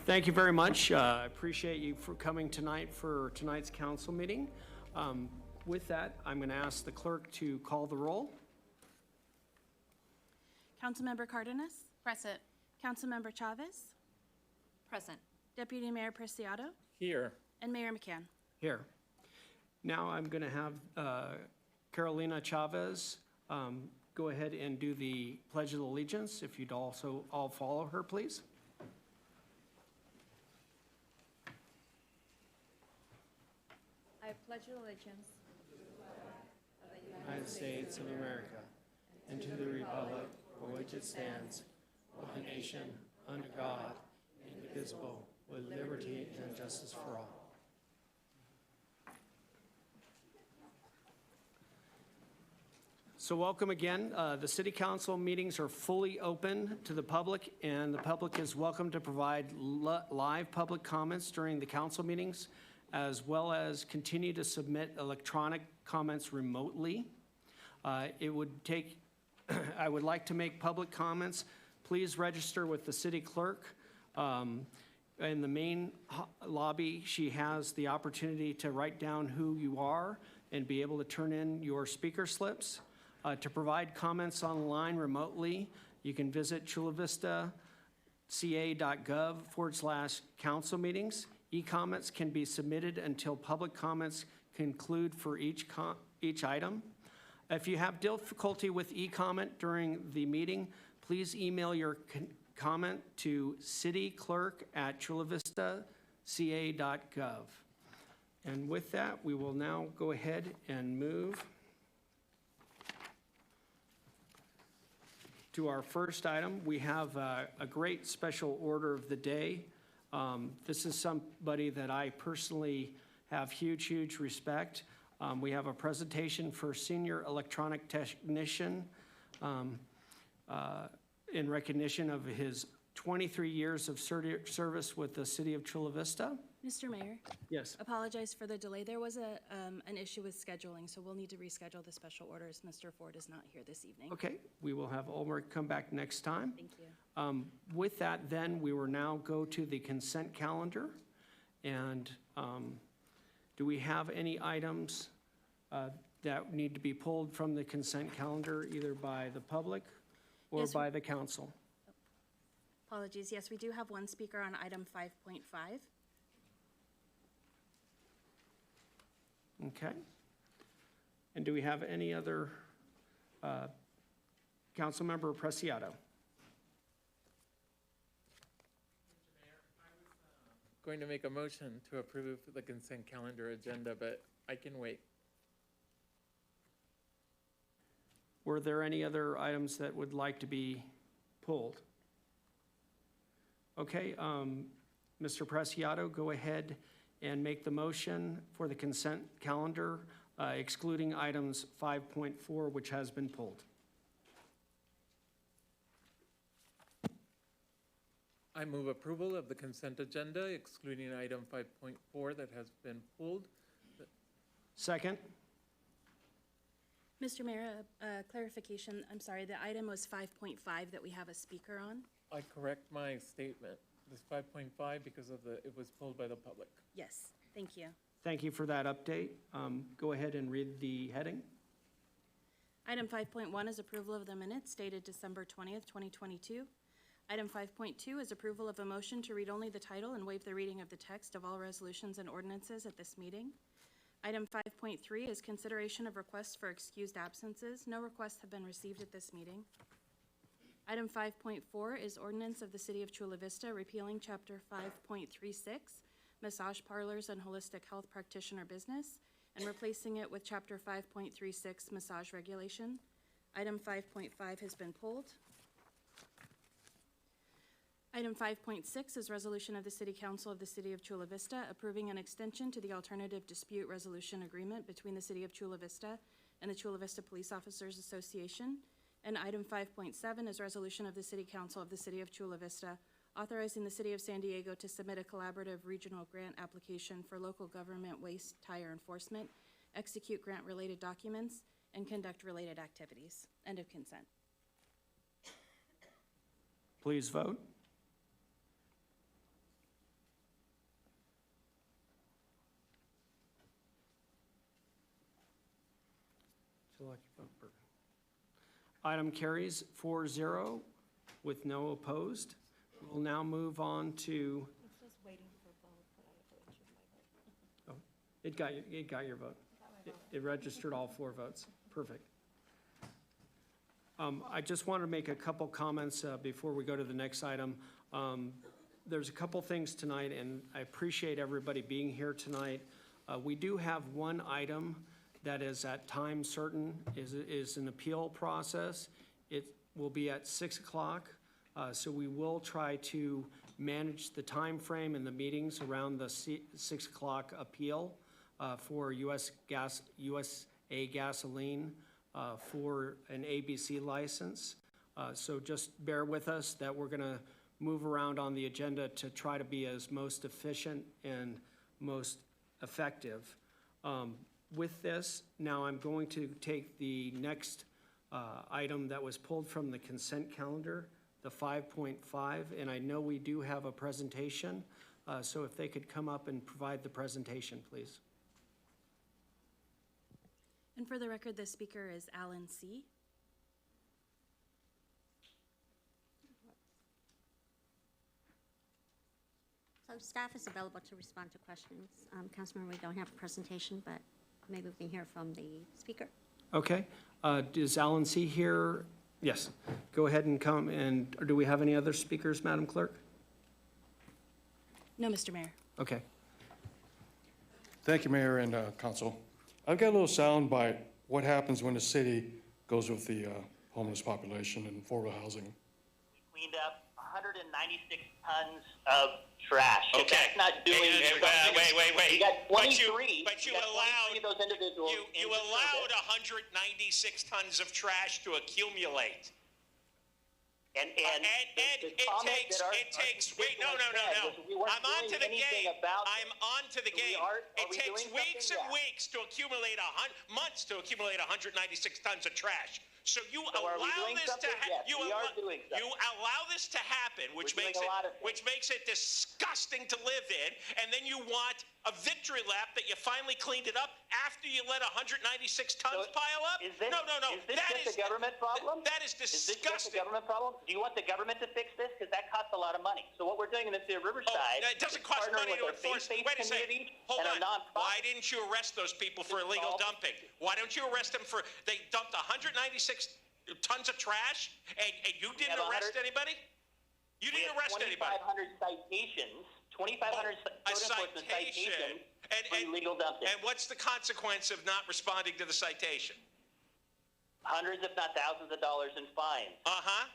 Thank you very much. I appreciate you for coming tonight for tonight's council meeting. With that, I'm going to ask the clerk to call the roll. Councilmember Cardenas? Present. Councilmember Chavez? Present. Deputy Mayor Preciado? Here. And Mayor McCann? Here. Now I'm going to have Carolina Chavez go ahead and do the Pledge of Allegiance. If you'd also all follow her, please. I pledge allegiance United States of America, and to the republic for which it stands, one nation, under God, indivisible, with liberty and justice for all. So welcome again. The City Council meetings are fully open to the public, and the public is welcome to provide live public comments during the council meetings, as well as continue to submit electronic comments remotely. It would take, I would like to make public comments. Please register with the city clerk. In the main lobby, she has the opportunity to write down who you are and be able to turn in your speaker slips. To provide comments online remotely, you can visit ChulaVistaCA.gov/council meetings. E-comments can be submitted until public comments conclude for each item. If you have difficulty with e-comment during the meeting, please email your comment to cityclerk@ChulaVistaCA.gov. And with that, we will now go ahead and move to our first item. We have a great special order of the day. This is somebody that I personally have huge respect. We have a presentation for Senior Electronic Technician in recognition of his 23 years of service with the City of Chula Vista. Mr. Mayor? Yes. Apologize for the delay. There was an issue with scheduling, so we'll need to reschedule the special orders. Mr. Ford is not here this evening. Okay, we will have Ulmer come back next time. Thank you. With that, then, we will now go to the consent calendar. And do we have any items that need to be pulled from the consent calendar, either by the public or Yes. by the council? Apologies. Yes, we do have one speaker on item 5.5. Okay. And do we have any other Councilmember Preciado? Going to make a motion to approve the consent calendar agenda, but I can wait. Were there any other items that would like to be pulled? Okay, Mr. Preciado, go ahead and make the motion for the consent calendar, excluding items 5.4, which has been pulled. I move approval of the consent agenda, excluding item 5.4 that has been pulled. Second? Mr. Mayor, clarification, I'm sorry, the item was 5.5 that we have a speaker on? I correct my statement. This 5.5 because of it was pulled by the public. Yes, thank you. Thank you for that update. Go ahead and read the heading. Item 5.1 is approval of the minutes dated December 20th, 2022. Item 5.2 is approval of a motion to read only the title and waive the reading of the text of all resolutions and ordinances at this meeting. Item 5.3 is consideration of requests for excused absences. No requests have been received at this meeting. Item 5.4 is ordinance of the City of Chula Vista repealing Chapter 5.36, massage parlors and holistic health practitioner business, and replacing it with Chapter 5.36, massage regulation. Item 5.5 has been pulled. Item 5.6 is resolution of the City Council of the City of Chula Vista approving an extension to the alternative dispute resolution agreement between the City of Chula Vista and the Chula Vista Police Officers Association. And item 5.7 is resolution of the City Council of the City of Chula Vista authorizing the City of San Diego to submit a collaborative regional grant application for local government waste tire enforcement, execute grant-related documents, and conduct related activities. End of consent. Please vote. Item carries 4-0 with no opposed. We'll now move on to. It's just waiting for a vote, but I registered my vote. Oh, it got your vote. It registered all 4 votes. Perfect. I just want to make a couple comments before we go to the next item. There's a couple things tonight, and I appreciate everybody being here tonight. We do have one item that is at time certain, is an appeal process. It will be at 6 o'clock, so we will try to manage the time frame and the meetings around the 6 o'clock appeal for USA Gasoline for an ABC license. So just bear with us that we're gonna move around on the agenda to try to be as most efficient and most effective. With this, now I'm going to take the next item that was pulled from the consent calendar, the 5.5, and I know we do have a presentation, so if they could come up and provide the presentation, please. And for the record, the speaker is Alan C. So staff is available to respond to questions. Councilman, we don't have a presentation, but maybe we can hear from the speaker. Okay, is Alan C. here? Yes, go ahead and come, and or do we have any other speakers, Madam Clerk? No, Mr. Mayor. Okay. Thank you, Mayor and Council. I've got a little sound bite. What happens when the city goes with the homeless population and affordable housing? Cleaned up 196 tons of trash. If Okay. that's not doing. Wait. You got 23. But you got 23 allowed of those individuals. you into allowed service. 196 tons of trash to accumulate. And it takes. Wait, no. I'm on to the game. I'm on to the game. It takes weeks and weeks to accumulate months to accumulate 196 tons of trash. So you So are we allow doing this to something? Yes, we are doing something. you allow this to happen, which We're makes doing a lot of things. which makes it disgusting to live in, and then you want a victory lap that you finally cleaned it up after you let 196 tons So pile up? Is this, No. Is this That just a government problem? That is Is this just a disgusting. government problem? Do you want the government to fix this? Because that costs a lot of money. So what we're doing in the city of Riverside It doesn't is cost partnering money with to our enforce. faith-based Wait a second. community Hold and on. our nonprofit. Why didn't you arrest those people for illegal dumping? Why don't you arrest them for, they dumped 196 tons of trash and you didn't have arrest 100 anybody? You We didn't have arrest anybody. 2,500 citations, 2,500 A code enforcement citation. citations for illegal dumping. And what's the consequence of not responding to the citation? Hundreds, if not thousands of dollars in fines. Uh-huh.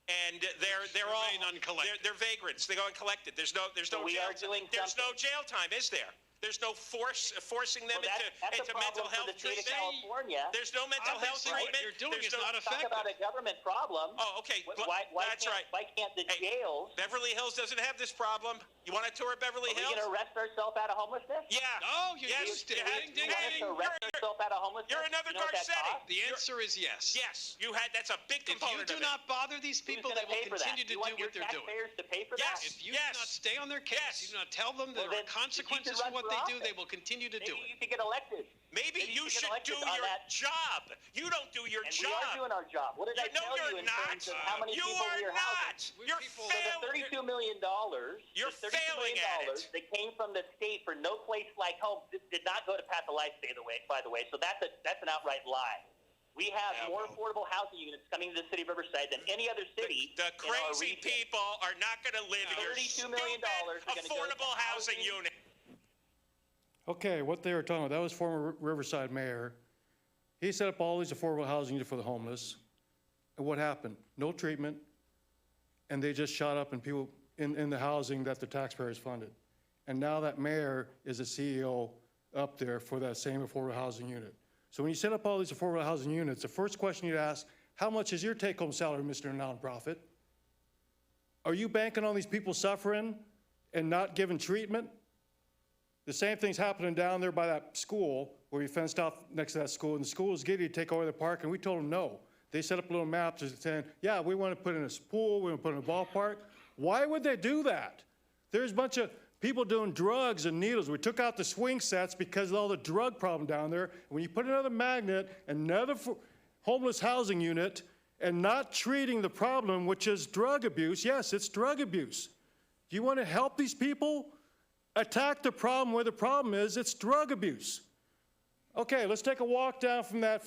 And they're all Remain uncollected. They're vagrants. They go uncollected. There's no So we jail are doing There's no something. jail time, is there? There's no forcing them Well, that's into a mental problem for health the state of treatment. California. There's no mental health Obviously, what treatment. you're doing There's is not Talk effective. about a government problem. Oh, okay. Why That's right. Why can't the Hey, jails? Beverly Hills doesn't have this problem. You want a tour of Beverly Are we Hills? going to arrest ourselves out of homelessness? Yeah. No, you yes. used it. You had- Ding, ding, You want us ding. to arrest ourselves out of homelessness? You're another You know what that Garcetti. costs? The answer is yes. Yes, you had. That's a big If you component do of it. not bother these Who's people, gonna they will pay for that? continue to You want do your what they're doing. taxpayers to pay for Yes. that? If you do not stay on their case, Yes. you do not tell them there Well, are then consequences you should for what run they for do, office. they will continue to do Maybe it. you could get elected. Maybe you should should get do elected on your that. job. You don't do your And job. we are doing our job. What did I No, tell you you're in not. terms of how many You people are we are housing? not. You're people- So the failing. $32 million, You're the $32 failing million at it. that came from the state for no place like home did not go to Pat the Life, by the way. So that's an outright lie. We have Yeah, more well. affordable housing units coming to the city of Riverside than any other city The in our crazy region. people are not going to live in your $32 stupid million are gonna go to affordable housing housing. unit. Okay, what they were talking about, that was former Riverside mayor. He set up all these affordable housing units for the homeless. And what happened? No treatment, and they just shot up in people in the housing that the taxpayers funded. And now that mayor is a CEO up there for that same affordable housing unit. So when you set up all these affordable housing units, the first question you'd ask, how much is your take-home salary, Mr. Nonprofit? Are you banking on these people suffering and not given treatment? The same thing's happening down there by that school where we fenced off next to that school, and the school is giddy to take over the park, and we told them no. They set up little maps saying, yeah, we want to put in a pool, we want to put in a ballpark. Why would they do that? There's a bunch of people doing drugs and needles. We took out the swing sets because of all the drug problem down there. When you put another magnet, another homeless housing unit, and not treating the problem, which is drug abuse, yes, it's drug abuse. Do you want to help these people? Attack the problem where the problem is, it's drug abuse. Okay, let's take a walk down from that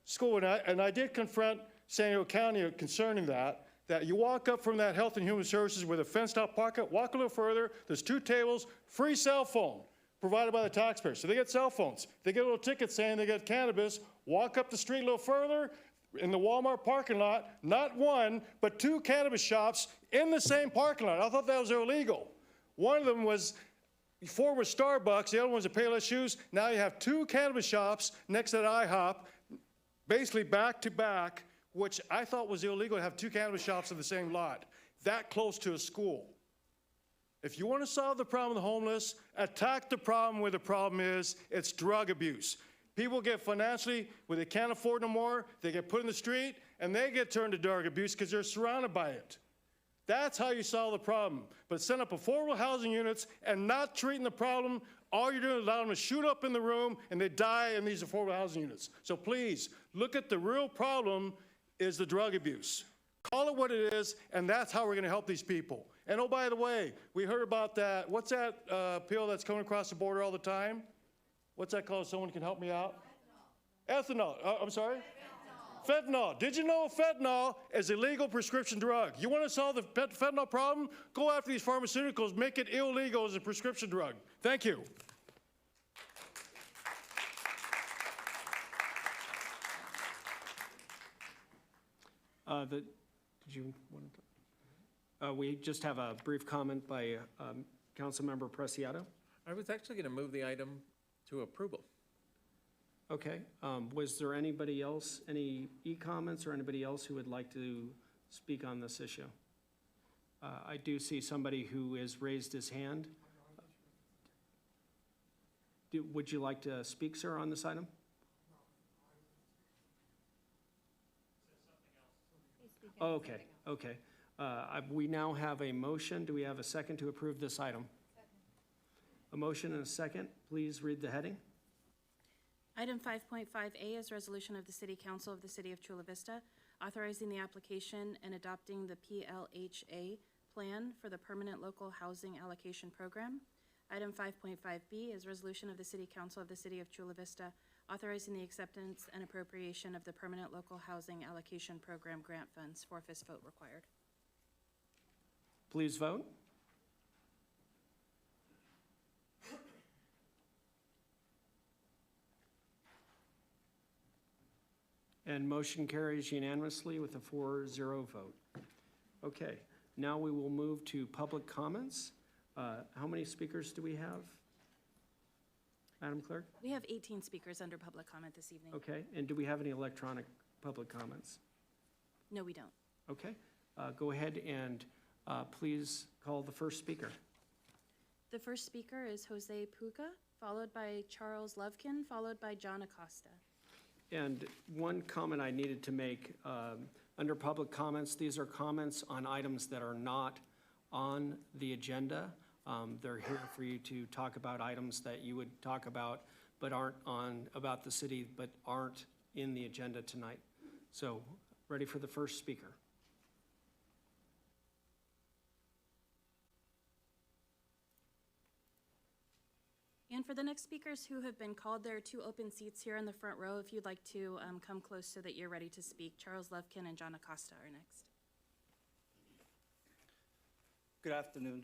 school, and I did confront San Diego County concerning that you walk up from that Health and Human Services with a fenced-off parking, walk a little further, there's 2 tables, free cell phone provided by the taxpayers. So they get cell phones. They get a little ticket saying they get cannabis, walk up the street a little further, in the Walmart parking lot, not 1, but 2 cannabis shops in the same parking lot. I thought that was illegal. One of them was, before was Starbucks, the other one was a Payless Shoes. Now you have 2 cannabis shops next to that IHOP, basically back to back, which I thought was illegal to have 2 cannabis shops in the same lot, that close to a school. If you want to solve the problem of the homeless, attack the problem where the problem is, it's drug abuse. People get financially, where they can't afford no more, they get put in the street, and they get turned to drug abuse because they're surrounded by it. That's how you solve the problem. But set up affordable housing units and not treating the problem, all you're doing is allowing them to shoot up in the room and they die in these affordable housing units. So please, look at the real problem is the drug abuse. Call it what it is, and that's how we're going to help these people. And oh, by the way, we heard about that, what's that pill that's coming across the border all the time? What's that called? Someone can help me out? Ethanol. I'm sorry? Fentanyl. Did you know fentanyl is a legal prescription drug? You want to solve the fentanyl problem? Go after these pharmaceuticals, make it illegal as a prescription drug. Thank you. Did you want to? We just have a brief comment by Councilmember Preciado. I was actually going to move the item to approval. Okay. Was there anybody else, any e-comments or anybody else who would like to speak on this issue? I do see somebody who has raised his hand. Would you like to speak, sir, on this item? Oh, okay, okay. We now have a motion. Do we have a second to approve this item? A motion and a second. Please read the heading. Item 5.5A is resolution of the City Council of the City of Chula Vista authorizing the application and adopting the PLHA plan for the Permanent Local Housing Allocation Program. Item 5.5B is resolution of the City Council of the City of Chula Vista authorizing the acceptance and appropriation of the Permanent Local Housing Allocation Program grant funds. 4/5 vote required. Please vote. And motion carries unanimously with a 4-0 vote. Okay, now we will move to public comments. How many speakers do we have? Madam Clerk? We have 18 speakers under public comment this evening. Okay, and do we have any electronic public comments? No, we don't. Okay, go ahead and please call the first speaker. The first speaker is Jose Puga, followed by Charles Lovkin, followed by John Acosta. And one comment I needed to make, under public comments, these are comments on items that are not on the agenda. They're here for you to talk about items that you would talk about, but aren't on, about the city, but aren't in the agenda tonight. So, ready for the first speaker. And for the next speakers who have been called, there are 2 open seats here in the front row. If you'd like to come close so that you're ready to speak. Charles Lovkin and John Acosta are next. Good afternoon.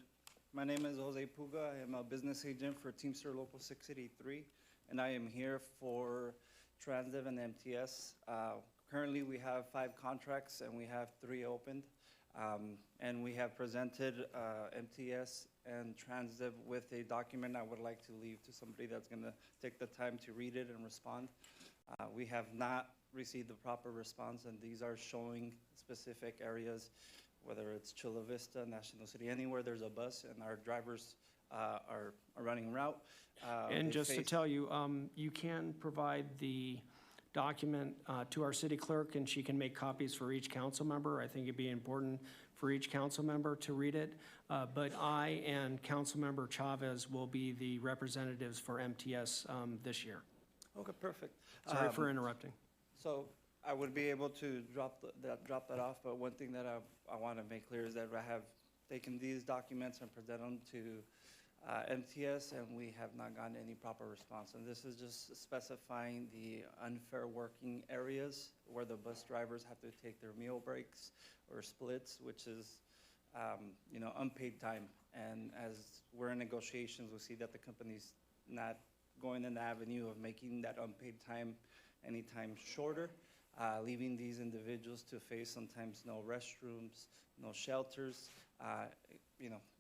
My name is Jose Puga. I am a business agent for Teamster Local 683, and I am here for Transdev and MTS. Currently, we have 5 contracts, and we have 3 opened. And we have presented MTS and Transdev with a document I would like to leave to somebody that's going to take the time to read it and respond. We have not received the proper response, and these are showing specific areas, whether it's Chula Vista, National City, anywhere there's a bus and our drivers are running route. And just to tell you, you can provide the document to our city clerk, and she can make copies for each council member. I think it'd be important for each council member to read it. But I and Councilmember Chavez will be the representatives for MTS this year. Okay, perfect. Sorry for interrupting. So I would be able to drop that off, but one thing that I want to make clear is that I have taken these documents and presented them to MTS, and we have not gotten any proper response. And this is just specifying the unfair working areas where the bus drivers have to take their meal breaks or splits, which is, unpaid time. And as we're in negotiations, we see that the company's not going in the avenue of making that unpaid time any time shorter, leaving these individuals to face sometimes no restrooms, no shelters,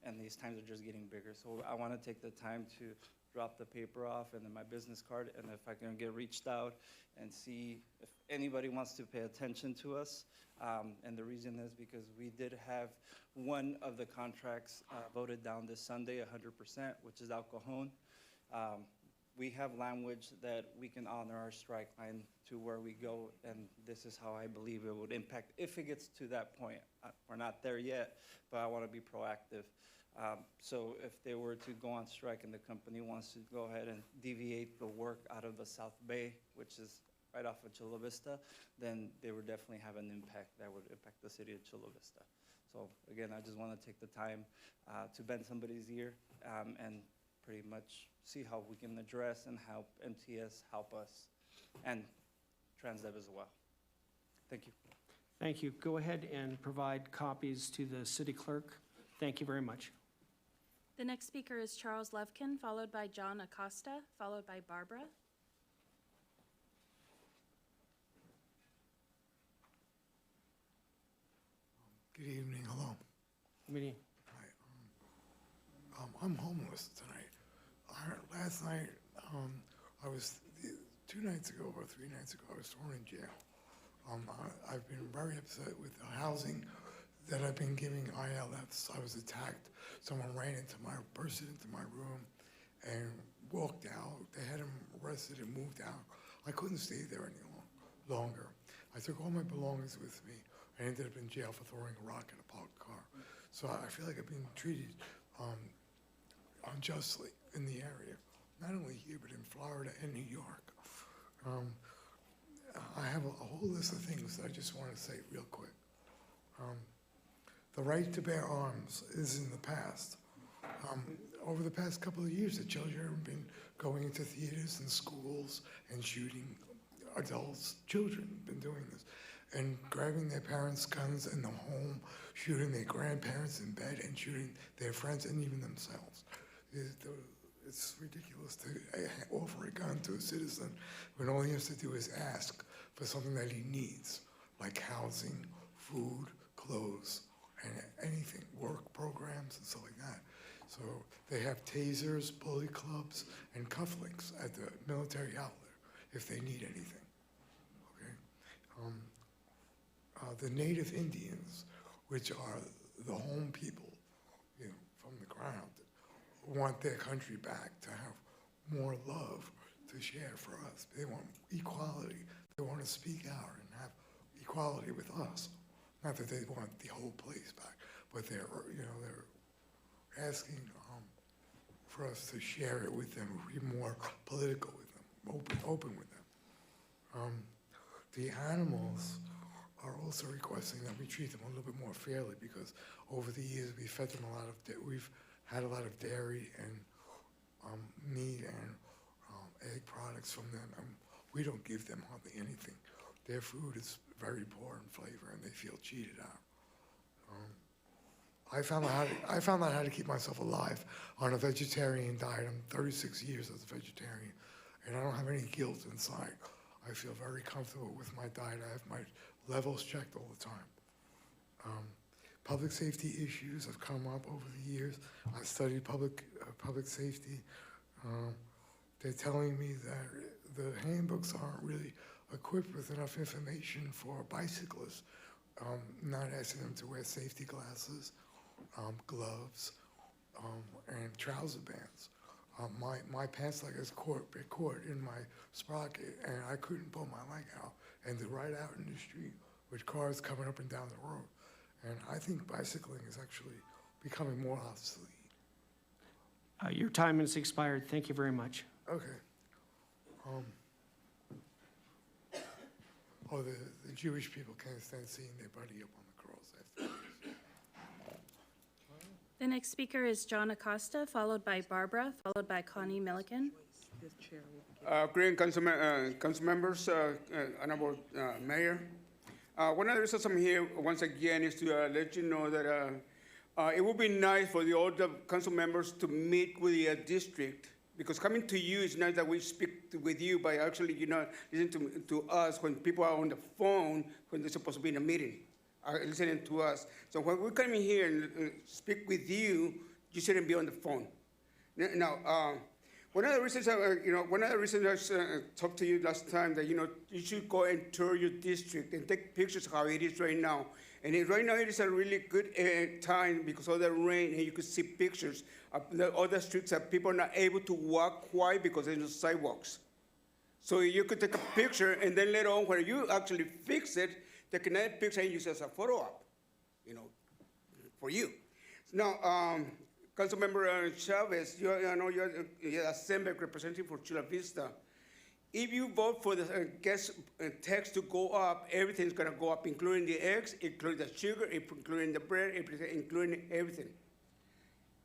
and these times are just getting bigger. So I want to take the time to drop the paper off and then my business card, and if I can get reached out and see if anybody wants to pay attention to us. And the reason is because we did have one of the contracts voted down this Sunday, 100%, which is Al Cajon. We have language that we can honor our strike line to where we go, and this is how I believe it would impact if it gets to that point. We're not there yet, but I want to be proactive. So if they were to go on strike and the company wants to go ahead and deviate the work out of the South Bay, which is right off of Chula Vista, then they would definitely have an impact that would impact the city of Chula Vista. So again, I just want to take the time to bend somebody's ear and pretty much see how we can address and help MTS help us, and Transdev as well. Thank you. Thank you. Go ahead and provide copies to the city clerk. Thank you very much. The next speaker is Charles Lovkin, followed by John Acosta, followed by Barbara. Good evening, hello. Meeting. Hi, I'm homeless tonight. Last night, I was, 2 nights ago or 3 nights ago, I was thrown in jail. I've been very upset with the housing that I've been giving ILFs. I was attacked. Someone bursted into my room and walked out. They had him arrested and moved out. I couldn't stay there any longer. I took all my belongings with me. I ended up in jail for throwing a rock in a parked car. So I feel like I've been treated unjustly in the area, not only here, but in Florida and New York. I have a whole list of things that I just want to say real quick. The right to bear arms is in the past. Over the past couple of years, the children have been going into theaters and schools and shooting adults. Children have been doing this, and grabbing their parents' guns in the home, shooting their grandparents in bed, and shooting their friends and even themselves. It's ridiculous to offer a gun to a citizen when all he has to do is ask for something that he needs, like housing, food, clothes, and anything, work programs and stuff like that. So they have tasers, bully clubs, and cufflinks at the military outlet if they need anything. Okay. The native Indians, which are the home people, you know, from the ground, want their country back to have more love to share for us. They want equality. They want to speak out and have equality with us. Not that they want the whole place back, but they're asking for us to share it with them, be more political with them, open with them. The animals are also requesting that we treat them a little bit more fairly because over the years we've fed them we've had a lot of dairy and meat and egg products from them, and we don't give them hardly anything. Their food is very poor in flavor, and they feel cheated out. I found out how to keep myself alive on a vegetarian diet. I'm 36 years as a vegetarian, and I don't have any guilt inside. I feel very comfortable with my diet. I have my levels checked all the time. Public safety issues have come up over the years. I studied public safety. They're telling me that the handbooks aren't really equipped with enough information for bicyclists, not asking them to wear safety glasses, gloves, and trouser bands. My pants leg is caught in my sprocket, and I couldn't pull my leg out and to ride out in the street with cars coming up and down the road. And I think bicycling is actually becoming more obsolete. Your time has expired. Thank you very much. Okay. The Jewish people can't stand seeing their buddy up on the cross after. The next speaker is John Acosta, followed by Barbara, followed by Connie Milliken. Great council members, honorable mayor. One of the reasons I'm here once again is to let you know that it would be nice for all the council members to meet with the district, because coming to you is nice that we speak with you by actually, listening to us when people are on the phone when they're supposed to be in a meeting, listening to us. So when we come in here and speak with you, you shouldn't be on the phone. Now, one of the reasons I talked to you last time that, you should go and tour your district and take pictures of how it is right now. And right now it is a really good time because of the rain, and you could see pictures of the other streets that people are not able to walk. Why? Because there's no sidewalks. So you could take a picture, and then later on, when you actually fix it, take another picture and use it as a photo op, for you. Now, Councilmember Chavez, you're a Senate representative for Chula Vista. If you vote for the gas tax to go up, everything's going to go up, including the eggs, including the sugar, including the bread, including everything.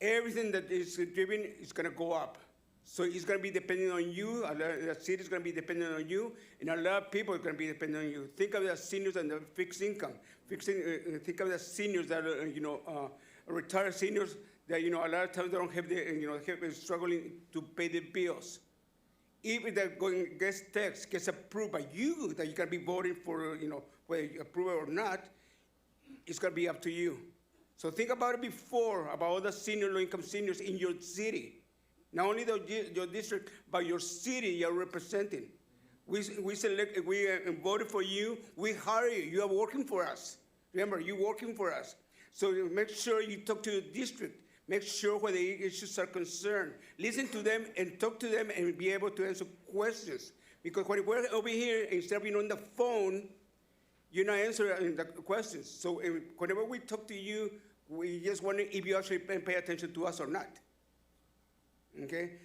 Everything that is driven is going to go up. So it's going to be depending on you. The city is going to be dependent on you, and a lot of people are going to be dependent on you. Think of the seniors and the fixed income. Think of the seniors that are, retired seniors that a lot of times they don't have have struggling to pay the bills. If the gas tax gets approved by you, that you're going to be voting for, whether you approve it or not, it's going to be up to you. So think about it before, about all the low-income seniors in your city. Not only your district, but your city you're representing. We voted for you, we hire you, you are working for us. Remember, you're working for us. So make sure you talk to the district. Make sure where the issues are concerned. Listen to them and talk to them and be able to answer questions. Because when we're over here, instead of being on the phone, you're not answering the questions. So whenever we talk to you, we just wonder if you actually pay attention to us or not. Okay?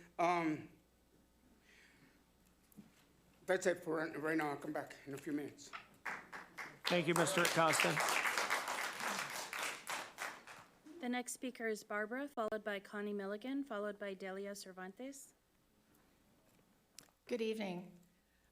That's it for right now. I'll come back in a few minutes. Thank you, Mr. Acosta. The next speaker is Barbara, followed by Connie Milliken, followed by Delia Cervantes. Good evening.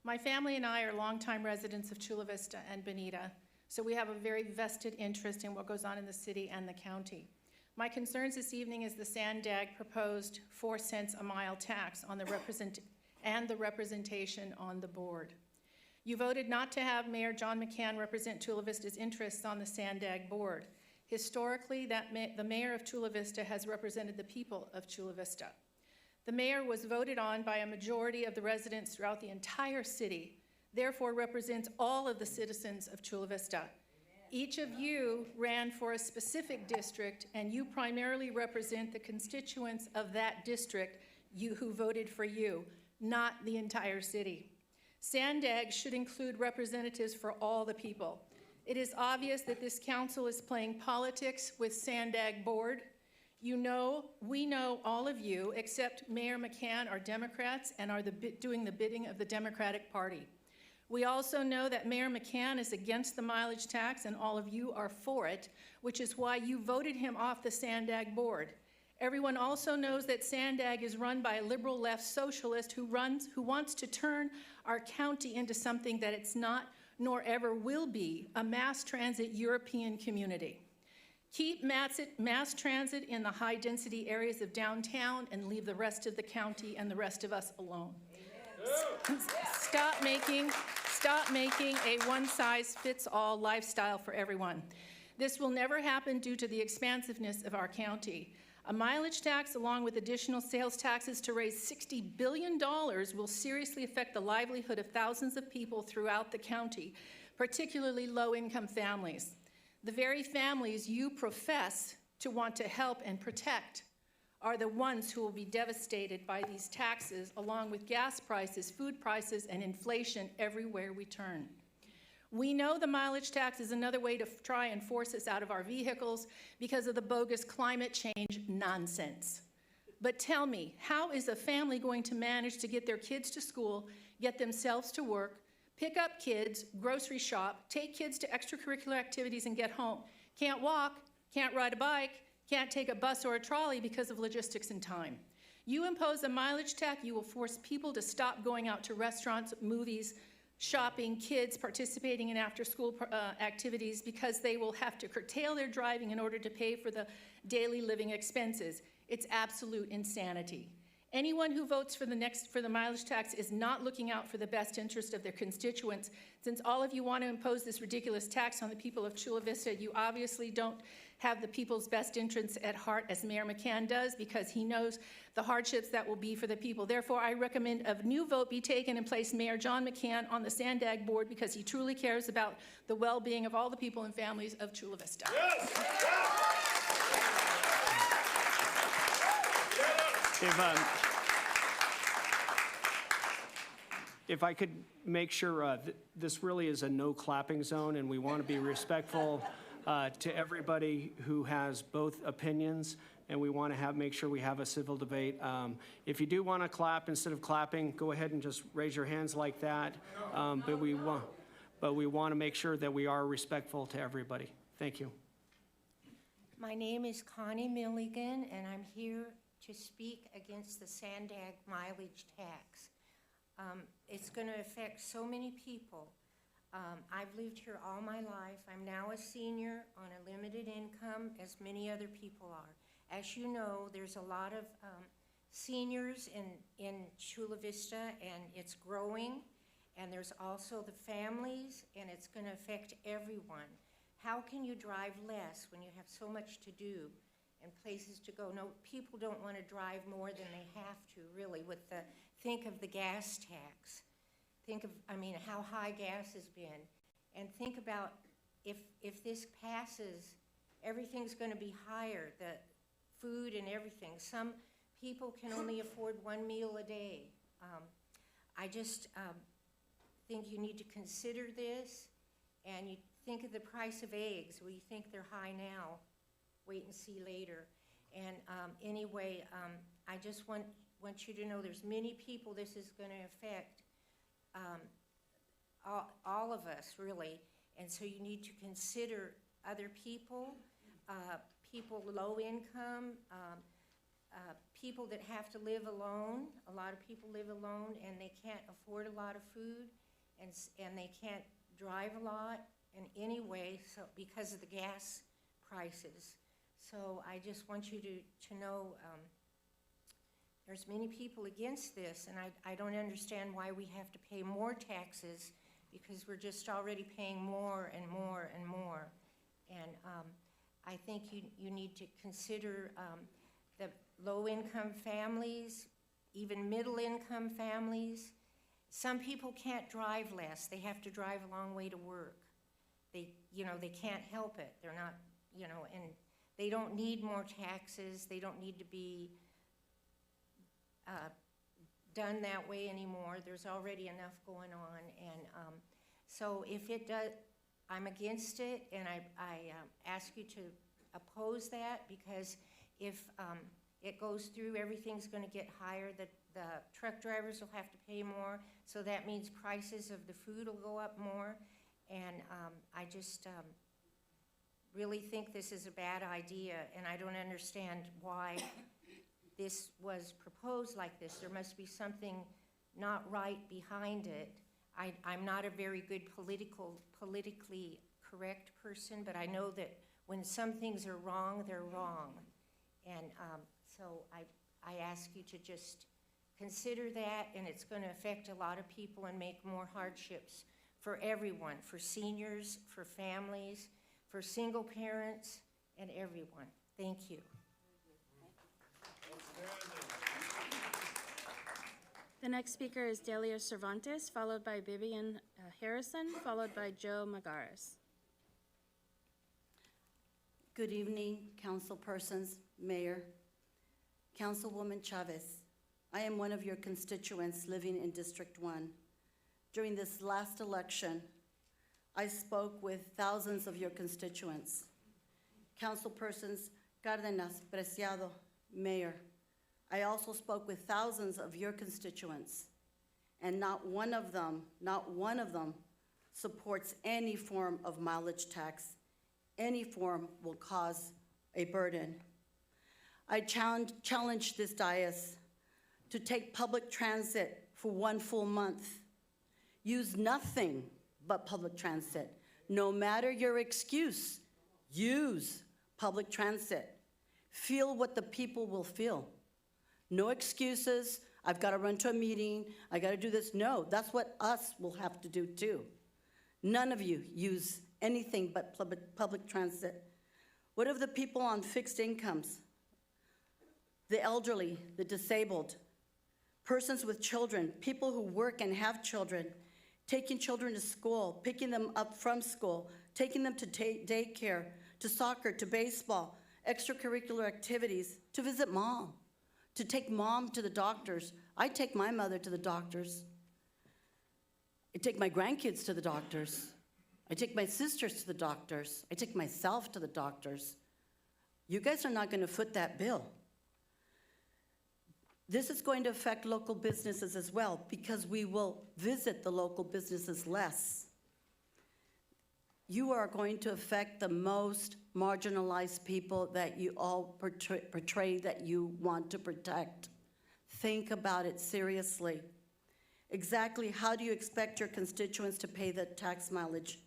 My family and I are longtime residents of Chula Vista and Bonita, so we have a very vested interest in what goes on in the city and the county. My concerns this evening is the SANDAG proposed 4 cents a mile tax on the representation on the board. You voted not to have Mayor John McCann represent Chula Vista's interests on the SANDAG board. Historically, the mayor of Chula Vista has represented the people of Chula Vista. The mayor was voted on by a majority of the residents throughout the entire city, therefore represents all of the citizens of Chula Vista. Each of you ran for a specific district, and you primarily represent the constituents of that district who voted for you, not the entire city. Sandag should include representatives for all the people. It is obvious that this council is playing politics with Sandag Board. You know, we know all of you, except Mayor McCann, are Democrats and are doing the bidding of the Democratic Party. We also know that Mayor McCann is against the mileage tax and all of you are for it, which is why you voted him off the Sandag Board. Everyone also knows that Sandag is run by a liberal left socialist who wants to turn our county into something that it's not nor ever will be, a mass transit European community. Keep mass transit in the high-density areas of downtown and leave the rest of the county and the rest of us alone. Stop making a one-size-fits-all lifestyle for everyone. This will never happen due to the expansiveness of our county. A mileage tax, along with additional sales taxes to raise $60 billion, will seriously affect the livelihood of thousands of people throughout the county, particularly low-income families. The very families you profess to want to help and protect are the ones who will be devastated by these taxes, along with gas prices, food prices, and inflation everywhere we turn. We know the mileage tax is another way to try and force us out of our vehicles because of the bogus climate change nonsense. But tell me, how is a family going to manage to get their kids to school, get themselves to work, pick up kids, grocery shop, take kids to extracurricular activities, and get home? Can't walk, can't ride a bike, can't take a bus or a trolley because of logistics and time. You impose a mileage tax, you will force people to stop going out to restaurants, movies, shopping, kids participating in after-school activities because they will have to curtail their driving in order to pay for the daily living expenses. It's absolute insanity. Anyone who votes for the mileage tax is not looking out for the best interest of their constituents. Since all of you want to impose this ridiculous tax on the people of Chula Vista, you obviously don't have the people's best interests at heart, as Mayor McCann does, because he knows the hardships that will be for the people. Therefore, I recommend a new vote be taken and place Mayor John McCann on the Sandag Board because he truly cares about the well-being of all the people and families of Chula Vista. Yes. If I could make sure, this really is a no clapping zone, and we want to be respectful to everybody who has both opinions, and we want to make sure we have a civil debate. If you do want to clap instead of clapping, go ahead and just raise your hands like that. But we want to make sure that we are respectful to everybody. Thank you. My name is Connie Milligan, and I'm here to speak against the Sandag mileage tax. It's going to affect so many people. I've lived here all my life. I'm now a senior on a limited income, as many other people are. As you know, there's a lot of seniors in Chula Vista, and it's growing. And there's also the families, and it's going to affect everyone. How can you drive less when you have so much to do and places to go? No, people don't want to drive more than they have to, really, think of the gas tax. Think of, how high gas has been. And think about if this passes, everything's going to be higher, the food and everything. Some people can only afford one meal a day. I just think you need to consider this, and you think of the price of eggs. Well, you think they're high now. Wait and see later. And anyway, I just want you to know there's many people this is going to affect, all of us, really. And so you need to consider other people, people low income, people that have to live alone. A lot of people live alone and they can't afford a lot of food, and they can't drive a lot in any way, so because of the gas prices. So I just want you to know there's many people against this, and I don't understand why we have to pay more taxes, because we're just already paying more and more and more. And I think you need to consider the low-income families, even middle-income families. Some people can't drive less. They have to drive a long way to work. They can't help it. They're not, and they don't need more taxes. They don't need to be done that way anymore. There's already enough going on. And so if it does, I'm against it, and I ask you to oppose that, because if it goes through, everything's going to get higher. The truck drivers will have to pay more, so that means prices of the food will go up more. And I just really think this is a bad idea, and I don't understand why this was proposed like this. There must be something not right behind it. I'm not a very good politically correct person, but I know that when some things are wrong, they're wrong. And so I ask you to just consider that, and it's going to affect a lot of people and make more hardships for everyone, for seniors, for families, for single parents, and everyone. Thank you. The next speaker is Delia Cervantes, followed by Vivian Harrison, followed by Joe Magares. Good evening, council persons, mayor, Councilwoman Chavez. I am one of your constituents living in District 1. During this last election, I spoke with thousands of your constituents. Councilpersons Cárdenas, Preciado, Mayor. I also spoke with thousands of your constituents, and not one of them supports any form of mileage tax. Any form will cause a burden. I challenge this dais to take public transit for 1 full month. Use nothing but public transit. No matter your excuse, use public transit. Feel what the people will feel. No excuses, I've got to run to a meeting, I got to do this. No, that's what us will have to do too. None of you use anything but public transit. What of the people on fixed incomes? The elderly, the disabled, persons with children, people who work and have children, taking children to school, picking them up from school, taking them to daycare, to soccer, to baseball, extracurricular activities, to visit mom, to take mom to the doctors. I take my mother to the doctors. I take my grandkids to the doctors. I take my sisters to the doctors. I take myself to the doctors. You guys are not going to foot that bill. This is going to affect local businesses as well, because we will visit the local businesses less. You are going to affect the most marginalized people that you all portray that you want to protect. Think about it seriously. Exactly how do you expect your constituents to pay the tax mileage?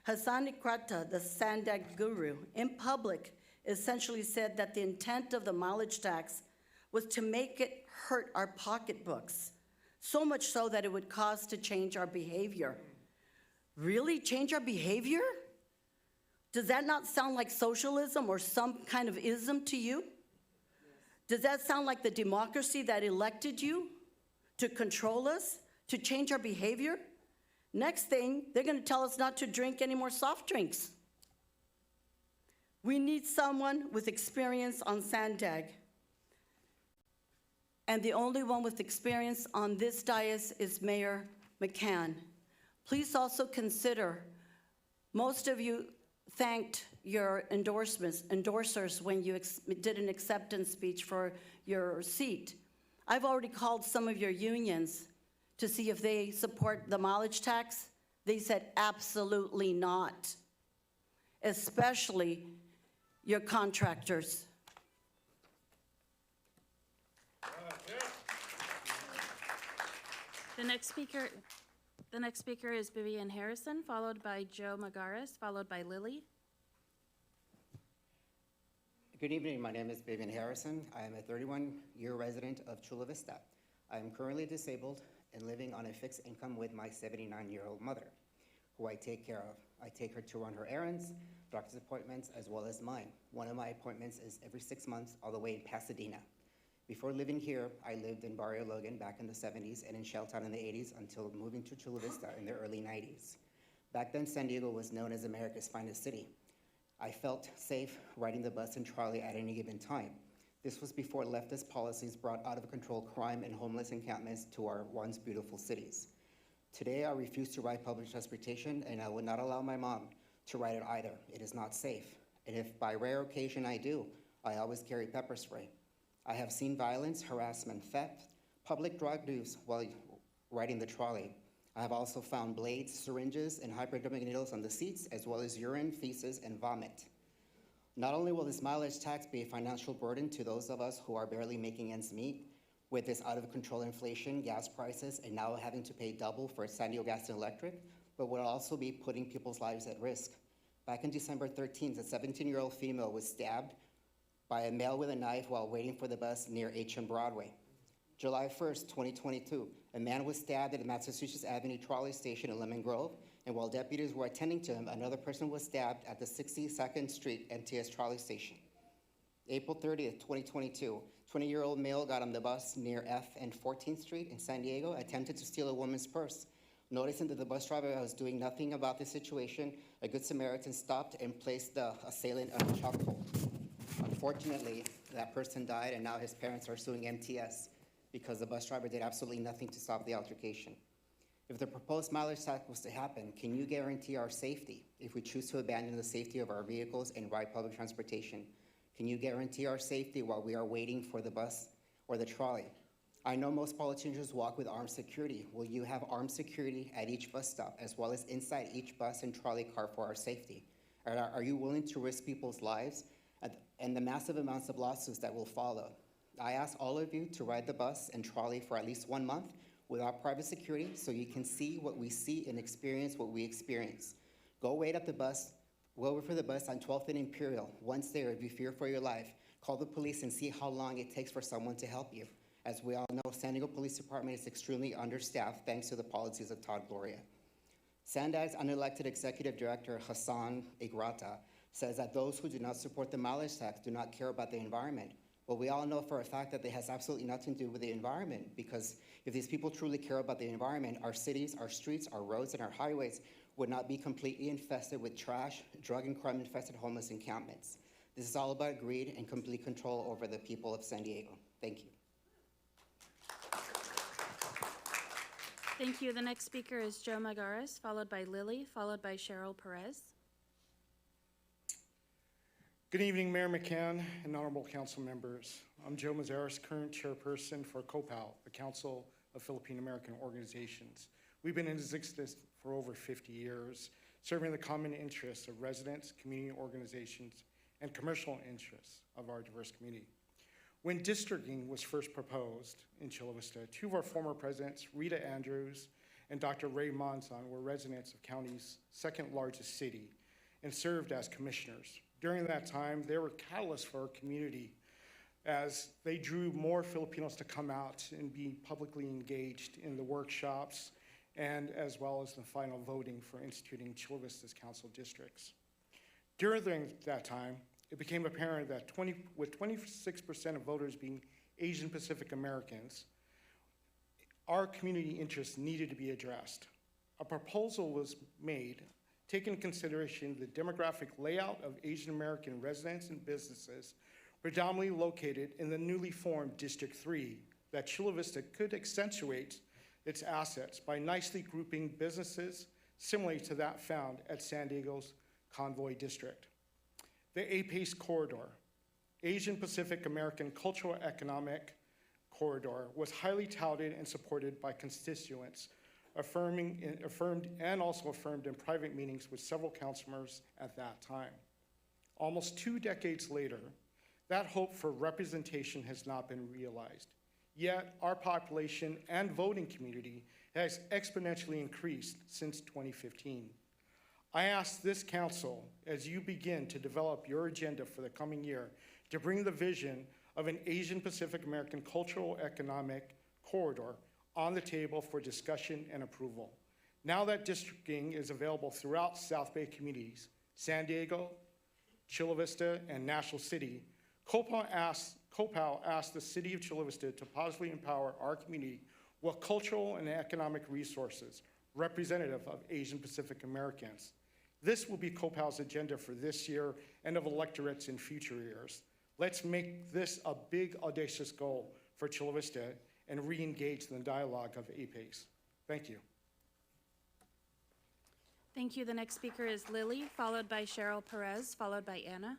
Hassan Ikrata, the Sandag guru, in public essentially said that the intent of the mileage tax was to make it hurt our pocketbooks, so much so that it would cause to change our behavior. Really? Change our behavior? Does that not sound like socialism or some kind of ism to you? Does that sound like the democracy that elected you to control us, to change our behavior? Next thing, they're going to tell us not to drink any more soft drinks. We need someone with experience on Sandag. And the only one with experience on this dais is Mayor McCann. Please also consider, most of you thanked your endorsers when you did an acceptance speech for your seat. I've already called some of your unions to see if they support the mileage tax. They said absolutely not, especially your contractors. The next speaker is Vivian Harrison, followed by Joe Magares, followed by Lily. Good evening, my name is Vivian Harrison. I am a 31-year resident of Chula Vista. I am currently disabled and living on a fixed income with my 79-year-old mother, who I take care of. I take her to run her errands, doctor's appointments, as well as mine. One of my appointments is every 6 months, all the way in Pasadena. Before living here, I lived in Barrio Logan back in the 70s and in Shelltown in the 80s until moving to Chula Vista in the early 90s. Back then, San Diego was known as America's finest city. I felt safe riding the bus and trolley at any given time. This was before leftist policies brought out of control crime and homeless encampments to our once beautiful cities. Today, I refuse to ride public transportation, and I will not allow my mom to ride it either. It is not safe. And if by rare occasion I do, I always carry pepper spray. I have seen violence, harassment, theft, public drug use while riding the trolley. I have also found blades, syringes, and hypodermic needles on the seats, as well as urine, feces, and vomit. Not only will this mileage tax be a financial burden to those of us who are barely making ends meet, with this out-of-control inflation, gas prices, and now having to pay double for San Diego Gas and Electric, but will also be putting people's lives at risk. Back on December 13th, a 17-year-old female was stabbed by a male with a knife while waiting for the bus near HM Broadway. July 1st, 2022, a man was stabbed at the Massachusetts Avenue trolley station in Lemon Grove, and while deputies were attending to him, another person was stabbed at the 62nd Street MTS trolley station. April 30th, 2022, 20-year-old male got on the bus near F and 14th Street in San Diego, attempted to steal a woman's purse. Noticing that the bus driver was doing nothing about the situation, a Good Samaritan stopped and placed the assailant on a chokehold. Unfortunately, that person died, and now his parents are suing MTS because the bus driver did absolutely nothing to stop the altercation. If the proposed mileage tax was to happen, can you guarantee our safety if we choose to abandon the safety of our vehicles and ride public transportation? Can you guarantee our safety while we are waiting for the bus or the trolley? I know most politicians walk with armed security. Will you have armed security at each bus stop, as well as inside each bus and trolley car for our safety? Are you willing to risk people's lives and the massive amounts of lawsuits that will follow? I ask all of you to ride the bus and trolley for at least 1 month without private security so you can see what we see and experience what we experience. Go wait at the bus. Go over for the bus on 12th and Imperial. Once there, if you fear for your life, call the police and see how long it takes for someone to help you. As we all know, San Diego Police Department is extremely understaffed thanks to the policies of Todd Gloria. Sandag's unelected executive director, Hassan Igrata, says that those who do not support the mileage tax do not care about the environment. But we all know for a fact that it has absolutely nothing to do with the environment, because if these people truly care about the environment, our cities, our streets, our roads, and our highways would not be completely infested with trash, drug and crime-infested homeless encampments. This is all about greed and complete control over the people of San Diego. Thank you. Thank you. The next speaker is Joe Magares, followed by Lily, followed by Cheryl Perez. Good evening, Mayor McCann and honorable council members. I'm Joe Mazares, current chairperson for COPAL, the Council of Philippine American Organizations. We've been in existence for over 50 years, serving the common interests of residents, community organizations, and commercial interests of our diverse community. When districting was first proposed in Chula Vista, two of our former presidents, Rita Andrews and Dr. Ray Monson, were residents of county's second largest city and served as commissioners. During that time, they were catalysts for our community as they drew more Filipinos to come out and be publicly engaged in the workshops and as well as the final voting for instituting Chula Vista's council districts. During that time, it became apparent that with 26% of voters being Asian Pacific Americans, our community interests needed to be addressed. A proposal was made taking into consideration the demographic layout of Asian American residents and businesses predominantly located in the newly formed District 3, that Chula Vista could accentuate its assets by nicely grouping businesses similar to that found at San Diego's Convoy District. The APACE corridor, Asian Pacific American Cultural Economic Corridor, was highly touted and supported by constituents, affirmed in private meetings with several councilors at that time. Almost 2 decades later, that hope for representation has not been realized. Yet our population and voting community has exponentially increased since 2015. I ask this council, as you begin to develop your agenda for the coming year, to bring the vision of an Asian Pacific American Cultural Economic Corridor on the table for discussion and approval. Now that districting is available throughout South Bay communities, San Diego, Chula Vista, and National City, COPAL asked the city of Chula Vista to positively empower our community with cultural and economic resources representative of Asian Pacific Americans. This will be COPAL's agenda for this year and of electorates in future years. Let's make this a big, audacious goal for Chula Vista and re-engage in the dialogue of APACE. Thank you. Thank you. The next speaker is Lily, followed by Cheryl Perez, followed by Anna.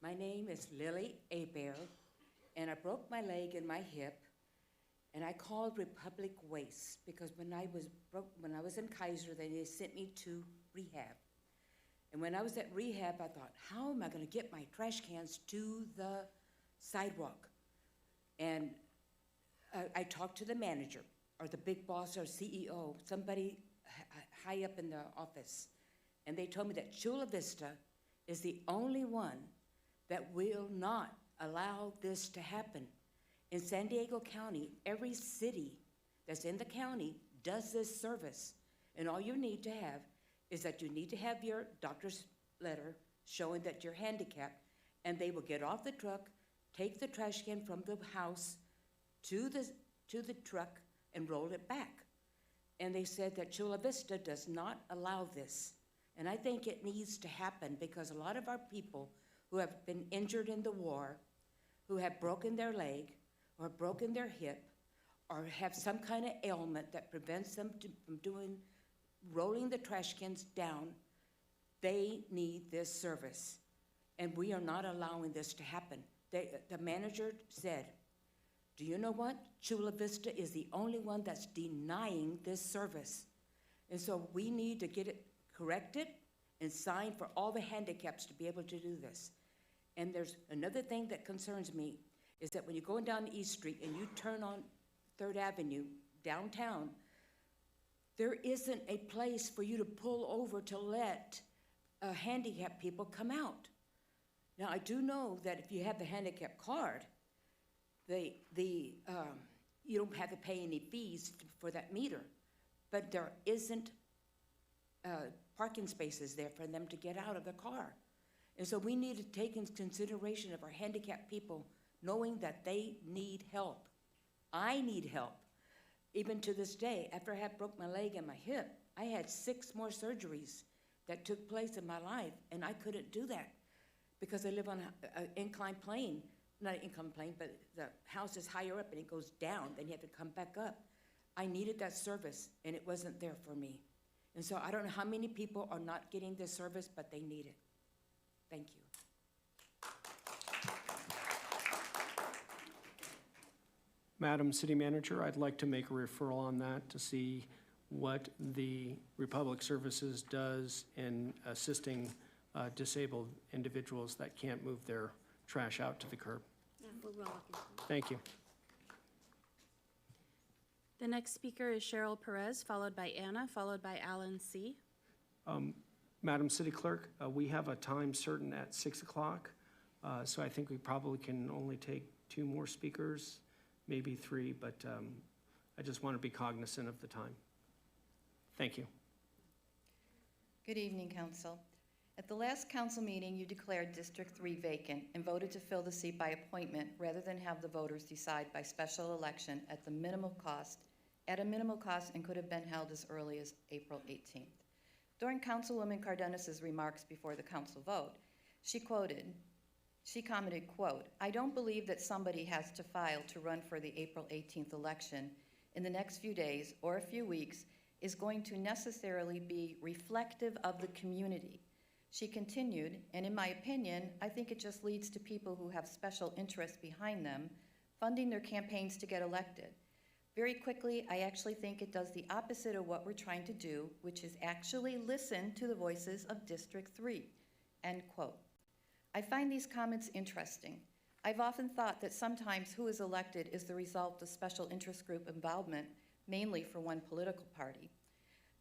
My name is Lily Abear, and I broke my leg and my hip, and I called Republic Waste because when I was in Kaiser, they sent me to rehab. And when I was at rehab, I thought, how am I going to get my trash cans to the sidewalk? And I talked to the manager or the big boss or CEO, somebody high up in the office, and they told me that Chula Vista is the only one that will not allow this to happen. In San Diego County, every city that's in the county does this service. And all you need to have is that you need to have your doctor's letter showing that you're handicapped, and they will get off the truck, take the trash can from the house to the truck and roll it back. And they said that Chula Vista does not allow this. And I think it needs to happen because a lot of our people who have been injured in the war, who have broken their leg or broken their hip or have some kind of ailment that prevents them from rolling the trash cans down, they need this service. And we are not allowing this to happen. The manager said, do you know what? Chula Vista is the only one that's denying this service. And so we need to get it corrected and signed for all the handicaps to be able to do this. And there's another thing that concerns me is that when you're going down East Street and you turn on 3rd Avenue downtown, there isn't a place for you to pull over to let handicapped people come out. Now, I do know that if you have the handicap card, you don't have to pay any fees for that meter, but there isn't parking spaces there for them to get out of the car. And so we need to take into consideration of our handicapped people, knowing that they need help. I need help. Even to this day, after I had broke my leg and my hip, I had 6 more surgeries that took place in my life, and I couldn't do that because I live on an inclined plane. Not an inclined plane, but the house is higher up and it goes down, then you have to come back up. I needed that service, and it wasn't there for me. And so I don't know how many people are not getting this service, but they need it. Thank you. Madam City Manager, I'd like to make a referral on that to see what the Republic Services does in assisting disabled individuals that can't move their trash out to the curb. Thank you. The next speaker is Cheryl Perez, followed by Anna, followed by Alan C. Madam City Clerk, we have a time certain at 6 o'clock, so I think we probably can only take 2 more speakers, maybe 3, but I just want to be cognizant of the time. Thank you. Good evening, Council. At the last council meeting, you declared District 3 vacant and voted to fill the seat by appointment rather than have the voters decide by special election at a minimal cost, and could have been held as early as April 18th. During Councilwoman Cardenas' remarks before the council vote, she commented, quote, I don't believe that somebody has to file to run for the April 18th election in the next few days or a few weeks is going to necessarily be reflective of the community. She continued, and in my opinion, I think it just leads to people who have special interests behind them funding their campaigns to get elected. Very quickly, I actually think it does the opposite of what we're trying to do, which is actually listen to the voices of District 3, end quote. I find these comments interesting. I've often thought that sometimes who is elected is the result of special interest group involvement, mainly for one political party.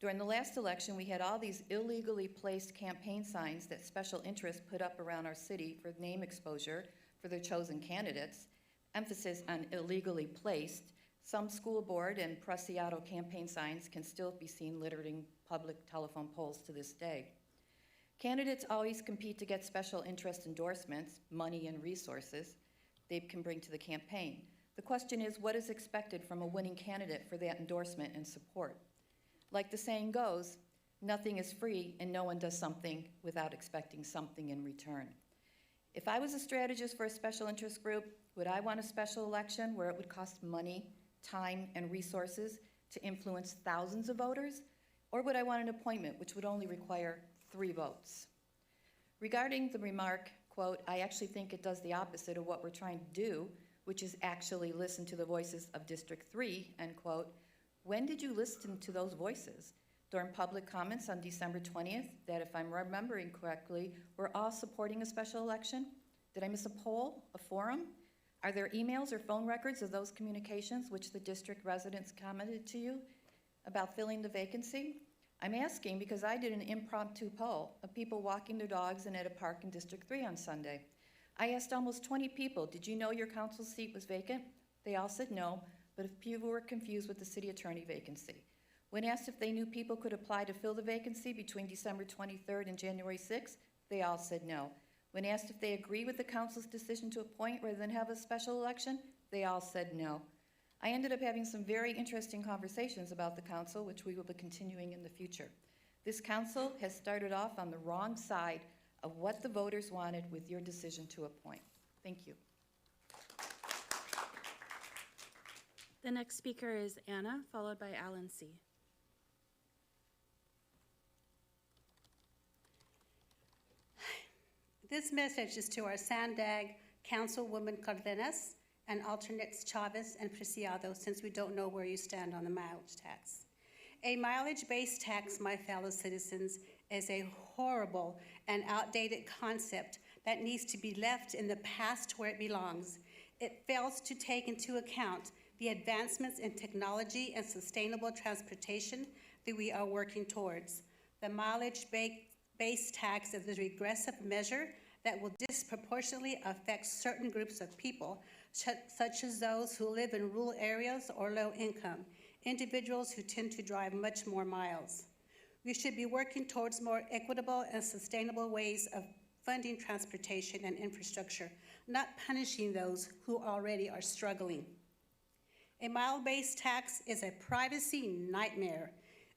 During the last election, we had all these illegally placed campaign signs that special interests put up around our city for name exposure for their chosen candidates, emphasis on illegally placed. Some school board and Preciado campaign signs can still be seen littering public telephone poles to this day. Candidates always compete to get special interest endorsements, money and resources they can bring to the campaign. The question is, what is expected from a winning candidate for that endorsement and support? Like the saying goes, nothing is free and no one does something without expecting something in return. If I was a strategist for a special interest group, would I want a special election where it would cost money, time, and resources to influence thousands of voters? Or would I want an appointment which would only require 3 votes? Regarding the remark, quote, I actually think it does the opposite of what we're trying to do, which is actually listen to the voices of District 3, end quote. When did you listen to those voices? During public comments on December 20th, that if I'm remembering correctly, we're all supporting a special election? Did I miss a poll, a forum? Are there emails or phone records of those communications which the district residents commented to you about filling the vacancy? I'm asking because I did an impromptu poll of people walking their dogs and at a park in District 3 on Sunday. I asked almost 20 people, did you know your council seat was vacant? They all said no, but if people were confused with the city attorney vacancy. When asked if they knew people could apply to fill the vacancy between December 23rd and January 6th, they all said no. When asked if they agree with the council's decision to appoint rather than have a special election, they all said no. I ended up having some very interesting conversations about the council, which we will be continuing in the future. This council has started off on the wrong side of what the voters wanted with your decision to appoint. Thank you. The next speaker is Anna, followed by Alan C. This message is to our Sandag Councilwoman Cardenas and alternates Chavez and Preciado, since we don't know where you stand on the mileage tax. A mileage-based tax, my fellow citizens, is a horrible and outdated concept that needs to be left in the past where it belongs. It fails to take into account the advancements in technology and sustainable transportation that we are working towards. The mileage-based tax is a regressive measure that will disproportionately affect certain groups of people, such as those who live in rural areas or low income, individuals who tend to drive much more miles. We should be working towards more equitable and sustainable ways of funding transportation and infrastructure, not punishing those who already are struggling. A mile-based tax is a privacy nightmare.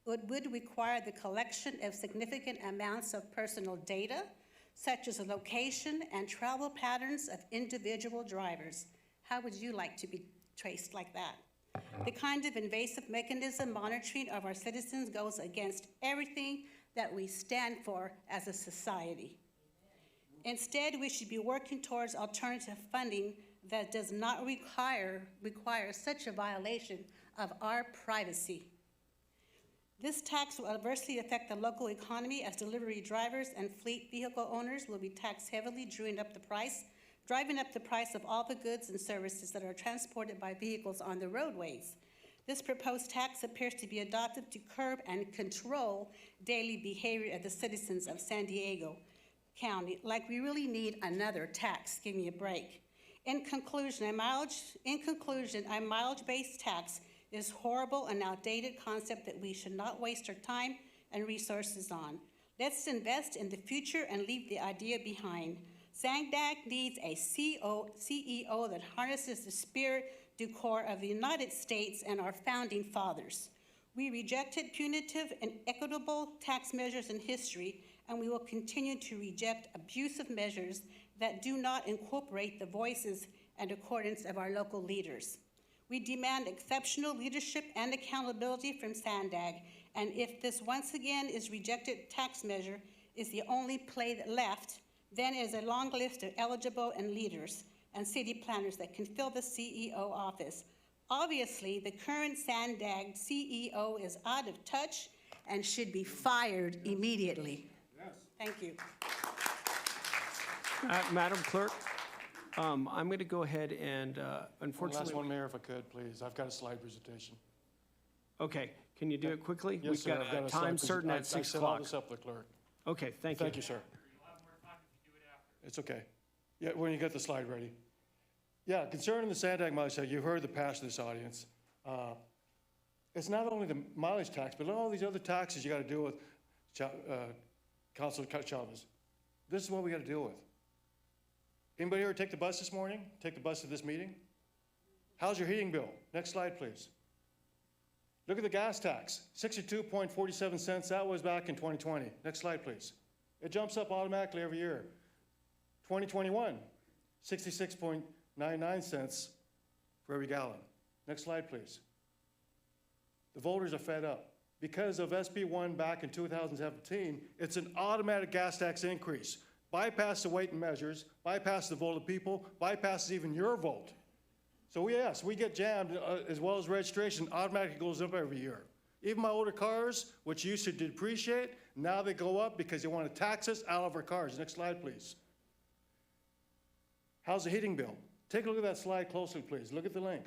It would require the collection of significant amounts of personal data, such as the location and travel patterns of individual drivers. How would you like to be traced like that? The kind of invasive mechanism monitoring of our citizens goes against everything that we stand for as a society. Instead, we should be working towards alternative funding that does not require such a violation of our privacy. This tax will adversely affect the local economy, as delivery drivers and fleet vehicle owners will be taxed heavily, driving up the price of all the goods and services that are transported by vehicles on the roadways. This proposed tax appears to be adopted to curb and control daily behavior of the citizens of San Diego County. Like we really need another tax. Give me a break. In conclusion, a mileage-based tax is horrible and outdated concept that we should not waste our time and resources on. Let's invest in the future and leave the idea behind. Sandag needs a CEO that harnesses the spirit du corps of the United States and our founding fathers. We rejected punitive and equitable tax measures in history, and we will continue to reject abusive measures that do not incorporate the voices and accordance of our local leaders. We demand exceptional leadership and accountability from Sandag, and if this once again is rejected tax measure is the only play left, then is a long list of eligible and leaders and city planners that can fill the CEO office. Obviously, the current Sandag CEO is out of touch and should be fired immediately. Yes. Thank you. Madam Clerk, I'm going to go ahead and unfortunately... Last one, Mayor, if I could, please. I've got a slide presentation. Okay, can you do it quickly? Yes, sir. I've got We've a got a time slide. certain I at 6 set all o'clock. this up for the clerk. Okay, thank you. Thank you, sir. It's okay. Yeah, when you get the slide ready. Yeah, concerning the Sandag mileage tax, you've heard the passion of this audience. It's not only the mileage tax, but all these other taxes you got to deal with, Councilor Chavez. This is what we got to deal with. Anybody here take the bus this morning? Take the bus to this meeting? How's your heating bill? Next slide, please. Look at the gas tax, 62.47 cents. That was back in 2020. Next slide, please. It jumps up automatically every year. 2021, 66.99 cents for every gallon. Next slide, please. The voters are fed up. Because of SB1 back in 2017, it's an automatic gas tax increase. Bypass the weight and measures, bypass the vote of people, bypasses even your vote. So yes, we get jammed as well as registration automatically goes up every year. Even my older cars, which used to depreciate, now they go up because they want to tax us out of our cars. Next slide, please. How's the heating bill? Take a look at that slide closely, please. Look at the link.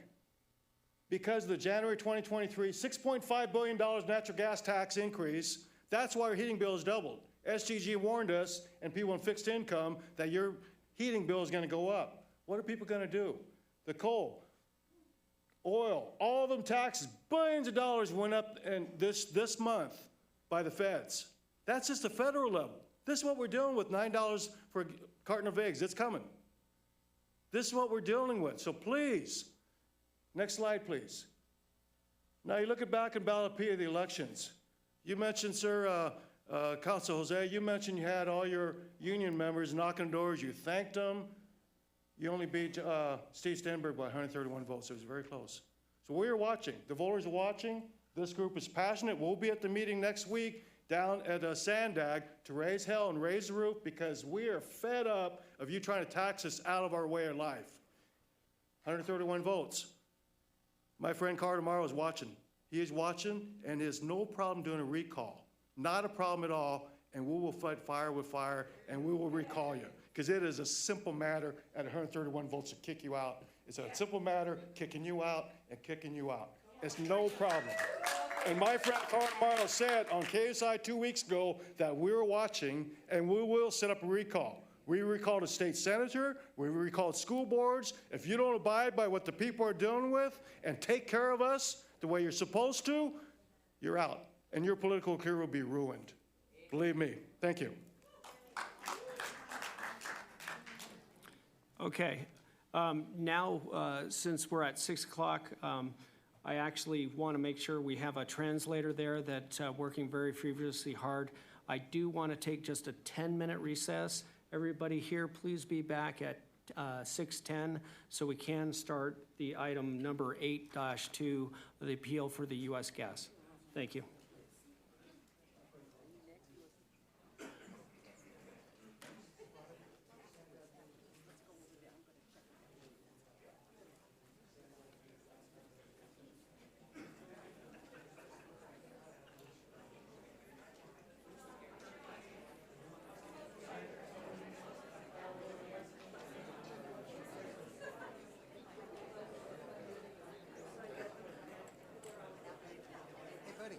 Because of the January 2023 $6.5 billion natural gas tax increase, that's why our heating bill has doubled. SGG warned us and people on fixed income that your heating bill is going to go up. What are people going to do? The coal, oil, all of them taxes, billions of dollars went up in this month by the feds. That's just the federal level. This is what we're dealing with, $9 for a carton of eggs. It's coming. This is what we're dealing with. So please, next slide, please. Now you look at back in Ballapia, the elections. You mentioned, sir, Council Jose, you mentioned you had all your union members knocking doors. You thanked them. You only beat Steve Stenberg by 131 votes. It was very close. So we are watching. The voters are watching. This group is passionate. We'll be at the meeting next week down at Sandag to raise hell and raise the roof because we are fed up of you trying to tax us out of our way of life. 131 votes. My friend Carter Morrow is watching. He is watching and has no problem doing a recall. Not a problem at all, and we will fight fire with fire, and we will recall you. Because it is a simple matter at 131 votes to kick you out. It's a simple matter kicking you out and kicking you out. It's no problem. And my friend Carter Morrow said on KSI 2 weeks ago that we're watching, and we will set up a recall. We recalled a state senator, we recalled school boards. If you don't abide by what the people are dealing with and take care of us the way you're supposed to, you're out. And your political career will be ruined. Believe me. Thank you. Okay. Now, since we're at 6 o'clock, I actually want to make sure we have a translator there that's working very feverishly hard. I do want to take just a 10-minute recess. Everybody here, please be back at 6:10 so we can start the item number 8-2, the appeal for the U.S. gas. Thank you. Hey, buddy.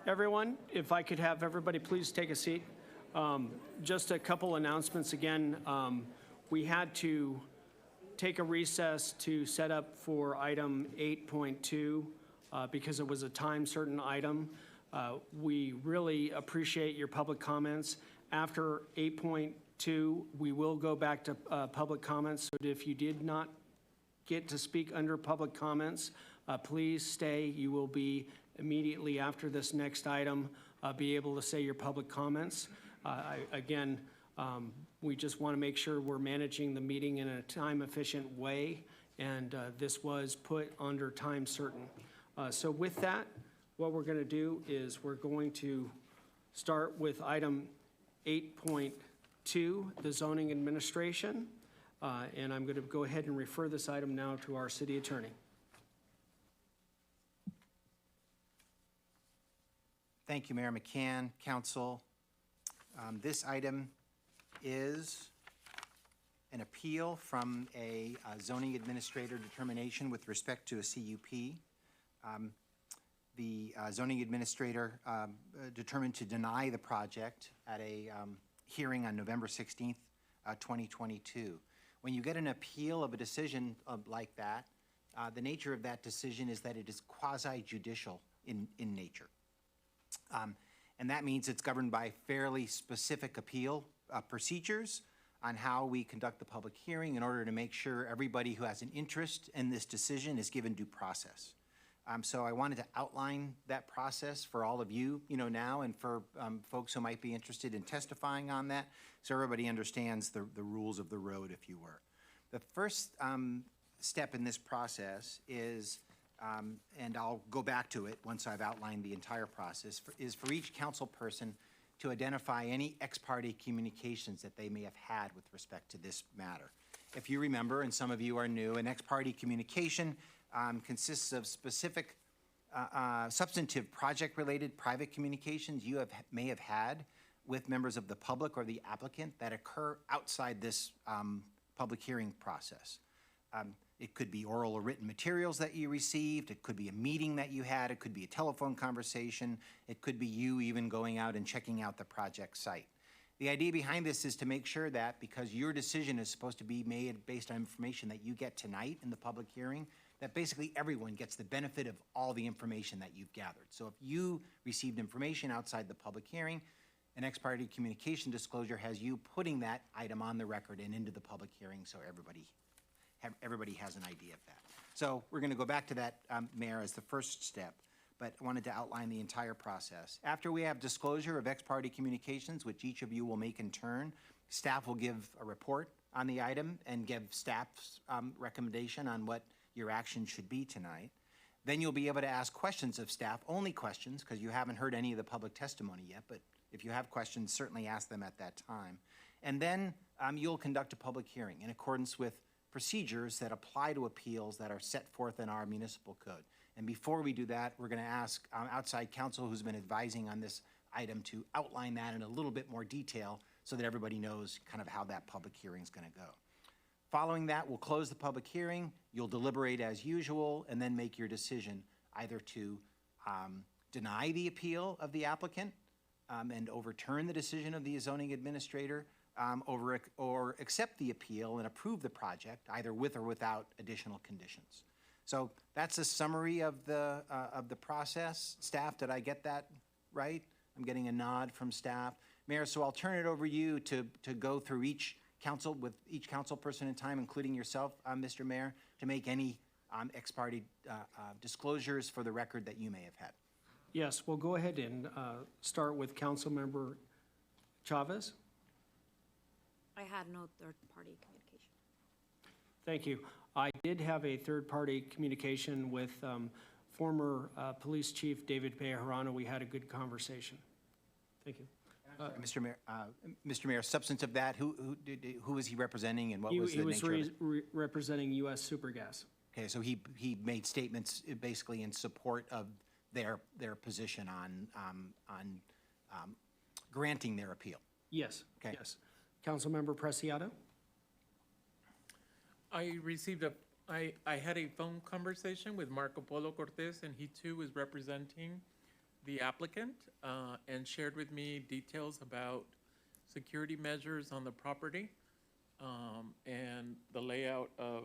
Everyone, if I could have everybody please take a seat. Just a couple announcements again. We had to take a recess to set up for item 8.2 because it was a time-certain item. We really appreciate your public comments. After 8.2, we will go back to public comments. So if you did not get to speak under public comments, please stay. You will be immediately after this next item be able to say your public comments. Again, we just want to make sure we're managing the meeting in a time-efficient way, and this was put under time certain. So with that, what we're going to do is we're going to start with item 8.2, the zoning administration, and I'm going to go ahead and refer this item now to our city attorney. Thank you, Mayor McCann, Council. This item is an appeal from a zoning administrator determination with respect to a CUP. The zoning administrator determined to deny the project at a hearing on November 16th, 2022. When you get an appeal of a decision like that, the nature of that decision is that it is quasi-judicial in nature. And that means it's governed by fairly specific appeal procedures on how we conduct the public hearing in order to make sure everybody who has an interest in this decision is given due process. So I wanted to outline that process for all of you, now, and for folks who might be interested in testifying on that, so everybody understands the rules of the road, if you were. The first step in this process is, and I'll go back to it once I've outlined the entire process, is for each council person to identify any ex parte communications that they may have had with respect to this matter. If you remember, and some of you are new, an ex parte communication consists of specific substantive project-related private communications you may have had with members of the public or the applicant that occur outside this public hearing process. It could be oral or written materials that you received. It could be a meeting that you had. It could be a telephone conversation. It could be you even going out and checking out the project site. The idea behind this is to make sure that, because your decision is supposed to be made based on information that you get tonight in the public hearing, that basically everyone gets the benefit of all the information that you've gathered. So if you received information outside the public hearing, an ex parte communication disclosure has you putting that item on the record and into the public hearing, so everybody has an idea of that. So we're going to go back to that, Mayor, as the first step, but I wanted to outline the entire process. After we have disclosure of ex parte communications, which each of you will make in turn, staff will give a report on the item and give staff's recommendation on what your action should be tonight. Then you'll be able to ask questions of staff, only questions, because you haven't heard any of the public testimony yet, but if you have questions, certainly ask them at that time. And then you'll conduct a public hearing in accordance with procedures that apply to appeals that are set forth in our municipal code. And before we do that, we're going to ask outside counsel who's been advising on this item to outline that in a little bit more detail so that everybody knows kind of how that public hearing is going to go. Following that, we'll close the public hearing, you'll deliberate as usual, and then make your decision either to deny the appeal of the applicant and overturn the decision of the zoning administrator, or accept the appeal and approve the project, either with or without additional conditions. So that's a summary of the process. Staff, did I get that right? I'm getting a nod from staff. Mayor, so I'll turn it over to you to go through each council person in time, including yourself, Mr. Mayor, to make any ex parte disclosures for the record that you may have had. Yes, we'll go ahead and start with Councilmember Chavez. I had no third-party communication. Thank you. I did have a third-party communication with former Police Chief David Bejarano. We had a good conversation. Thank you. Mr. Mayor, substance of that, who was he representing and what was the nature of it? He was representing U.S. Supergas. Okay, so he made statements basically in support of their position on granting their appeal. Yes. Okay. Yes. Councilmember Preciado. I had a phone conversation with Marco Polo Cortez, and he too was representing the applicant and shared with me details about security measures on the property and the layout of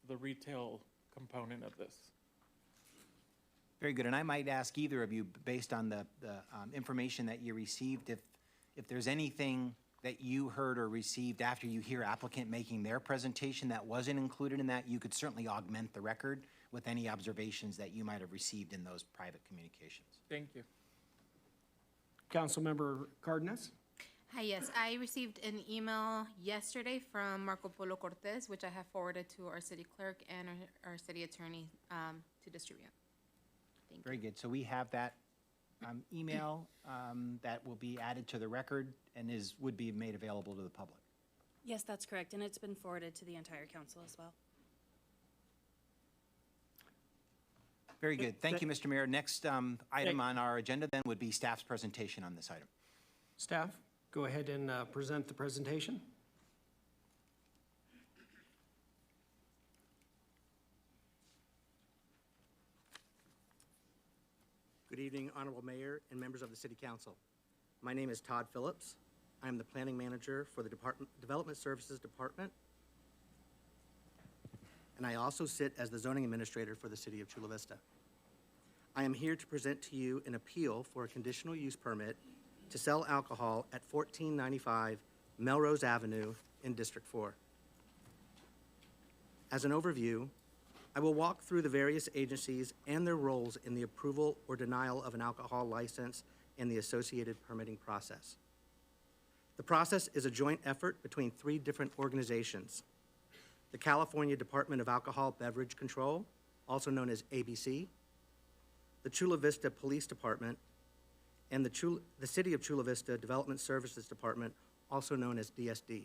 the retail component of this. Very good. And I might ask either of you, based on the information that you received, if there's anything that you heard or received after you hear applicant making their presentation that wasn't included in that, you could certainly augment the record with any observations that you might have received in those private communications. Thank you. Councilmember Cardenas? Hi, yes, I received an email yesterday from Marco Polo Cortez, which I have forwarded to our city clerk and our city attorney to distribute. Thank you. Very good. So we have that email that will be added to the record and would be made available to the public. Yes, that's correct, and it's been forwarded to the entire council as well. Very good. Thank you, Mr. Mayor. Next item on our agenda then would be staff's presentation on this item. Staff, go ahead and present the presentation. Good evening, Honorable Mayor and members of the City Council. My name is Todd Phillips. I am the Planning Manager for the Development Services Department, and I also sit as the Zoning Administrator for the City of Chula Vista. I am here to present to you an appeal for a conditional use permit to sell alcohol at 1495 Melrose Avenue in District 4. As an overview, I will walk through the various agencies and their roles in the approval or denial of an alcohol license and the associated permitting process. The process is a joint effort between 3 different organizations: the California Department of Alcohol Beverage Control, also known as ABC, the Chula Vista Police Department, and the City of Chula Vista Development Services Department, also known as DSD.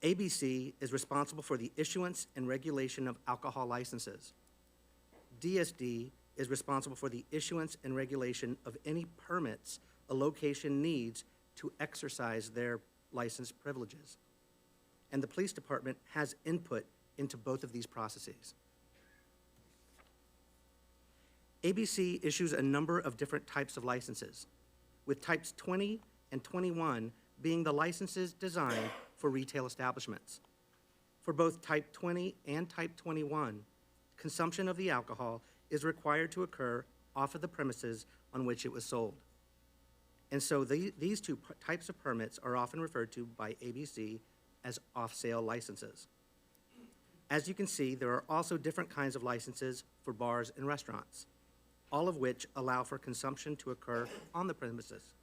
ABC is responsible for the issuance and regulation of alcohol licenses. DSD is responsible for the issuance and regulation of any permits a location needs to exercise their license privileges. And the police department has input into both of these processes. ABC issues a number of different types of licenses, with types 20 and 21 being the licenses designed for retail establishments. For both type 20 and type 21, consumption of the alcohol is required to occur off of the premises on which it was sold. And so these 2 types of permits are often referred to by ABC as off-sale licenses. As you can see, there are also different kinds of licenses for bars and restaurants, all of which allow for consumption to occur on the premises.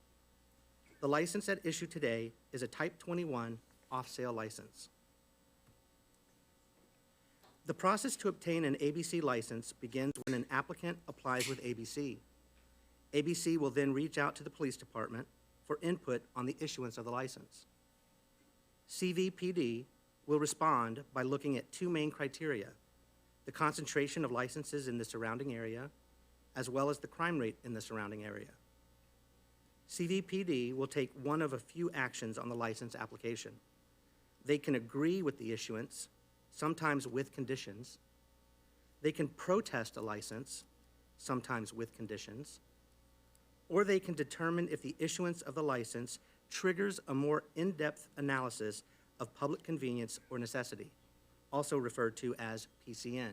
The license at issue today is a Type 21 off-sale license. The process to obtain an ABC license begins when an applicant applies with ABC. ABC will then reach out to the police department for input on the issuance of the license. CVPD will respond by looking at 2 main criteria: the concentration of licenses in the surrounding area, as well as the crime rate in the surrounding area. CVPD will take one of a few actions on the license application. They can agree with the issuance, sometimes with conditions. They can protest a license, sometimes with conditions. Or they can determine if the issuance of the license triggers a more in-depth analysis of public convenience or necessity, also referred to as PCN.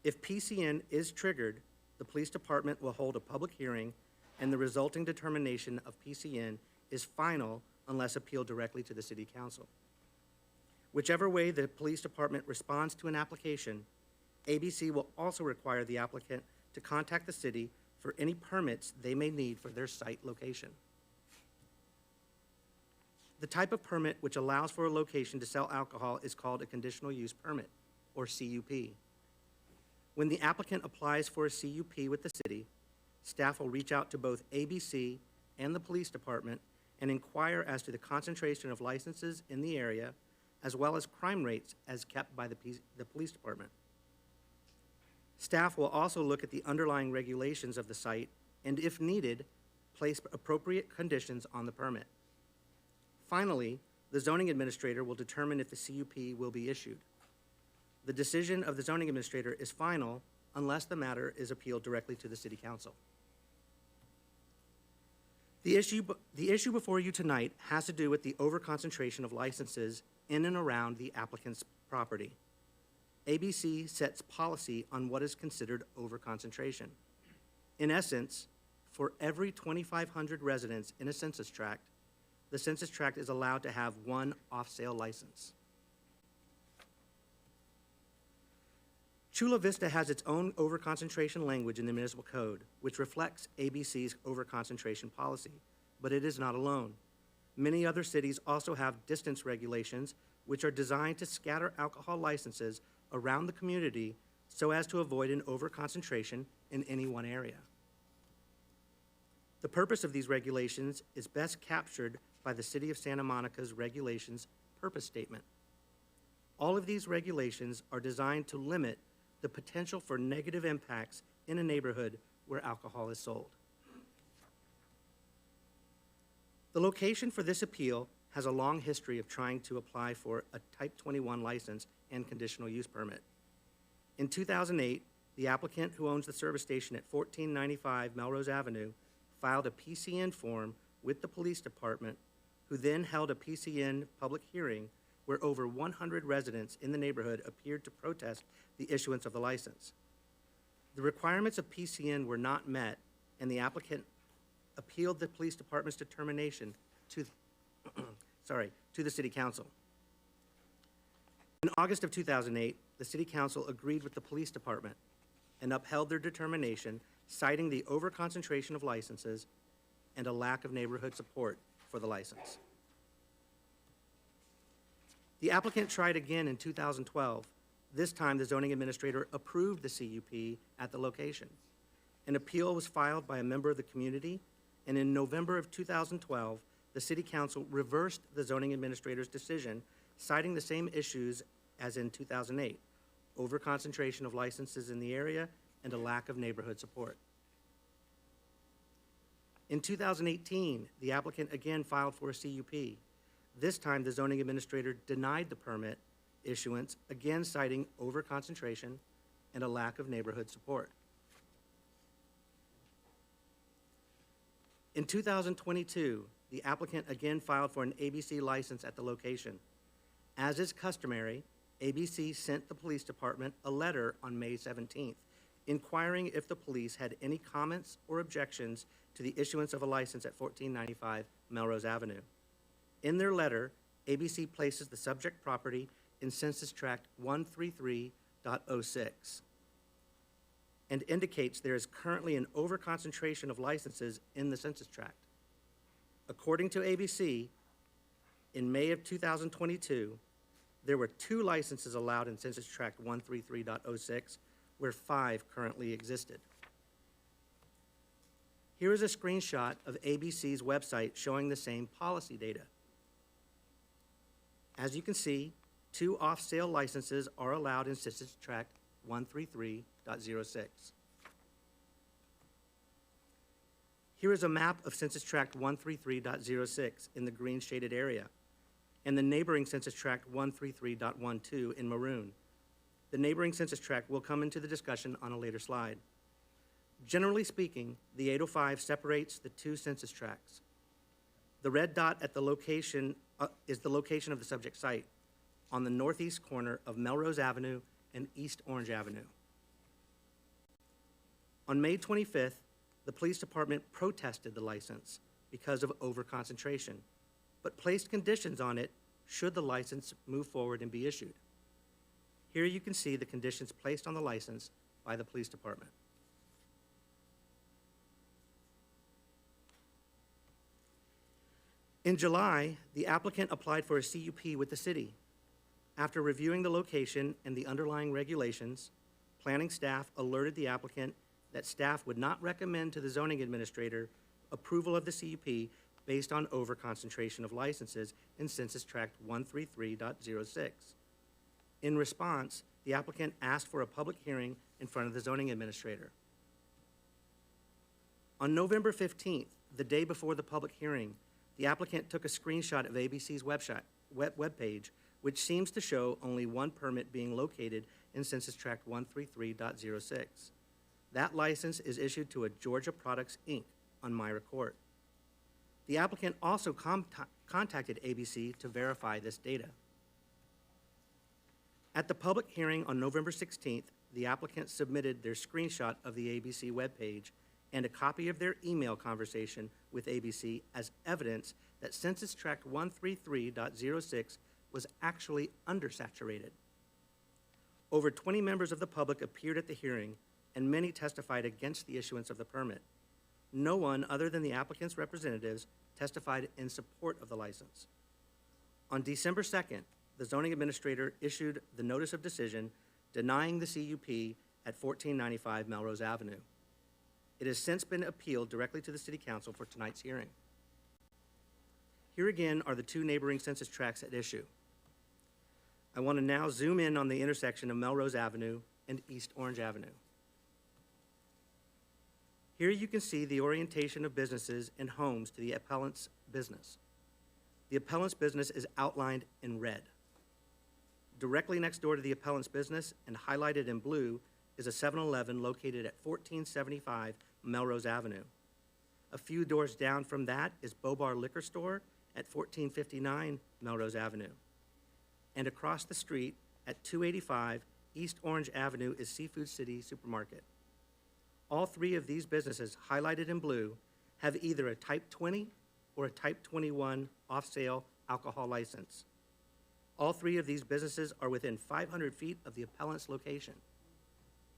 If PCN is triggered, the police department will hold a public hearing, and the resulting determination of PCN is final unless appealed directly to the City Council. Whichever way the police department responds to an application, ABC will also require the applicant to contact the city for any permits they may need for their site location. The type of permit which allows for a location to sell alcohol is called a conditional use permit, or CUP. When the applicant applies for a CUP with the city, staff will reach out to both ABC and the police department and inquire as to the concentration of licenses in the area, as well as crime rates as kept by the police department. Staff will also look at the underlying regulations of the site and, if needed, place appropriate conditions on the permit. Finally, the zoning administrator will determine if the CUP will be issued. The decision of the zoning administrator is final unless the matter is appealed directly to the City Council. The issue before you tonight has to do with the overconcentration of licenses in and around the applicant's property. ABC sets policy on what is considered overconcentration. In essence, for every 2,500 residents in a census tract, the census tract is allowed to have one off-sale license. Chula Vista has its own overconcentration language in the municipal code, which reflects ABC's overconcentration policy, but it is not alone. Many other cities also have distance regulations, which are designed to scatter alcohol licenses around the community so as to avoid an overconcentration in any one area. The purpose of these regulations is best captured by the City of Santa Monica's regulations purpose statement. All of these regulations are designed to limit the potential for negative impacts in a neighborhood where alcohol is sold. The location for this appeal has a long history of trying to apply for a Type 21 license and conditional use permit. In 2008, the applicant, who owns the service station at 1495 Melrose Avenue, filed a PCN form with the police department, who then held a PCN public hearing where over 100 residents in the neighborhood appeared to protest the issuance of the license. The requirements of PCN were not met, and the applicant appealed the police department's determination to, to the City Council. In August of 2008, the City Council agreed with the police department and upheld their determination, citing the overconcentration of licenses and a lack of neighborhood support for the license. The applicant tried again in 2012. This time, the zoning administrator approved the CUP at the location. An appeal was filed by a member of the community, and in November of 2012, the City Council reversed the zoning administrator's decision, citing the same issues as in 2008, overconcentration of licenses in the area and a lack of neighborhood support. In 2018, the applicant again filed for a CUP. This time, the zoning administrator denied the permit issuance, again citing overconcentration and a lack of neighborhood support. In 2022, the applicant again filed for an ABC license at the location. As is customary, ABC sent the police department a letter on May 17th, inquiring if the police had any comments or objections to the issuance of a license at 1495 Melrose Avenue. In their letter, ABC places the subject property in Census Tract 133.06 and indicates there is currently an overconcentration of licenses in the census tract. According to ABC, in May of 2022, there were 2 licenses allowed in Census Tract 133.06, where 5 currently existed. Here is a screenshot of ABC's website showing the same policy data. As you can see, 2 off-sale licenses are allowed in Census Tract 133.06. Here is a map of Census Tract 133.06 in the green shaded area, and the neighboring Census Tract 133.12 in maroon. The neighboring census tract will come into the discussion on a later slide. Generally speaking, the 805 separates the 2 census tracts. The red dot at the location is the location of the subject site on the northeast corner of Melrose Avenue and East Orange Avenue. On May 25th, the police department protested the license because of overconcentration, but placed conditions on it should the license move forward and be issued. Here you can see the conditions placed on the license by the police department. In July, the applicant applied for a CUP with the city. After reviewing the location and the underlying regulations, planning staff alerted the applicant that staff would not recommend to the zoning administrator approval of the CUP based on overconcentration of licenses in Census Tract 133.06. In response, the applicant asked for a public hearing in front of the zoning administrator. On November 15th, the day before the public hearing, the applicant took a screenshot of ABC's webpage, which seems to show only one permit being located in Census Tract 133.06. That license is issued to a Georgia Products, Inc. on Myra Court. The applicant also contacted ABC to verify this data. At the public hearing on November 16th, the applicant submitted their screenshot of the ABC webpage and a copy of their email conversation with ABC as evidence that Census Tract 133.06 was actually undersaturated. Over 20 members of the public appeared at the hearing, and many testified against the issuance of the permit. No one other than the applicant's representatives testified in support of the license. On December 2nd, the zoning administrator issued the notice of decision denying the CUP at 1495 Melrose Avenue. It has since been appealed directly to the City Council for tonight's hearing. Here again are the two neighboring census tracts at issue. I want to now zoom in on the intersection of Melrose Avenue and East Orange Avenue. Here you can see the orientation of businesses and homes to the appellant's business. The appellant's business is outlined in red. Directly next door to the appellant's business and highlighted in blue is a 7-Eleven located at 1475 Melrose Avenue. A few doors down from that is Bobar Liquor Store at 1459 Melrose Avenue. And across the street at 285 East Orange Avenue is Seafood City Supermarket. All three of these businesses highlighted in blue have either a Type 20 or a Type 21 off-sale alcohol license. All three of these businesses are within 500 feet of the appellant's location.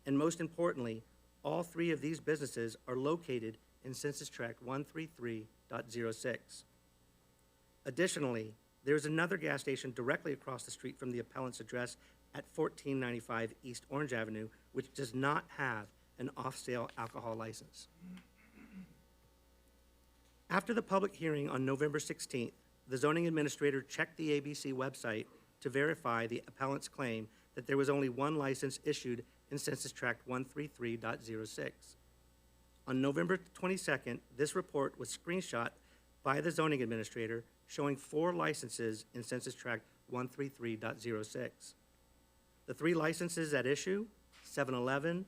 And most importantly, all three of these businesses are located in Census Tract 133.06. Additionally, there's another gas station directly across the street from the appellant's address at 1495 East Orange Avenue, which does not have an off-sale alcohol license. After the public hearing on November 16th, the zoning administrator checked the ABC website to verify the appellant's claim that there was only one license issued in Census Tract 133.06. On November 22nd, this report was screenshot by the zoning administrator showing 4 licenses in Census Tract 133.06. The 3 licenses at issue, 7-Eleven,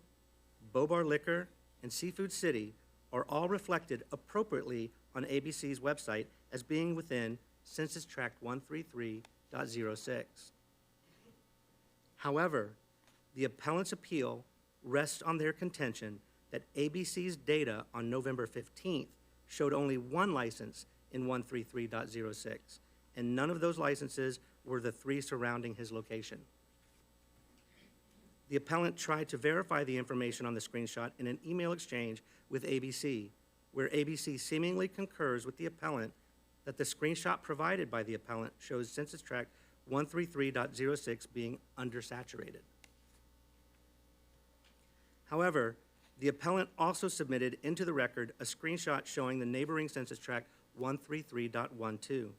Bobar Liquor, and Seafood City, are all reflected appropriately on ABC's website as being within Census Tract 133.06. However, the appellant's appeal rests on their contention that ABC's data on November 15th showed only one license in 133.06, and none of those licenses were the 3 surrounding his location. The appellant tried to verify the information on the screenshot in an email exchange with ABC, where ABC seemingly concurs with the appellant that the screenshot provided by the appellant shows Census Tract 133.06 being undersaturated. However, the appellant also submitted into the record a screenshot showing the neighboring Census Tract 133.12.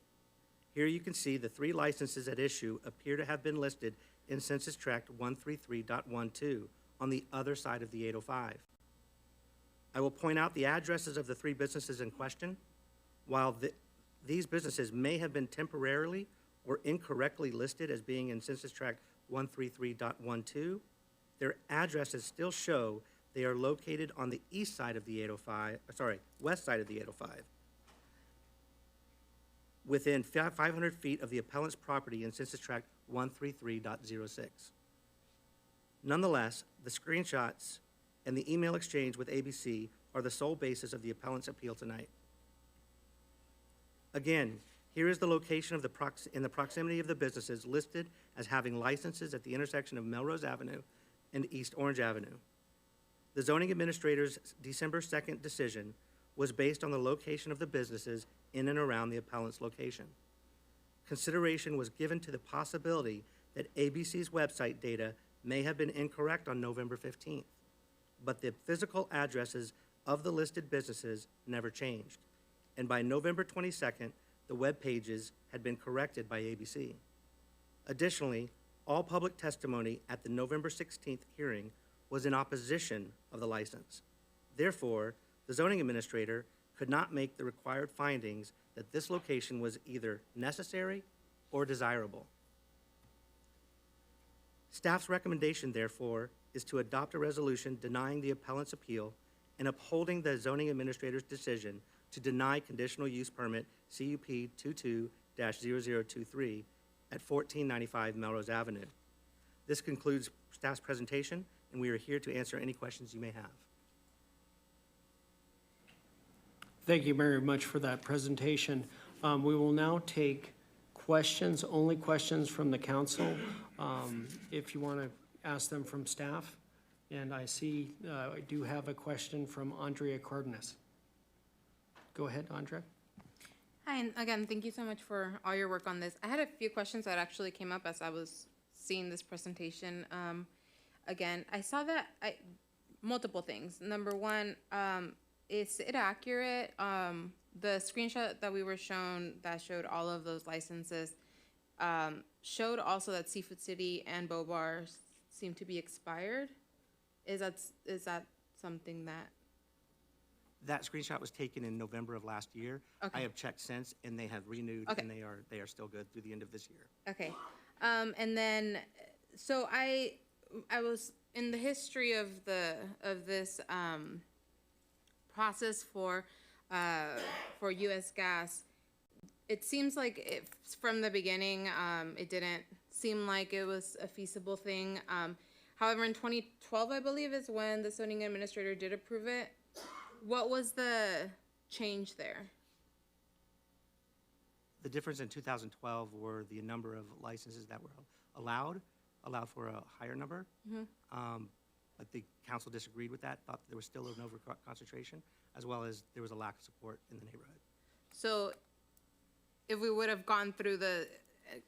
Here you can see the 3 licenses at issue appear to have been listed in Census Tract 133.12 on the other side of the 805. I will point out the addresses of the 3 businesses in question. While these businesses may have been temporarily or incorrectly listed as being in Census Tract 133.12, their addresses still show they are located on the east side of the 805, west side of the 805, within 500 feet of the appellant's property in Census Tract 133.06. Nonetheless, the screenshots and the email exchange with ABC are the sole basis of the appellant's appeal tonight. Again, here is the location of in the proximity of the businesses listed as having licenses at the intersection of Melrose Avenue and East Orange Avenue. The zoning administrator's December 2nd decision was based on the location of the businesses in and around the appellant's location. Consideration was given to the possibility that ABC's website data may have been incorrect on November 15th, but the physical addresses of the listed businesses never changed. And by November 22nd, the web pages had been corrected by ABC. Additionally, all public testimony at the November 16th hearing was in opposition of the license. Therefore, the zoning administrator could not make the required findings that this location was either necessary or desirable. Staff's recommendation, therefore, is to adopt a resolution denying the appellant's appeal and upholding the zoning administrator's decision to deny conditional use permit CUP 22-0023 at 1495 Melrose Avenue. This concludes staff's presentation, and we are here to answer any questions you may have. Thank you very much for that presentation. We will now take questions, only questions from the council. If you want to ask them from staff. And I see, I do have a question from Andrea Cardenas. Go ahead, Andrea. Hi, and again, thank you so much for all your work on this. I had a few questions that actually came up as I was seeing this presentation. Again, I saw that multiple things. Number one, is it accurate? The screenshot that we were shown that showed all of those licenses showed also that Seafood City and Bow Bar seem to be expired. Is that something that? That screenshot was taken in November of last year. Okay. I have checked since, and they have renewed, Okay. and they are still good through the end of this year. Okay, and then, so I was in the history of this process for U.S. Gas. It seems like from the beginning, it didn't seem like it was a feasible thing. However, in 2012, I believe, is when the zoning administrator did approve it. What was the change there? The difference in 2012 were the number of licenses that were allowed for a higher number. But the council disagreed with that, thought there was still an over concentration, as well as there was a lack of support in the neighborhood. So if we would have gone through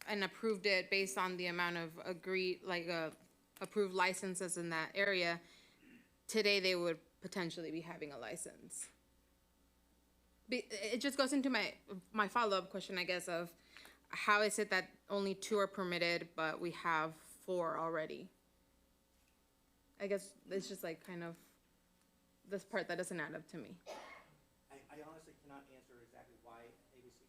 and approved it based on the amount of approved licenses in that area, today they would potentially be having a license. It just goes into my follow-up question, I guess, of how is it that only 2 are permitted, but we have 4 already? I guess it's just like kind of this part that doesn't add up to me. I honestly cannot answer exactly why ABC.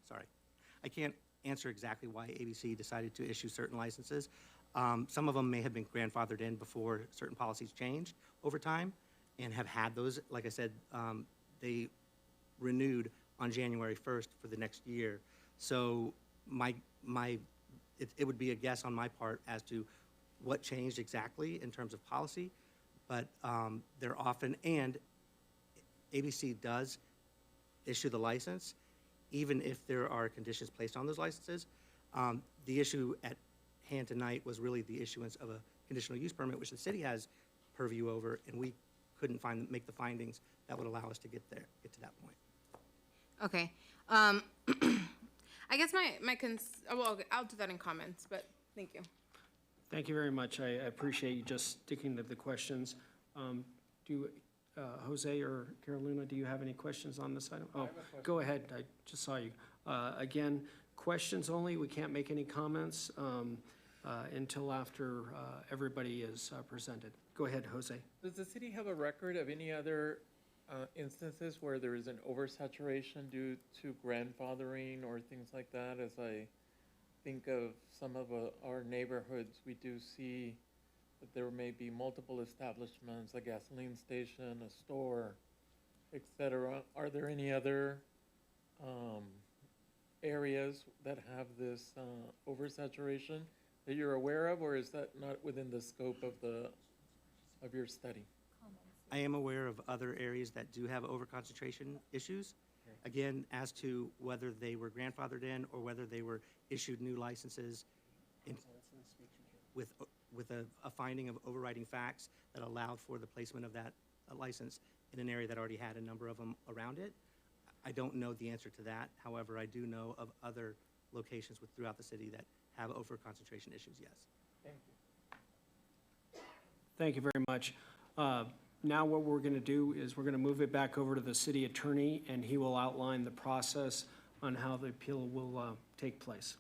Sorry. I can't answer exactly why ABC decided to issue certain licenses. Some of them may have been grandfathered in before certain policies changed over time and have had those. Like I said, they renewed on January 1st for the next year. So it would be a guess on my part as to what changed exactly in terms of policy, but they're often, and ABC does issue the license, even if there are conditions placed on those licenses. The issue at hand tonight was really the issuance of a conditional use permit, which the city has purview over, and we couldn't make the findings that would allow us to get to that point. Okay. I guess well, I'll do that in comments, but thank you. Thank you very much. I appreciate you just sticking to the questions. Jose or Carolina, do you have any questions on this item? Oh, go ahead. I just saw you. Again, questions only. We can't make any comments until after everybody is presented. Go ahead, Jose. Does the city have a record of any other instances where there is an oversaturation due to grandfathering or things like that? As I think of some of our neighborhoods, we do see that there may be multiple establishments, a gasoline station, a store, etc. Are there any other areas that have this oversaturation that you're aware of, or is that not within the scope of your study? I am aware of other areas that do have overconcentration issues. Again, as to whether they were grandfathered in or whether they were issued new licenses with a finding of overriding facts that allowed for the placement of that license in an area that already had a number of them around it. I don't know the answer to that. However, I do know of other locations throughout the city that have overconcentration issues, yes. Thank you. Thank you very much. Now what we're going to do is we're going to move it back over to the city attorney, and he will outline the process on how the appeal will take place.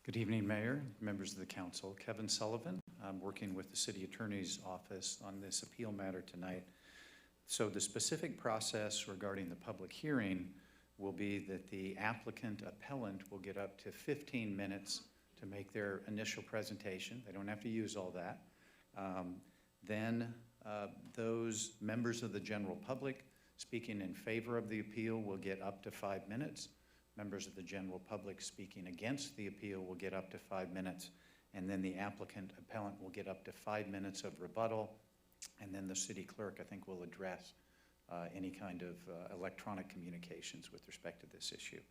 Good evening, Mayor, members of the council. Kevin Sullivan. I'm working with the city attorney's office on this appeal matter tonight. So the specific process regarding the public hearing will be that the applicant appellant will get up to 15 minutes to make their initial presentation. They don't have to use all that. Then those members of the general public speaking in favor of the appeal will get up to 5 minutes. Members of the general public speaking against the appeal will get up to 5 minutes. And then the applicant appellant will get up to 5 minutes of rebuttal. And then the city clerk, I think, will address any kind of electronic communications with respect to this issue.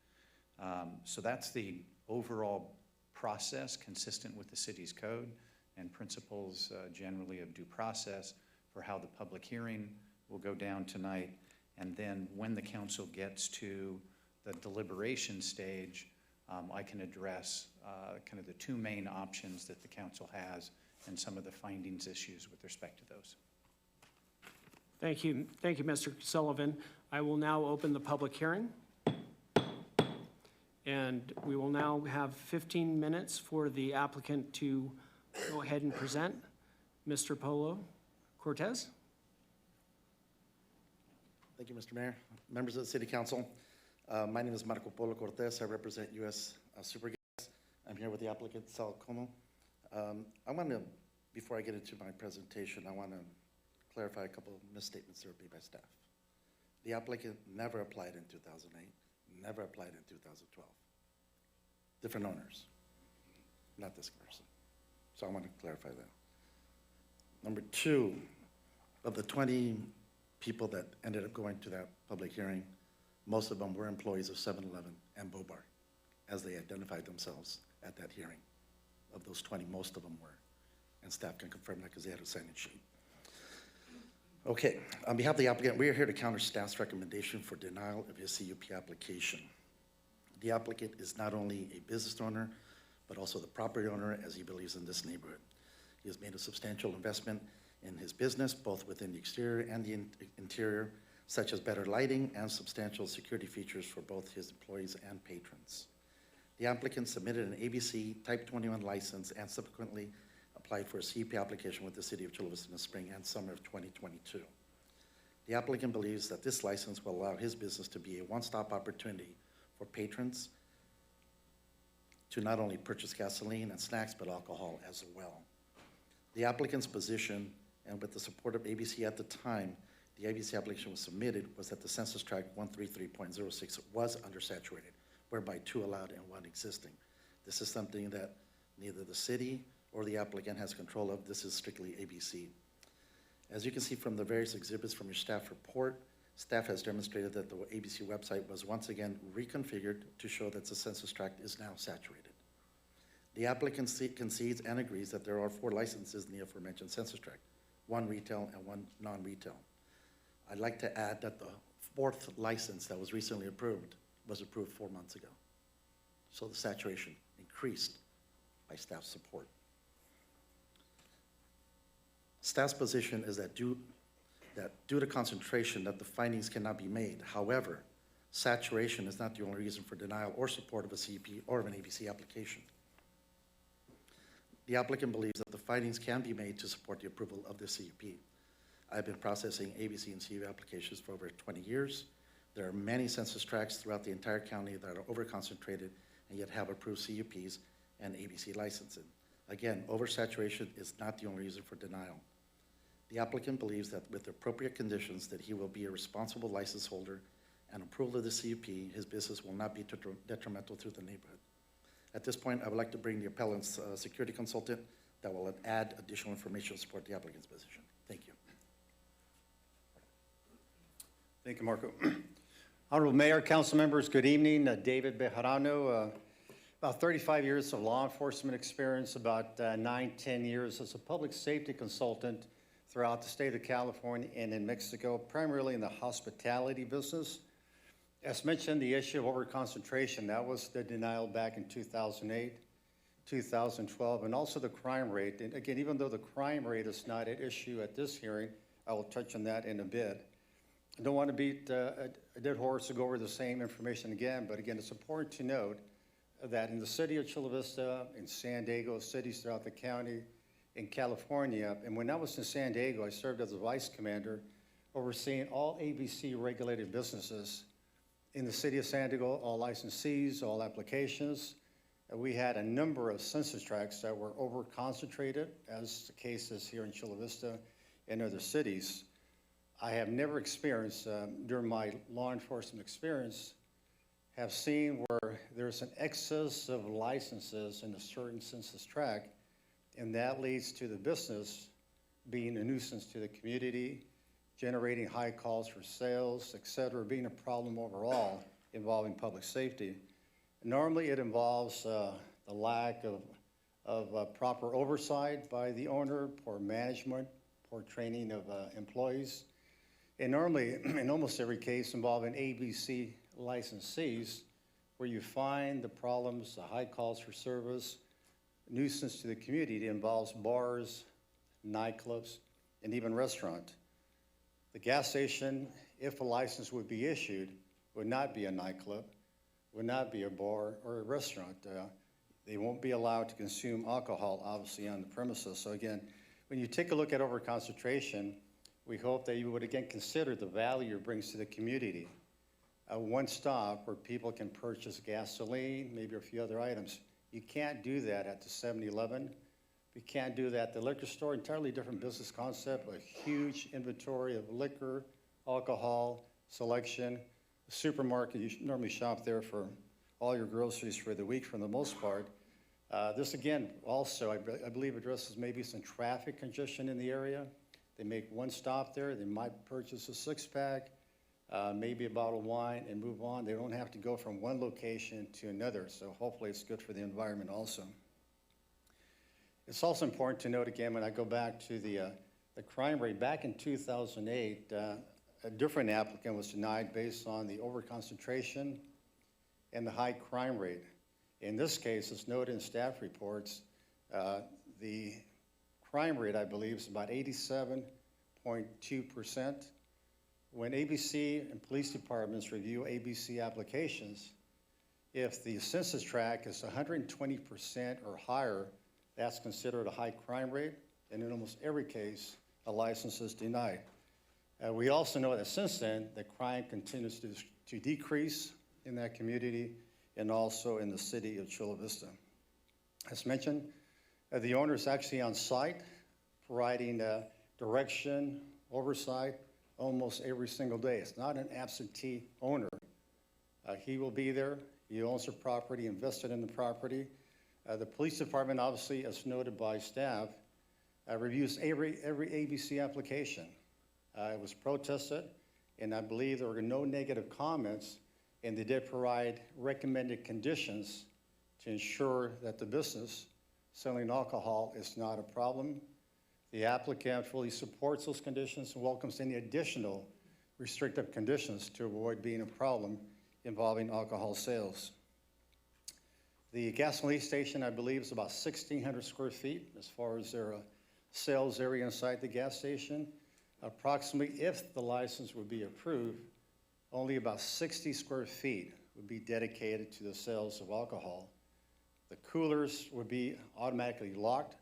So that's the overall process consistent with the city's code and principles generally of due process for how the public hearing will go down tonight. And then when the council gets to the deliberation stage, I can address kind of the two main options that the council has and some of the findings issues with respect to those. Thank you, Mr. Sullivan. I will now open the public hearing. And we will now have 15 minutes for the applicant to go ahead and present. Mr. Polo Cortez. Thank you, Mr. Mayor. Members of the City Council, my name is Marco Polo Cortez. I represent U.S. Supergas. I'm here with the applicant, Sal Como. I want to, before I get into my presentation, I want to clarify a couple of misstatements that were made by staff. The applicant never applied in 2008, never applied in 2012. Different owners, not this person. So I want to clarify that. Number two, of the 20 people that ended up going to that public hearing, most of them were employees of 7-Eleven and Bobar, as they identified themselves at that hearing. Of those 20, most of them were. And staff can confirm that because they had a sign-in sheet. Okay, on behalf of the applicant, we are here to counter staff's recommendation for denial of his CUP application. The applicant is not only a business owner, but also the property owner, as he believes in this neighborhood. He has made a substantial investment in his business, both within the exterior and the interior, such as better lighting and substantial security features for both his employees and patrons. The applicant submitted an ABC Type 21 license and subsequently applied for a CUP application with the City of Chula Vista in the spring and summer of 2022. The applicant believes that this license will allow his business to be a one-stop opportunity for patrons to not only purchase gasoline and snacks, but alcohol as well. The applicant's position, and with the support of ABC at the time, the ABC application was submitted, was that the census tract 133.06 was undersaturated, whereby 2 allowed and 1 existing. This is something that neither the city or the applicant has control of. This is strictly ABC. As you can see from the various exhibits from your staff report, staff has demonstrated that the ABC website was once again reconfigured to show that the census tract is now saturated. The applicant concedes and agrees that there are 4 licenses in the aforementioned census tract, 1 retail and 1 non-retail. I'd like to add that the 4th license that was recently approved was approved 4 months ago. So the saturation increased by staff support. Staff's position is that due to concentration that the findings cannot be made. However, saturation is not the only reason for denial or support of a CUP or of an ABC application. The applicant believes that the findings can be made to support the approval of the CUP. I've been processing ABC and CUP applications for over 20 years. There are many census tracts throughout the entire county that are overconcentrated and yet have approved CUPs and ABC licensing. Again, oversaturation is not the only reason for denial. The applicant believes that with the appropriate conditions that he will be a responsible license holder and approval of the CUP, his business will not be detrimental to the neighborhood. At this point, I would like to bring the appellant's security consultant that will add additional information to support the applicant's position. Thank you. Thank you, Marco. Honorable Mayor, council members, good evening. David Bejarano, about 35 years of law enforcement experience, about 9-10 years as a public safety consultant throughout the state of California and in Mexico, primarily in the hospitality business. As mentioned, the issue of overconcentration, that was the denial back in 2008, 2012, and also the crime rate. And again, even though the crime rate is not at issue at this hearing, I will touch on that in a bit. I don't want to beat a dead horse to go over the same information again, but again, it's important to note that in the city of Chula Vista, in San Diego, cities throughout the county, in California, and when I was in San Diego, I served as a vice commander overseeing all ABC regulated businesses In the city of San Diego, all licensees, all applications, we had a number of census tracts that were over-concentrated, as the case is here in Chula Vista and other cities. I have never experienced, during my law enforcement experience, have seen where there's an excess of licenses in a certain census tract, and that leads to the business being a nuisance to the community, generating high calls for sales, et cetera, being a problem overall involving public safety. Normally, it involves the lack of proper oversight by the owner, poor management, poor training of employees. And normally, in almost every case involving ABC licensees, where you find the problems, the high calls for service, nuisance to the community, it involves bars, nightclubs, and even restaurants. The gas station, if a license would be issued, would not be a nightclub, would not be a bar or a restaurant. They won't be allowed to consume alcohol, obviously, on the premises. So again, when you take a look at overconcentration, we hope that you would again consider the value it brings to the community. One stop where people can purchase gasoline, maybe a few other items. You can't do that at the 7-Eleven. You can't do that at the liquor store, entirely different business concept, a huge inventory of liquor, alcohol, selection. The supermarket, you normally shop there for all your groceries for the week for the most part. This again, also, I believe addresses maybe some traffic congestion in the area. They make one stop there, they might purchase a 6-pack, maybe a bottle of wine and move on. They don't have to go from one location to another, so hopefully it's good for the environment also. It's also important to note again, when I go back to the crime rate, back in 2008, a different applicant was denied based on the overconcentration and the high crime rate. In this case, as noted in staff reports, the crime rate, I believe, is about 87.2%. When ABC and police departments review ABC applications, if the census tract is 120% or higher, that's considered a high crime rate, and in almost every case, a license is denied. We also know that since then, the crime continues to decrease in that community and also in the city of Chula Vista. As mentioned, the owner is actually on site, providing direction, oversight, almost every single day. It's not an absentee owner. He will be there. He owns the property, invested in the property. The police department, obviously, as noted by staff, reviews every ABC application. It was protested, and I believe there were no negative comments, and they did provide recommended conditions to ensure that the business selling alcohol is not a problem. The applicant fully supports those conditions and welcomes any additional restrictive conditions to avoid being a problem involving alcohol sales. The gasoline station, I believe, is about 1,600 square feet as far as their sales area inside the gas station. Approximately, if the license would be approved, only about 60 square feet would be dedicated to the sales of alcohol. The coolers would be automatically locked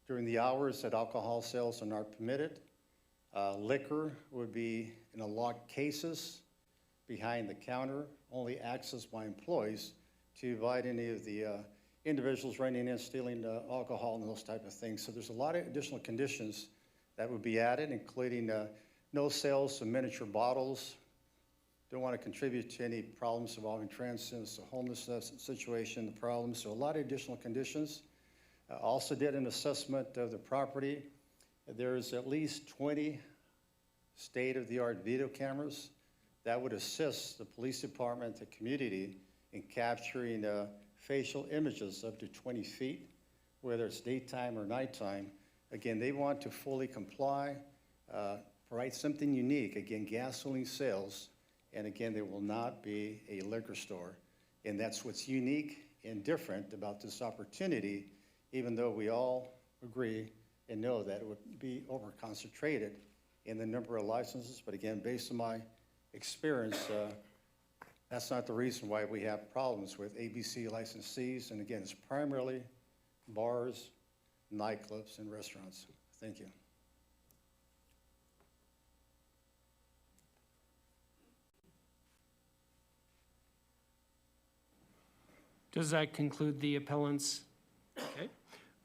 during the hours that alcohol sales are not permitted. Liquor would be in locked cases behind the counter, only accessed by employees to avoid any of the individuals running in, stealing alcohol and those type of things. So there's a lot of additional conditions that would be added, including no sales of miniature bottles. Don't want to contribute to any problems involving transcendence, the homelessness situation, the problems. So a lot of additional conditions. Also did an assessment of the property. There's at least 20 state-of-the-art video cameras that would assist the police department, the community, in capturing facial images up to 20 feet, whether it's daytime or nighttime. Again, they want to fully comply, provide something unique. Again, gasoline sales, and again, there will not be a liquor store. And that's what's unique and different about this opportunity, even though we all agree and know that it would be over-concentrated in the number of licenses. But again, based on my experience, that's not the reason why we have problems with ABC licensees. And again, it's primarily bars, nightclubs, and restaurants. Thank you. Does that conclude the appellants? Okay.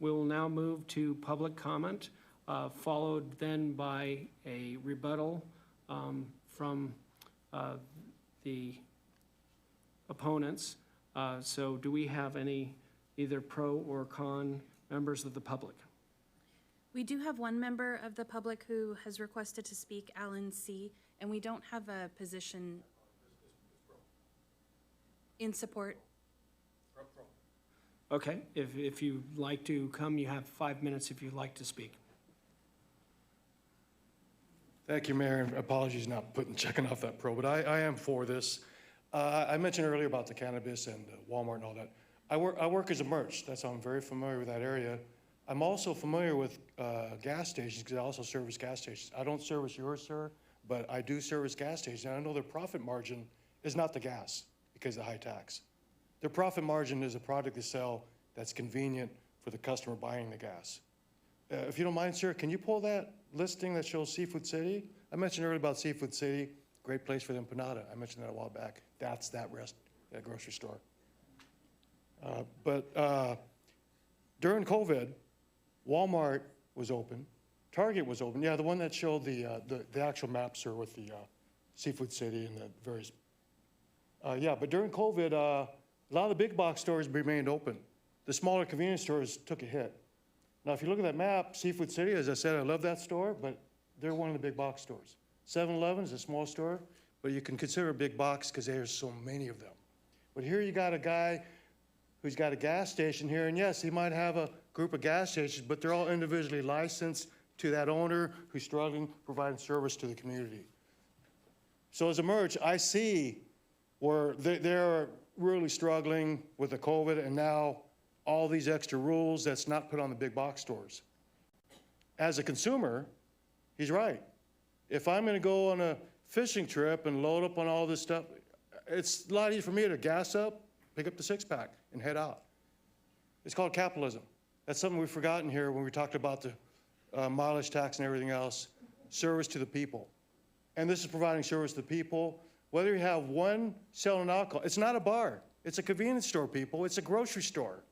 We will now move to public comment, followed then by a rebuttal from the opponents. So do we have any either pro or con members of the public? We do have one member of the public who has requested to speak, Alan C., and we don't have a position in support. Okay, if you'd like to come, you have 5 minutes if you'd like to speak. Thank you, Mayor, and apologies not checking off that pro, but I am for this. I mentioned earlier about the cannabis and Walmart and all that. I work as a merch, that's how I'm very familiar with that area. I'm also familiar with gas stations because I also service gas stations. I don't service yours, sir, but I do service gas stations, and I know their profit margin is not the gas because of the high tax. Their profit margin is a product they sell that's convenient for the customer buying the gas. If you don't mind, sir, can you pull that listing that shows Seafood City? I mentioned earlier about Seafood City, great place for the empanada. I mentioned that a while back. That's that grocery store. But during COVID, Walmart was open, Target was open. Yeah, the one that showed the actual maps are with the Seafood City and the various. Yeah, but during COVID, a lot of the big box stores remained open. The smaller convenience stores took a hit. Now, if you look at that map, Seafood City, as I said, I love that store, but they're one of the big box stores. 7-Eleven is a small store, but you can consider a big box because there's so many of them. But here you got a guy who's got a gas station here, and yes, he might have a group of gas stations, but they're all individually licensed to that owner who's struggling, providing service to the community. So as a merch, I see where they're really struggling with the COVID and now all these extra rules that's not put on the big box stores. As a consumer, he's right. If I'm gonna go on a fishing trip and load up on all this stuff, it's a lot easier for me to gas up, pick up the 6-pack and head out. It's called capitalism. That's something we've forgotten here when we talked about the mileage tax and everything else, service to the people. And this is providing service to the people. Whether you have one selling alcohol, it's not a bar. It's a convenience store, people. It's a grocery store.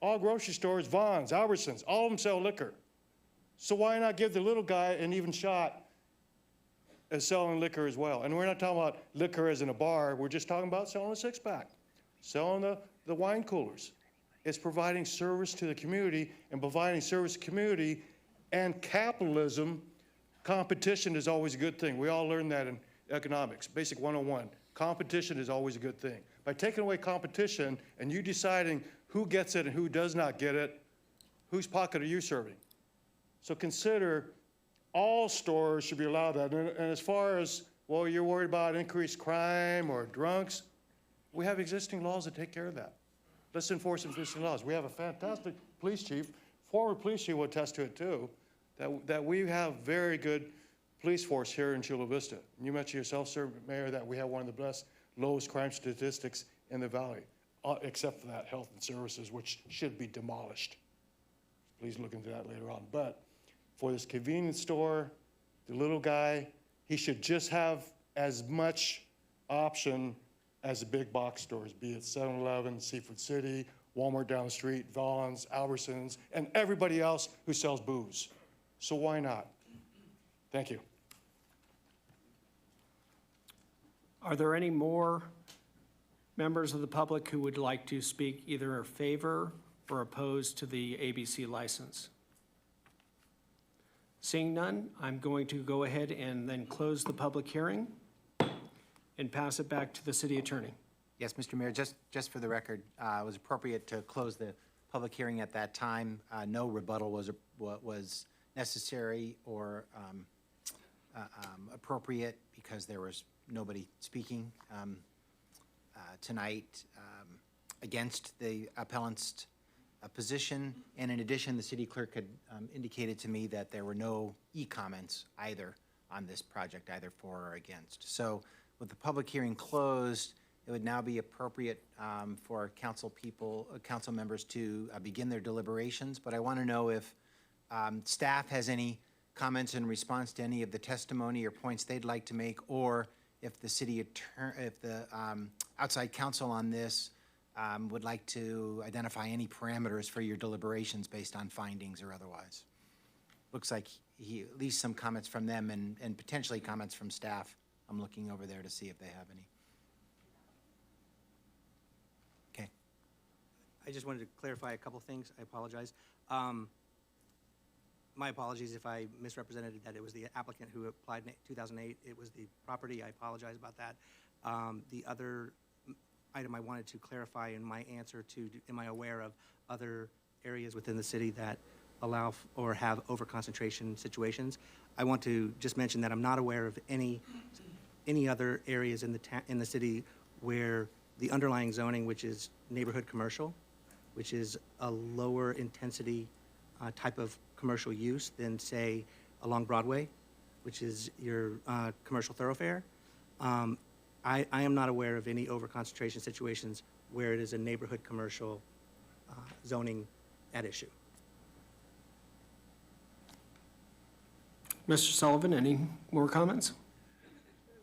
All grocery stores, Vons, Albertsons, all of them sell liquor. So why not give the little guy an even shot at selling liquor as well? And we're not talking about liquor as in a bar. We're just talking about selling a 6-pack, selling the wine coolers. It's providing service to the community, and providing service to the community and capitalism, competition is always a good thing. We all learned that in economics, basic 101. Competition is always a good thing. By taking away competition and you deciding who gets it and who does not get it, whose pocket are you serving? So consider all stores should be allowed that. And as far as, well, you're worried about increased crime or drunks, we have existing laws that take care of that. Let's enforce existing laws. We have a fantastic police chief, former police chief will attest to it too, that we have very good police force here in Chula Vista. And you mentioned yourself, sir, Mayor, that we have one of the best lowest crime statistics in the valley, except for that health and services, which should be demolished. Please look into that later on. But for this convenience store, the little guy, he should just have as much option as the big box stores, be it 7-Eleven, Seafood City, Walmart down the street, Vons, Albertsons, and everybody else who sells booze. So why not? Thank you. Are there any more members of the public who would like to speak either in favor or opposed to the ABC license? Seeing none, I'm going to go ahead and then close the public hearing and pass it back to the city attorney. Yes, Mr. Mayor, just for the record, it was appropriate to close the public hearing at that time. No rebuttal was necessary or appropriate because there was nobody speaking tonight against the appellant's position. And in addition, the city clerk had indicated to me that there were no e-comments either on this project, either for or against. So with the public hearing closed, it would now be appropriate for council members to begin their deliberations. But I want to know if staff has any comments in response to any of the testimony or points they'd like to make, or if the city attorney, if the outside counsel on this would like to identify any parameters for your deliberations based on findings or otherwise. Looks like at least some comments from them and potentially comments from staff. I'm looking over there to see if they have any. Okay. I just wanted to clarify a couple things. I apologize. My apologies if I misrepresented that it was the applicant who applied in 2008. It was the property. I apologize about that. The other item I wanted to clarify in my answer to, am I aware of other areas within the city that allow or have overconcentration situations? I want to just mention that I'm not aware of any other areas in the city where the underlying zoning, which is neighborhood commercial, which is a lower intensity type of commercial use than, say, along Broadway, which is your commercial thoroughfare. I am not aware of any overconcentration situations where it is a neighborhood commercial zoning at issue. Mr. Sullivan, any more comments?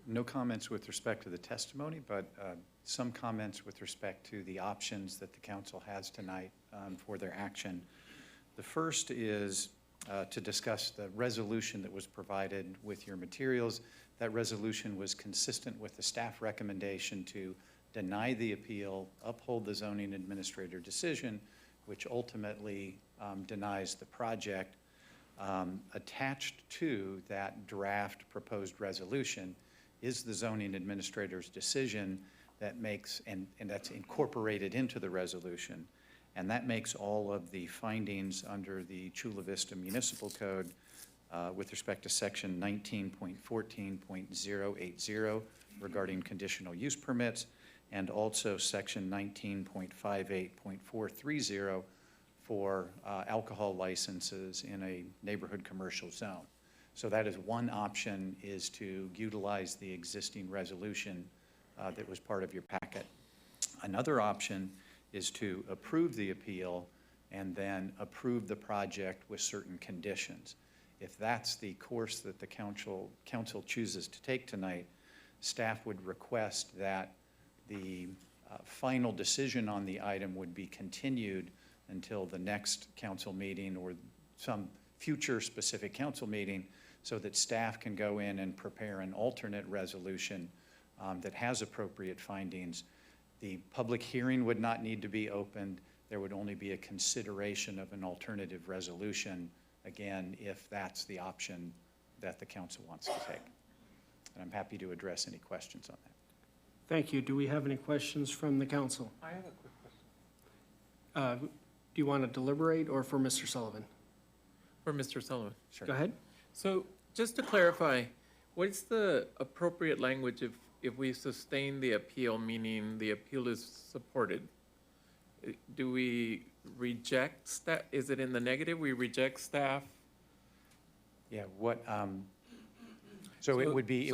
No comments with respect to the testimony, but some comments with respect to the options that the council has tonight for their action. The first is to discuss the resolution that was provided with your materials. That resolution was consistent with the staff recommendation to deny the appeal, uphold the zoning administrator decision, which ultimately denies the project. Attached to that draft proposed resolution is the zoning administrator's decision that makes, and that's incorporated into the resolution. And that makes all of the findings under the Chula Vista Municipal Code with respect to section 19.14.080 regarding conditional use permits, and also section 19.58.430 for alcohol licenses in a neighborhood commercial zone. So that is one option, is to utilize the existing resolution that was part of your packet. Another option is to approve the appeal and then approve the project with certain conditions. If that's the course that the council chooses to take tonight, staff would request that the final decision on the item would be continued until the next council meeting or some future specific council meeting, so that staff can go in and prepare an alternate resolution that has appropriate findings. The public hearing would not need to be opened. There would only be a consideration of an alternative resolution, again, if that's the option that the council wants to take. And I'm happy to address any questions on that. Thank you. Do we have any questions from the council? I have a quick question. Do you want to deliberate, or for Mr. Sullivan? For Mr. Sullivan. Sure. Go ahead. So just to clarify, what's the appropriate language if we sustain the appeal, meaning the appeal is supported? Do we reject staff? Is it in the negative? We reject staff? Yeah, what, so it would be.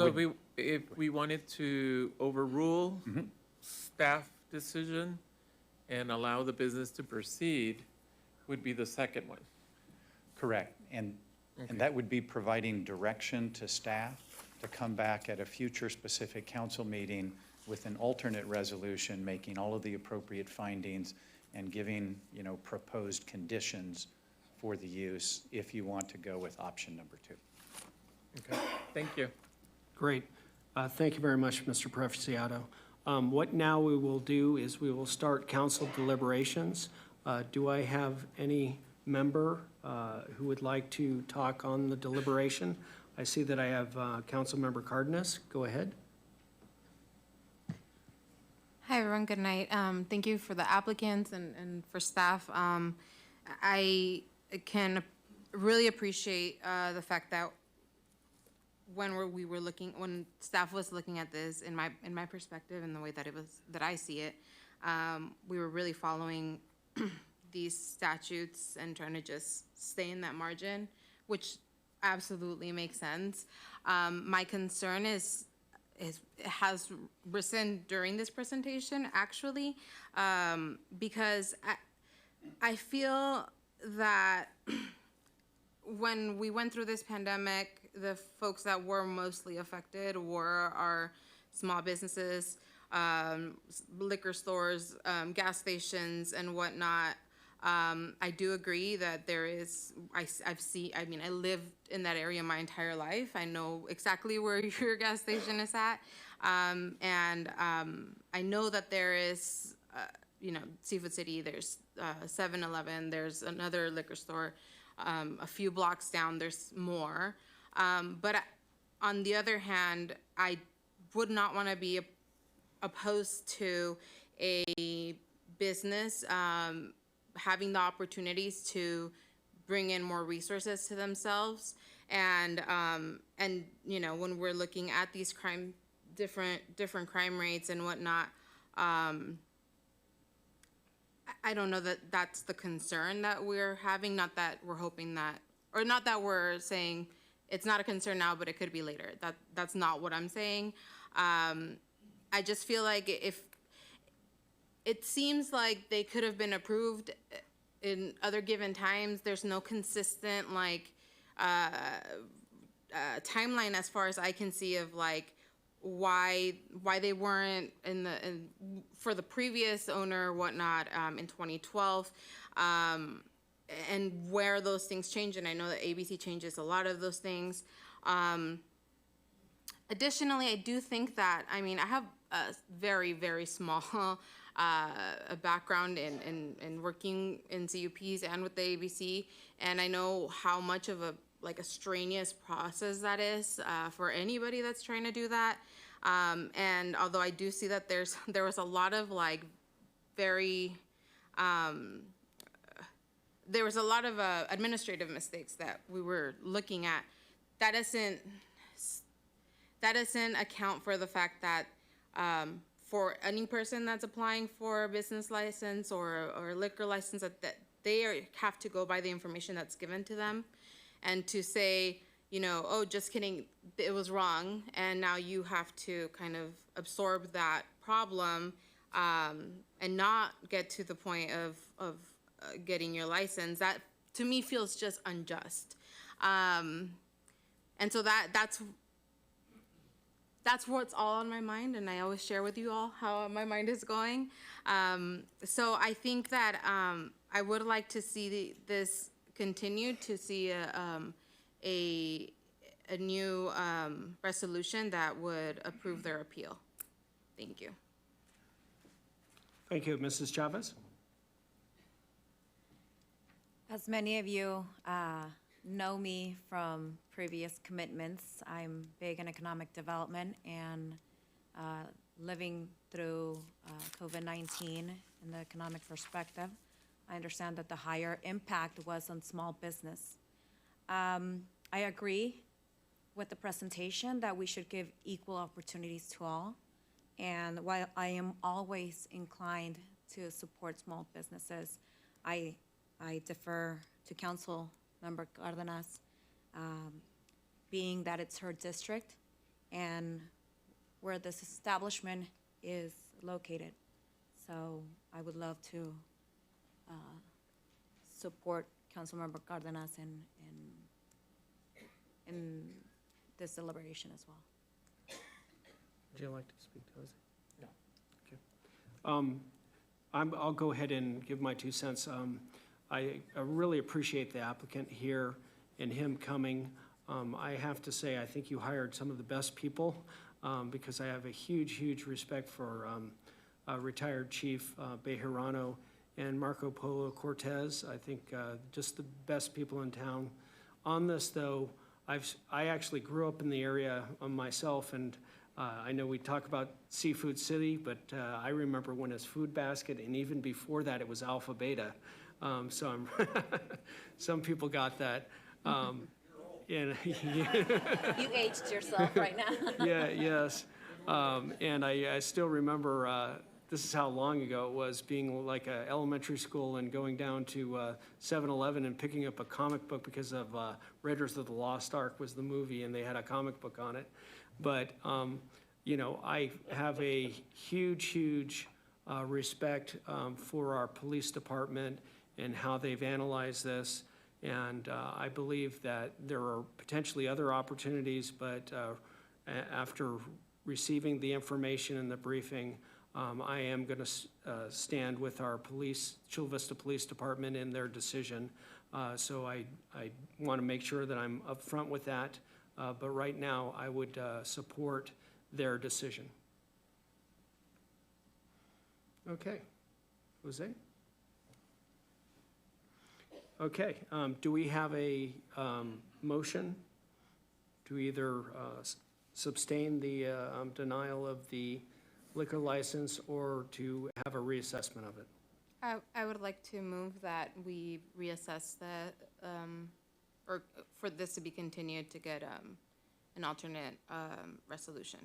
If we wanted to overrule staff decision and allow the business to proceed, would be the second one. Correct, and that would be providing direction to staff to come back at a future specific council meeting with an alternate resolution, making all of the appropriate findings and giving, proposed conditions for the use if you want to go with option number 2. Okay, thank you. Great. Thank you very much, Mr. Preciado. What now we will do is we will start council deliberations. Do I have any member who would like to talk on the deliberation? I see that I have Councilmember Cardenas. Go ahead. Hi, everyone. Good night. Thank you for the applicants and for staff. I can really appreciate the fact that when staff was looking at this, in my perspective and the way that I see it, we were really following these statutes and trying to just stay in that margin, which absolutely makes sense. My concern has risen during this presentation, actually, because I feel that when we went through this pandemic, the folks that were mostly affected were our small businesses, liquor stores, gas stations and whatnot. I do agree that there is, I lived in that area my entire life. I know exactly where your gas station is at. I know that there is, Seafood City, there's 7-Eleven, there's another liquor store, a few blocks down, there's more. But on the other hand, I would not want to be opposed to a business having the opportunities to bring in more resources to themselves. And when we're looking at these different crime rates and whatnot, I don't know that that's the concern that we're having, not that we're hoping that, or not that we're saying it's not a concern now, but it could be later. That's not what I'm saying. I just feel like if it seems like they could have been approved in other given times, there's no consistent timeline as far as I can see of why they weren't for the previous owner or whatnot in 2012, and where those things change. And I know that ABC changes a lot of those things. Additionally, I do think that, I have a very, very small background in working in CUPs and with the ABC, and I know how much of a strenuous process that is for anybody that's trying to do that. And although I do see that there was a lot of there was a lot of administrative mistakes that we were looking at, that doesn't account for the fact that for any person that's applying for a business license or a liquor license, that they have to go by the information that's given to them. And to say, oh, just kidding, it was wrong, and now you have to kind of absorb that problem and not get to the point of getting your license, that to me feels just unjust. And so that's what's all on my mind, and I always share with you all how my mind is going. So I think that I would like to see this continue, to see a new resolution that would approve their appeal. Thank you. Thank you. Mrs. Chavez? As many of you know me from previous commitments, I'm big in economic development, and living through COVID-19 in the economic perspective, I understand that the higher impact was on small business. I agree with the presentation that we should give equal opportunities to all. And while I am always inclined to support small businesses, I defer to Council Member Cardenas, being that it's her district and where this establishment is located. So I would love to support Councilmember Cardenas in this deliberation as well. Would you like to speak to Jose? No. Okay. I'll go ahead and give my 2 cents. I really appreciate the applicant here and him coming. I have to say, I think you hired some of the best people because I have a huge respect for retired Chief Bejarano and Marco Polo Cortez. I think just the best people in town. On this, though, I actually grew up in the area myself, and I know we talk about Seafood City, but I remember when it was Food Basket, and even before that, it was Alpha Beta. So I'm some people got that. You aged yourself right now. Yes. And I still remember, this is how long ago it was, being like an elementary school and going down to 7-Eleven and picking up a comic book because of Raiders of the Lost Ark was the movie, and they had a comic book on it. But, I have a huge respect for our police department and how they've analyzed this. And I believe that there are potentially other opportunities, but after receiving the information and the briefing. I am going to stand with our Chula Vista Police Department in their decision. So I want to make sure that I'm upfront with that. But right now, I would support their decision. Okay. Jose? Okay. Do we have a motion to either sustain the denial of the liquor license or to have a reassessment of it? I would like to move that we reassess the, or for this to be continued to get an alternate resolution.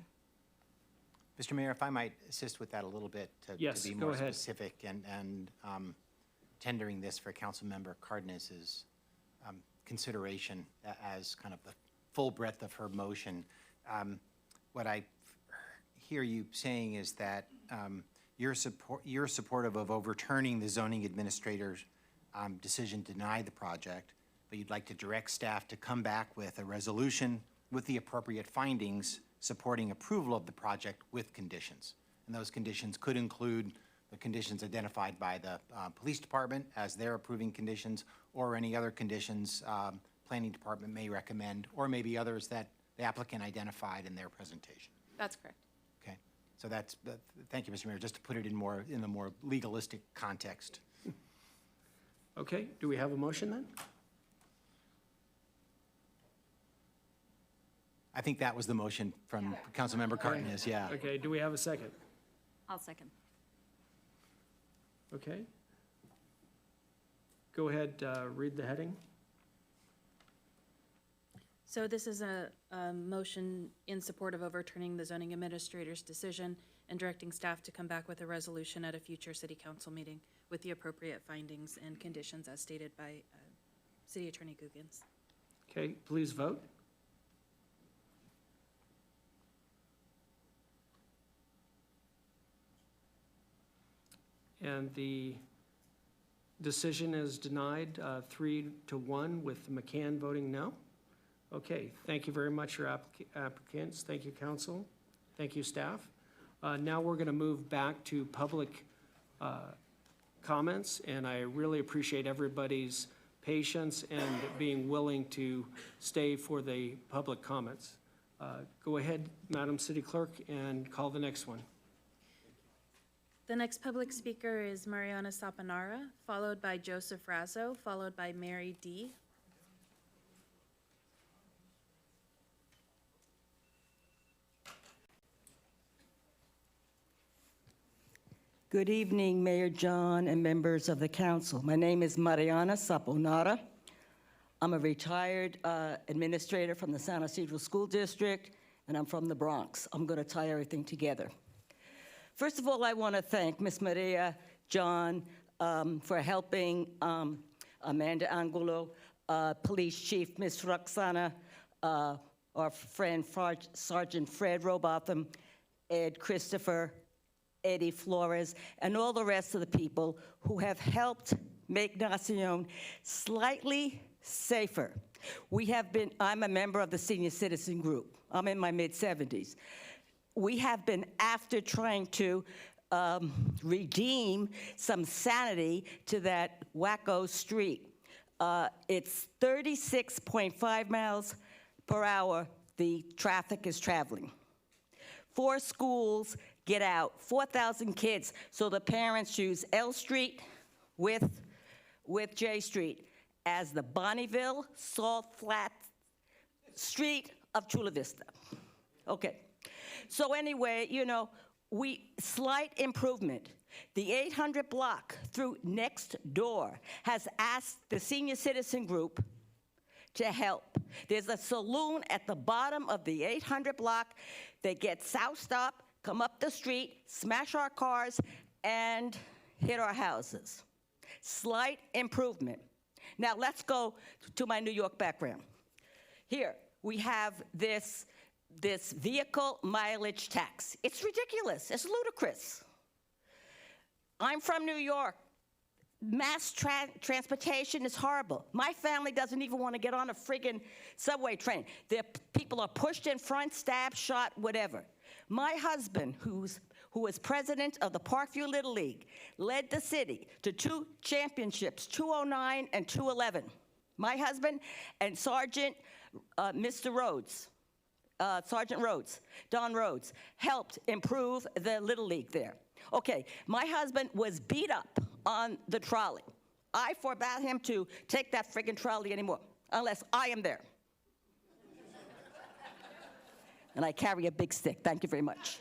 Mr. Mayor, if I might assist with that a little bit to Yes, be go more ahead. specific and tendering this for Councilmember Cardenas's consideration as kind of the full breadth of her motion. What I hear you saying is that you're supportive of overturning the zoning administrator's decision to deny the project, but you'd like to direct staff to come back with a resolution with the appropriate findings supporting approval of the project with conditions. And those conditions could include the conditions identified by the police department as their approving conditions, or any other conditions planning department may recommend, or maybe others that the applicant identified in their presentation. That's correct. Okay, so that's, thank you, Mr. Mayor, just to put it in the more legalistic context. Okay, do we have a motion then? I think that was the motion from Councilmember Cardenas, yeah. Okay, do we have a second? I'll second. Okay. Go ahead, read the heading. So this is a motion in support of overturning the zoning administrator's decision and directing staff to come back with a resolution at a future city council meeting with the appropriate findings and conditions as stated by City Attorney Googans. Okay, please vote. And the decision is denied 3-1 with McCann voting no. Okay, thank you very much, your applicants. Thank you, council. Thank you, staff. Now we're going to move back to public comments, and I really appreciate everybody's patience and being willing to stay for the public comments. Go ahead, Madam City Clerk, and call the next one. The next public speaker is Mariana Sapanara, followed by Joseph Razzo, followed by Mary D. Good evening, Mayor John and members of the council. My name is Mariana Saponara. I'm a retired administrator from the San Ysidro School District, and I'm from the Bronx. I'm going to tie everything together. First of all, I want to thank Ms. Maria, John, for helping Amanda Angulo, Police Chief Ms. Roxana, our friend Sergeant Fred Robotham, Ed Christopher, Eddie Flores, and all the rest of the people who have helped make Nacion slightly safer. I'm a member of the senior citizen group. I'm in my mid-70s. We have been after trying to redeem some sanity to that wacko street. It's 36.5 miles per hour the traffic is traveling. 4 schools get out, 4,000 kids, so the parents use L Street with J Street as the Bonneville Salt Flat Street of Chula Vista. Okay. So anyway, you know, slight improvement. The 800 block through next door has asked the senior citizen group to help. There's a saloon at the bottom of the 800 block. They get soused up, come up the street, smash our cars, and hit our houses. Slight improvement. Now let's go to my New York background. Here, we have this vehicle mileage tax. It's ridiculous, it's ludicrous. I'm from New York. Mass transportation is horrible. My family doesn't even want to get on a friggin' subway train. People are pushed in front, stabbed, shot, whatever. My husband, who was president of the Parkview Little League, led the city to 2 championships, 209 and 211. My husband and Sergeant Mr. Rhodes, Sergeant Rhodes, Don Rhodes, helped improve the Little League there. Okay, my husband was beat up on the trolley. I forbade him to take that friggin' trolley anymore, unless I am there. And I carry a big stick. Thank you very much.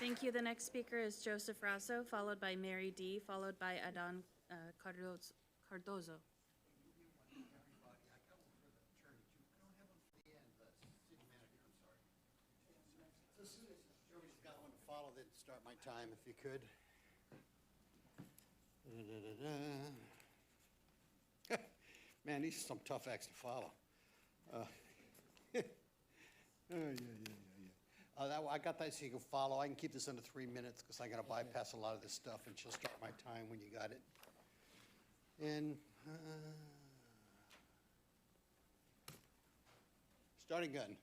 Thank you. The next speaker is Joseph Rasso, followed by Mary D., followed by Adan Cardozo. Follow that, start my time if you could. Man, these are some tough acts to follow. I got that so you can follow. I can keep this under 3 minutes because I got to bypass a lot of this stuff, and she'll start my time when you got it. And starting gun.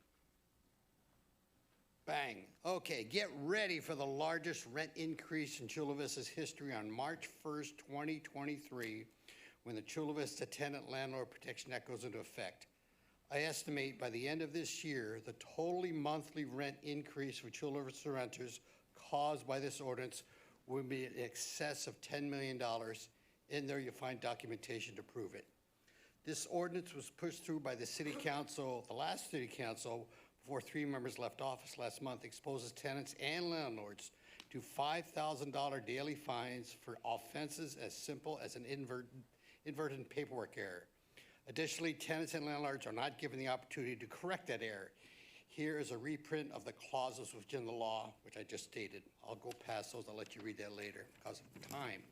Bang. Okay, get ready for the largest rent increase in Chula Vista's history on March 1st, 2023, when the Chula Vista Tenant Landlord Protection Act goes into effect. I estimate by the end of this year, the totally monthly rent increase for Chula Vista renters caused by this ordinance will be in excess of $10 million. In there, you'll find documentation to prove it. This ordinance was pushed through by the City Council, the last City Council, before 3 members left office last month, exposes tenants and landlords to $5,000 daily fines for offenses as simple as an inadvertent paperwork error. Additionally, tenants and landlords are not given the opportunity to correct that error. Here is a reprint of the clauses within the law, which I just stated. I'll go past those. I'll let you read that later because of time.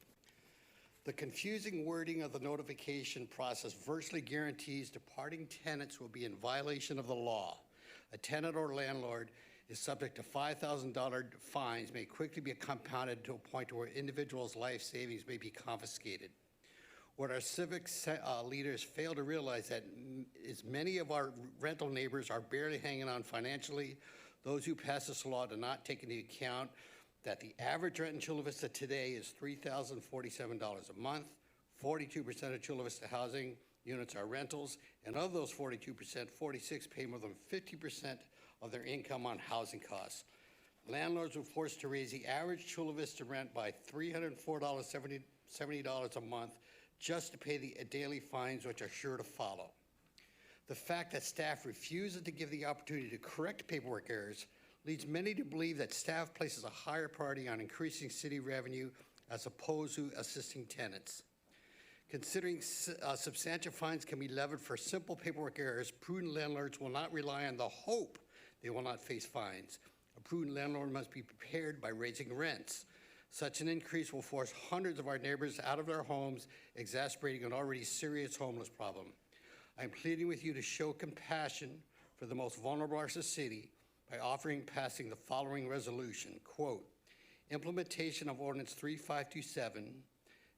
The confusing wording of the notification process virtually guarantees departing tenants will be in violation of the law. A tenant or landlord is subject to $5,000 fines may quickly be compounded to a point where individuals' life savings may be confiscated. What our civic leaders fail to realize that is many of our rental neighbors are barely hanging on financially. Those who pass this law do not take into account that the average rent in Chula Vista today is $3,047 a month. 42% of Chula Vista housing units are rentals, and of those 42%, 46 pay more than 50% of their income on housing costs. Landlords were forced to raise the average Chula Vista rent by $304.70 a month just to pay the daily fines, which are sure to follow. The fact that staff refuses to give the opportunity to correct paperwork errors leads many to believe that staff places a higher priority on increasing city revenue as opposed to assisting tenants. Considering substantial fines can be levied for simple paperwork errors, prudent landlords will not rely on the hope they will not face fines. A prudent landlord must be prepared by raising rents. Such an increase will force hundreds of our neighbors out of their homes, exacerbating an already serious homeless problem. I'm pleading with you to show compassion for the most vulnerable parts of the city by passing the following resolution. Quote, implementation of Ordinance 3527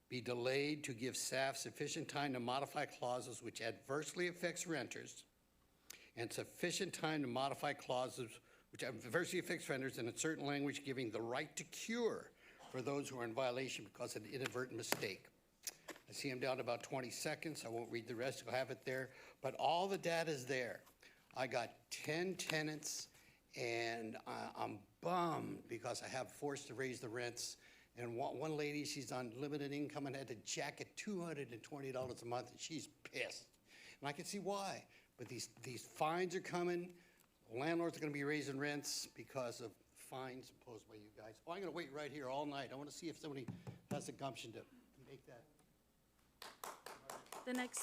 be delayed to give staff sufficient time to modify clauses which adversely affects renters and sufficient time to modify clauses which adversely affects renters and insert language giving the right to cure for those who are in violation because of an inadvertent mistake. I see I'm down to about 20 seconds. I won't read the rest. You'll have it there. But all the data is there. I got 10 tenants, and I'm bummed because I have forced to raise the rents. And one lady, she's on limited income and had to jack it $220 a month, and she's pissed. And I can see why. But these fines are coming. Landlords are going to be raising rents because of fines imposed by you guys. Oh, I'm going to wait right here all night. I want to see if somebody has the gumption to make that. The next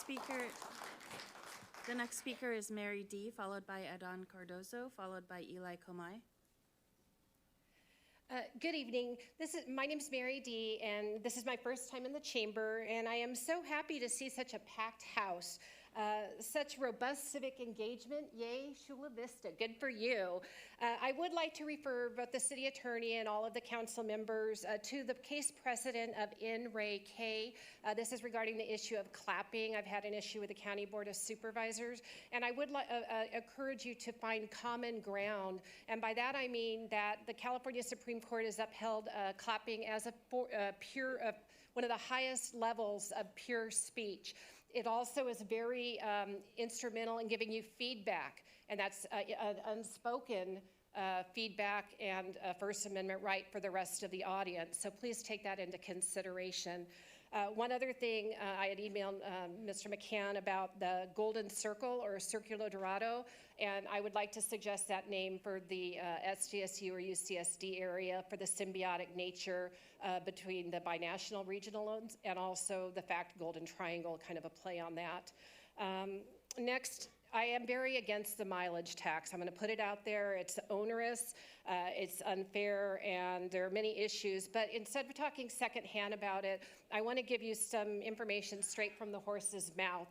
speaker is Mary D., followed by Adan Cardozo, followed by Eli Comay. Good evening. My name is Mary D., and this is my first time in the chamber, and I am so happy to see such a packed house. Such robust civic engagement. Yay, Chula Vista. Good for you. I would like to refer both the city attorney and all of the council members to the case precedent of N. Ray K. This is regarding the issue of clapping. I've had an issue with the County Board of Supervisors, and I would encourage you to find common ground. And by that I mean that the California Supreme Court has upheld clapping as one of the highest levels of pure speech. It also is very instrumental in giving you feedback, and that's unspoken feedback and a First Amendment right for the rest of the audience. So please take that into consideration. One other thing, I had emailed Mr. McCann about the Golden Circle or Circulo Dorado, and I would like to suggest that name for the SDSU or UCSD area for the symbiotic nature between the binational regional loans and also the fact Golden Triangle, kind of a play on that. Next, I am very against the mileage tax. I'm going to put it out there. It's onerous, it's unfair, and there are many issues. But instead of talking secondhand about it, I want to give you some information straight from the horse's mouth.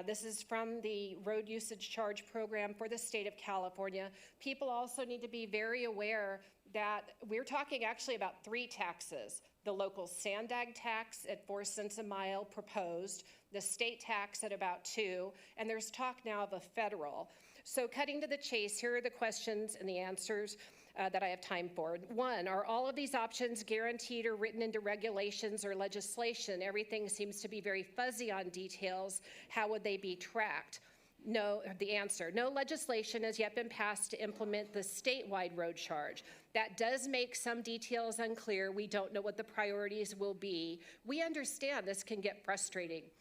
This is from the Road Usage Charge Program for the state of California. People also need to be very aware that we're talking actually about 3 taxes. The local sandag tax at 4 cents a mile proposed, the state tax at about 2, and there's talk now of a federal. So cutting to the chase, here are the questions and the answers that I have time for. 1, are all of these options guaranteed or written into regulations or legislation? Everything seems to be very fuzzy on details. How would they be tracked? No, the answer, no legislation has yet been passed to implement the statewide road charge. That does make some details unclear. We don't know what the priorities will be. We understand this can get frustrating.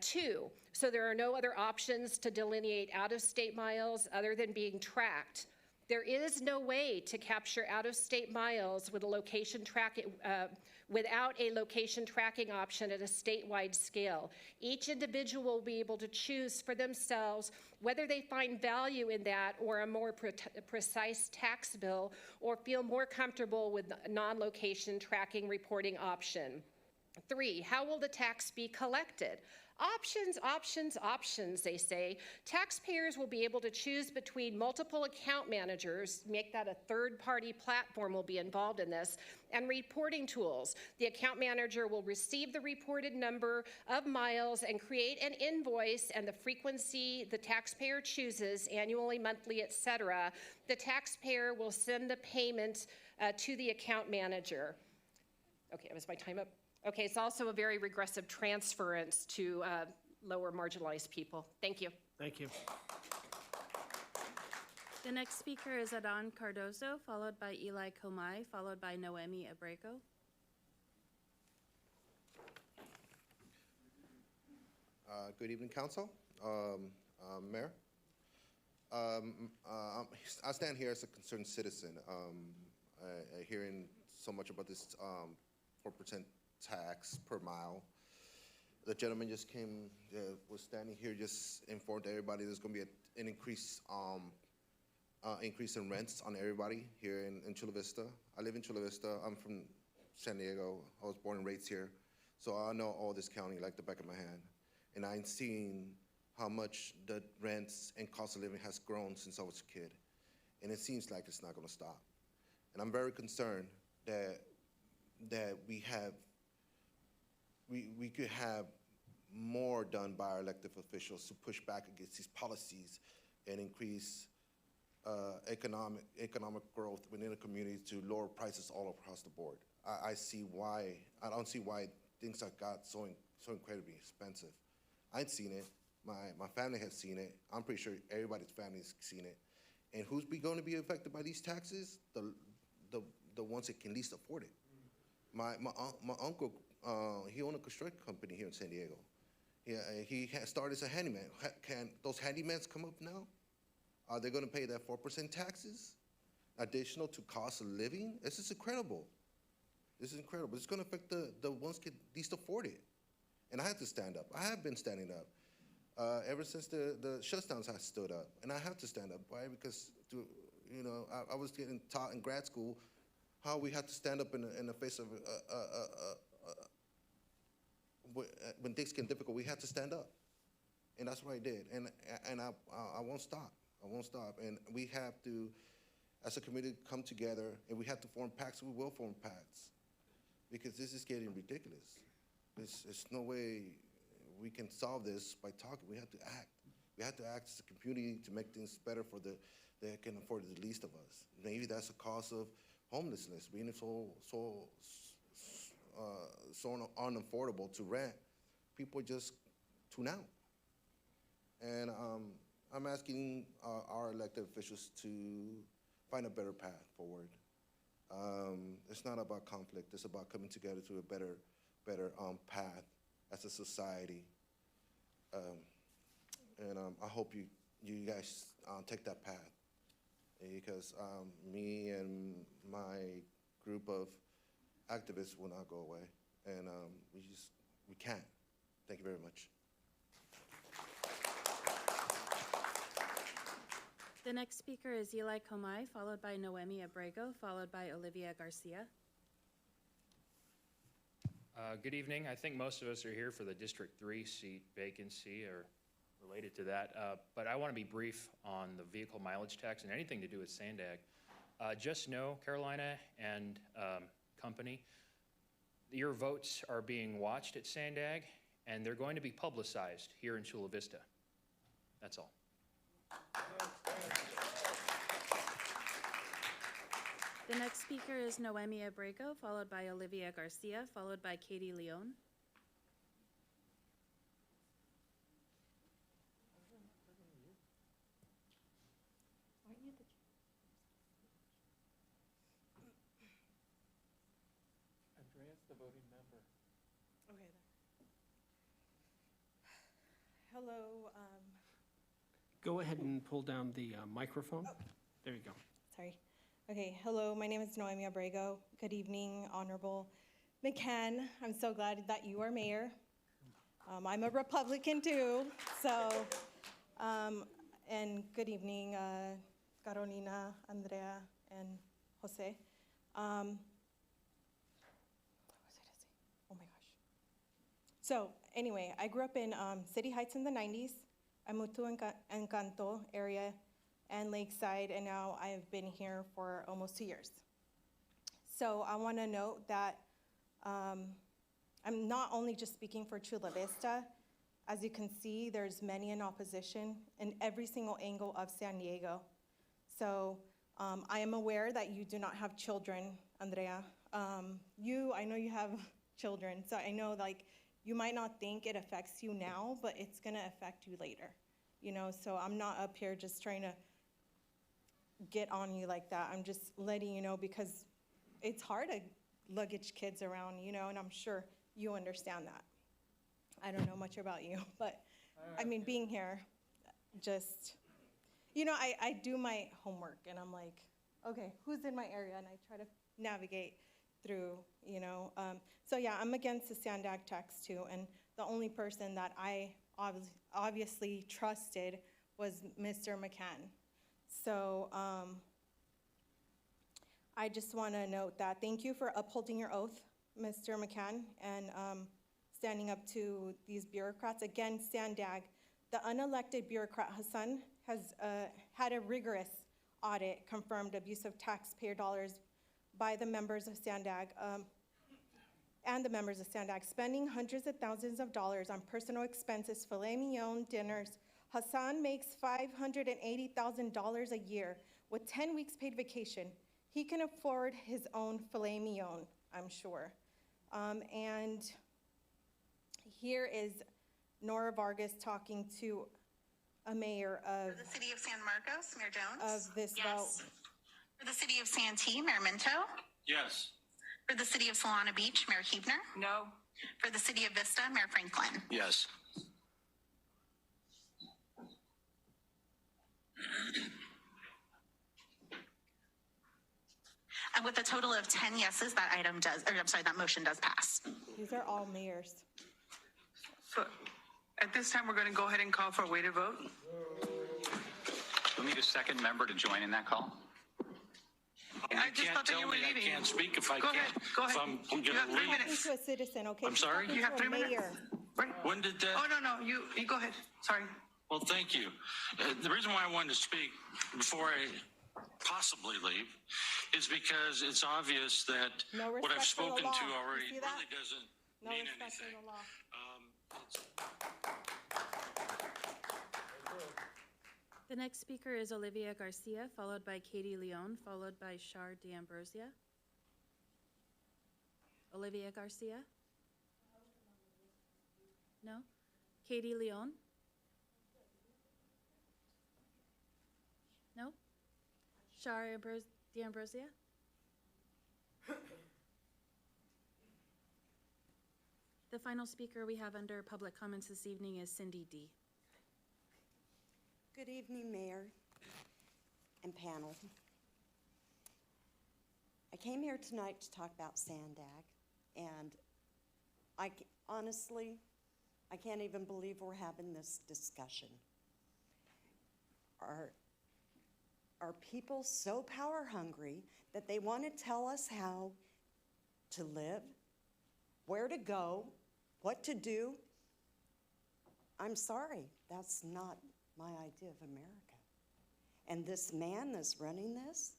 2, so there are no other options to delineate out-of-state miles other than being tracked. There is no way to capture out-of-state miles with a location without a location tracking option at a statewide scale. Each individual will be able to choose for themselves whether they find value in that or a more precise tax bill or feel more comfortable with non-location tracking reporting option. 3, how will the tax be collected? Options, options, options, they say. Taxpayers will be able to choose between multiple account managers, make that a third-party platform will be involved in this, and reporting tools. The account manager will receive the reported number of miles and create an invoice and the frequency the taxpayer chooses, annually, monthly, etc. The taxpayer will send the payment to the account manager. Okay, was my time up? Okay, it's also a very regressive transference to lower marginalized people. Thank you. Thank you. The next speaker is Adan Cardozo, followed by Eli Comay, followed by Noemi Abrego. Good evening, Council, Mayor. I stand here as a concerned citizen, hearing so much about this 4% tax per mile. The gentleman just came, was standing here, just informed everybody there's going to be an increase in rents on everybody here in Chula Vista. I live in Chula Vista. I'm from San Diego. I was born and raised here, so I know all this county like the back of my hand. And I've seen how much the rents and cost of living has grown since I was a kid, and it seems like it's not going to stop. And I'm very concerned that we could have more done by our elected officials to push back against these policies and increase economic growth within the community to lower prices all across the board. I don't see why things have got so incredibly expensive. I've seen it. My family has seen it. I'm pretty sure everybody's family has seen it. And who's going to be affected by these taxes? The ones that can least afford it. My uncle, he owned a construction company here in San Diego. He started as a handyman. Can those handymans come up now? Are they going to pay that 4% taxes additional to cost of living? This is incredible. This is incredible. It's going to affect the ones that can least afford it. And I have to stand up. I have been standing up ever since the shutdowns have stood up. And I have to stand up, right? Because, I was getting taught in grad school how we have to stand up in the face of, when things get difficult, we have to stand up. And that's what I did. And I won't stop. I won't stop. And we have to, as a community, come together, and we have to form pacts. We will form pacts, because this is getting ridiculous. There's no way we can solve this by talking. We have to act. We have to act as a community to make things better for that can afford the least of us. Maybe that's the cause of homelessness, being so unaffordable to rent. People just tune out. And I'm asking our elected officials to find a better path forward. It's not about conflict. It's about coming together to a better path as a society. And I hope you guys take that path, because me and my group of activists will not go away, and we can't. Thank you very much. The next speaker is Eli Comay, followed by Noemi Abrego, followed by Olivia Garcia. Good evening. I think most of us are here for the District 3 seat vacancy or related to that, but I want to be brief on the vehicle mileage tax and anything to do with Sandag. Just know, Carolina and company, your votes are being watched at Sandag, and they're going to be publicized here in Chula Vista. That's all. The next speaker is Noemi Abrego, followed by Olivia Garcia, followed by Katie Leon. Andrea's the voting member. Okay. Hello. Go ahead and pull down the microphone. There you go. Sorry. Okay. Hello. My name is Noemi Abrego. Good evening, Honorable McCann. I'm so glad that you are mayor. I'm a Republican too. So, and good evening, Carolina, Andrea, and Jose. What was I to say? Oh my gosh. So anyway, I grew up in City Heights in the 90s. I moved to Encanto area and Lakeside, and now I have been here for almost 2 years. So I want to note that I'm not only just speaking for Chula Vista. As you can see, there's many in opposition in every single angle of San Diego. So I am aware that you do not have children, Andrea. I know you have children, so I know like you might not think it affects you now, but it's gonna affect you later, you know? So I'm not up here just trying to get on you like that. I'm just letting you know because it's hard to luggage kids around, you know, and I'm sure you understand that. I don't know much about you, but I mean, being here, just, you know, I do my homework and I'm like, okay, who's in my area? And I try to navigate through, you know. So yeah, I'm against the Sandag tax too. And the only person that I obviously trusted was Mr. McCann. So I just want to note that thank you for upholding your oath, Mr. McCann, and standing up to these bureaucrats. Again, Sandag, the unelected bureaucrat Hassan has had a rigorous audit confirmed abuse of taxpayer dollars by the members of Sandag and the members of Sandag, spending hundreds of thousands of dollars on personal expenses, filet mignon dinners. Hassan makes $580,000 a year with 10 weeks paid vacation. He can afford his own filet mignon, I'm sure. And here is Nora Vargas talking to a mayor of For the city of San Marcos, Mayor Jones. of this Yes. For the city of Santee, Mayor Minto. Yes. For the city of Solana Beach, Mayor Huebner. No. For the city of Vista, Mayor Franklin. Yes. And with a total of 10 yeses, that that motion does pass. These are all mayors. So at this time, we're going to go ahead and call for a weighted vote. We need a second member to join in that call. I just thought that you were leaving. I can't speak if I Go can't. ahead, go ahead. If I'm going You're to leave. talking to a citizen, okay? I'm sorry? You're You have talking 3 to a minutes. mayor. Right. When did that? Oh, no, you go ahead. Sorry. Well, thank you. The reason why I wanted to speak before I possibly leave is because it's obvious that No what I've respect for the spoken law. to You already see that? really doesn't No mean respect for anything. the law. The next speaker is Olivia Garcia, followed by Katie Leon, followed by Char D'Ambrosia. Olivia Garcia? No? Katie Leon? No? Char D'Ambrosia? The final speaker we have under public comments this evening is Cindy D. Good evening, Mayor and panel. I came here tonight to talk about Sandag, and honestly, I can't even believe we're having this discussion. Are people so power hungry that they want to tell us how to live, where to go, what to do? I'm sorry, that's not my idea of America. And this man that's running this,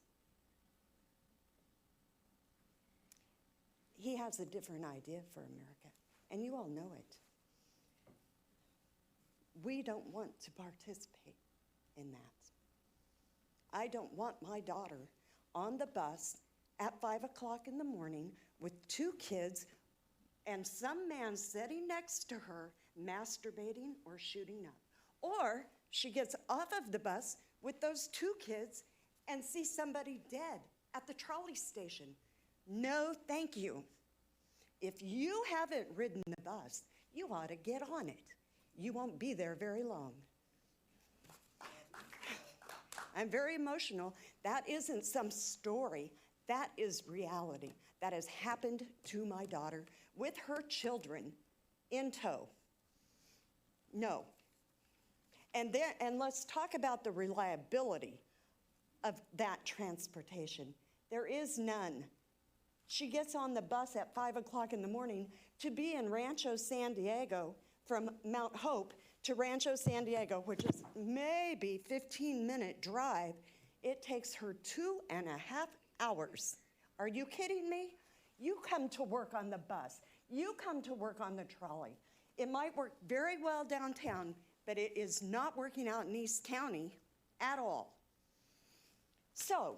he has a different idea for America, and you all know it. We don't want to participate in that. I don't want my daughter on the bus at 5 o'clock in the morning with 2 kids and some man sitting next to her masturbating or shooting up. Or she gets off of the bus with those 2 kids and sees somebody dead at the trolley station. No, thank you. If you haven't ridden the bus, you ought to get on it. You won't be there very long. I'm very emotional. That isn't some story. That is reality. That has happened to my daughter with her children in tow. No. And let's talk about the reliability of that transportation. There is none. She gets on the bus at 5 o'clock in the morning to be in Rancho San Diego, from Mount Hope to Rancho San Diego, which is maybe 15-minute drive. It takes her 2.5 hours. Are you kidding me? You come to work on the bus. You come to work on the trolley. It might work very well downtown, but it is not working out in East County at all. So,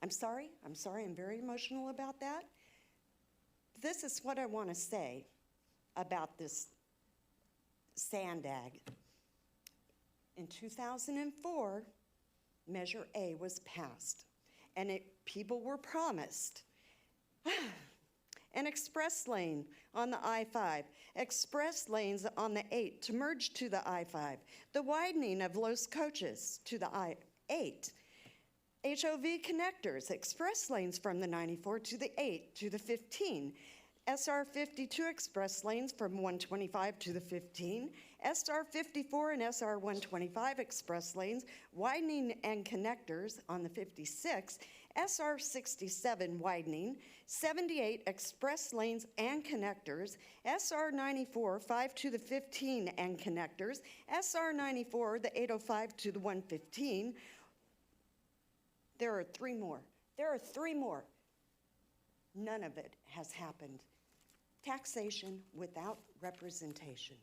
I'm sorry, I'm very emotional about that. This is what I want to say about this Sandag. In 2004, Measure A was passed, and people were promised an express lane on the I-5, express lanes on the 8 to merge to the I-5, the widening of Los Coches to the I-8, HOV connectors, express lanes from the 94 to the 8 to the 15, SR 52 express lanes from 125 to the 15, SR 54 and SR 125 express lanes, widening and connectors on the 56, SR 67 widening, 78 express lanes and connectors, SR 94 5 to the 15 and connectors, SR 94 the 805 to the 115. There are 3 more. There are 3 more. None of it has happened. Taxation without representation.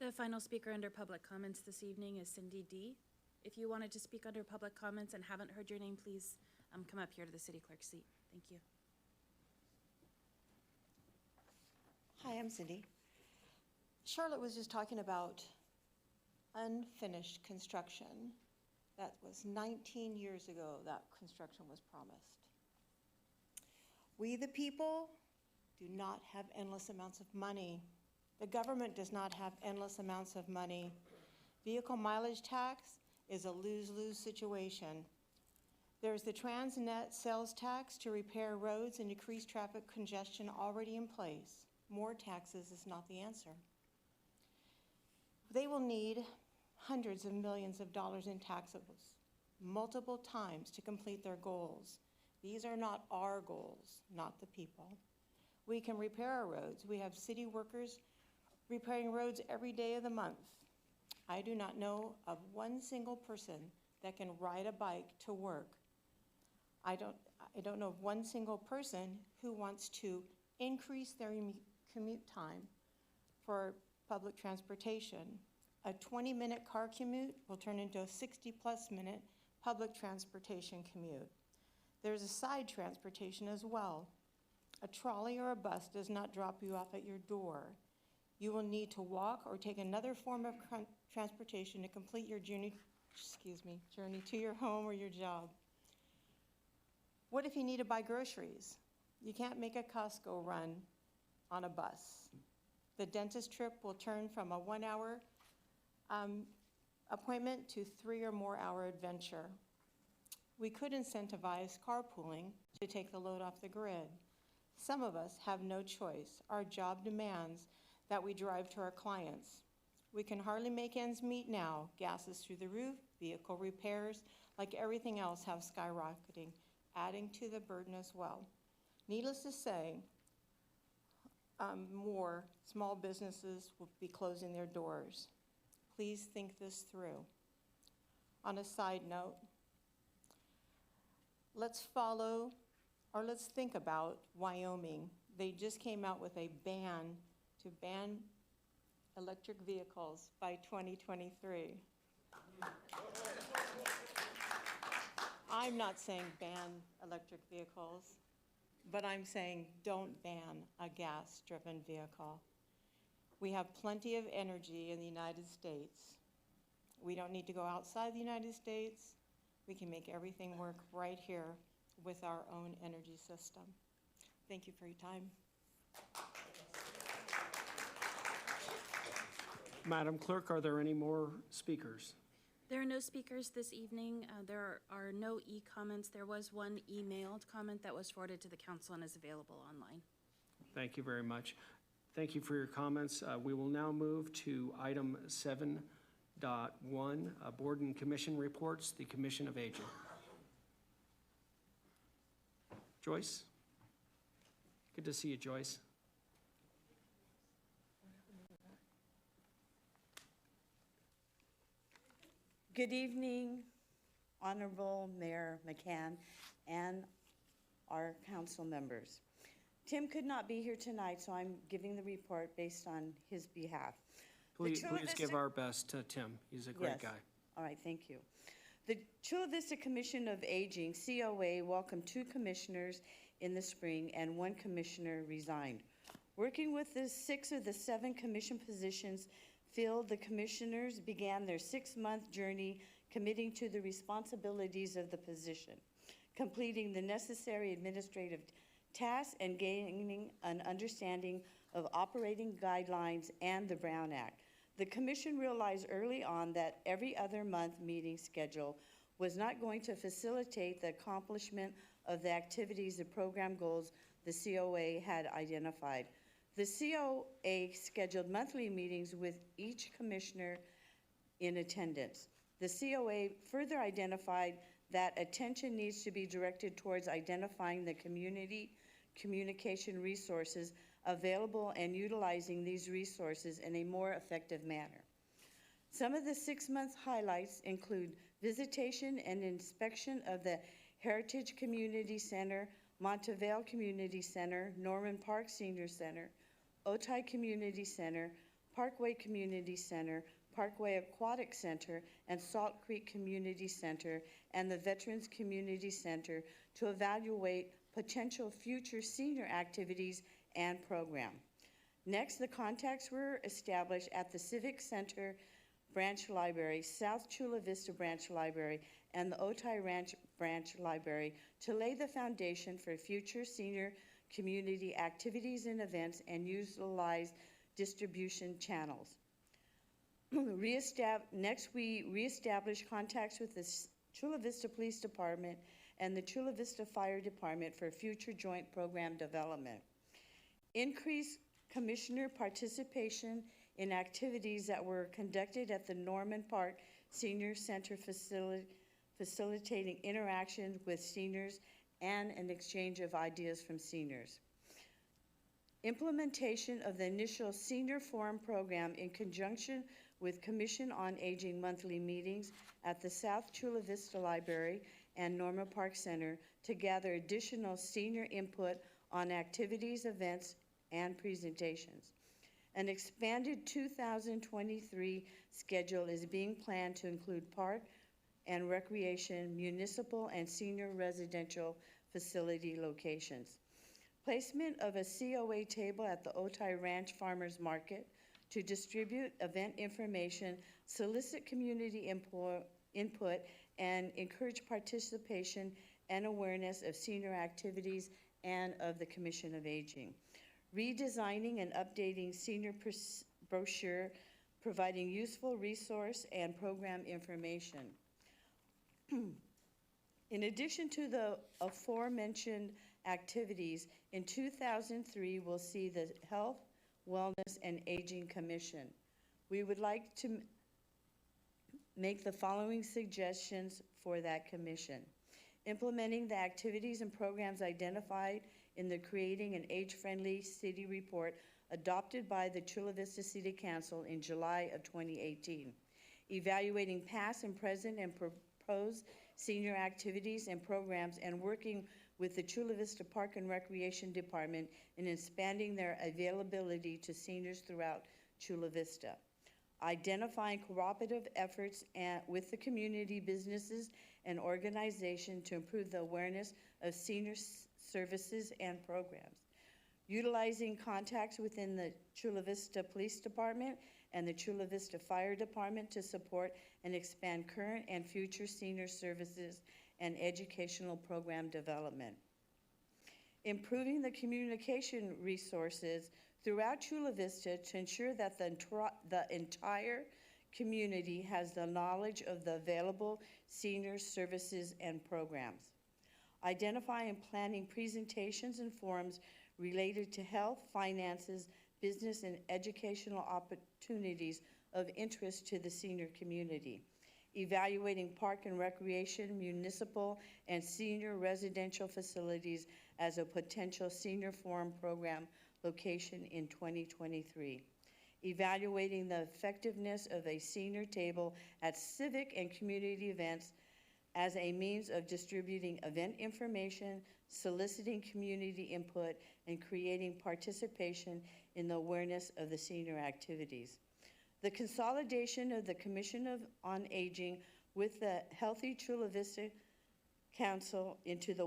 The final speaker under public comments this evening is Cindy D. If you wanted to speak under public comments and haven't heard your name, please come up here to the city clerk's seat. Thank you. Hi, I'm Cindy. Charlotte was just talking about unfinished construction. That was 19 years ago that construction was promised. We, the people, do not have endless amounts of money. The government does not have endless amounts of money. Vehicle mileage tax is a lose-lose situation. There's the Transnet sales tax to repair roads and decrease traffic congestion already in place. More taxes is not the answer. They will need hundreds of millions of dollars in taxes multiple times to complete their goals. These are not our goals, not the people. We can repair our roads. We have city workers repairing roads every day of the month. I do not know of one single person that can ride a bike to work. I don't know of one single person who wants to increase their commute time for public transportation. A 20-minute car commute will turn into a 60-plus minute public transportation commute. There's a side transportation as well. A trolley or a bus does not drop you off at your door. You will need to walk or take another form of transportation to complete your journey to your home or your job. What if you need to buy groceries? You can't make a Costco run on a bus. The dentist trip will turn from a 1-hour appointment to 3 or more hour adventure. We could incentivize carpooling to take the load off the grid. Some of us have no choice. Our job demands that we drive to our clients. We can hardly make ends meet now. Gas is through the roof, vehicle repairs, like everything else, have skyrocketing, adding to the burden as well. Needless to say, more small businesses will be closing their doors. Please think this through. On a side note, let's think about Wyoming. They just came out with a ban to ban electric vehicles by 2023. I'm not saying ban electric vehicles, but I'm saying don't ban a gas-driven vehicle. We have plenty of energy in the United States. We don't need to go outside the United States. We can make everything work right here with our own energy system. Thank you for your time. Madam Clerk, are there any more speakers? There are no speakers this evening. There are no e-comments. There was one emailed comment that was forwarded to the council and is available online. Thank you very much. Thank you for your comments. We will now move to item 7.1, Board and Commission Reports, the Commission of Aging. Joyce? Good to see you, Joyce. Good evening, Honorable Mayor McCann and our council members. Tim could not be here tonight, so I'm giving the report based on his behalf. Please give our best to Tim. He's a great guy. All right, thank you. The Chula Vista Commission of Aging, COA, welcomed 2 commissioners in the spring and 1 commissioner resigned. Working with the 6 of the 7 commission positions filled, the commissioners began their 6-month journey committing to the responsibilities of the position, completing the necessary administrative tasks and gaining an understanding of operating guidelines and the Brown Act. The commission realized early on that every other month meeting schedule was not going to facilitate the accomplishment of the activities and program goals the COA had identified. The COA scheduled monthly meetings with each commissioner in attendance. The COA further identified that attention needs to be directed towards identifying the community communication resources available and utilizing these resources in a more effective manner. Some of the 6-month highlights include visitation and inspection of the Heritage Community Center, Montevale Community Center, Norman Park Senior Center, Otay Community Center, Parkway Community Center, Parkway Aquatic Center, and Salt Creek Community Center, and the Veterans Community Center to evaluate potential future senior activities and program. Next, the contacts were established at the Civic Center Branch Library, South Chula Vista Branch Library, and the Otay Ranch Branch Library to lay the foundation for future senior community activities and events and utilize distribution channels. Next, we reestablished contacts with the Chula Vista Police Department and the Chula Vista Fire Department for future joint program development. Increased commissioner participation in activities that were conducted at the Norman Park Senior Center facilitating interaction with seniors and an exchange of ideas from seniors. Implementation of the initial Senior Forum Program in conjunction with Commission on Aging monthly meetings at the South Chula Vista Library and Norma Park Center to gather additional senior input on activities, events, and presentations. An expanded 2023 schedule is being planned to include park and recreation, municipal, and senior residential facility locations. Placement of a COA table at the Otay Ranch Farmers Market to distribute event information, solicit community input, and encourage participation and awareness of senior activities and of the Commission of Aging. Redesigning and updating senior brochure, providing useful resource and program information. In addition to the aforementioned activities, in 2003, we'll see the Health, Wellness, and Aging Commission. We would like to make the following suggestions for that commission. Implementing the activities and programs identified in the Creating an Age-Friendly City Report adopted by the Chula Vista City Council in July of 2018. Evaluating past and present and proposed senior activities and programs and working with the Chula Vista Park and Recreation Department in expanding their availability to seniors throughout Chula Vista. Identifying cooperative efforts with the community, businesses, and organizations to improve the awareness of senior services and programs. Utilizing contacts within the Chula Vista Police Department and the Chula Vista Fire Department to support and expand current and future senior services and educational program development. Improving the communication resources throughout Chula Vista to ensure that the entire community has the knowledge of the available senior services and programs. Identifying and planning presentations and forums related to health, finances, business, and educational opportunities of interest to the senior community. Evaluating park and recreation, municipal, and senior residential facilities as a potential senior forum program location in 2023. Evaluating the effectiveness of a senior table at civic and community events as a means of distributing event information, soliciting community input, and creating participation in the awareness of the senior activities. The consolidation of the Commission on Aging with the Healthy Chula Vista Council into the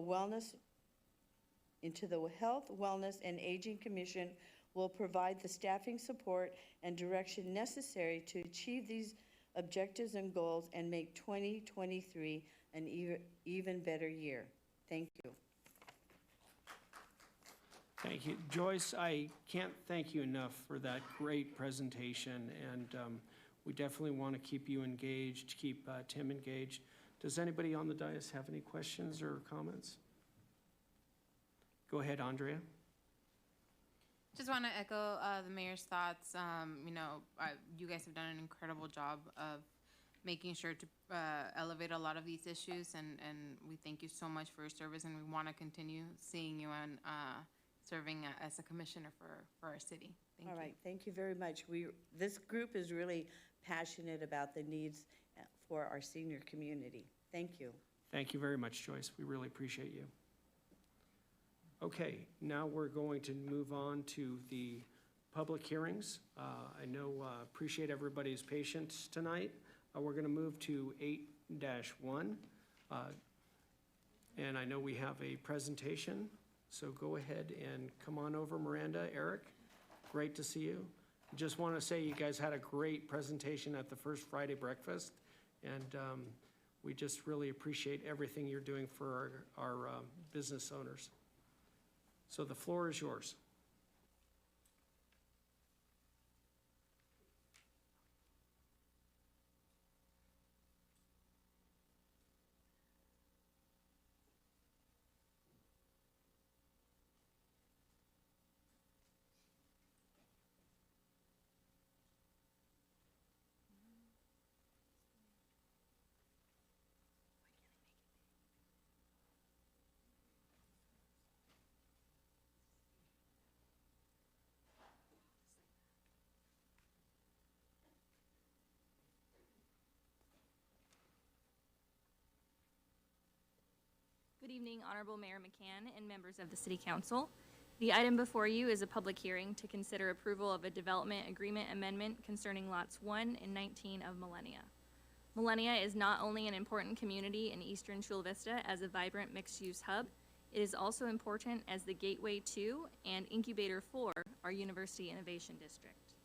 Health, Wellness, and Aging Commission will provide the staffing support and direction necessary to achieve these objectives and goals and make 2023 an even better year. Thank you. Thank you. Joyce, I can't thank you enough for that great presentation, and we definitely want to keep you engaged, keep Tim engaged. Does anybody on the dais have any questions or comments? Go ahead, Andrea. Just want to echo the mayor's thoughts. You guys have done an incredible job of making sure to elevate a lot of these issues, and we thank you so much for your service, and we want to continue seeing you and serving as a commissioner for our city. Thank you. All right, thank you very much. This group is really passionate about the needs for our senior community. Thank you. Thank you very much, Joyce. We really appreciate you. Okay, now we're going to move on to the public hearings. Appreciate everybody's patience tonight. We're going to move to 8-1. And I know we have a presentation, so go ahead and come on over, Miranda, Eric. Great to see you. Just want to say you guys had a great presentation at the first Friday breakfast, and we just really appreciate everything you're doing for our business owners. So the floor is yours. Good evening, Honorable Mayor McCann and members of the City Council. The item before you is a public hearing to consider approval of a development agreement amendment concerning lots 1 and 19 of Millennia. Millennia is not only an important community in eastern Chula Vista as a vibrant mixed-use hub, it is also important as the gateway to and incubator for our University Innovation District.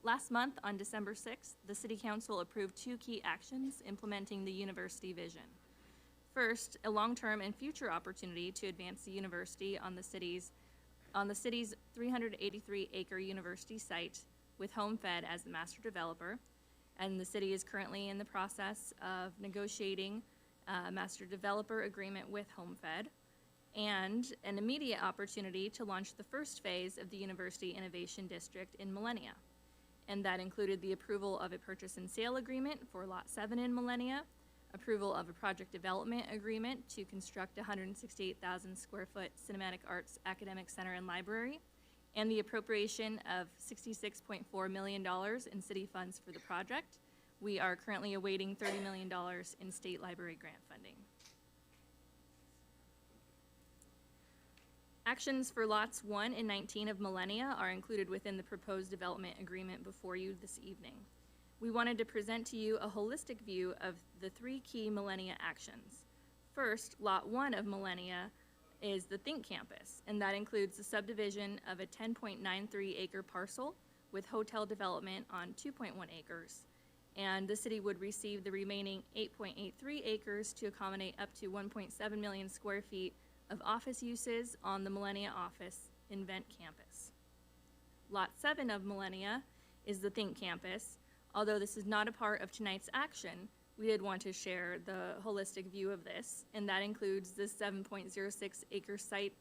Last month, on December 6th, the City Council approved 2 key actions implementing the university vision. First, a long-term and future opportunity to advance the university on the city's 383-acre university site with HomeFed as the master developer, and the city is currently in the process of negotiating a master developer agreement with HomeFed, and an immediate opportunity to launch the first phase of the University Innovation District in Millennia. And that included the approval of a purchase and sale agreement for Lot 7 in Millennia, approval of a project development agreement to construct a 168,000 square foot Cinematic Arts Academic Center and Library, and the appropriation of $66.4 million in city funds for the project. We are currently awaiting $30 million in state library grant funding. Actions for lots 1 and 19 of Millennia are included within the proposed development agreement before you this evening. We wanted to present to you a holistic view of the 3 key Millennia actions. First, lot 1 of Millennia is the Think Campus, and that includes the subdivision of a 10.93 acre parcel with hotel development on 2.1 acres. And the city would receive the remaining 8.83 acres to accommodate up to 1.7 million square feet of office uses on the Millennia Office Invent Campus. Lot 7 of Millennia is the Think Campus. Although this is not a part of tonight's action, we did want to share the holistic view of this, and that includes the 7.06 acre site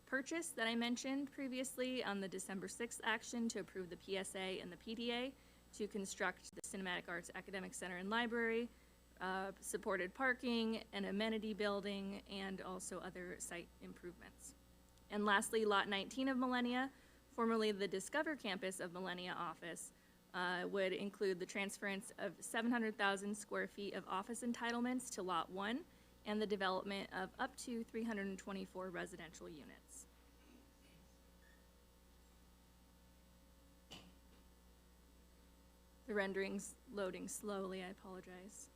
purchase that I mentioned previously on the December 6th action to approve the PSA and the PDA to construct the Cinematic Arts Academic Center and Library, supported parking, an amenity building, and also other site improvements. And lastly, Lot 19 of Millennia, formerly the Discover Campus of Millennia Office, would include the transference of 700,000 square feet of office entitlements to Lot 1 and the development of up to 324 residential units. The rendering's loading slowly, I apologize.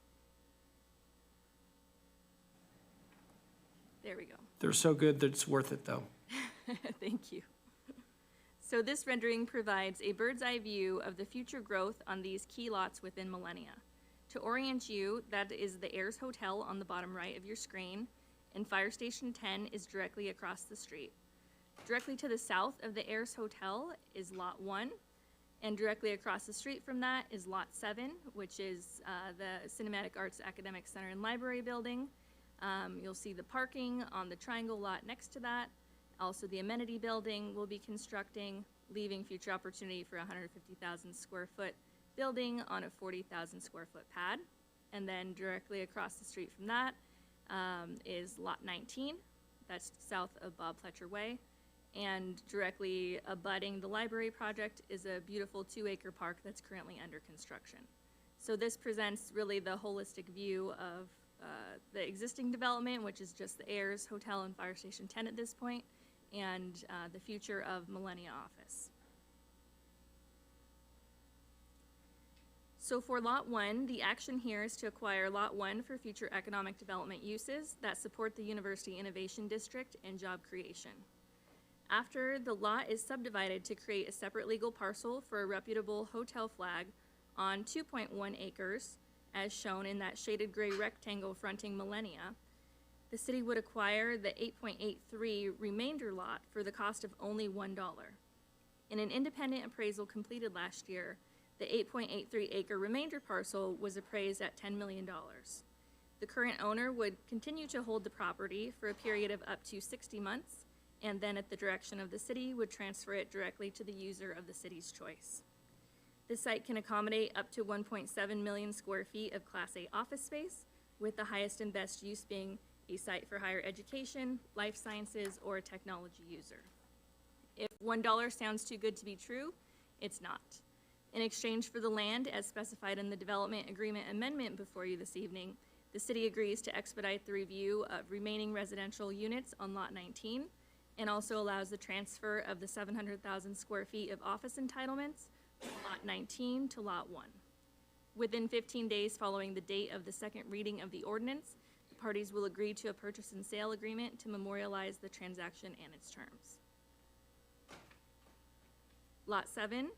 There we go. They're so good that it's worth it, though. Thank you. So this rendering provides a bird's eye view of the future growth on these key lots within Millennia. To orient you, that is the Ayers Hotel on the bottom right of your screen, and Fire Station 10 is directly across the street. Directly to the south of the Ayers Hotel is Lot 1, and directly across the street from that is Lot 7, which is the Cinematic Arts Academic Center and Library building. You'll see the parking on the triangle lot next to that. Also, the amenity building will be constructing, leaving future opportunity for a 150,000 square foot building on a 40,000 square foot pad. And then directly across the street from that is Lot 19. That's south of Bob Fletcher Way. And directly abutting the library project is a beautiful 2-acre park that's currently under construction. So this presents really the holistic view of the existing development, which is just the Ayers Hotel and Fire Station 10 at this point, and the future of Millennia Office. So for Lot 1, the action here is to acquire Lot 1 for future economic development uses that support the University Innovation District and job creation. After the lot is subdivided to create a separate legal parcel for a reputable hotel flag on 2.1 acres, as shown in that shaded gray rectangle fronting Millennia, the city would acquire the 8.83 remainder lot for the cost of only $1. In an independent appraisal completed last year, the 8.83 acre remainder parcel was appraised at $10 million. The current owner would continue to hold the property for a period of up to 60 months, and then at the direction of the city would transfer it directly to the user of the city's choice. This site can accommodate up to 1.7 million square feet of Class A office space, with the highest and best use being a site for higher education, life sciences, or a technology user. If $1 sounds too good to be true, it's not. In exchange for the land, as specified in the development agreement amendment before you this evening, the city agrees to expedite the review of remaining residential units on Lot 19 and also allows the transfer of the 700,000 square feet of office entitlements from Lot 19 to Lot 1. Within 15 days following the date of the second reading of the ordinance, the parties will agree to a purchase and sale agreement to memorialize the transaction and its terms. Lot 7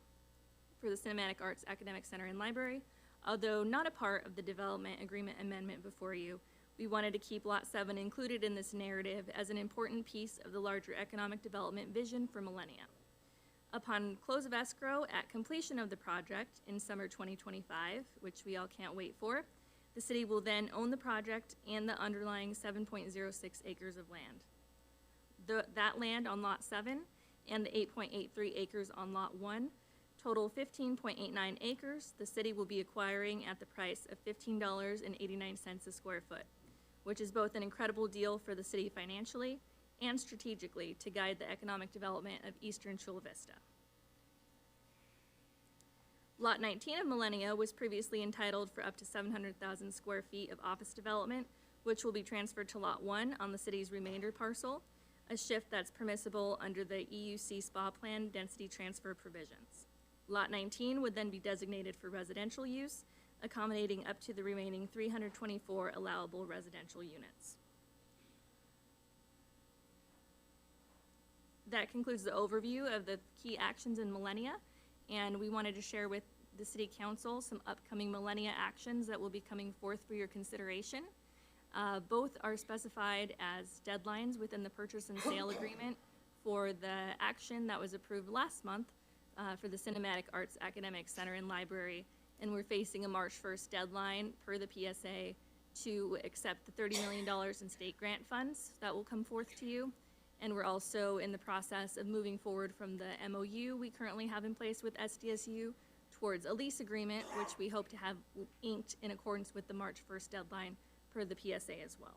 for the Cinematic Arts Academic Center and Library. Although not a part of the development agreement amendment before you, we wanted to keep Lot 7 included in this narrative as an important piece of the larger economic development vision for Millennia. Upon close of escrow at completion of the project in summer 2025, which we all can't wait for, the city will then own the project and the underlying 7.06 acres of land. That land on Lot 7 and the 8.83 acres on Lot 1 total 15.89 acres, the city will be acquiring at the price of $15.89 a square foot, which is both an incredible deal for the city financially and strategically to guide the economic development of eastern Chula Vista. Lot 19 of Millennia was previously entitled for up to 700,000 square feet of office development, which will be transferred to Lot 1 on the city's remainder parcel, a shift that's permissible under the EUC SPA plan density transfer provisions. Lot 19 would then be designated for residential use, accommodating up to the remaining 324 allowable residential units. That concludes the overview of the key actions in Millennia, and we wanted to share with the City Council some upcoming Millennia actions that will be coming forth for your consideration. Both are specified as deadlines within the purchase and sale agreement for the action that was approved last month for the Cinematic Arts Academic Center and Library, and we're facing a March 1st deadline per the PSA to accept the $30 million in state grant funds that will come forth to you. And we're also in the process of moving forward from the MOU we currently have in place with SDSU towards a lease agreement, which we hope to have inked in accordance with the March 1st deadline per the PSA as well.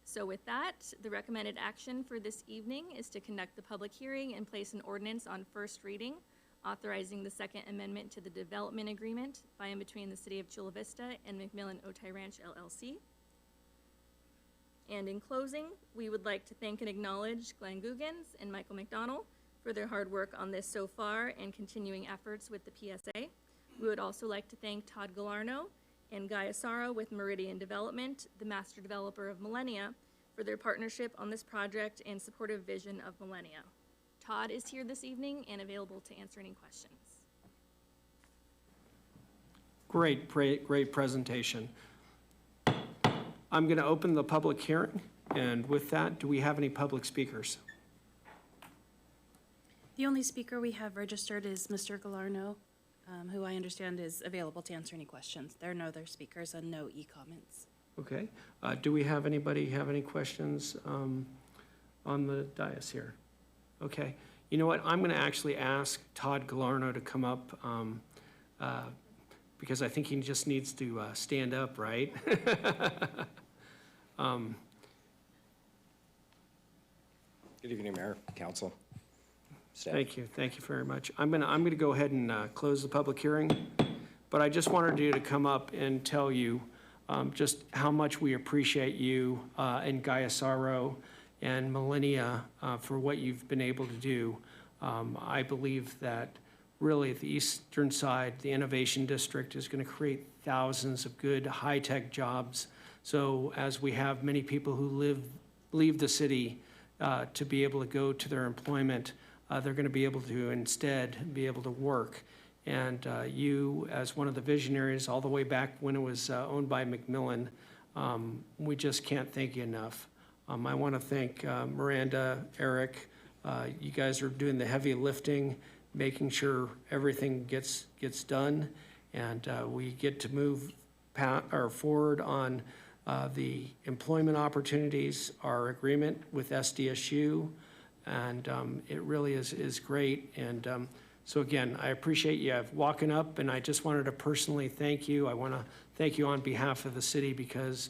So with that, the recommended action for this evening is to conduct the public hearing and place an ordinance on first reading, authorizing the second amendment to the development agreement by and between the City of Chula Vista and McMillan Otay Ranch LLC. And in closing, we would like to thank and acknowledge Glenn Guggens and Michael McDonald for their hard work on this so far and continuing efforts with the PSA. We would also like to thank Todd Galarno and Guy Asaro with Meridian Development, the master developer of Millennia, for their partnership on this project and supportive vision of Millennia. Todd is here this evening and available to answer any questions. Great presentation. I'm going to open the public hearing, and with that, do we have any public speakers? The only speaker we have registered is Mr. Galarno, who I understand is available to answer any questions. There are no other speakers and no e-comments. Okay. Do we have anybody have any questions on the dais here? Okay. You know what? I'm going to actually ask Todd Galarno to come up because I think he just needs to stand up, right? Good evening, Mayor, Council, staff. Thank you very much. I'm gonna go ahead and close the public hearing, but I just wanted you to come up and tell you just how much we appreciate you and Guy Asaro and Millennia for what you've been able to do. I believe that really the eastern side, the Innovation District, is going to create thousands of good high-tech jobs. So as we have many people who leave the city to be able to go to their employment, they're going to be able to instead be able to work. And you, as one of the visionaries all the way back when it was owned by McMillan, we just can't thank you enough. I want to thank Miranda, Eric. You guys are doing the heavy lifting, making sure everything gets done, and we get to move forward on the employment opportunities, our agreement with SDSU, and it really is great. And so again, I appreciate you walking up, and I just wanted to personally thank you. I want to thank you on behalf of the city because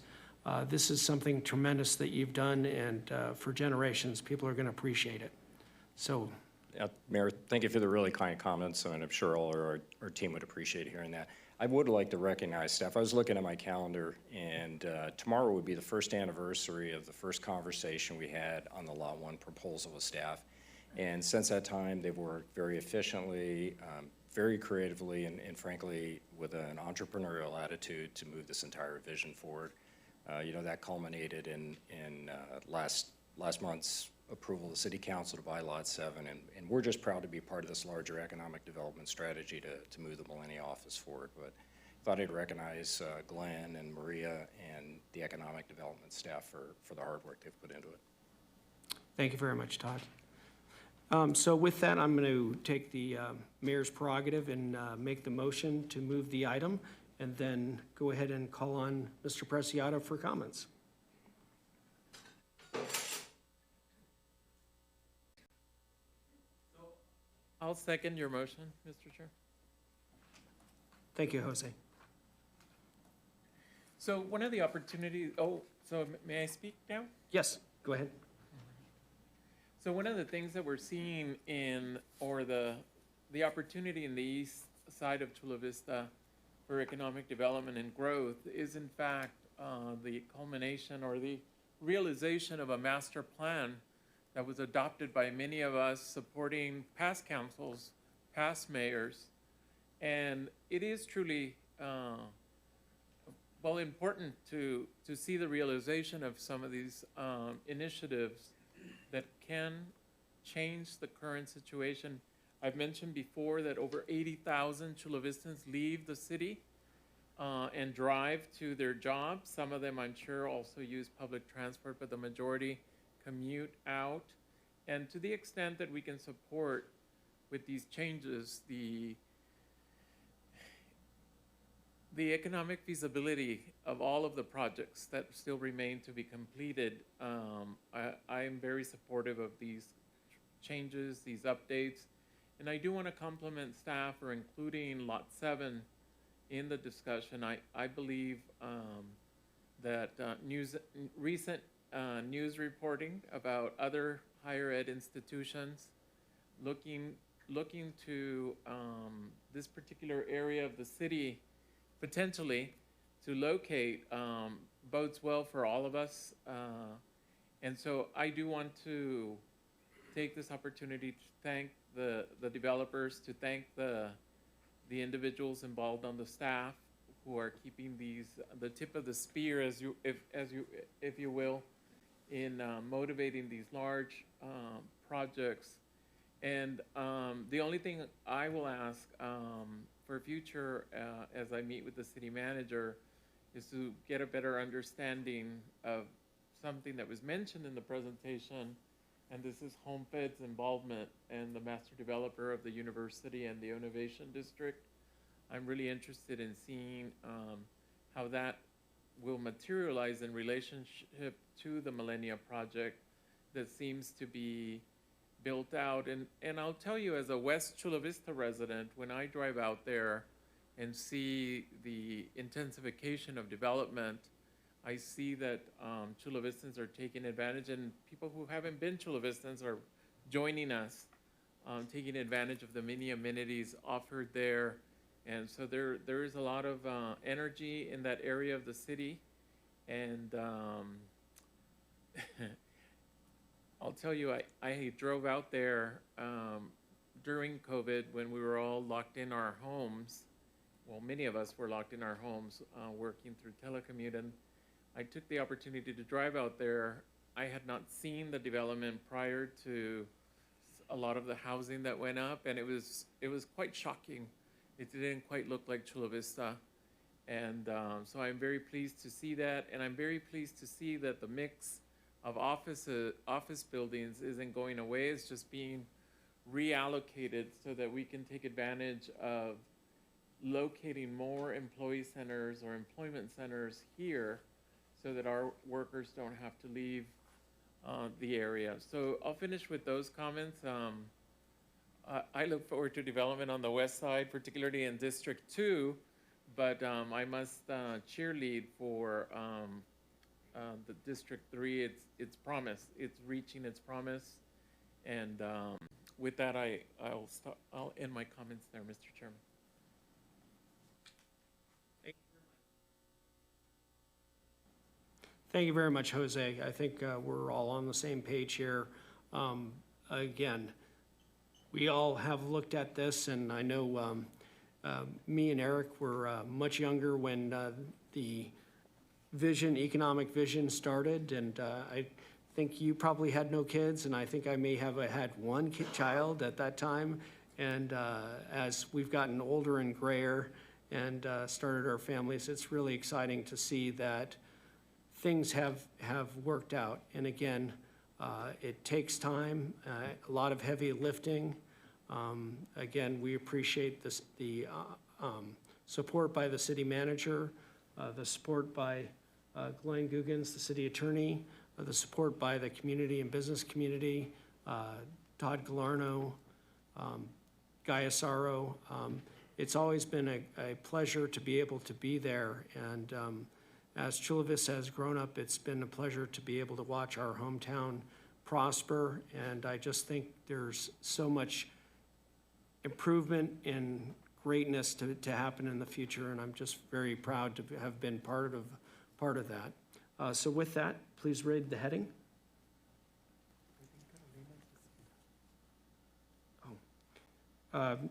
this is something tremendous that you've done, and for generations, people are going to appreciate it. So Mayor, thank you for the really kind comments, and I'm sure all our team would appreciate hearing that. I would like to recognize staff. I was looking at my calendar, and tomorrow would be the first anniversary of the first conversation we had on the Law 1 proposal with staff. And since that time, they've worked very efficiently, very creatively, and frankly, with an entrepreneurial attitude to move this entire vision forward. You know, that culminated in last month's approval of the City Council to buy Lot 7, and we're just proud to be part of this larger economic development strategy to move the Millennia office forward. But thought I'd recognize Glenn and Maria and the economic development staff for the hard work they've put into it. Thank you very much, Todd. So with that, I'm going to take the mayor's prerogative and make the motion to move the item, and then go ahead and call on Mr. Preciado for comments. I'll second your motion, Mr. Chair. Thank you, Jose. So one of the opportunities, so may I speak now? Yes, go ahead. So one of the things that we're seeing or the opportunity in the east side of Chula Vista for economic development and growth is in fact the culmination or the realization of a master plan that was adopted by many of us supporting past councils, past mayors. And it is truly, important to see the realization of some of these initiatives that can change the current situation. I've mentioned before that over 80,000 Chula Vistans leave the city and drive to their jobs. Some of them, I'm sure, also use public transport, but the majority commute out. And to the extent that we can support with these changes the economic feasibility of all of the projects that still remain to be completed, I am very supportive of these changes, these updates. And I do want to compliment staff for including Lot 7 in the discussion. I believe that recent news reporting about other higher ed institutions looking to this particular area of the city potentially to locate bodes well for all of us. And so I do want to take this opportunity to thank the developers, to thank the individuals involved on the staff who are keeping the tip of the spear, if you will, in motivating these large projects. And the only thing I will ask for future, as I meet with the city manager, is to get a better understanding of something that was mentioned in the presentation, and this is HomeFed's involvement and the master developer of the university and the innovation district. I'm really interested in seeing how that will materialize in relationship to the Millennia project that seems to be built out. And I'll tell you, as a West Chula Vista resident, when I drive out there and see the intensification of development, I see that Chula Vistans are taking advantage, and people who haven't been Chula Vistans are joining us, taking advantage of the many amenities offered there. And so there is a lot of energy in that area of the city. And I'll tell you, I drove out there during COVID when we were all locked in our homes. Well, many of us were locked in our homes working through telecommute, and I took the opportunity to drive out there. I had not seen the development prior to a lot of the housing that went up, and it was quite shocking. It didn't quite look like Chula Vista. And so I'm very pleased to see that, and I'm very pleased to see that the mix of office buildings isn't going away. It's just being reallocated so that we can take advantage of locating more employee centers or employment centers here so that our workers don't have to leave the area. So I'll finish with those comments. I look forward to development on the west side, particularly in District 2, but I must cheerlead for the District 3. It's promise. It's reaching its promise, and with that, I'll end my comments there, Mr. Chairman. Thank you very much, Jose. I think we're all on the same page here. Again, we all have looked at this, and I know me and Eric were much younger when the economic vision started, and I think you probably had no kids, and I think I may have had one child at that time. And as we've gotten older and grayer and started our families, it's really exciting to see that things have worked out. And again, it takes time, a lot of heavy lifting. Again, we appreciate the support by the city manager, the support by Glenn Guggens, the city attorney, the support by the community and business community, Todd Galarno, Guy Asaro. It's always been a pleasure to be able to be there. And as Chula Vista has grown up, it's been a pleasure to be able to watch our hometown prosper. And I just think there's so much improvement and greatness to happen in the future. And I'm just very proud to have been part of that. So with that, please read the heading.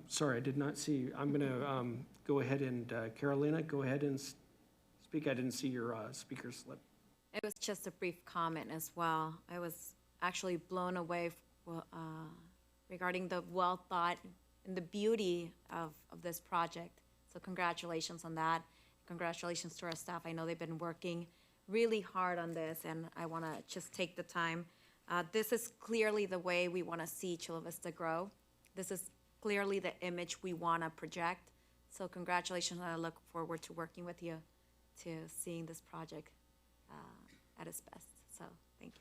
Sorry, I did not see. I'm going to go ahead and, Carolina, go ahead and speak. I didn't see your speaker slip. It was just a brief comment as well. I was actually blown away regarding the well thought and the beauty of this project. So congratulations on that. Congratulations to our staff. I know they've been working really hard on this, and I want to just take the time. This is clearly the way we want to see Chula Vista grow. This is clearly the image we want to project. So congratulations, and I look forward to working with you to seeing this project at its best. So thank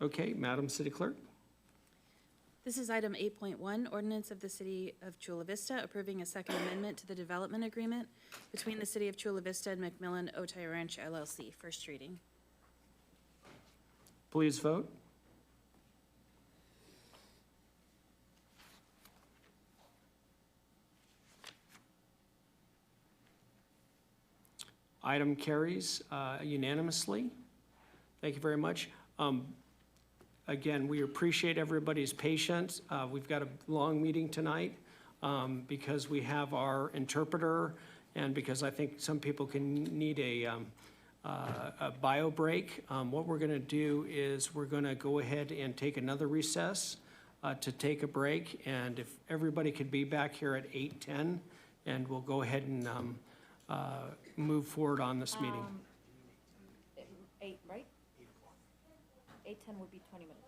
you. Okay, Madam City Clerk. This is item 8.1, ordinance of the City of Chula Vista approving a second amendment to the development agreement between the City of Chula Vista and McMillan Otay Ranch LLC. First reading. Please vote. Item carries unanimously. Thank you very much. Again, we appreciate everybody's patience. We've got a long meeting tonight because we have our interpreter and because I think some people can need a bio break. What we're going to do is we're going to go ahead and take another recess to take a break. And if everybody could be back here at 8:10, and we'll go ahead and move forward on this meeting. 8, right? 8:10 would be 20 minutes.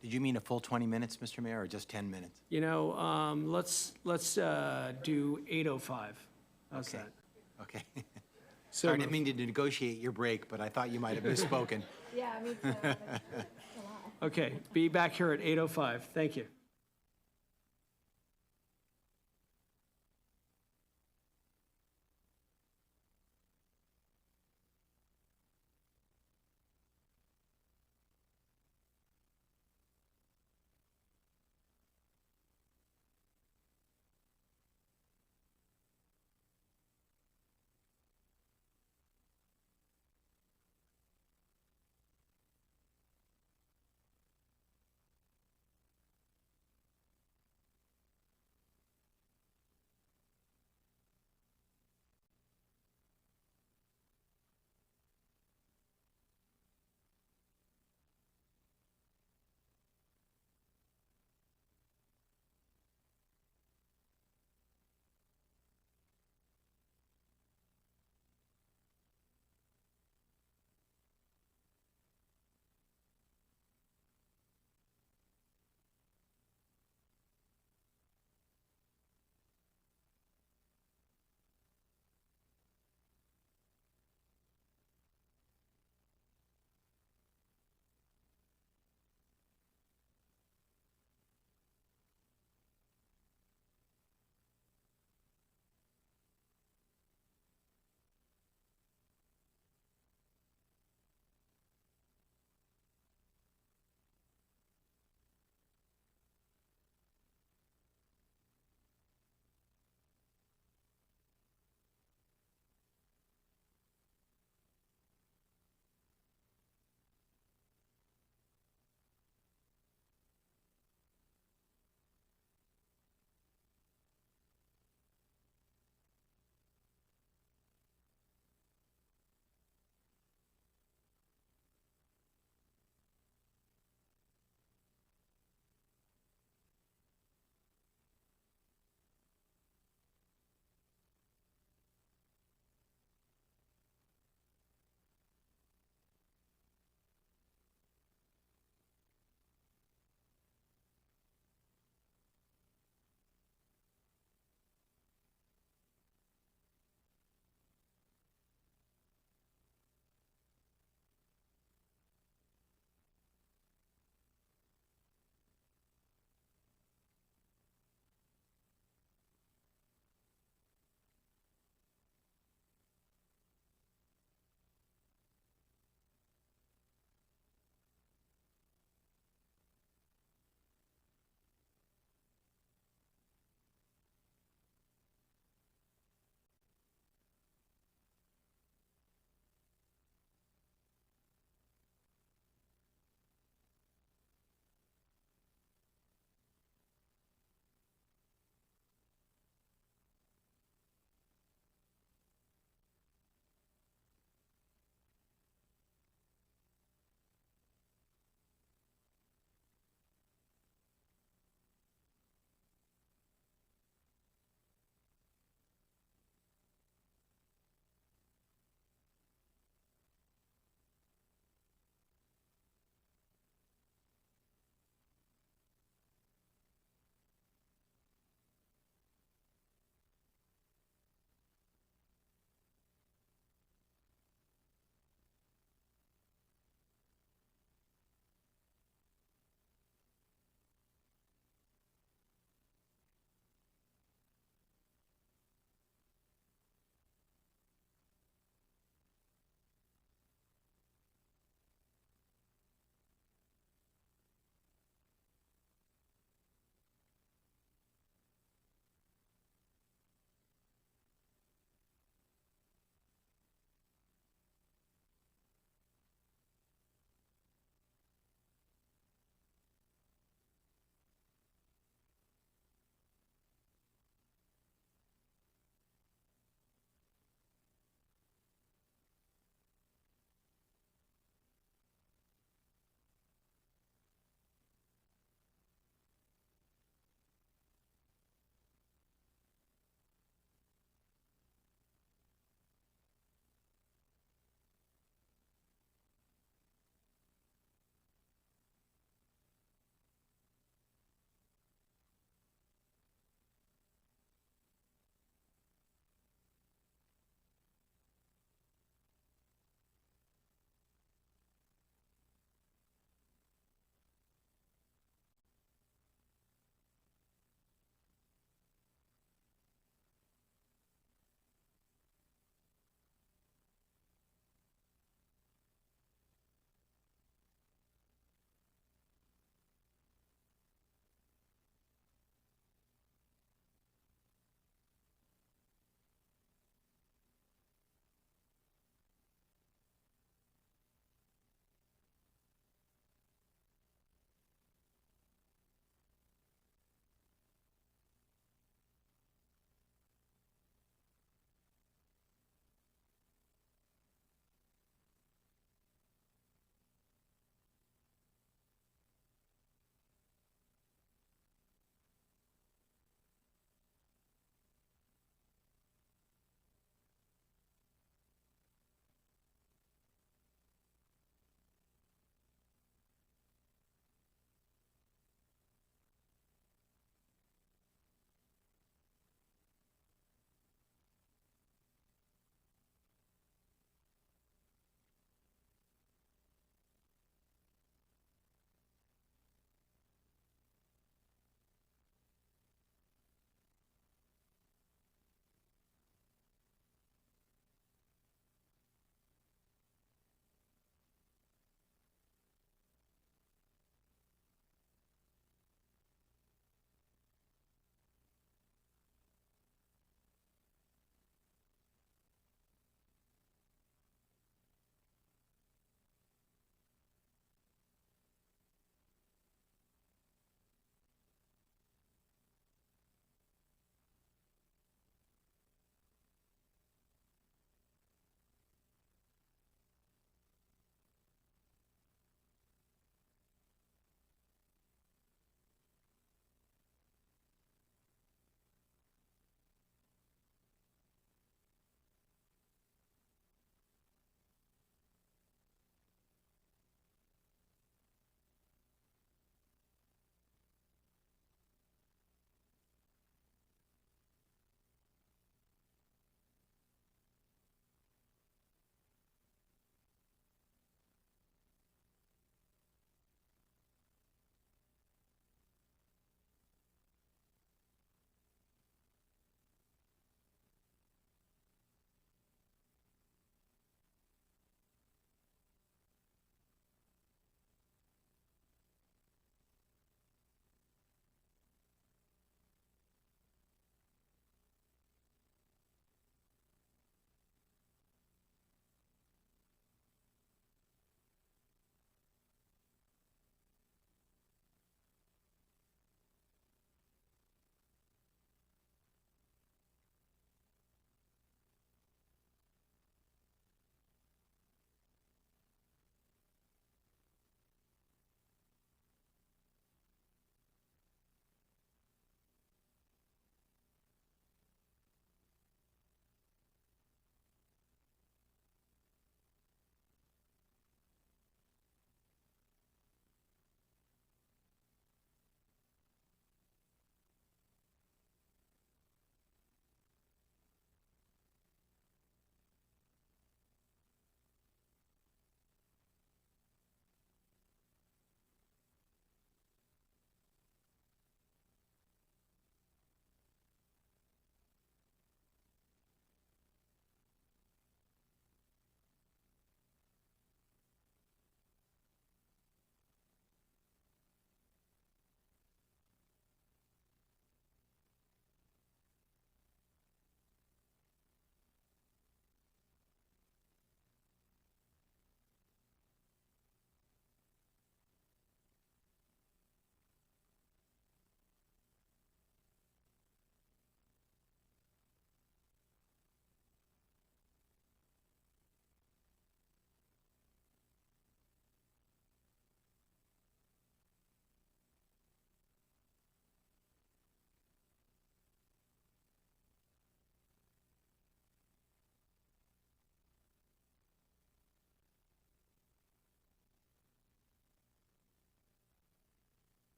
Did you mean a full 20 minutes, Mr. Mayor, or just 10 minutes? You know, let's do 8:05. How's Okay. that? Okay. So Sorry, I didn't mean to negotiate your break, but I thought you might have misspoken. Yeah, me too. Okay, be back here at 8:05. Thank you.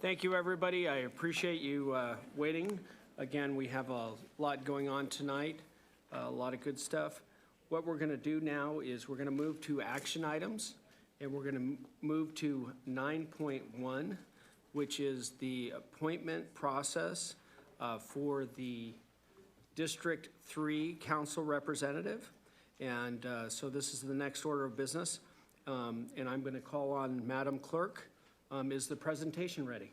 Thank you, everybody. I appreciate you waiting. Again, we have a lot going on tonight, a lot of good stuff. What we're going to do now is we're going to move to action items, and we're going to move to 9.1, which is the appointment process for the District 3 Council Representative. And so this is the next order of business. And I'm going to call on Madam Clerk. Is the presentation ready?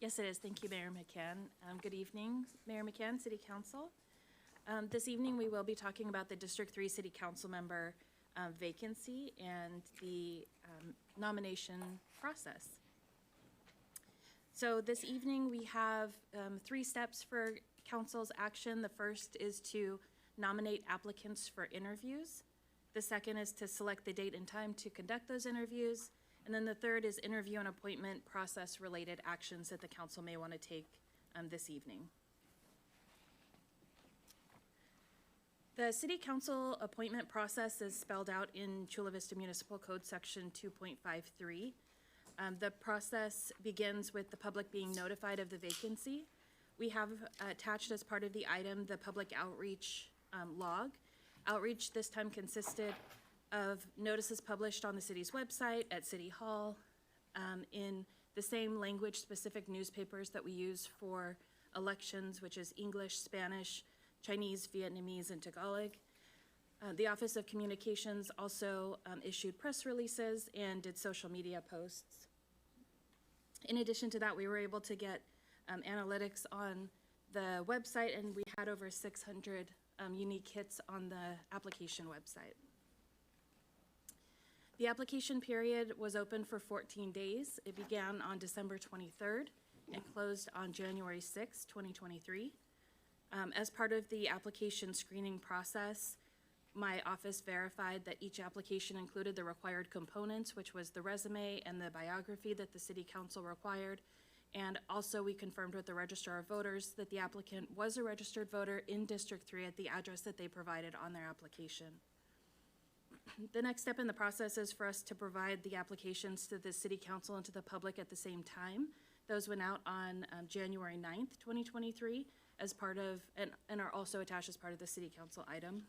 Yes, it is. Thank you, Mayor McCann. Good evening, Mayor McCann, City Council. This evening, we will be talking about the District 3 City Council member vacancy and the nomination process. So this evening, we have 3 steps for council's action. The first is to nominate applicants for interviews. The second is to select the date and time to conduct those interviews. And then the third is interview and appointment process related actions that the council may want to take this evening. The City Council appointment process is spelled out in Chula Vista Municipal Code Section 2.53. The process begins with the public being notified of the vacancy. We have attached as part of the item the public outreach log. Outreach this time consisted of notices published on the city's website, at City Hall, in the same language-specific newspapers that we use for elections, which is English, Spanish, Chinese, Vietnamese, and Tagalog. The Office of Communications also issued press releases and did social media posts. In addition to that, we were able to get analytics on the website, and we had over 600 unique hits on the application website. The application period was open for 14 days. It began on December 23rd and closed on January 6, 2023. As part of the application screening process, my office verified that each application included the required components, which was the resume and the biography that the City Council required. And also we confirmed with the Registrar of Voters that the applicant was a registered voter in District 3 at the address that they provided on their application. The next step in the process is for us to provide the applications to the City Council and to the public at the same time. Those went out on January 9th, 2023 as part of, and are also attached as part of the City Council item.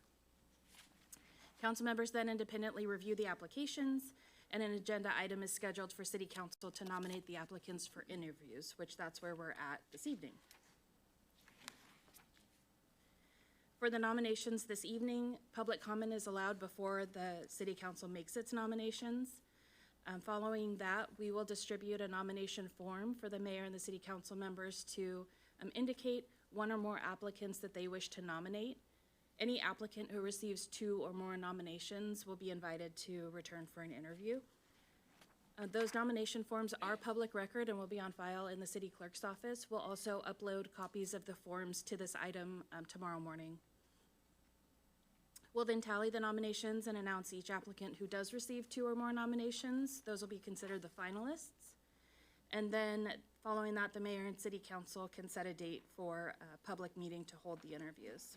Council members then independently review the applications, and an agenda item is scheduled for City Council to nominate the applicants for interviews, which that's where we're at this evening. For the nominations this evening, public comment is allowed before the City Council makes its nominations. Following that, we will distribute a nomination form for the mayor and the City Council members to indicate one or more applicants that they wish to nominate. Any applicant who receives 2 or more nominations will be invited to return for an interview. Those nomination forms are public record and will be on file in the city clerk's office. We'll also upload copies of the forms to this item tomorrow morning. We'll then tally the nominations and announce each applicant who does receive 2 or more nominations. Those will be considered the finalists. And then following that, the mayor and city council can set a date for a public meeting to hold the interviews.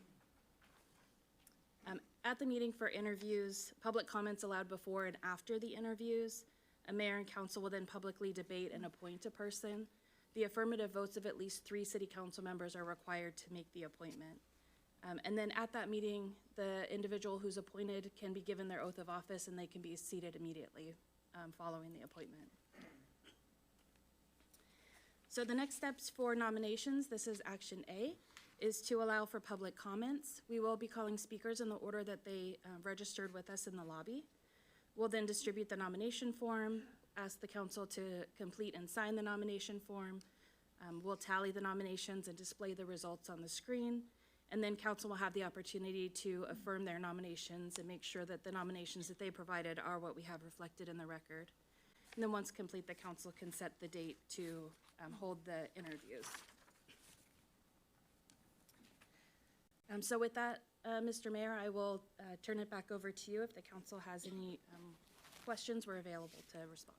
At the meeting for interviews, public comments allowed before and after the interviews. A mayor and council will then publicly debate and appoint a person. The affirmative votes of at least 3 city council members are required to make the appointment. And then at that meeting, the individual who's appointed can be given their oath of office and they can be seated immediately following the appointment. So the next steps for nominations, this is action A, is to allow for public comments. We will be calling speakers in the order that they registered with us in the lobby. We'll then distribute the nomination form, ask the council to complete and sign the nomination form. We'll tally the nominations and display the results on the screen. And then council will have the opportunity to affirm their nominations and make sure that the nominations that they provided are what we have reflected in the record. And then once complete, the council can set the date to hold the interviews. So with that, Mr. Mayor, I will turn it back over to you. If the council has any questions, we're available to respond.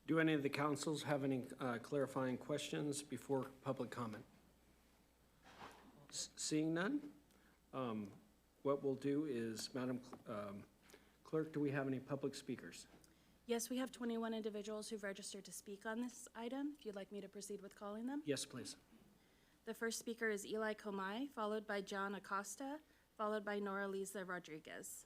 Do any of the councils have any clarifying questions before public comment? Seeing none, what we'll do is, Madam Clerk, do we have any public speakers? Yes, we have 21 individuals who've registered to speak on this item. If you'd like me to proceed with calling them. Yes, please. The first speaker is Eli Comay, followed by John Acosta, followed by Nora Lisa Rodriguez.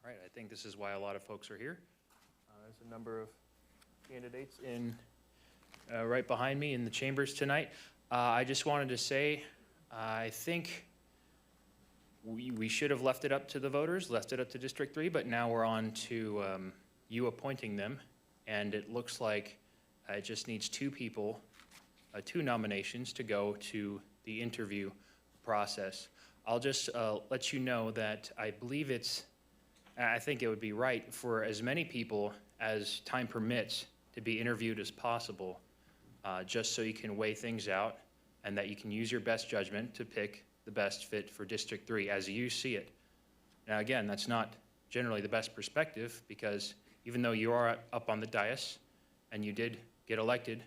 All right, I think this is why a lot of folks are here. There's a number of candidates in right behind me in the chambers tonight. I just wanted to say, I think we should have left it up to the voters, left it up to District 3, but now we're on to you appointing them, and it looks like it just needs two people, two nominations to go to the interview process. I'll just let you know that I believe I think it would be right for as many people as time permits to be interviewed as possible, just so you can weigh things out and that you can use your best judgment to pick the best fit for District 3 as you see it. Now again, that's not generally the best perspective, because even though you are up on the dais and you did get elected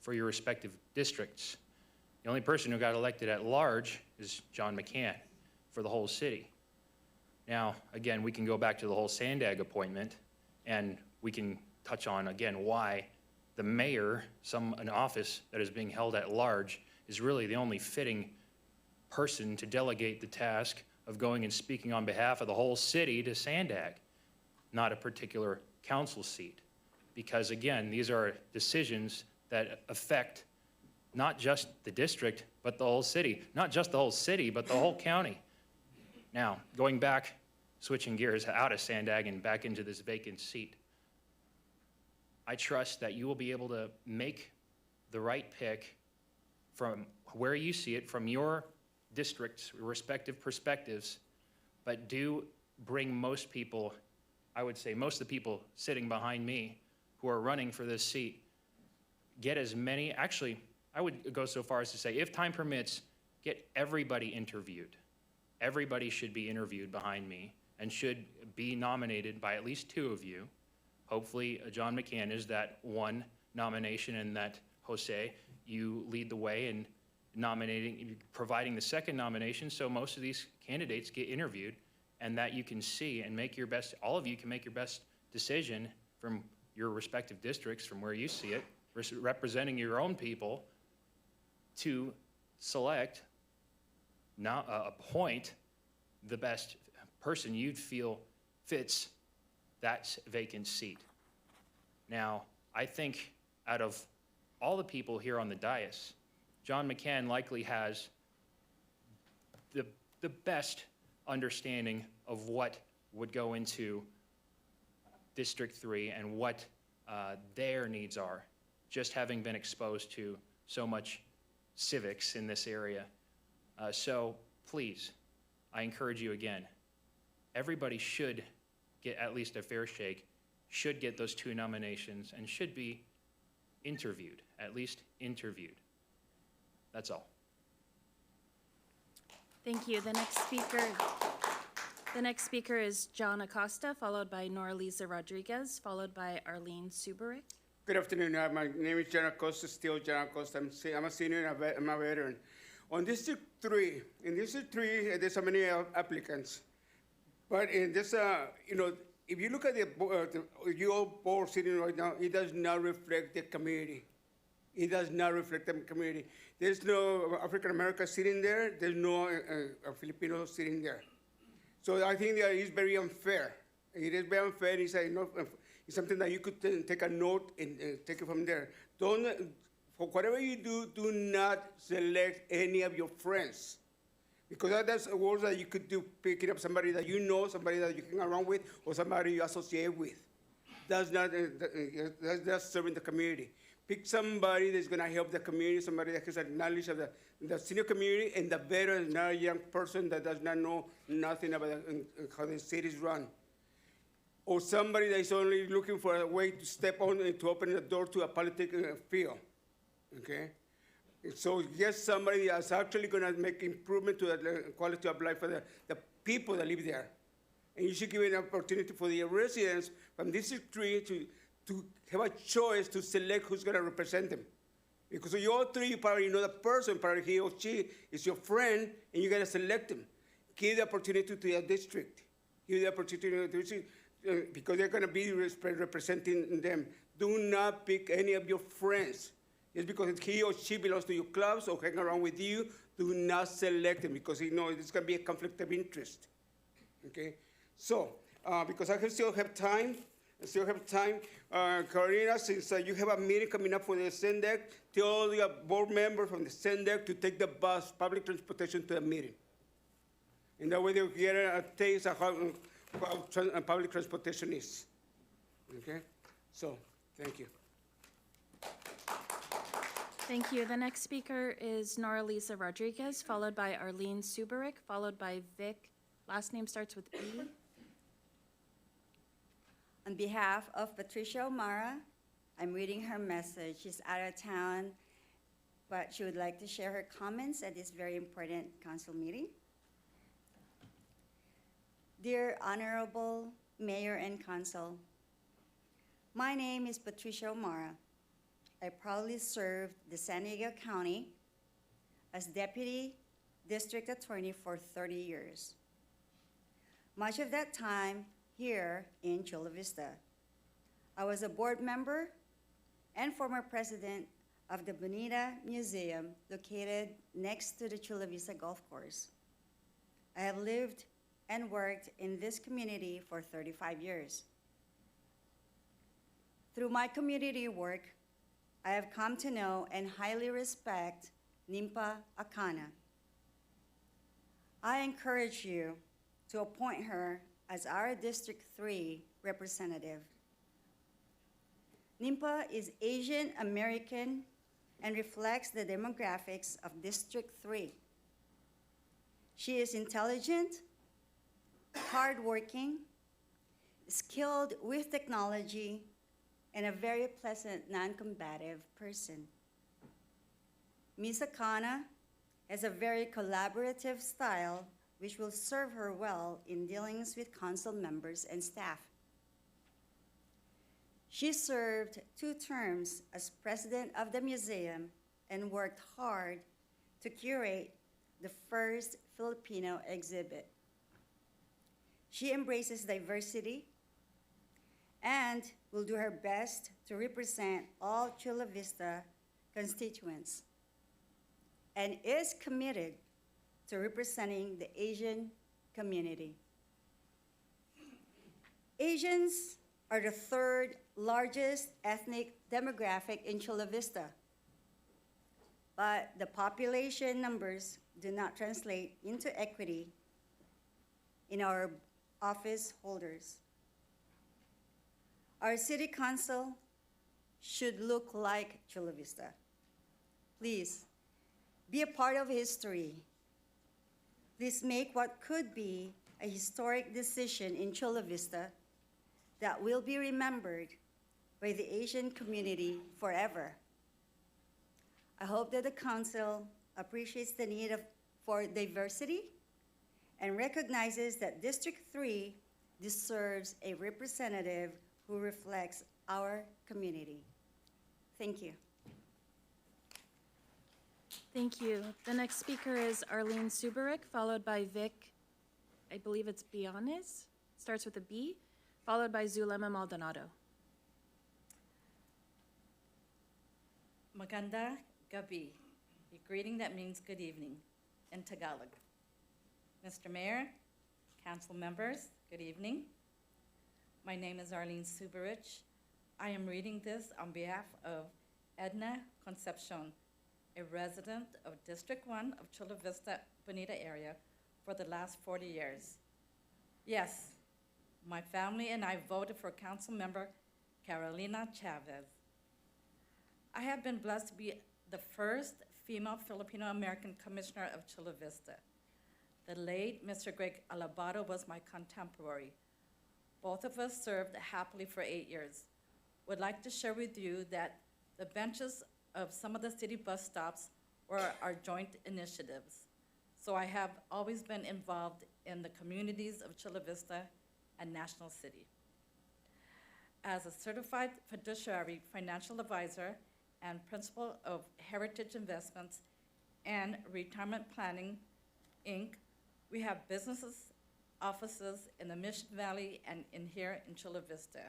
for your respective districts. The only person who got elected at large is John McCann for the whole city. Now, again, we can go back to the whole Sandag appointment, and we can touch on, again, why the mayor, an office that is being held at large, is really the only fitting person to delegate the task of going and speaking on behalf of the whole city to Sandag, not a particular council seat. Because, again, these are decisions that affect not just the district, but the whole city. Not just the whole city, but the whole county. Now, going back, switching gears out of Sandag and back into this vacant seat, I trust that you will be able to make the right pick from where you see it, from your district's respective perspectives, but do bring most people, I would say most of the people sitting behind me who are running for this seat, get as many, actually, I would go so far as to say, if time permits, get everybody interviewed. Everybody should be interviewed behind me and should be nominated by at least two of you. Hopefully, John McCann is that one nomination, and that Jose, you lead the way in providing the second nomination, so most of these candidates get interviewed, and that you can see and make your best, all of you can make your best decision from your respective districts, from where you see it, representing your own people, to select, now appoint the best person you'd feel fits that vacant seat. Now, I think out of all the people here on the dais, John McCann likely has the best understanding of what would go into District 3 and what their needs are, just having been exposed to so much civics in this area. So please, I encourage you again, everybody should get at least a fair shake, should get those two nominations, and should be interviewed, at least interviewed. That's all. Thank you. The next speaker is John Acosta, followed by Nora Lisa Rodriguez, followed by Arlene Subarick. Good afternoon. My name is John Acosta, still John Acosta. I'm a senior and I'm a veteran. On District 3, in District 3, there's so many applicants. But in this, if you look at your board sitting right now, it does not reflect the community. It does not reflect the community. There's no African American sitting there. There's no Filipino sitting there. So I think that is very unfair. It is very unfair. It's something that you could take a note and take it from there. For whatever you do not select any of your friends. Because that's words that you could do, picking up somebody that you know, somebody that you hang around with, or somebody you associate with. That's not serving the community. Pick somebody that's going to help the community, somebody that has a knowledge of the senior community, and the veteran, not a young person that does not know nothing about how the city's run. Or somebody that is only looking for a way to step on and to open the door to a political field, okay? So get somebody that's actually going to make improvement to the quality of life for the people that live there. And you should give an opportunity for the residents from District 3 to have a choice to select who's gonna represent them. Because you all three, you probably know the person, probably he or she is your friend, and you gotta select them. Give the opportunity to your district. Give the opportunity to, because they're gonna be representing them. Do not pick any of your friends. Just because he or she belongs to your clubs or hang around with you, do not select them because you know it's gonna be a conflict of interest. Okay? So, because I still have time, Carolina, since you have a meeting coming up for the SENDEC, tell the board member from the SENDEC to take the bus, public transportation to the meeting. And that way they'll get a taste of how public transportation is. Okay? So, thank you. Thank you. The next speaker is Nora Lisa Rodriguez, followed by Arlene Subaric, followed by Vic. Last name starts with B. On behalf of Patricia O'Mara, I'm reading her message. She's out of town, but she would like to share her comments at this very important council meeting. Dear Honorable Mayor and Council, my name is Patricia O'Mara. I proudly served the San Diego County as Deputy District Attorney for 30 years. Much of that time here in Chula Vista. I was a board member and former president of the Bonita Museum located next to the Chula Vista Golf Course. I have lived and worked in this community for 35 years. Through my community work, I have come to know and highly respect Nimpa Akana. I encourage you to appoint her as our District 3 representative. Nimpa is Asian American and reflects the demographics of District 3. She is intelligent, hardworking, skilled with technology, and a very pleasant, non-combative person. Ms. Akana has a very collaborative style which will serve her well in dealings with council members and staff. She served 2 terms as president of the museum and worked hard to curate the first Filipino exhibit. She embraces diversity and will do her best to represent all Chula Vista constituents and is committed to representing the Asian community. Asians are the 3rd largest ethnic demographic in Chula Vista, but the population numbers do not translate into equity in our office holders. Our city council should look like Chula Vista. Please, be a part of history. Please make what could be a historic decision in Chula Vista that will be remembered by the Asian community forever. I hope that the council appreciates the need for diversity and recognizes that District 3 deserves a representative who reflects our community. Thank you. Thank you. The next speaker is Arlene Subaric, followed by Vic, I believe it's Bionis, starts with a B, followed by Zulema Maldonado. Maganda Gabi, a greeting that means good evening in Tagalog. Mr. Mayor, council members, good evening. My name is Arlene Subaric. I am reading this on behalf of Edna Concepcion, a resident of District 1 of Chula Vista, Bonita area for the last 40 years. Yes, my family and I voted for Council Member Carolina Chavez. I have been blessed to be the first female Filipino-American Commissioner of Chula Vista. The late Mr. Greg Alabado was my contemporary. Both of us served happily for 8 years. Would like to share with you that the benches of some of the city bus stops were our joint initiatives. So I have always been involved in the communities of Chula Vista and national city. As a certified fiduciary financial advisor and principal of Heritage Investments and Retirement Planning, Inc., we have businesses, offices in the Mission Valley and in here in Chula Vista.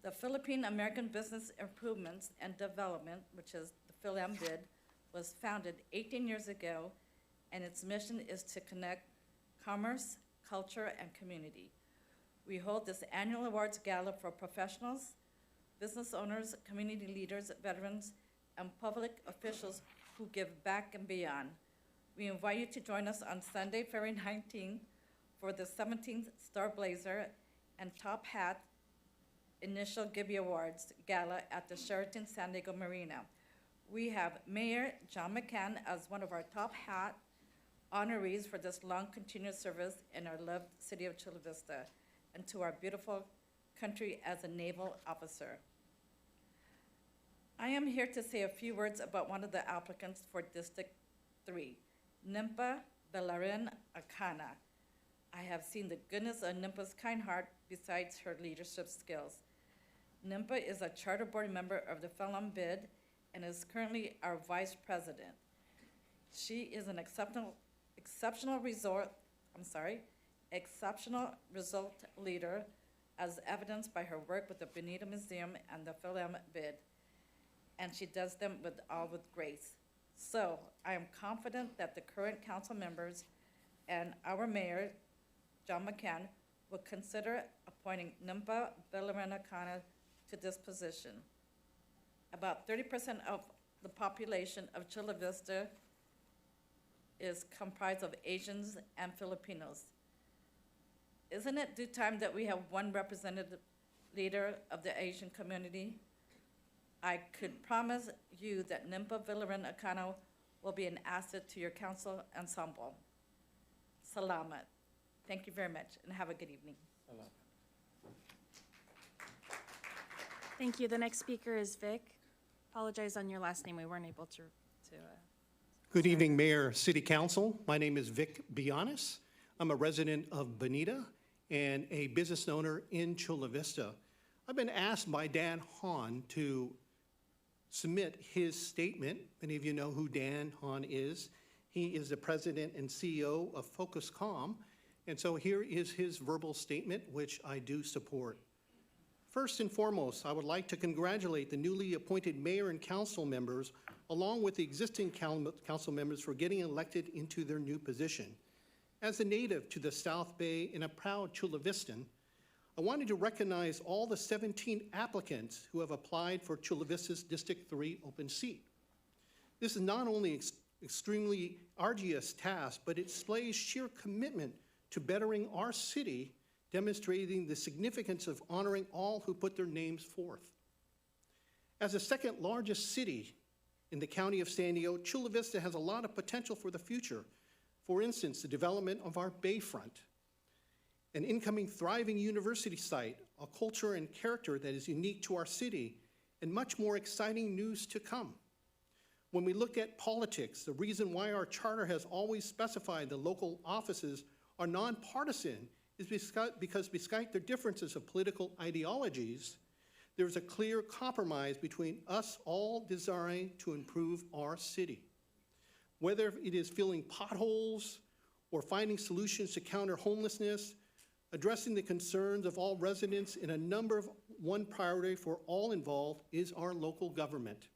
The Philippine American Business Improvements and Development, which is the PhilAmBid, was founded 18 years ago, and its mission is to connect commerce, culture, and community. We hold this annual awards gala for professionals, business owners, community leaders, veterans, and public officials who give back and beyond. We invite you to join us on Sunday, February 19th for the 17th Star Blazer and Top Hat Initial Gibby Awards Gala at the Sheraton San Diego Marina. We have Mayor John McCann as one of our top hat honorees for this long continuous service in our loved city of Chula Vista, and to our beautiful country as a naval officer. I am here to say a few words about one of the applicants for District 3, Nimpa Belarin Akana. I have seen the goodness of Nimpa's kind heart besides her leadership skills. Nimpa is a charter board member of the PhilAmBid and is currently our vice president. She is an exceptional result leader, as evidenced by her work with the Bonita Museum and the PhilAmBid, and she does them with grace. So I am confident that the current council members and our mayor, John McCann, will consider appointing Nimpa Belaranakana to this position. About 30% of the population of Chula Vista is comprised of Asians and Filipinos. Isn't it due time that we have one representative leader of the Asian community? I could promise you that Nimpa Villaran Akano will be an asset to your council ensemble. Salamat. Thank you very much, and have a good evening. Thank you. The next speaker is Vic. Apologize on your last name. We weren't able to Good evening, Mayor, City Council. My name is Vic Bianis. I'm a resident of Bonita and a business owner in Chula Vista. I've been asked by Dan Hahn to submit his statement. Many of you know who Dan Hahn is. He is the president and CEO of Focuscom. And so here is his verbal statement, which I do support. First and foremost, I would like to congratulate the newly appointed mayor and council members, along with the existing council members, for getting elected into their new position. As a native to the South Bay and a proud Chula Vistan, I wanted to recognize all the 17 applicants who have applied for Chula Vista's District 3 open seat. This is not only extremely arduous task, but it displays sheer commitment to bettering our city, demonstrating the significance of honoring all who put their names forth. As the second largest city in the county of San Diego, Chula Vista has a lot of potential for the future. For instance, the development of our bayfront, an incoming thriving university site, a culture and character that is unique to our city, and much more exciting news to come. When we look at politics, the reason why our charter has always specified the local offices are nonpartisan is because despite their differences of political ideologies, there's a clear compromise between us all desiring to improve our city. Whether it is filling potholes or finding solutions to counter homelessness, addressing the concerns of all residents in a number of one priority for all involved is our local government.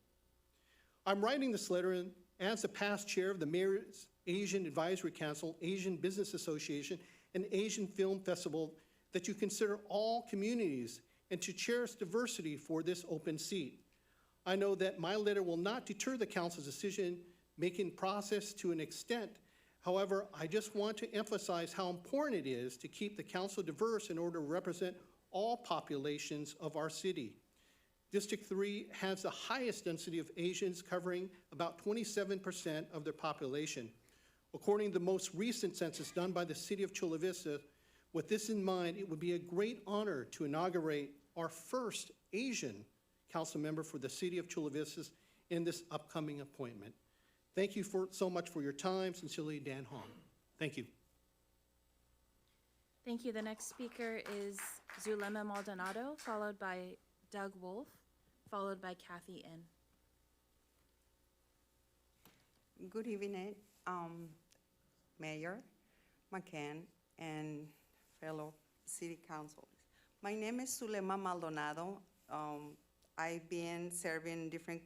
I'm writing this letter as the past chair of the Mayor's Asian Advisory Council, Asian Business Association, and Asian Film Festival, that you consider all communities and to cherish diversity for this open seat. I know that my letter will not deter the council's decision-making process to an extent. However, I just want to emphasize how important it is to keep the council diverse in order to represent all populations of our city. District 3 has the highest density of Asians, covering about 27% of their population. According to the most recent census done by the city of Chula Vista, with this in mind, it would be a great honor to inaugurate our first Asian council member for the city of Chula Vista in this upcoming appointment. Thank you so much for your time. Sincerely, Dan Hahn. Thank you. Thank you. The next speaker is Zulema Maldonado, followed by Doug Wolf, followed by Kathy N. Good evening, Mayor McCann and fellow city councilors. My name is Zulema Maldonado. I've been serving different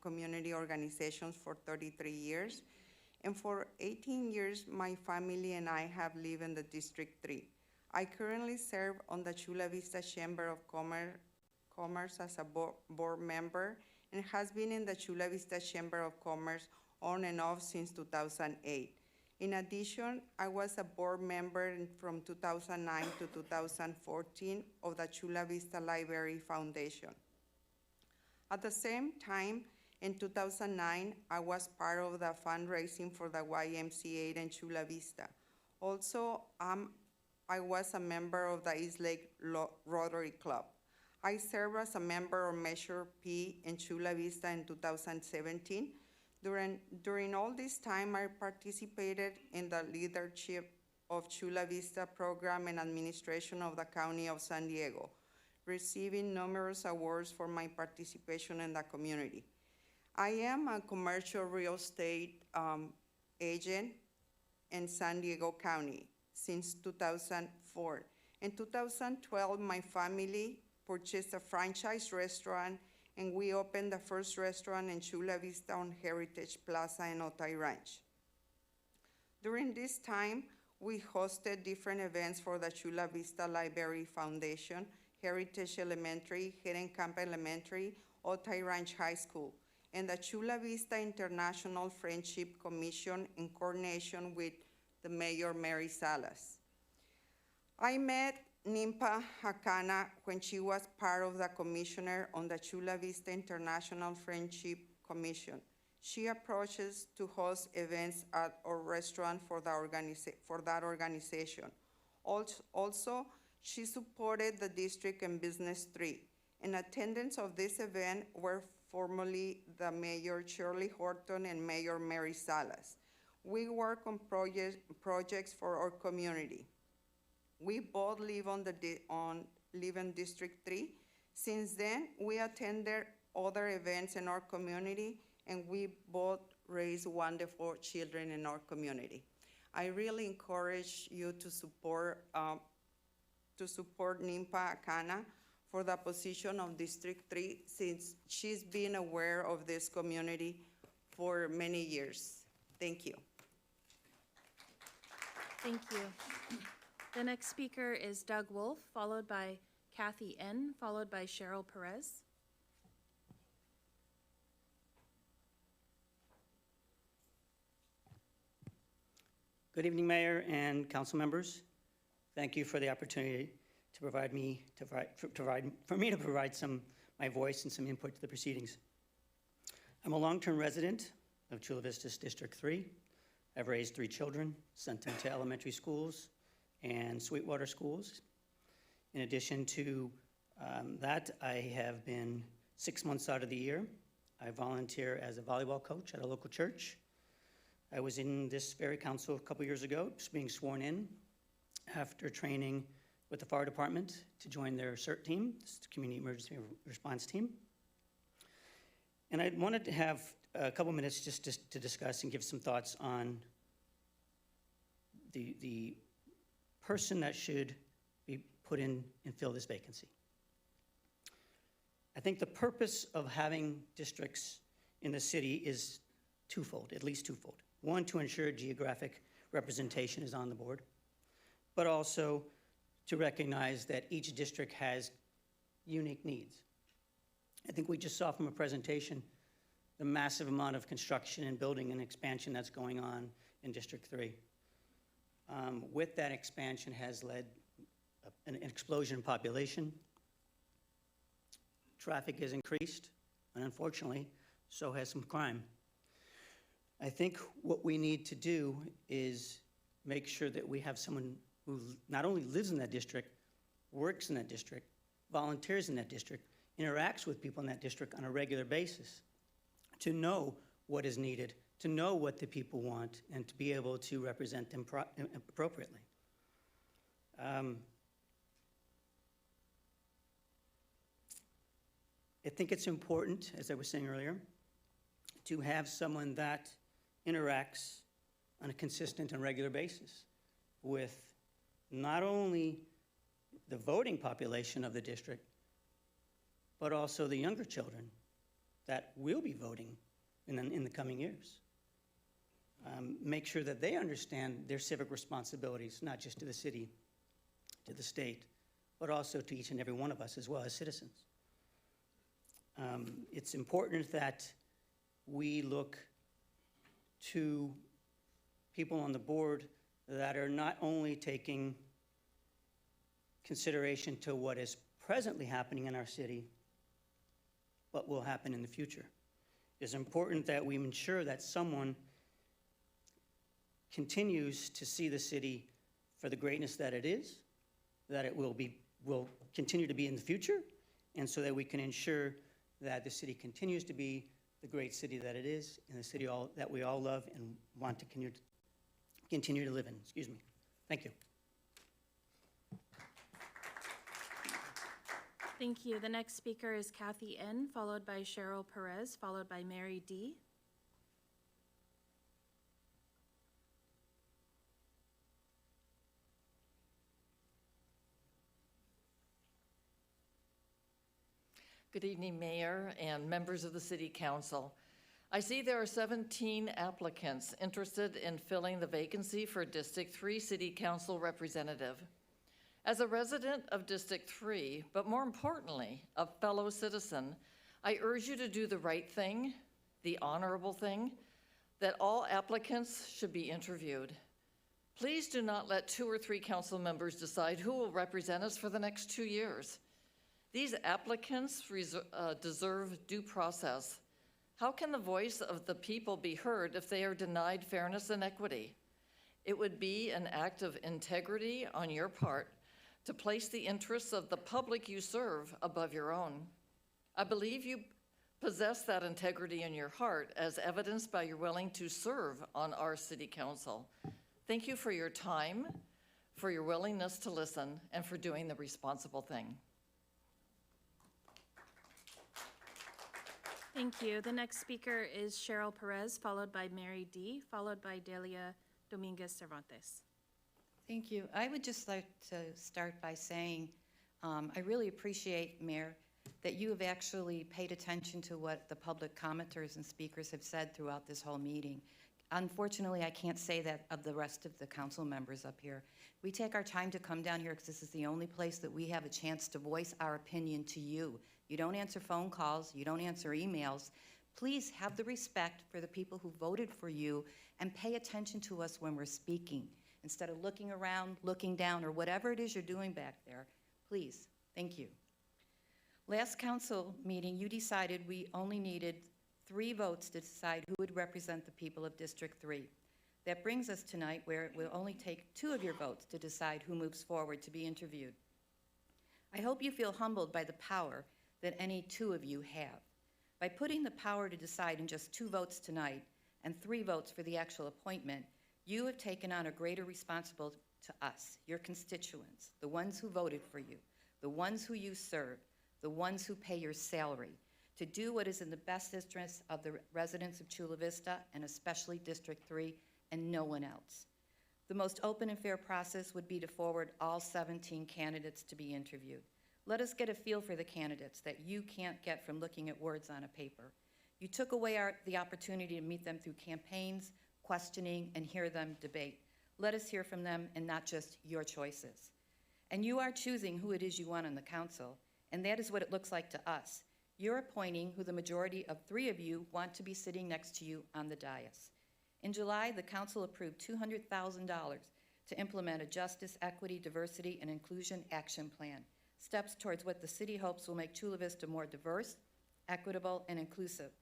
community organizations for 33 years. And for 18 years, my family and I have lived in the District 3. I currently serve on the Chula Vista Chamber of Commerce as a board member and has been in the Chula Vista Chamber of Commerce on and off since 2008. In addition, I was a board member from 2009 to 2014 of the Chula Vista Library Foundation. At the same time, in 2009, I was part of the fundraising for the YMCA in Chula Vista. Also, I was a member of the East Lake Rotary Club. I served as a member of Measure P in Chula Vista in 2017. During all this time, I participated in the leadership of Chula Vista program and administration of the County of San Diego, receiving numerous awards for my participation in the community. I am a commercial real estate agent in San Diego County since 2004. In 2012, my family purchased a franchise restaurant and we opened the first restaurant in Chula Vista on Heritage Plaza in Otay Ranch. During this time, we hosted different events for the Chula Vista Library Foundation, Heritage Elementary, Hidden Camp Elementary, Otay Ranch High School, and the Chula Vista International Friendship Commission in coordination with the Mayor Mary Salas. I met Nimpa Hakana when she was part of the commissioner on the Chula Vista International Friendship Commission. She approaches to host events at our restaurant for that organization. Also, she supported the district and Business 3. In attendance of this event were formerly the Mayor Shirley Horton and Mayor Mary Salas. We work on projects for our community. We both live in District 3. Since then, we attended other events in our community, and we both raise wonderful children in our community. I really encourage you to support Nimpa Akana for the position of District 3, since she's been aware of this community for many years. Thank you. Thank you. The next speaker is Doug Wolf, followed by Kathy N., followed by Cheryl Perez. Good evening, Mayor and council members. Thank you for the opportunity to provide my voice and some input to the proceedings. I'm a long-term resident of Chula Vista's District 3. I've raised 3 children, sent them to elementary schools and Sweetwater schools. In addition to that, I have been 6 months out of the year. I volunteer as a volleyball coach at a local church. I was in this very council a couple years ago, just being sworn in after training with the fire department to join their CERT team, the Community Emergency Response Team. And I wanted to have a couple minutes just to discuss and give some thoughts on the person that should be put in and fill this vacancy. I think the purpose of having districts in the city is twofold, at least twofold. One, to ensure geographic representation is on the board, but also to recognize that each district has unique needs. I think we just saw from a presentation the massive amount of construction and building and expansion that's going on in District 3. With that expansion has led an explosion in population. Traffic has increased, and unfortunately, so has some crime. I think what we need to do is make sure that we have someone who not only lives in that district, works in that district, volunteers in that district, interacts with people in that district on a regular basis, to know what is needed, to know what the people want, and to be able to represent them appropriately. I think it's important, as I was saying earlier, to have someone that interacts on a consistent and regular basis with not only the voting population of the district, but also the younger children that will be voting in the coming years. Make sure that they understand their civic responsibilities, not just to the city, to the state, but also to each and every one of us as well as citizens. It's important that we look to people on the board that are not only taking consideration to what is presently happening in our city, but will happen in the future. It's important that we ensure that someone continues to see the city for the greatness that it is, that it will continue to be in the future, and so that we can ensure that the city continues to be the great city that it is, and the city that we all love and want to continue to live in. Excuse me. Thank you. Thank you. The next speaker is Kathy N., followed by Cheryl Perez, followed by Mary D. Good evening, Mayor and members of the City Council. I see there are 17 applicants interested in filling the vacancy for District 3 City Council representative. As a resident of District 3, but more importantly, a fellow citizen, I urge you to do the right thing, the honorable thing, that all applicants should be interviewed. Please do not let 2 or 3 council members decide who will represent us for the next 2 years. These applicants deserve due process. How can the voice of the people be heard if they are denied fairness and equity? It would be an act of integrity on your part to place the interests of the public you serve above your own. I believe you possess that integrity in your heart, as evidenced by your willing to serve on our City Council. Thank you for your time, for your willingness to listen, and for doing the responsible thing. Thank you. The next speaker is Cheryl Perez, followed by Mary D., followed by Delia Dominguez Cervantes. Thank you. I would just like to start by saying I really appreciate, Mayor, that you have actually paid attention to what the public commenters and speakers have said throughout this whole meeting. Unfortunately, I can't say that of the rest of the council members up here. We take our time to come down here because this is the only place that we have a chance to voice our opinion to you. You don't answer phone calls, you don't answer emails. Please have the respect for the people who voted for you and pay attention to us when we're speaking. Instead of looking around, looking down, or whatever it is you're doing back there, please, thank you. Last council meeting, you decided we only needed 3 votes to decide who would represent the people of District 3. That brings us tonight where it will only take 2 of your votes to decide who moves forward to be interviewed. I hope you feel humbled by the power that any 2 of you have. By putting the power to decide in just 2 votes tonight and 3 votes for the actual appointment, you have taken on a greater responsibility to us, your constituents, the ones who voted for you, the ones who you serve, the ones who pay your salary, to do what is in the best interest of the residents of Chula Vista and especially District 3 and no one else. The most open and fair process would be to forward all 17 candidates to be interviewed. Let us get a feel for the candidates that you can't get from looking at words on a paper. You took away the opportunity to meet them through campaigns, questioning, and hear them debate. Let us hear from them and not just your choices. And you are choosing who it is you want on the council, and that is what it looks like to us. You're appointing who the majority of 3 of you want to be sitting next to you on the dais. In July, the council approved $200,000 to implement a Justice, Equity, Diversity, and Inclusion Action Plan, steps towards what the city hopes will make Chula Vista more diverse, equitable, and inclusive.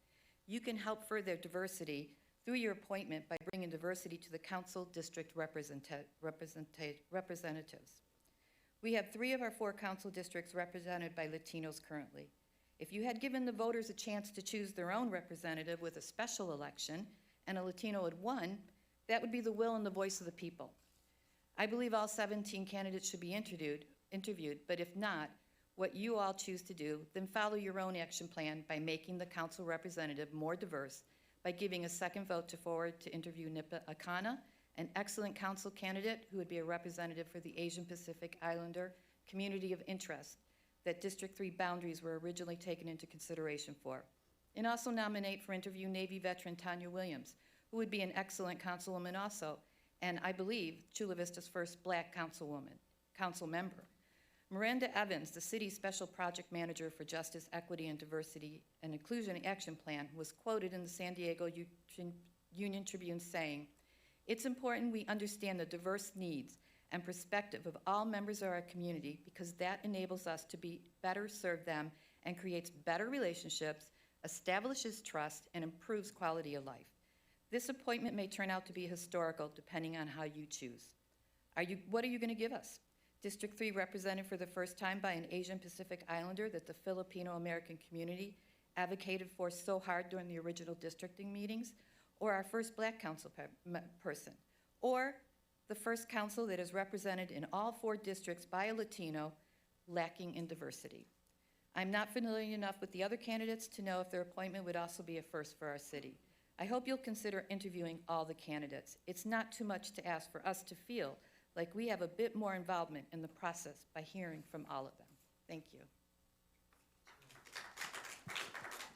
You can help further diversity through your appointment by bringing diversity to the council district representatives. We have 3 of our 4 council districts represented by Latinos currently. If you had given the voters a chance to choose their own representative with a special election and a Latino had won, that would be the will and the voice of the people. I believe all 17 candidates should be interviewed, but if not, what you all choose to do, then follow your own action plan by making the council representative more diverse, by giving a second vote to forward to interview Nipa Akana, an excellent council candidate who would be a representative for the Asian Pacific Islander community of interest that District 3 boundaries were originally taken into consideration for. And also nominate for interview Navy veteran Tanya Williams, who would be an excellent councilwoman also, and I believe Chula Vista's first Black council member. Miranda Evans, the city's special project manager for Justice, Equity, and Diversity and Inclusion Action Plan, was quoted in the San Diego Union Tribune saying, "It's important we understand the diverse needs and perspective of all members of our community because that enables us to better serve them and creates better relationships, establishes trust, and improves quality of life. This appointment may turn out to be historical depending on how you choose. What are you going to give us? District 3 represented for the first time by an Asian Pacific Islander that the Filipino American community advocated for so hard during the original districting meetings, or our first Black council person, or the first council that is represented in all 4 districts by a Latino lacking in diversity. I'm not familiar enough with the other candidates to know if their appointment would also be a first for our city. I hope you'll consider interviewing all the candidates. It's not too much to ask for us to feel like we have a bit more involvement in the process by hearing from all of them. Thank you.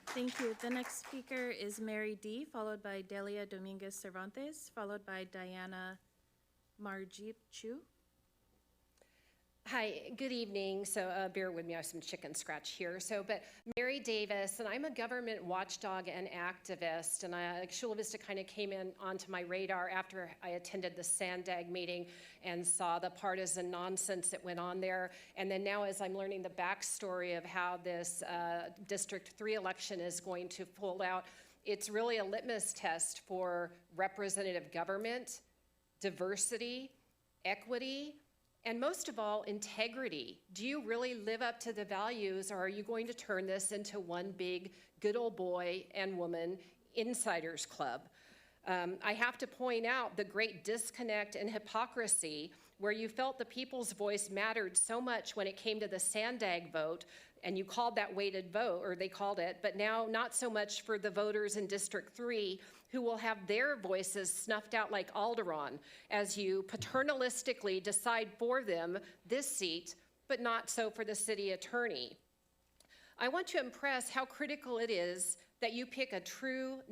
Thank you. The next speaker is Mary D., followed by Delia Dominguez Cervantes, followed by Diana Marjeep Chu. Hi, good evening. So bear with me, I have some chicken scratch here. But Mary Davis, and I'm a government watchdog and activist, and Chula Vista kind of came onto my radar after I attended the SANDAG meeting and saw the partisan nonsense that went on there. And then now as I'm learning the backstory of how this District 3 election is going to pull out, it's really a litmus test for representative government, diversity, equity, and most of all, integrity. Do you really live up to the values, or are you going to turn this into one big good old boy and woman insiders club? I have to point out the great disconnect and hypocrisy where you felt the people's voice mattered so much when it came to the SANDAG vote, and you called that weighted vote, or they called it, but now not so much for the voters in District 3 who will have their voices snuffed out like Alderaan as you paternalistically decide for them this seat, but not so for the city attorney. I want to impress how critical it is that you pick a true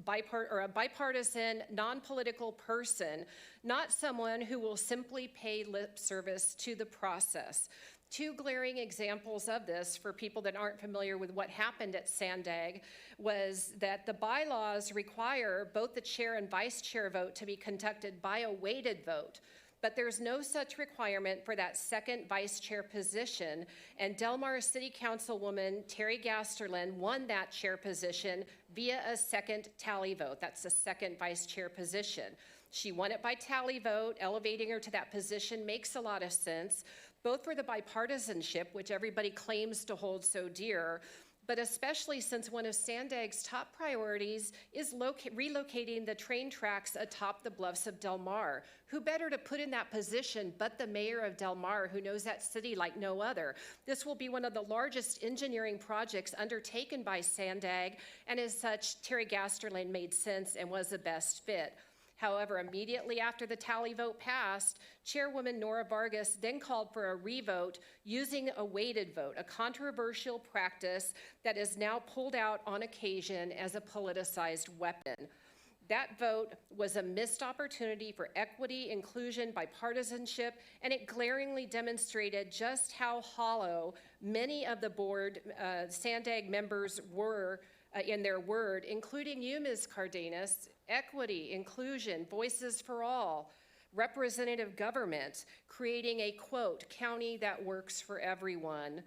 bipartisan, non-political person, not someone who will simply pay lip service to the process. 2 glaring examples of this for people that aren't familiar with what happened at SANDAG was that the bylaws require both the chair and vice chair vote to be conducted by a weighted vote. But there's no such requirement for that second vice chair position, and Del Mar City Councilwoman Terry Gasterlin won that chair position via a second tally vote. That's the second vice chair position. She won it by tally vote. Elevating her to that position makes a lot of sense, both for the bipartisanship, which everybody claims to hold so dear, but especially since one of SANDAG's top priorities is relocating the train tracks atop the bluffs of Del Mar. Who better to put in that position but the mayor of Del Mar, who knows that city like no other? This will be one of the largest engineering projects undertaken by SANDAG, and as such, Terry Gasterlin made sense and was the best fit. However, immediately after the tally vote passed, Chairwoman Nora Vargas then called for a revote using a weighted vote, a controversial practice that is now pulled out on occasion as a politicized weapon. That vote was a missed opportunity for equity, inclusion, bipartisanship, and it glaringly demonstrated just how hollow many of the board SANDAG members were in their word, including you, Ms. Cardenas. Equity, inclusion, voices for all, representative government, creating a, quote, county that works for everyone.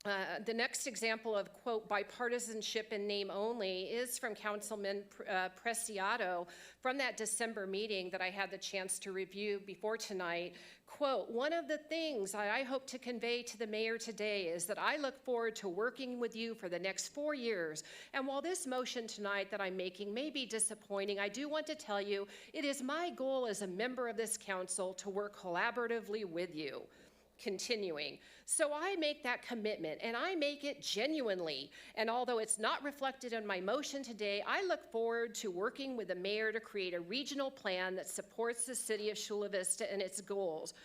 The next example of, quote, bipartisanship in name only is from Councilman Preciado from that December meeting that I had the chance to review before tonight. Quote, one of the things I hope to convey to the mayor today is that I look forward to working with you for the next 4 years. And while this motion tonight that I'm making may be disappointing, I do want to tell you it is my goal as a member of this council to work collaboratively with you. Continuing. So I make that commitment, and I make it genuinely. And although it's not reflected in my motion today, I look forward to working with the mayor to create a regional plan that supports the city of Chula Vista and its goals.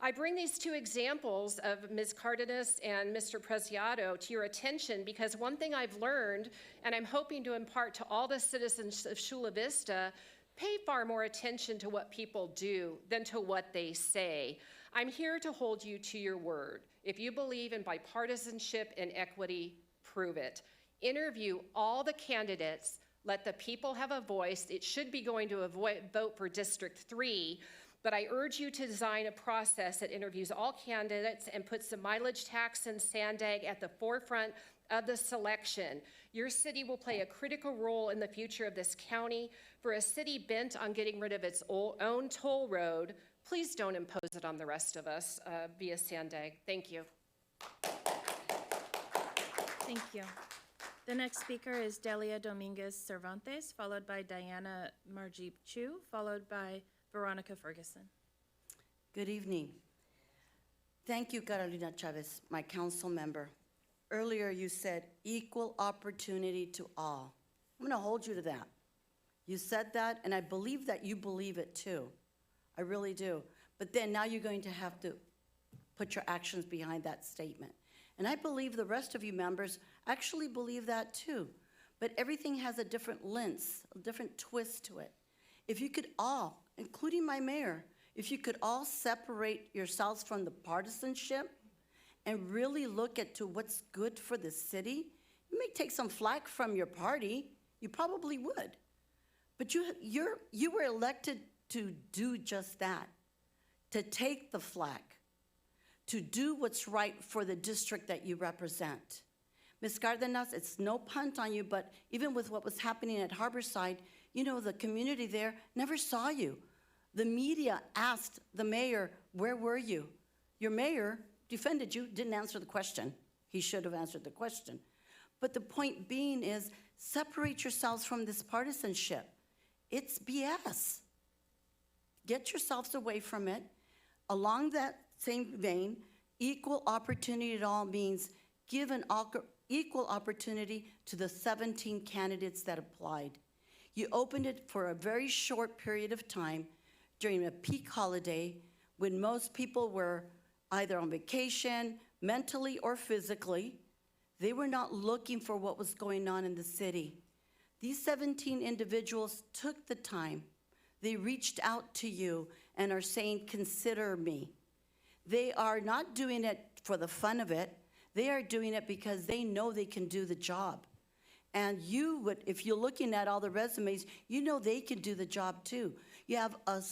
I bring these two examples of Ms. Cardenas and Mr. Preciado to your attention because one thing I've learned, and I'm hoping to impart to all the citizens of Chula Vista, pay far more attention to what people do than to what they say. I'm here to hold you to your word. If you believe in bipartisanship and equity, prove it. Interview all the candidates. Let the people have a voice. It should be going to a vote for District 3, but I urge you to design a process that interviews all candidates and puts the mileage tax and sandag at the forefront of the selection. Your city will play a critical role in the future of this county. For a city bent on getting rid of its own toll road, please don't impose it on the rest of us via sandag. Thank you. Thank you. The next speaker is Delia Dominguez Cervantes, followed by Diana Marjeep Chu, followed by Veronica Ferguson. Good evening. Thank you, Carolina Chavez, my council member. Earlier you said equal opportunity to all. I'm going to hold you to that. You said that, and I believe that you believe it too. I really do. But then now you're going to have to put your actions behind that statement. And I believe the rest of you members actually believe that too. But everything has a different lens, a different twist to it. If you could all, including my mayor, if you could all separate yourselves from the partisanship and really look at to what's good for the city, you may take some flack from your party. You probably would. But you were elected to do just that, to take the flack, to do what's right for the district that you represent. Ms. Cardenas, it's no punt on you, but even with what was happening at Harborside, you know, the community there never saw you. The media asked the mayor, where were you? Your mayor defended you, didn't answer the question. He should have answered the question. But the point being is, separate yourselves from this partisanship. It's BS. Get yourselves away from it. Along that same vein, equal opportunity at all means give an equal opportunity to the 17 candidates that applied. You opened it for a very short period of time during a peak holiday when most people were either on vacation, mentally or physically. They were not looking for what was going on in the city. These 17 individuals took the time. They reached out to you and are saying, consider me. They are not doing it for the fun of it. They are doing it because they know they can do the job. And you would, if you're looking at all the resumes, you know they can do the job too. You have a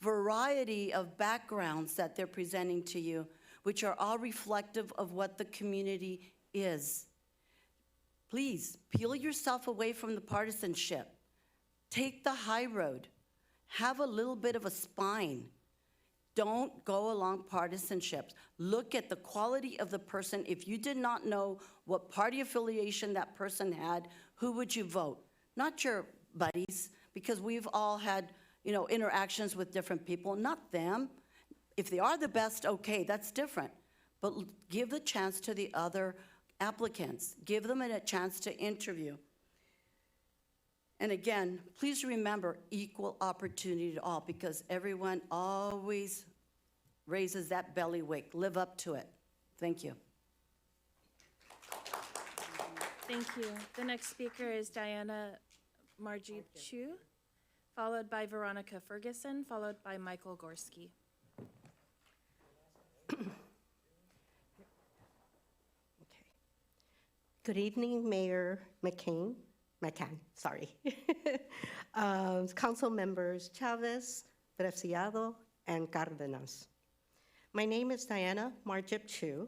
variety of backgrounds that they're presenting to you, which are all reflective of what the community is. Please, peel yourself away from the partisanship. Take the high road. Have a little bit of a spine. Don't go along partisanships. Look at the quality of the person. If you did not know what party affiliation that person had, who would you vote? Not your buddies, because we've all had, you know, interactions with different people, not them. If they are the best, okay, that's different. But give the chance to the other applicants. Give them a chance to interview. And again, please remember equal opportunity to all, because everyone always raises that bellywick. Live up to it. Thank you. Thank you. The next speaker is Diana Marjeep Chu, followed by Veronica Ferguson, followed by Michael Gorski. Good evening, Mayor McCann, sorry. Council members Chavez, Preciado, and Cardenas. My name is Diana Marjeep Chu,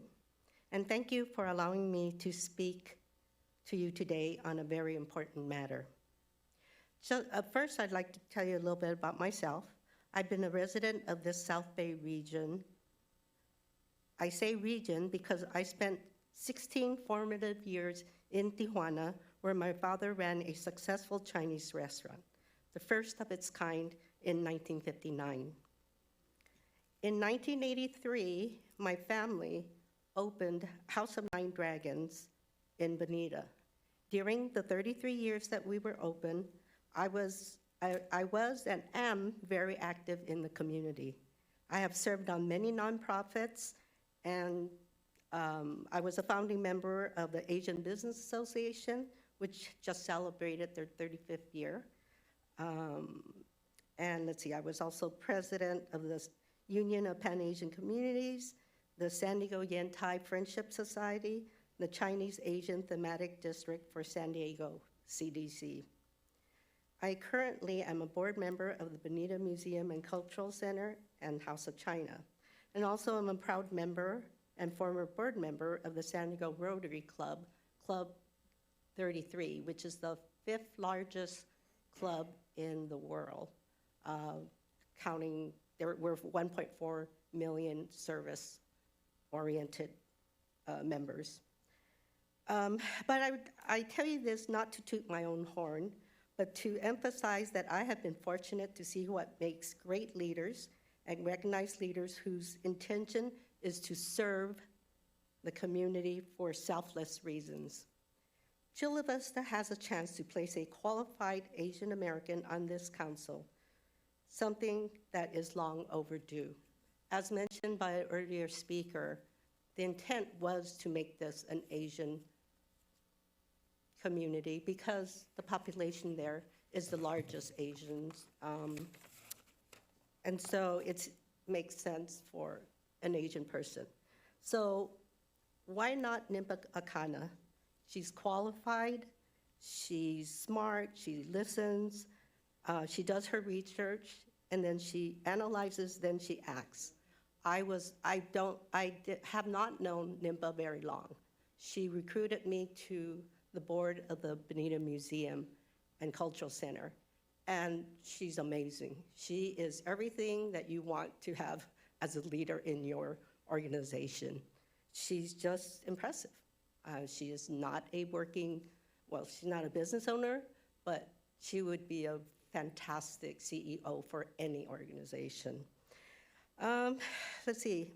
and thank you for allowing me to speak to you today on a very important matter. So first, I'd like to tell you a little bit about myself. I've been a resident of this South Bay region. I say region because I spent 16 formative years in Tijuana, where my father ran a successful Chinese restaurant, the first of its kind in 1959. In 1983, my family opened House of Nine Dragons in Bonita. During the 33 years that we were open, I was and am very active in the community. I have served on many nonprofits, and I was a founding member of the Asian Business Association, which just celebrated their 35th year. And let's see, I was also president of the Union of Pan-Asian Communities, the San Diego Yantai Friendship Society, the Chinese Asian Thematic District for San Diego, CDC. I currently am a board member of the Bonita Museum and Cultural Center and House of China, and also am a proud member and former board member of the San Diego Rotary Club, Club 33, which is the 5th largest club in the world, counting, we're 1.4 million service-oriented members. But I tell you this not to toot my own horn, but to emphasize that I have been fortunate to see what makes great leaders and recognize leaders whose intention is to serve the community for selfless reasons. Chula Vista has a chance to place a qualified Asian American on this council, something that is long overdue. As mentioned by an earlier speaker, the intent was to make this an Asian community because the population there is the largest Asians. And so it makes sense for an Asian person. So why not Nimpa Akana? She's qualified, she's smart, she listens, she does her research, and then she analyzes, then she acts. I have not known Nimpa very long. She recruited me to the board of the Bonita Museum and Cultural Center, and she's amazing. She is everything that you want to have as a leader in your organization. She's just impressive. She is not she's not a business owner, but she would be a fantastic CEO for any organization. Let's see.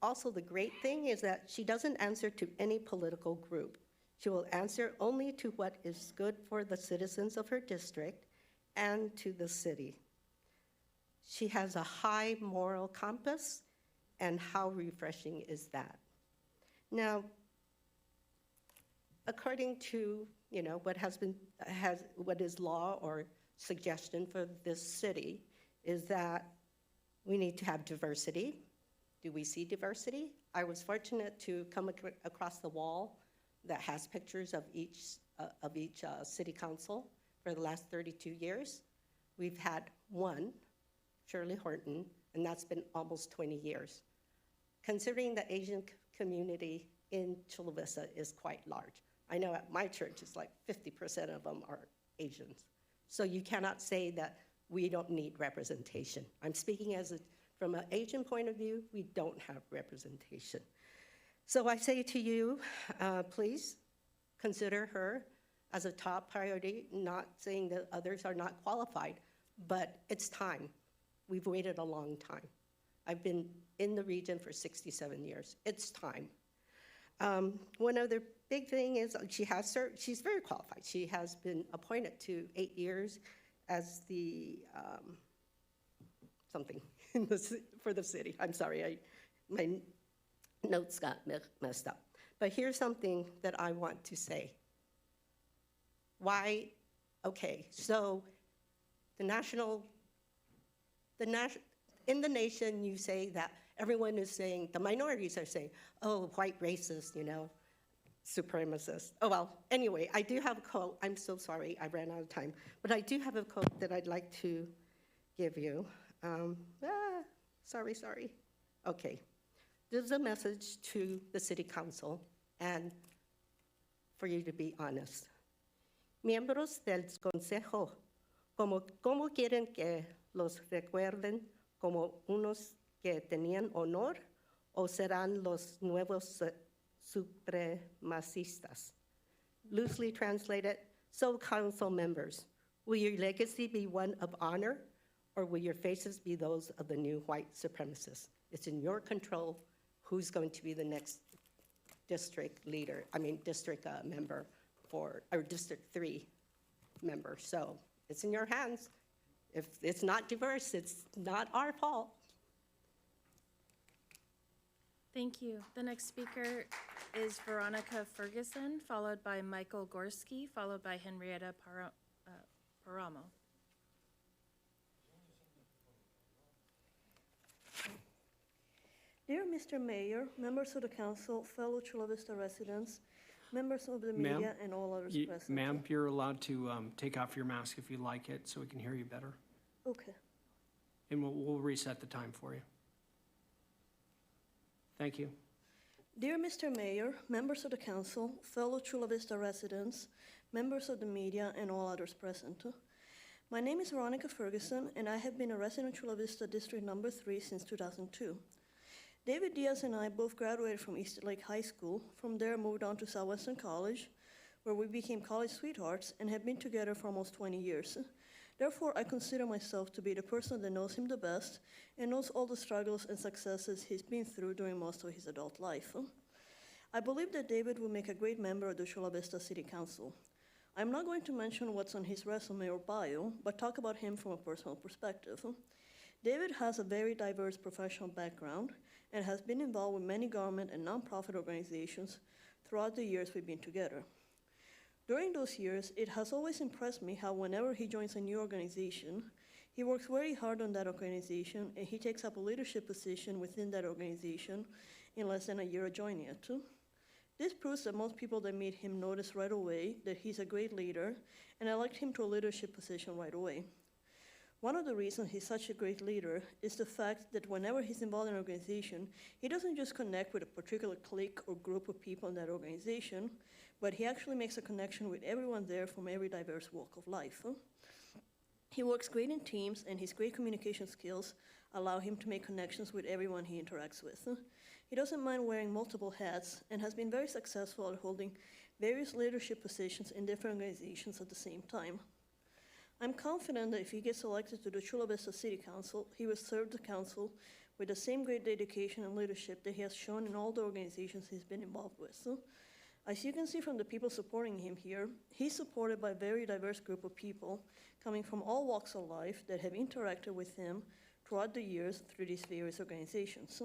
Also, the great thing is that she doesn't answer to any political group. She will answer only to what is good for the citizens of her district and to the city. She has a high moral compass, and how refreshing is that? Now, according to what is law or suggestion for this city, is that we need to have diversity. Do we see diversity? I was fortunate to come across the wall that has pictures of each city council for the last 32 years. We've had one, Shirley Horton, and that's been almost 20 years. Considering the Asian community in Chula Vista is quite large. I know at my church, it's like 50% of them are Asians. So you cannot say that we don't need representation. I'm speaking from an Asian point of view, we don't have representation. So I say to you, please consider her as a top priority, not saying that others are not qualified, but it's time. We've waited a long time. I've been in the region for 67 years. It's time. One other big thing is she's very qualified. She has been appointed to 8 years as the something for the city. I'm sorry, my notes got messed up. But here's something that I want to say. Why? Okay, so in the nation, you say that everyone is saying, the minorities are saying, oh, white racist, supremacist. Oh, well, anyway, I do have a quote. I'm so sorry, I ran out of time. But I do have a quote that I'd like to give you. Sorry. Okay. This is a message to the City Council and for you to be honest. Miembros del Consejo, ¿cómo quieren que los recuerden? ¿Como unos que tenían honor o serán los nuevos supremacistas? Loosely translated, so council members, will your legacy be one of honor or will your faces be those of the new white supremacists? It's in your control who's going to be the next district member or District 3 member. So it's in your hands. If it's not diverse, it's not our fault. Thank you. The next speaker is Veronica Ferguson, followed by Michael Gorski, followed by Henrietta Paramo. Dear Mr. Mayor, members of the council, fellow Chula Vista residents, members of the media, and all others present. Ma'am, you're allowed to take off your mask if you like it, so we can hear you better. Okay. And we'll reset the time for you. Thank you. Dear Mr. Mayor, members of the council, fellow Chula Vista residents, members of the media, and all others present. My name is Veronica Ferguson, and I have been a resident of Chula Vista District Number 3 since 2002. David Diaz and I both graduated from East Lake High School. From there, moved on to Southwestern College, where we became college sweethearts and have been together for almost 20 years. Therefore, I consider myself to be the person that knows him the best and knows all the struggles and successes he's been through during most of his adult life. I believe that David will make a great member of the Chula Vista City Council. I'm not going to mention what's on his resume or bio, but talk about him from a personal perspective. David has a very diverse professional background and has been involved with many government and nonprofit organizations throughout the years we've been together. During those years, it has always impressed me how whenever he joins a new organization, he works very hard on that organization and he takes up a leadership position within that organization in less than a year of joining it. This proves that most people that meet him notice right away that he's a great leader and elect him to a leadership position right away. One of the reasons he's such a great leader is the fact that whenever he's involved in an organization, he doesn't just connect with a particular clique or group of people in that organization, but he actually makes a connection with everyone there from every diverse walk of life. He works great in teams, and his great communication skills allow him to make connections with everyone he interacts with. He doesn't mind wearing multiple hats and has been very successful at holding various leadership positions in different organizations at the same time. I'm confident that if he gets elected to the Chula Vista City Council, he will serve the council with the same great dedication and leadership that he has shown in all the organizations he's been involved with. As you can see from the people supporting him here, he's supported by a very diverse group of people coming from all walks of life that have interacted with him throughout the years through these various organizations.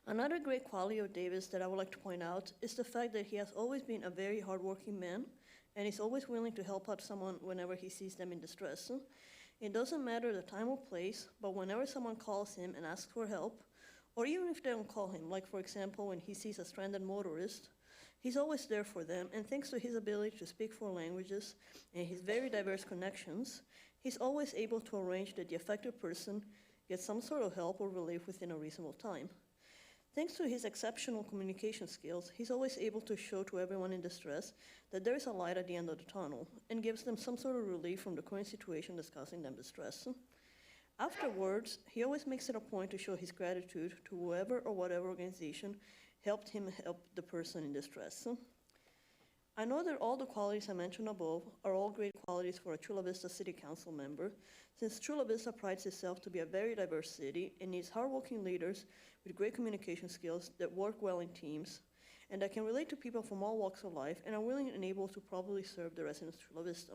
Another great quality of Davis that I would like to point out is the fact that he has always been a very hardworking man and is always willing to help out someone whenever he sees them in distress. It doesn't matter the time or place, but whenever someone calls him and asks for help, or even if they don't call him, like for example when he sees a stranded motorist, he's always there for them, and thanks to his ability to speak 4 languages and his very diverse connections, he's always able to arrange that the affected person gets some sort of help or relief within a reasonable time. Thanks to his exceptional communication skills, he's always able to show to everyone in distress that there is a light at the end of the tunnel and gives them some sort of relief from the current situation that's causing them distress. Afterwards, he always makes it a point to show his gratitude to whoever or whatever organization helped him help the person in distress. I know that all the qualities I mentioned above are all great qualities for a Chula Vista City Council member, since Chula Vista prides itself to be a very diverse city and needs hardworking leaders with great communication skills that work well in teams and that can relate to people from all walks of life and are willing and able to properly serve the residents of Chula Vista.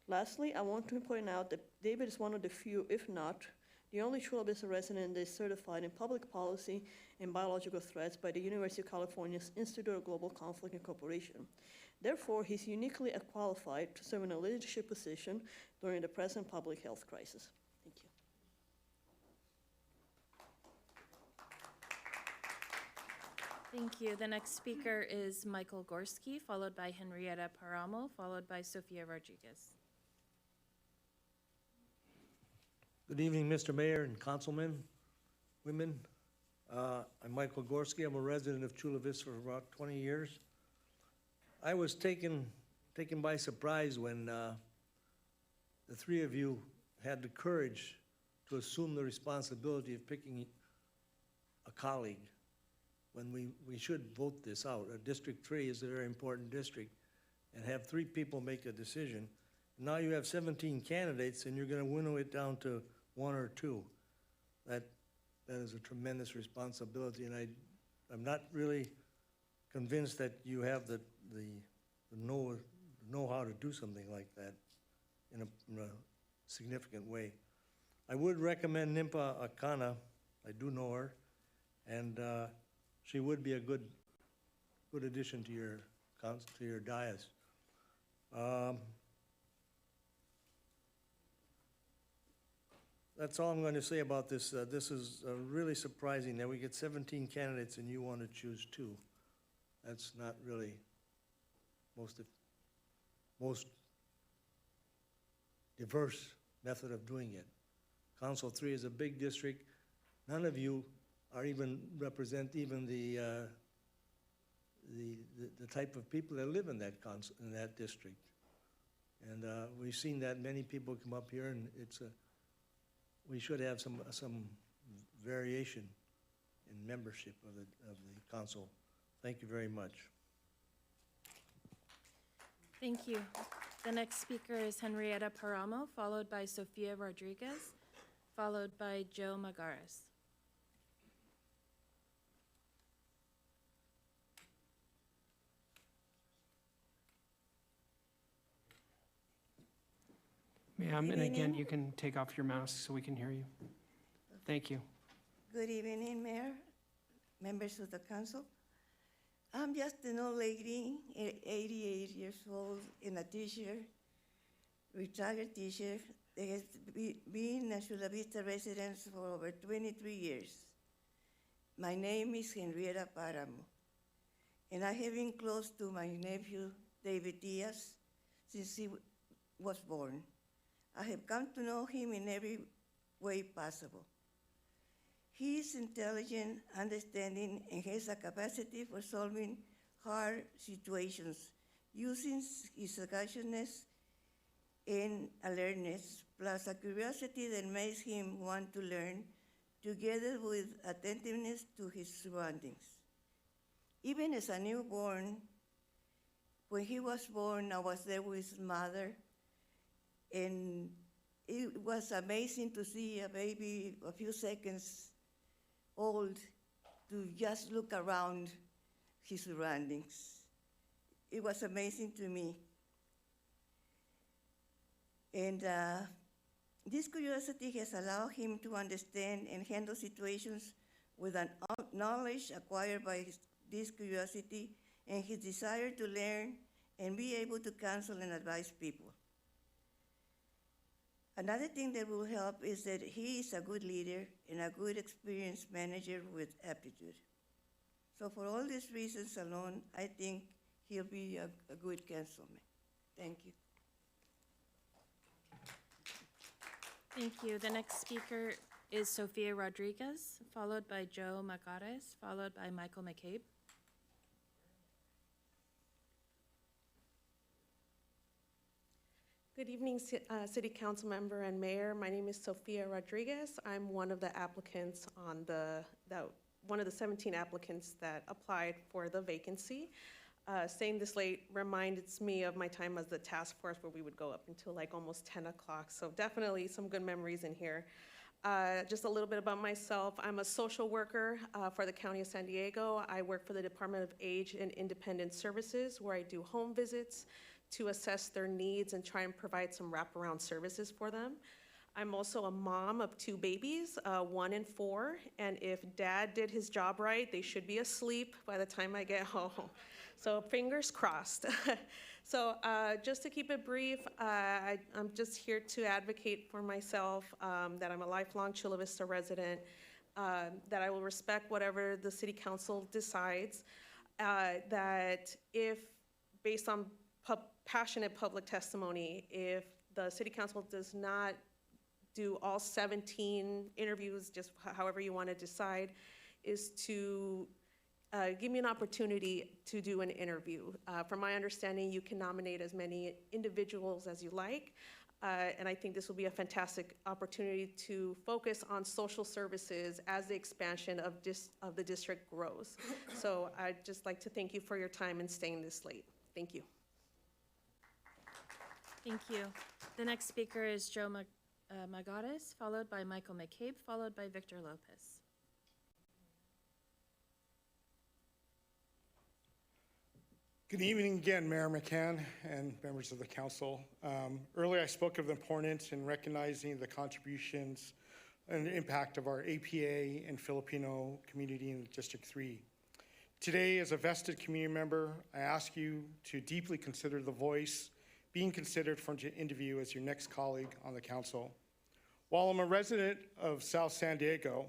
Lastly, I want to point out that David is one of the few, if not the only Chula Vista resident that is certified in public policy and biological threats by the University of California's Institute of Global Conflict and Cooperation. Therefore, he's uniquely qualified to serve in a leadership position during the present public health crisis. Thank you. Thank you. The next speaker is Michael Gorski, followed by Henrietta Paramo, followed by Sofia Rodriguez. Good evening, Mr. Mayor and councilmen, women, I'm Michael Gorski. I'm a resident of Chula Vista for about 20 years. I was taken by surprise when the three of you had the courage to assume the responsibility of picking a colleague when we should vote this out. District 3 is a very important district, and have 3 people make a decision. Now you have 17 candidates, and you're going to winnow it down to 1 or 2. That is a tremendous responsibility, and I'm not really convinced that you have the know-how to do something like that in a significant way. I would recommend Nimpa Akana. I do know her, and she would be a good addition to your dais. That's all I'm going to say about this. This is really surprising that we get 17 candidates and you want to choose 2. That's not really most diverse method of doing it. Council 3 is a big district. None of you are represent the type of people that live in that district. And we've seen that many people come up here, and we should have some variation in membership of the council. Thank you very much. Thank you. The next speaker is Henrietta Paramo, followed by Sofia Rodriguez, followed by Joe Magares. Ma'am, and again, you can take off your mask so we can hear you. Thank you. Good evening, Mayor, members of the council. I'm just an old lady, 88 years old, and a teacher, retired teacher, that has been a Chula Vista resident for over 23 years. My name is Henrietta Paramo, and I have been close to my nephew, David Diaz, since he was born. I have come to know him in every way possible. He is intelligent, understanding, and has a capacity for solving hard situations, using his sagaciousness and alertness, plus a curiosity that makes him want to learn, together with attentiveness to his surroundings. Even as a newborn, when he was born, I was there with his mother, and it was amazing to see a baby a few seconds old to just look around his surroundings. It was amazing to me. And this curiosity has allowed him to understand and handle situations with an knowledge acquired by this curiosity and his desire to learn and be able to counsel and advise people. Another thing that will help is that he is a good leader and a good experienced manager with aptitude. So for all these reasons alone, I think he'll be a good councilman. Thank you. Thank you. The next speaker is Sofia Rodriguez, followed by Joe Magares, followed by Michael McCabe. Good evening, City Council Member and Mayor. My name is Sofia Rodriguez. I'm one of the applicants on one of the 17 applicants that applied for the vacancy. Staying this late reminds me of my time as the task force, where we would go up until like almost 10 o'clock. So definitely some good memories in here. Just a little bit about myself. I'm a social worker for the County of San Diego. I work for the Department of Age and Independent Services, where I do home visits to assess their needs and try and provide some wraparound services for them. I'm also a mom of 2 babies, 1 and 4, and if dad did his job right, they should be asleep by the time I get home. So fingers crossed. So just to keep it brief, I'm just here to advocate for myself, that I'm a lifelong Chula Vista resident, that I will respect whatever the City Council decides, that if, based on passionate public testimony, if the City Council does not do all 17 interviews, just however you want to decide, is to give me an opportunity to do an interview. From my understanding, you can nominate as many individuals as you like, and I think this will be a fantastic opportunity to focus on social services as the expansion of the district grows. So I'd just like to thank you for your time and staying this late. Thank you. Thank you. The next speaker is Joe Magares, followed by Michael McCabe, followed by Victor Lopez. Good evening again, Mayor McCann and members of the council. Earlier I spoke of the importance in recognizing the contributions and the impact of our APA and Filipino community in District 3. Today, as a vested community member, I ask you to deeply consider the voice being considered for an interview as your next colleague on the council. While I'm a resident of South San Diego,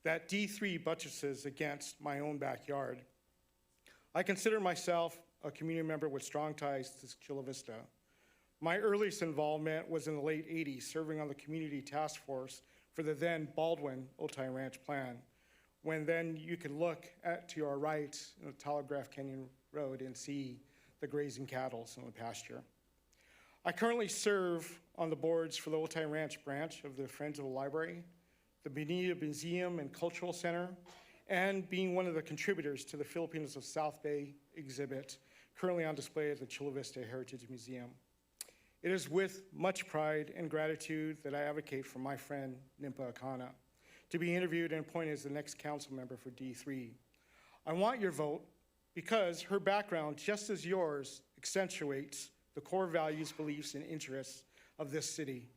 that D3 buttresses against my own backyard. I consider myself a community member with strong ties to Chula Vista. My earliest involvement was in the late 80s, serving on the community task force for the then Baldwin Otay Ranch plan, when then you could look to your right in the Telegraph Canyon Road and see the grazing cattle in the pasture. I currently serve on the boards for the Otay Ranch branch of the Friends of the Library, the Bonita Museum and Cultural Center, and being one of the contributors to the Filipinos of South Bay exhibit currently on display at the Chula Vista Heritage Museum. It is with much pride and gratitude that I advocate for my friend Nimpa Akana to be interviewed and appointed as the next council member for D3. I want your vote because her background, just as yours, accentuates the core values, beliefs, and interests of this city.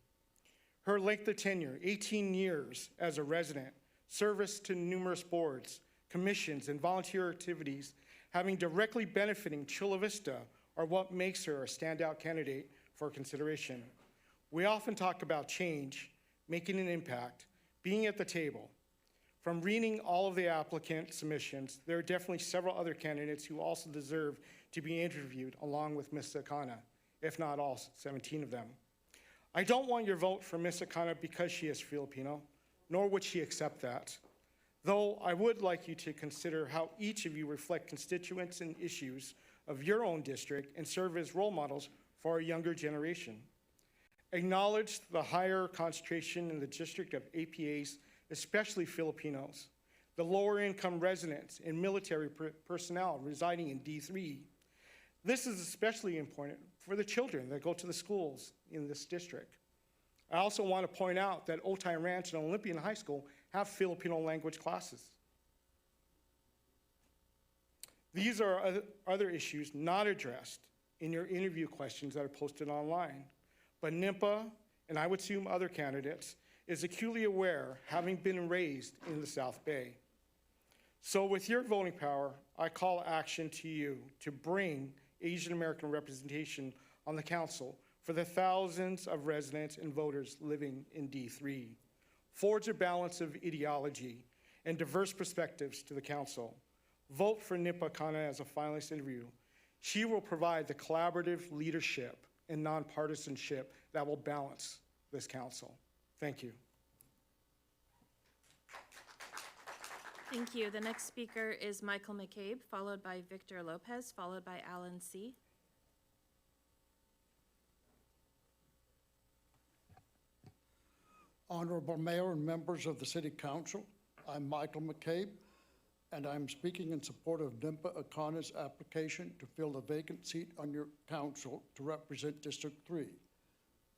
Her length of tenure, 18 years as a resident, service to numerous boards, commissions, and volunteer activities having directly benefiting Chula Vista are what makes her a standout candidate for consideration. We often talk about change, making an impact, being at the table. From reading all of the applicant submissions, there are definitely several other candidates who also deserve to be interviewed along with Ms. Akana, if not all 17 of them. I don't want your vote for Ms. Akana because she is Filipino, nor would she accept that. Though I would like you to consider how each of you reflect constituents and issues of your own district and serve as role models for our younger generation. Acknowledge the higher concentration in the district of APAs, especially Filipinos, the lower income residents and military personnel residing in D3. This is especially important for the children that go to the schools in this district. I also want to point out that Otay Ranch and Olympian High School have Filipino language classes. These are other issues not addressed in your interview questions that are posted online. But Nimpa, and I would assume other candidates, is acutely aware, having been raised in the South Bay. So with your voting power, I call action to you to bring Asian American representation on the council for the thousands of residents and voters living in D3. Forge a balance of ideology and diverse perspectives to the council. Vote for Nimpa Akana as a finalist interview. She will provide the collaborative leadership and nonpartisanship that will balance this council. Thank you. Thank you. The next speaker is Michael McCabe, followed by Victor Lopez, followed by Alan C. Honorable Mayor and members of the City Council, I'm Michael McCabe, and I'm speaking in support of Nimpa Akana's application to fill the vacant seat on your council to represent District 3.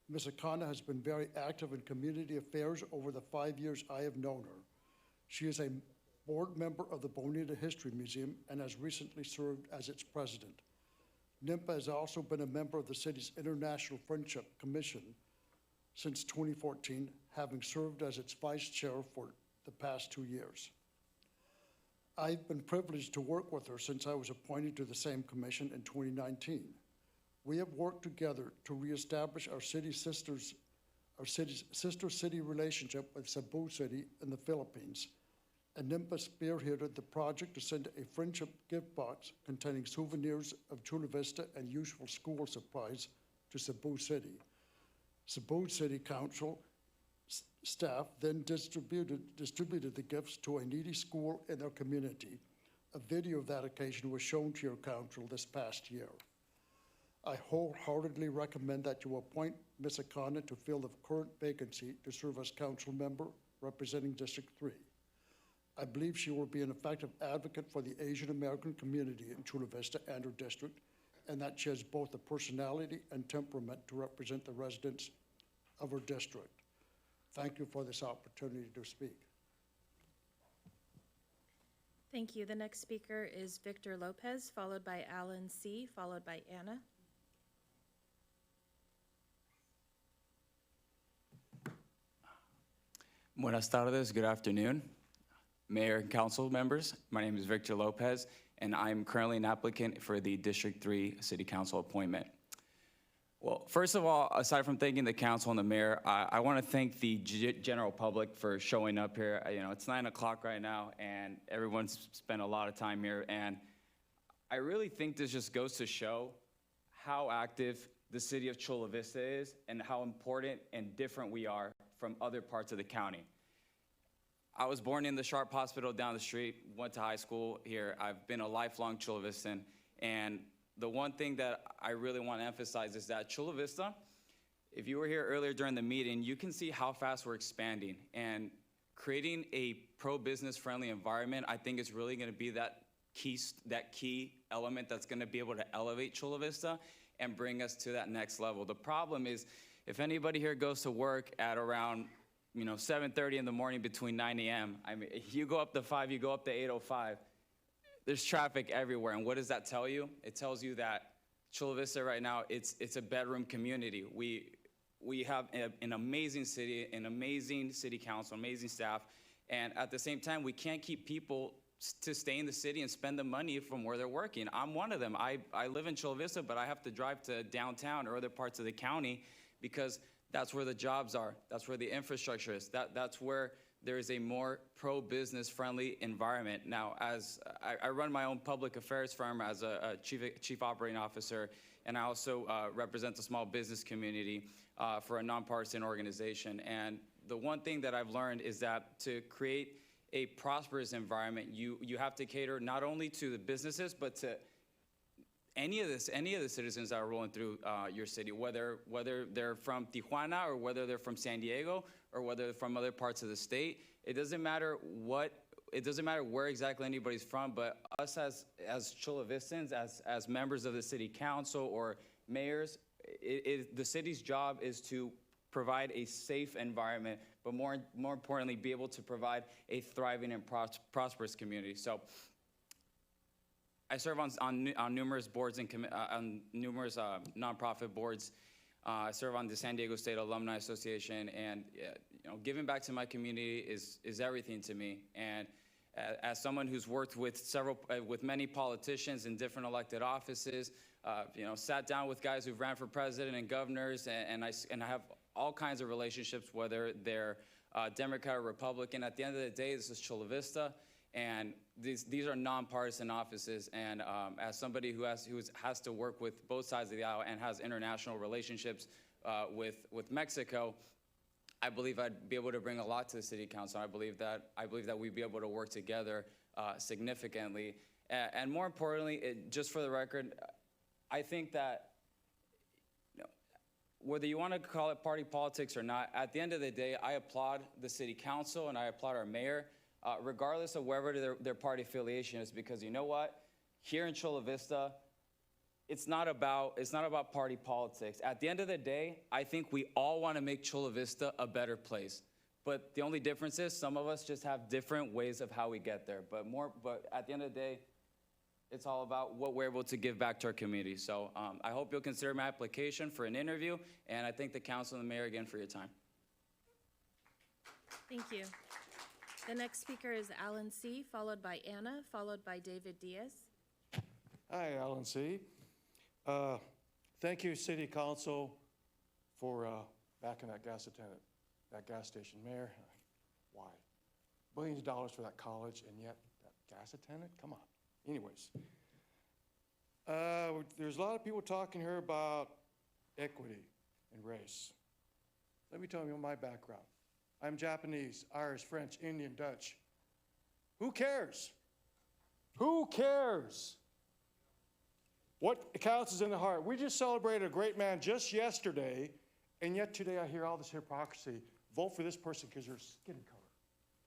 Ms. Akana has been very active in community affairs over the 5 years I have known her. She is a board member of the Bonita History Museum and has recently served as its president. Nimpa has also been a member of the city's International Friendship Commission since 2014, having served as its vice chair for the past 2 years. I've been privileged to work with her since I was appointed to the same commission in 2019. We have worked together to reestablish our city's sister city relationship with Cebu City in the Philippines, and Nimpa spearheaded the project to send a friendship gift box containing souvenirs of Chula Vista and useful school supplies to Cebu City. Cebu City Council Staff then distributed the gifts to a needy school in their community. A video of that occasion was shown to your council this past year. I wholeheartedly recommend that you appoint Ms. Akana to fill the current vacancy to serve as council member representing District 3. I believe she will be an effective advocate for the Asian American community in Chula Vista and her district, and that she has both the personality and temperament to represent the residents of her district. Thank you for this opportunity to speak. Thank you. The next speaker is Victor Lopez, followed by Alan C., followed by Anna. Buenas tardes, good afternoon. Mayor and council members, my name is Victor Lopez, and I'm currently an applicant for the District 3 City Council appointment. Well, first of all, aside from thanking the council and the mayor, I want to thank the general public for showing up here. You know, it's 9 o'clock right now, and everyone's spent a lot of time here, and I really think this just goes to show how active the city of Chula Vista is and how important and different we are from other parts of the county. I was born in the Sharp Hospital down the street, went to high school here. I've been a lifelong Chula Vistan, and the one thing that I really want to emphasize is that Chula Vista, if you were here earlier during the meeting, you can see how fast we're expanding, and creating a pro-business friendly environment, I think is really going to be that key element that's going to be able to elevate Chula Vista and bring us to that next level. The problem is, if anybody here goes to work at around 7:30 in the morning between 9 a.m., I mean, you go up to 5, you go up to 8:05, there's traffic everywhere. And what does that tell you? It tells you that Chula Vista right now, it's a bedroom community. We have an amazing city, an amazing city council, amazing staff. And at the same time, we can't keep people to stay in the city and spend the money from where they're working. I'm one of them. I live in Chula Vista, but I have to drive to downtown or other parts of the county because that's where the jobs are. That's where the infrastructure is. That's where there is a more pro-business friendly environment. Now, as I run my own public affairs firm as a chief operating officer, and I also represent the small business community for a nonpartisan organization. And the one thing that I've learned is that to create a prosperous environment, you have to cater not only to the businesses, but to any of the citizens that are rolling through your city, whether they're from Tijuana or whether they're from San Diego or whether they're from other parts of the state. It doesn't matter where exactly anybody's from, but us as Chula Vistans, as members of the city council or mayors, the city's job is to provide a safe environment, but more importantly, be able to provide a thriving and prosperous community. So I serve on numerous boards and on numerous nonprofit boards. I serve on the San Diego State Alumni Association, and giving back to my community is everything to me. And as someone who's worked with many politicians in different elected offices, sat down with guys who've ran for president and governors, and I have all kinds of relationships, whether they're Democrat or Republican. At the end of the day, this is Chula Vista, and these are nonpartisan offices. And as somebody who has to work with both sides of the aisle and has international relationships with Mexico, I believe I'd be able to bring a lot to the city council. I believe that we'd be able to work together significantly. And more importantly, just for the record, I think that whether you want to call it party politics or not, at the end of the day, I applaud the city council and I applaud our mayor, regardless of wherever their party affiliation is, because you know what? Here in Chula Vista, it's not about party politics. At the end of the day, I think we all want to make Chula Vista a better place. But the only difference is some of us just have different ways of how we get there. But at the end of the day, it's all about what we're able to give back to our community. So I hope you'll consider my application for an interview, and I thank the council and the mayor again for your time. Thank you. The next speaker is Alan C., followed by Anna, followed by David Diaz. Hi, Alan C. Thank you, City Council, for backing that gas station. Mayor, why? Billions of dollars for that college, and yet that gas attendant? Come on. Anyways, there's a lot of people talking here about equity and race. Let me tell you my background. I'm Japanese, Irish, French, Indian, Dutch. Who cares? Who cares? What counts is in the heart. We just celebrated a great man just yesterday, and yet today I hear all this hypocrisy. Vote for this person because of their skin color.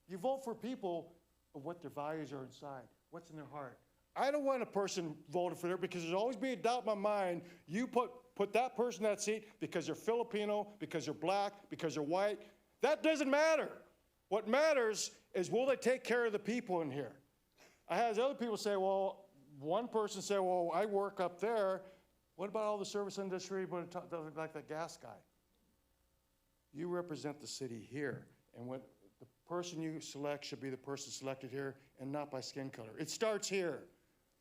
You vote for people of what their values are inside, what's in their heart. I don't want a person voted for there because there's always be a doubt in my mind. You put that person in that seat because they're Filipino, because they're black, because they're white. That doesn't matter. What matters is will they take care of the people in here? I had other people say, well, one person said, well, I work up there. What about all the service industry, but it doesn't like that gas guy? You represent the city here, and what the person you select should be the person selected here and not by skin color. It starts here.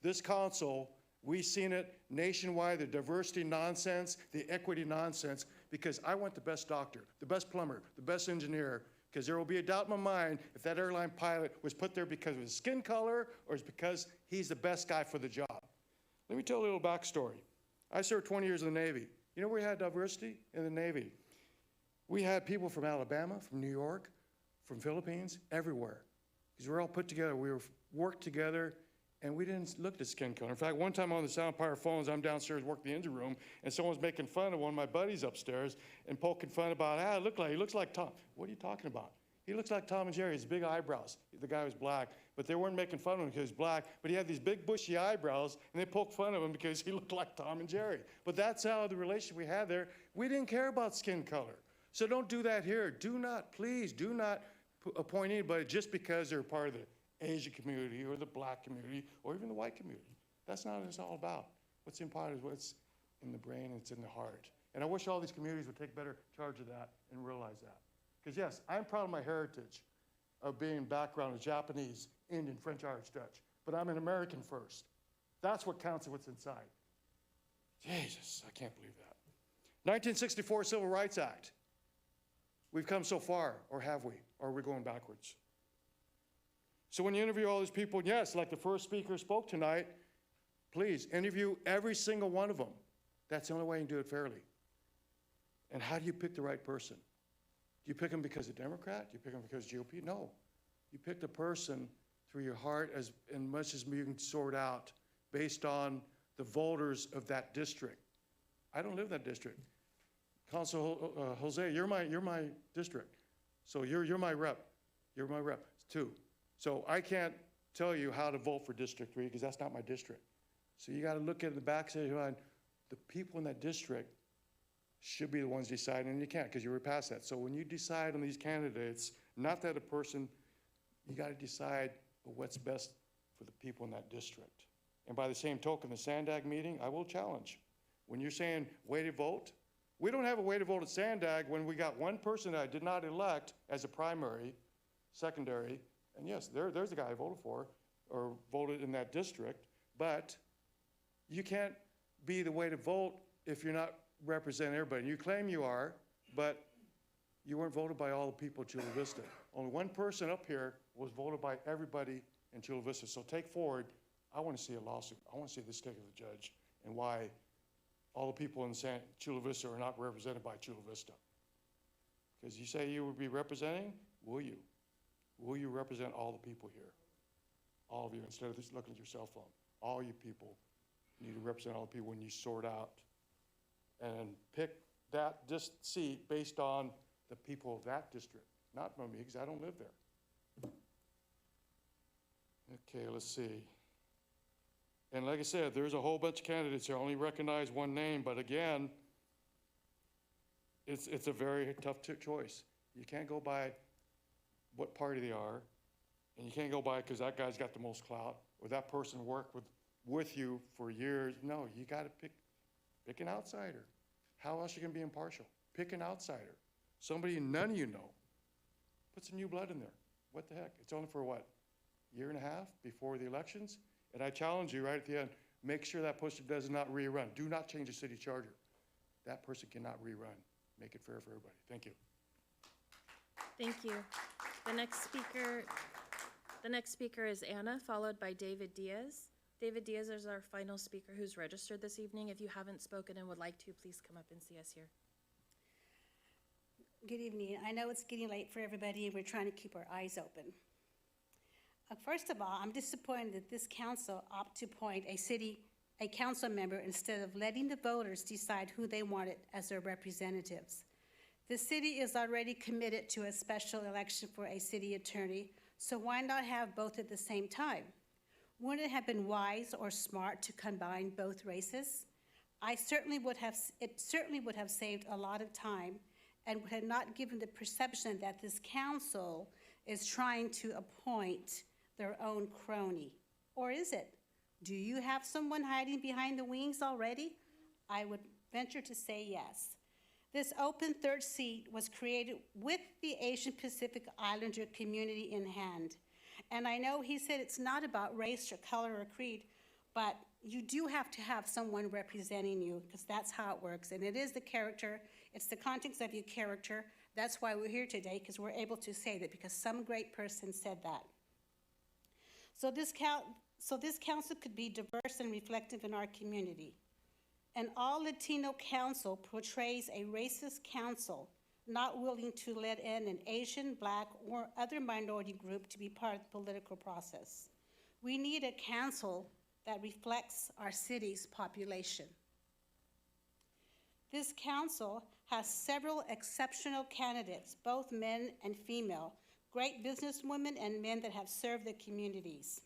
This council, we've seen it nationwide, the diversity nonsense, the equity nonsense, because I want the best doctor, the best plumber, the best engineer, because there will be a doubt in my mind if that airline pilot was put there because of his skin color or it's because he's the best guy for the job. Let me tell a little backstory. I served 20 years in the Navy. You know where we had diversity? In the Navy. We had people from Alabama, from New York, from Philippines, everywhere. Because we're all put together. We worked together, and we didn't look at skin color. In fact, one time on the Sound Power phones, I'm downstairs working the engine room, and someone's making fun of one of my buddies upstairs and poking fun about, he looks like Tom. What are you talking about? He looks like Tom and Jerry. His big eyebrows. The guy was black, but they weren't making fun of him because he was black, but he had these big bushy eyebrows, and they poked fun of him because he looked like Tom and Jerry. But that's how the relationship we had there. We didn't care about skin color. So don't do that here. Do not, please, do not appoint anybody just because they're part of the Asian community or the black community or even the white community. That's not what it's all about. What's important is what's in the brain and it's in the heart. And I wish all these communities would take better charge of that and realize that. Because yes, I'm proud of my heritage of being background as Japanese, Indian, French, Irish, Dutch. But I'm an American first. That's what counts and what's inside. Jesus, I can't believe that. 1964 Civil Rights Act. We've come so far, or have we? Or are we going backwards? So when you interview all these people, yes, like the first speaker spoke tonight, please interview every single one of them. That's the only way you can do it fairly. And how do you pick the right person? Do you pick them because they're Democrat? Do you pick them because GOP? No. You pick the person through your heart as much as you can sort out based on the voters of that district. I don't live in that district. Council Jose, you're my district. So you're my rep. You're my rep too. So I can't tell you how to vote for District 3 because that's not my district. So you got to look at the backside of your mind. The people in that district should be the ones deciding, and you can't because you're past that. So when you decide on these candidates, not that a person, you got to decide what's best for the people in that district. And by the same token, the Sandag meeting, I will challenge. When you're saying weighted vote, we don't have a weighted vote at Sandag when we got one person that I did not elect as a primary, secondary, and yes, there's the guy I voted for or voted in that district, but you can't be the weighted vote if you're not representing everybody. You claim you are, but you weren't voted by all the people at Chula Vista. Only one person up here was voted by everybody in Chula Vista. So take forward, I want to see a lawsuit. I want to see this take of the judge and why all the people in Chula Vista are not represented by Chula Vista. Because you say you would be representing, will you? Will you represent all the people here? All of you, instead of just looking at your cell phone. All you people need to represent all the people when you sort out and pick that seat based on the people of that district, not from me, because I don't live there. Okay, let's see. And like I said, there's a whole bunch of candidates here. I only recognize one name, but again, it's a very tough choice. You can't go by what party they are, and you can't go by because that guy's got the most clout, or that person worked with you for years. No, you got to pick an outsider. How else are you going to be impartial? Pick an outsider. Somebody none of you know. Put some new blood in there. What the heck? It's only for what? Year and a half before the elections? And I challenge you right at the end, make sure that person does not rerun. Do not change the city charter. That person cannot rerun. Make it fair for everybody. Thank you. Thank you. The next speaker is Anna, followed by David Diaz. David Diaz is our final speaker who's registered this evening. If you haven't spoken and would like to, please come up and see us here. Good evening. I know it's getting late for everybody, and we're trying to keep our eyes open. First of all, I'm disappointed that this council opted to appoint a council member instead of letting the voters decide who they wanted as their representatives. The city is already committed to a special election for a city attorney, so why not have both at the same time? Wouldn't it have been wise or smart to combine both races? It certainly would have saved a lot of time and would have not given the perception that this council is trying to appoint their own crony. Or is it? Do you have someone hiding behind the wings already? I would venture to say yes. This open third seat was created with the Asian Pacific Islander community in hand. And I know he said it's not about race or color or creed, but you do have to have someone representing you, because that's how it works. And it is the character, it's the context of your character. That's why we're here today, because we're able to say that, because some great person said that. So this council could be diverse and reflective in our community. An all-Latino council portrays a racist council not willing to let in an Asian, Black, or other minority group to be part of the political process. We need a council that reflects our city's population. This council has several exceptional candidates, both men and female, great businesswomen and men that have served their communities.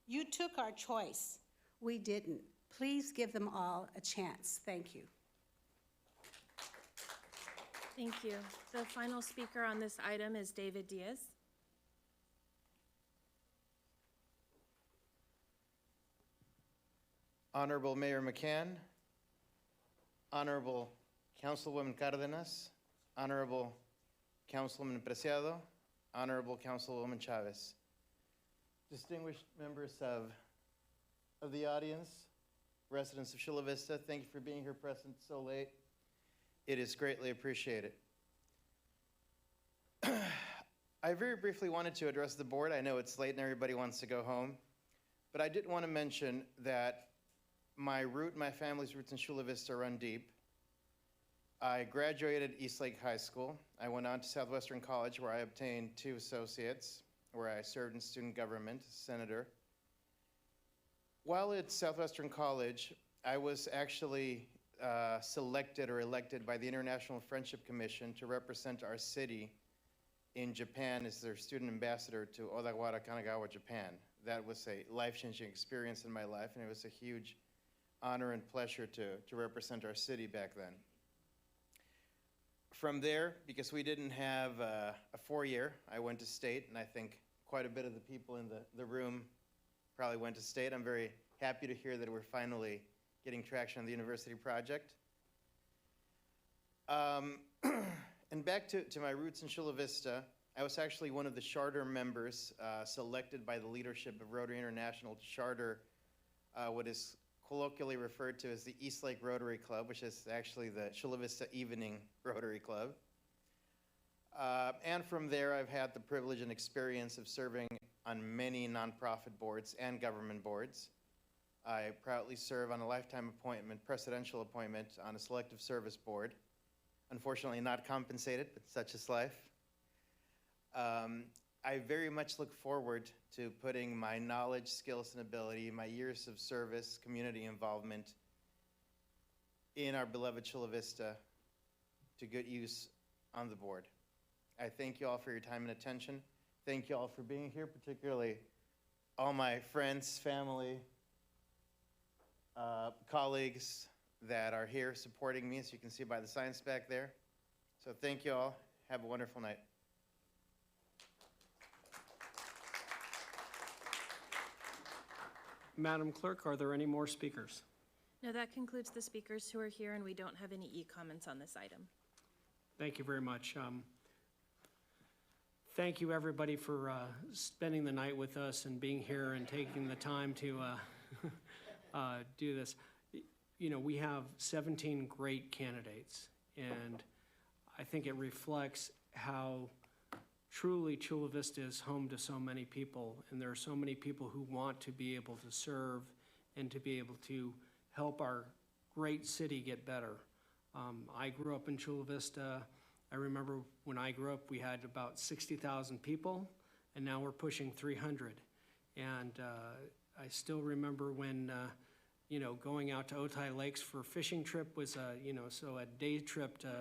You took our choice. We didn't. Please give them all a chance. Thank you. Thank you. The final speaker on this item is David Diaz. Honorable Mayor McCann, Honorable Councilwoman Cardenas, Honorable Councilwoman Preciado, Honorable Councilwoman Chavez. Distinguished members of the audience, residents of Chula Vista, thank you for being here present so late. It is greatly appreciated. I very briefly wanted to address the board. I know it's late and everybody wants to go home, but I did want to mention that my family's roots in Chula Vista run deep. I graduated Eastlake High School. I went on to Southwestern College, where I obtained 2 associates, where I served in student government, senator. While at Southwestern College, I was actually selected or elected by the International Friendship Commission to represent our city in Japan as their student ambassador to Odawara, Kanagawa, Japan. That was a life-changing experience in my life, and it was a huge honor and pleasure to represent our city back then. From there, because we didn't have a 4-year, I went to state, and I think quite a bit of the people in the room probably went to state. I'm very happy to hear that we're finally getting traction on the university project. And back to my roots in Chula Vista, I was actually one of the charter members selected by the leadership of Rotary International to charter what is colloquially referred to as the Eastlake Rotary Club, which is actually the Chula Vista Evening Rotary Club. And from there, I've had the privilege and experience of serving on many nonprofit boards and government boards. I proudly serve on a lifetime appointment, presidential appointment, on a selective service board. Unfortunately, not compensated, but such is life. I very much look forward to putting my knowledge, skills, and ability, my years of service, community involvement in our beloved Chula Vista to good use on the board. I thank you all for your time and attention. Thank you all for being here, particularly all my friends, family, colleagues that are here supporting me, as you can see by the signs back there. So thank you all. Have a wonderful night. Madam Clerk, are there any more speakers? No, that concludes the speakers who are here, and we don't have any e-comments on this item. Thank you very much. Thank you, everybody, for spending the night with us and being here and taking the time to do this. You know, we have 17 great candidates, and I think it reflects how truly Chula Vista is home to so many people, and there are so many people who want to be able to serve and to be able to help our great city get better. I grew up in Chula Vista. I remember when I grew up, we had about 60,000 people, and now we're pushing 300. And I still remember when, going out to Otay Lakes for a fishing trip was, so a day trip to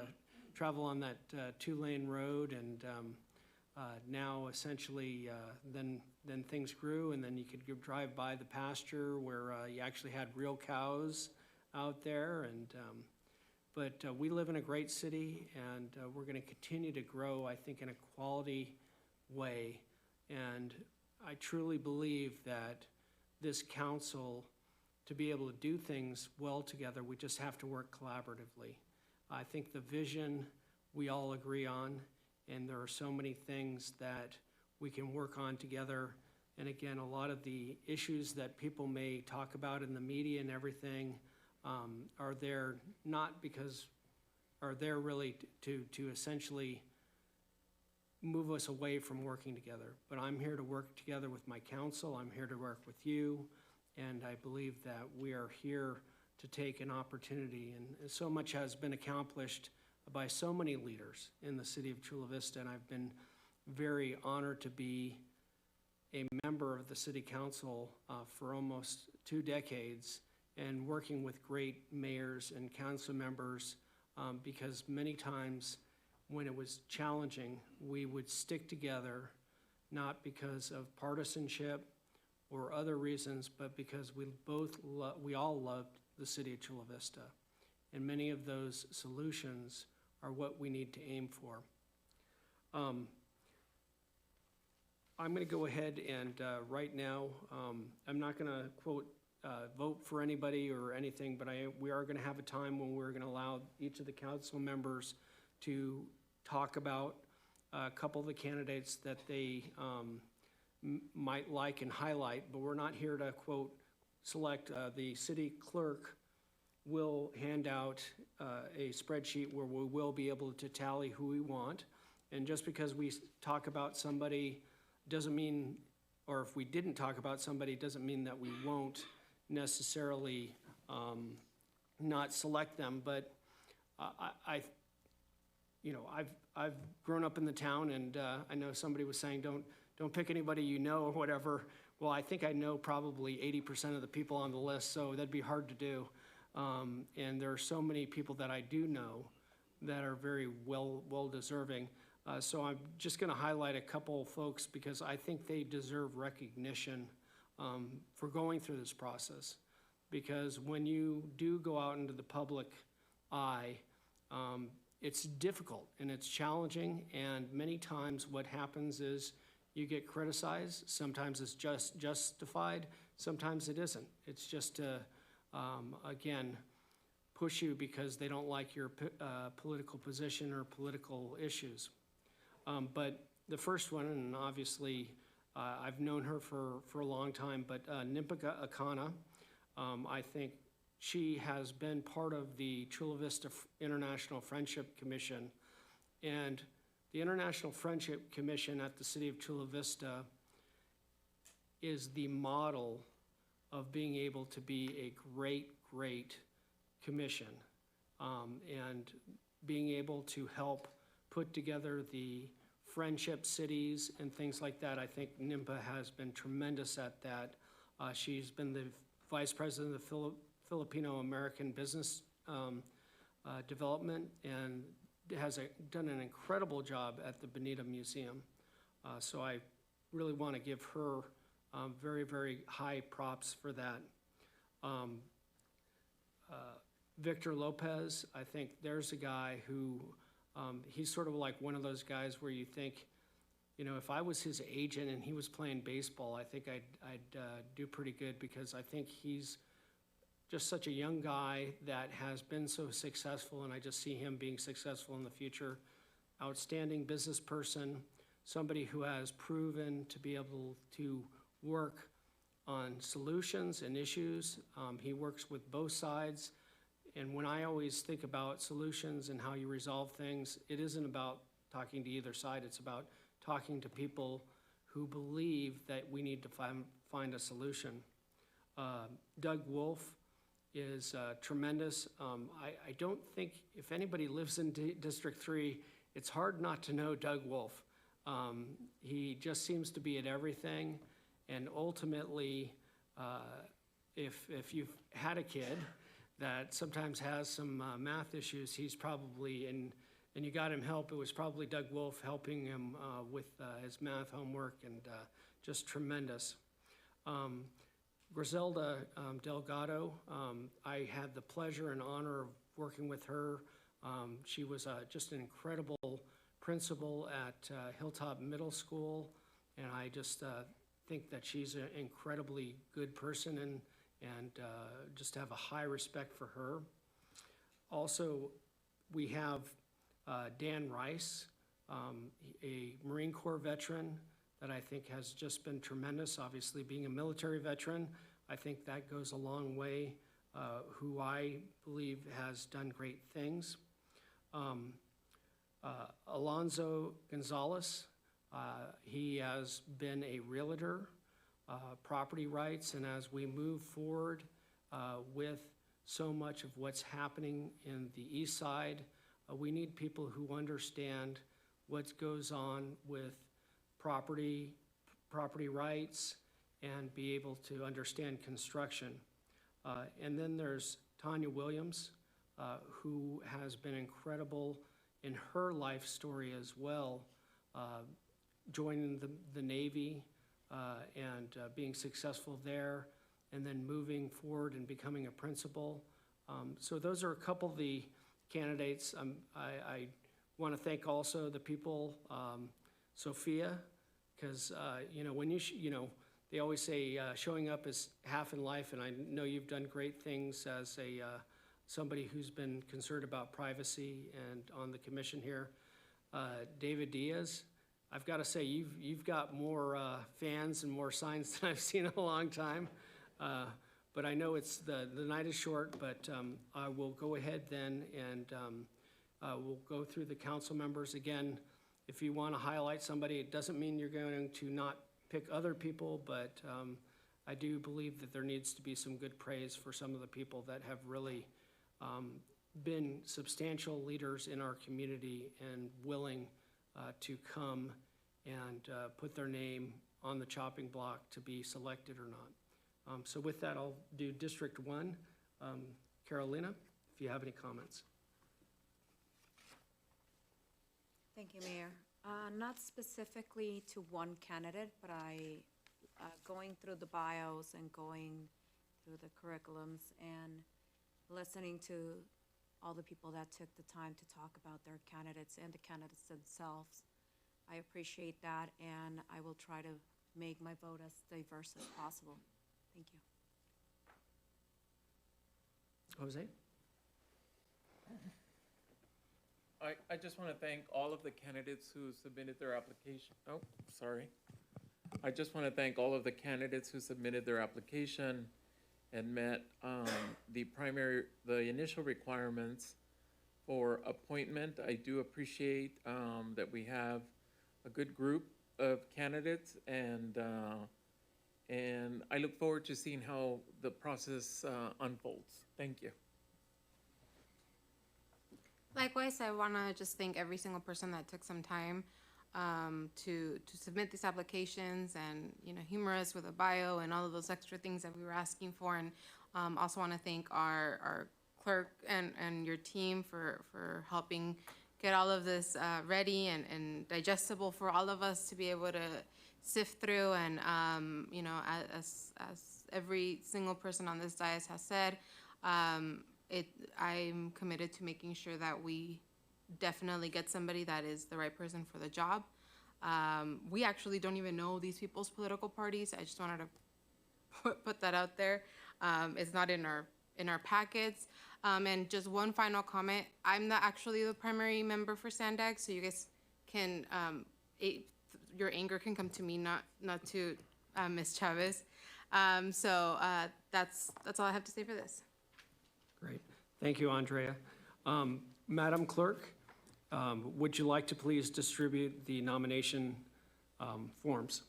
travel on that 2-lane road, and now essentially then things grew, and then you could drive by the pasture where you actually had real cows out there. And but we live in a great city, and we're going to continue to grow, I think, in a quality way. And I truly believe that this council, to be able to do things well together, we just have to work collaboratively. I think the vision we all agree on, and there are so many things that we can work on together. And again, a lot of the issues that people may talk about in the media and everything are there not because, are there really to essentially move us away from working together. But I'm here to work together with my council. I'm here to work with you. And I believe that we are here to take an opportunity. And so much has been accomplished by so many leaders in the city of Chula Vista. And I've been very honored to be a member of the city council for almost 2 decades, and working with great mayors and council members, because many times when it was challenging, we would stick together, not because of partisanship or other reasons, but because we all loved the city of Chula Vista. And many of those solutions are what we need to aim for. I'm going to go ahead and right now, I'm not going to quote vote for anybody or anything, but we are going to have a time when we're going to allow each of the council members to talk about a couple of the candidates that they might like and highlight, but we're not here to quote select. The city clerk will hand out a spreadsheet where we will be able to tally who we want. And just because we talk about somebody doesn't mean, or if we didn't talk about somebody, doesn't mean that we won't necessarily not select them. But I've grown up in the town, and I know somebody was saying don't pick anybody you know or whatever. Well, I think I know probably 80% of the people on the list, so that'd be hard to do. And there are so many people that I do know that are very well deserving. So I'm just going to highlight a couple folks because I think they deserve recognition for going through this process. Because when you do go out into the public eye, it's difficult and it's challenging, and many times what happens is you get criticized. Sometimes it's just justified, sometimes it isn't. It's just to, again, push you because they don't like your political position or political issues. But the first one, and obviously I've known her for a long time, but Nimpaka Akana, I think she has been part of the Chula Vista International Friendship Commission. And the International Friendship Commission at the City of Chula Vista is the model of being able to be a great commission, and being able to help put together the friendship cities and things like that. I think NIMPA has been tremendous at that. She's been the vice president of the Filipino-American Business Development, and has done an incredible job at the Bonita Museum. So I really want to give her very high props for that. Victor Lopez, I think there's a guy who, he's sort of like one of those guys where you think, if I was his agent and he was playing baseball, I think I'd do pretty good, because I think he's just such a young guy that has been so successful, and I just see him being successful in the future. Outstanding business person, somebody who has proven to be able to work on solutions and issues. He works with both sides. And when I always think about solutions and how you resolve things, it isn't about talking to either side. It's about talking to people who believe that we need to find a solution. Doug Wolf is tremendous. I don't think if anybody lives in District 3 it's hard not to know Doug Wolf. He just seems to be at everything, and ultimately, if you've had a kid that sometimes has some math issues, he's probably, and you got him help, it was probably Doug Wolf helping him with his math homework, and just tremendous. Griselda Delgado, I had the pleasure and honor of working with her. She was just an incredible principal at Hilltop Middle School, and I just think that she's an incredibly good person, and just have a high respect for her. Also, we have Dan Rice, a Marine Corps veteran that I think has just been tremendous. Obviously, being a military veteran, I think that goes a long way, who I believe has done great things. Alonzo Gonzalez, he has been a realtor, property rights, and as we move forward with so much of what's happening in the east side, we need people who understand what goes on with property rights, and be able to understand construction. And then there's Tanya Williams, who has been incredible in her life story as well, joining the Navy and being successful there, and then moving forward and becoming a principal. So those are a couple of the candidates. I want to thank also the people, Sophia, because when they always say showing up is half in life, and I know you've done great things as somebody who's been concerned about privacy and on the commission here. David Diaz, I've got to say you've got more fans and more signs than I've seen in a long time. But I know it's the night is short, but I will go ahead then, and we'll go through the council members again. If you want to highlight somebody, it doesn't mean you're going to not pick other people, but I do believe that there needs to be some good praise for some of the people that have really been substantial leaders in our community and willing to come and put their name on the chopping block to be selected or not. So with that, I'll do District 1. Carolina, if you have any comments. Thank you, Mayor. Not specifically to one candidate, but going through the bios and going through the curriculums and listening to all the people that took the time to talk about their candidates and the candidates themselves. I appreciate that, and I will try to make my vote as diverse as possible. Thank you. Jose? I just want to thank all of the candidates who submitted their application. Oh, sorry. I just want to thank all of the candidates who submitted their application and met the initial requirements for appointment. I do appreciate that we have a good group of candidates, and I look forward to seeing how the process unfolds. Thank you. Likewise, I want to just thank every single person that took some time to submit these applications and, humor us with a bio and all of those extra things that we were asking for. And also want to thank our clerk and your team for helping get all of this ready and digestible for all of us to be able to sift through. And, as every single person on this dais has said, I'm committed to making sure that we definitely get somebody that is the right person for the job. We actually don't even know these people's political parties. I just wanted to put that out there. It's not in our packets. And just one final comment. I'm not actually the primary member for Sandag, so you guys can, your anger can come to me, not to Ms. Chavez. That's all I have to say for this. Great. Thank you, Andrea. Madam Clerk, would you like to please distribute the nomination forms?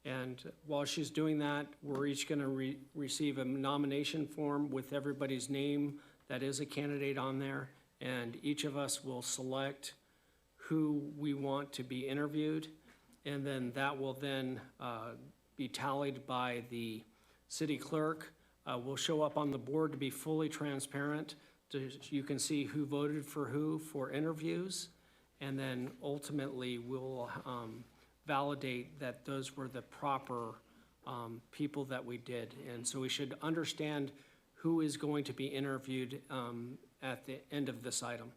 And while she's doing that, we're each going to receive a nomination form with everybody's name that is a candidate on there, and each of us will select who we want to be interviewed, and then that will then be tallied by the city clerk. Will show up on the board to be fully transparent. You can see who voted for who for interviews, and then ultimately we'll validate that those were the proper people that we did. And so we should understand who is going to be interviewed at the end of this item.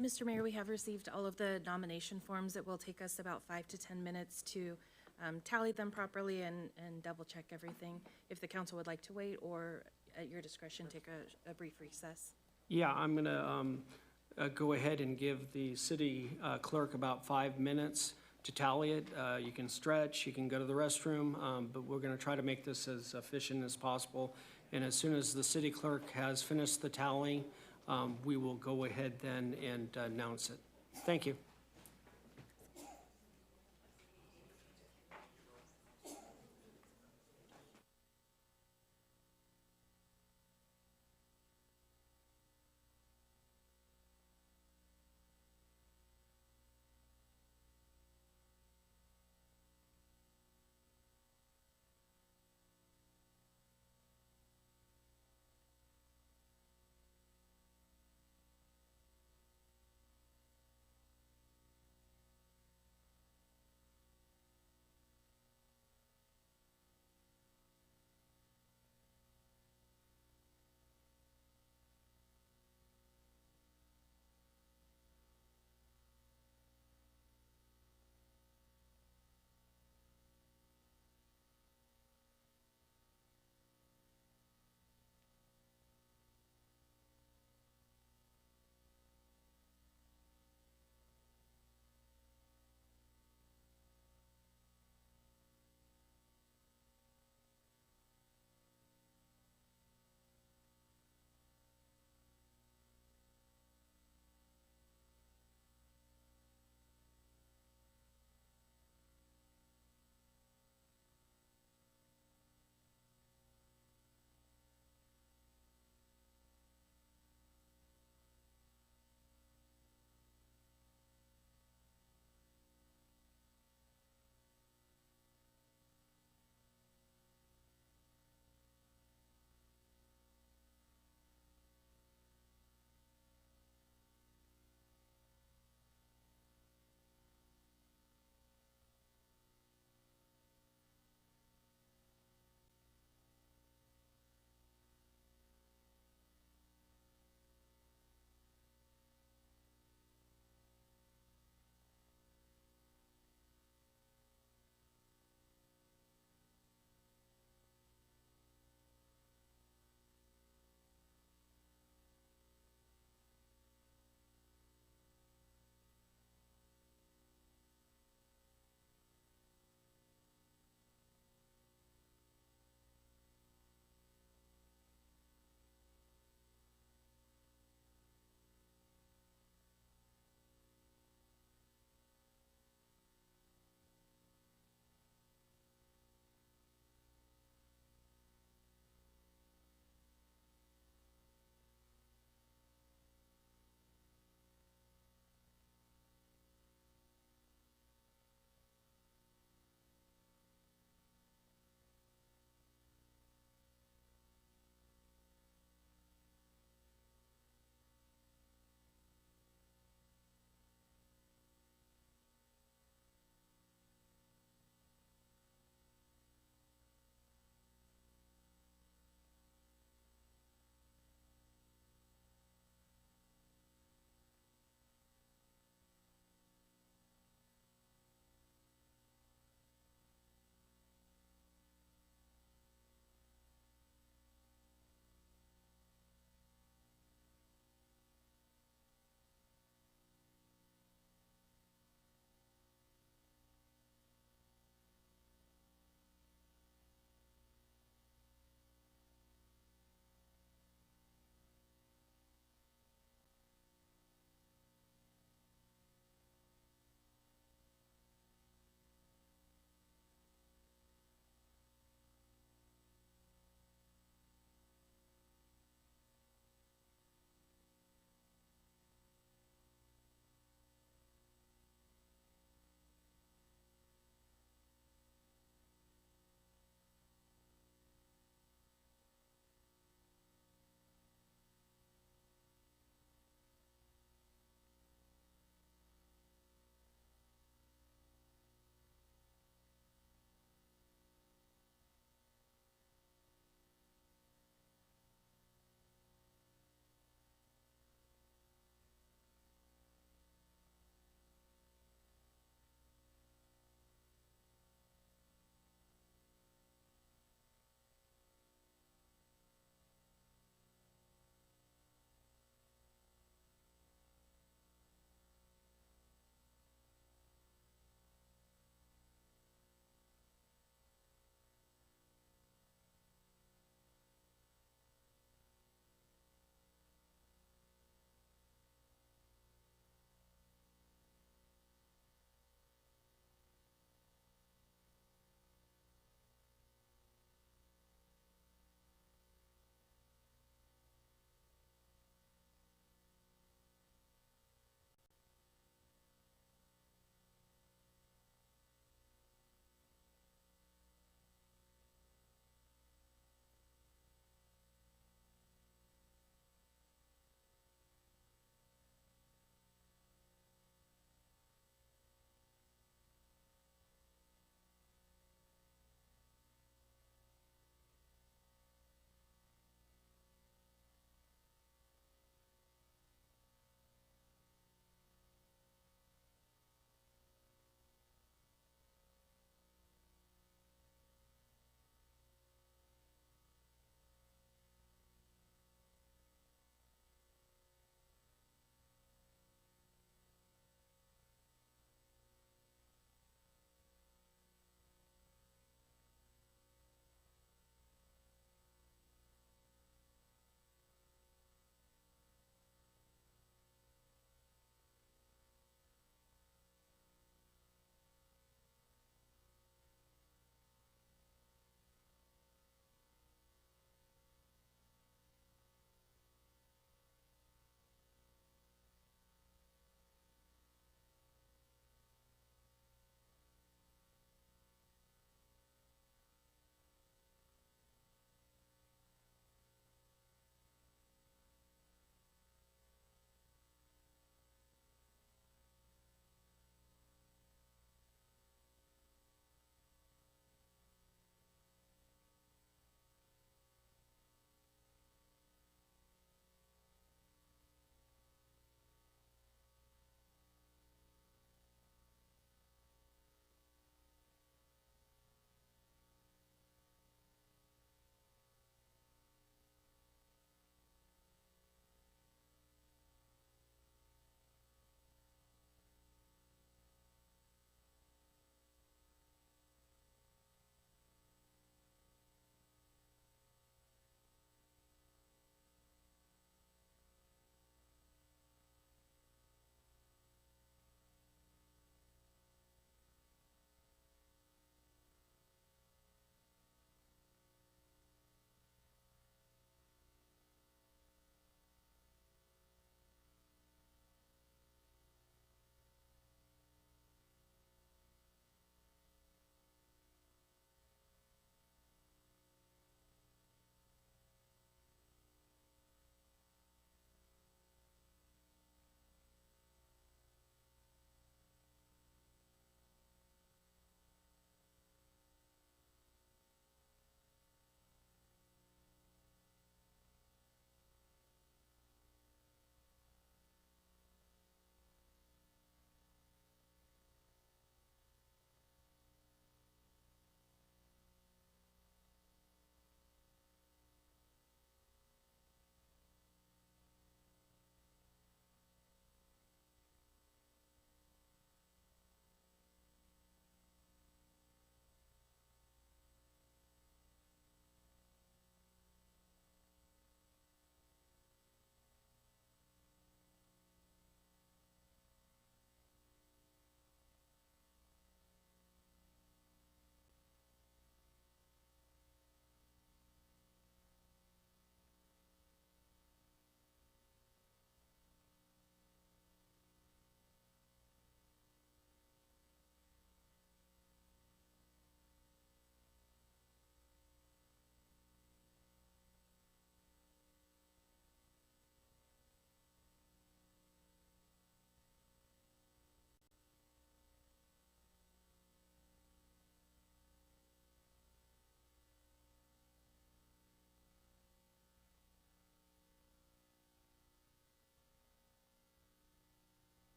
Mr. Mayor, we have received all of the nomination forms. It will take us about 5 to 10 minutes to tally them properly and double-check everything. If the council would like to wait, or at your discretion, take a brief recess. Yeah, I'm gonna go ahead and give the city clerk about 5 minutes to tally it. You can stretch, you can go to the restroom, but we're gonna try to make this as efficient as possible. And as soon as the city clerk has finished the tally, we will go ahead then and announce it. Thank you.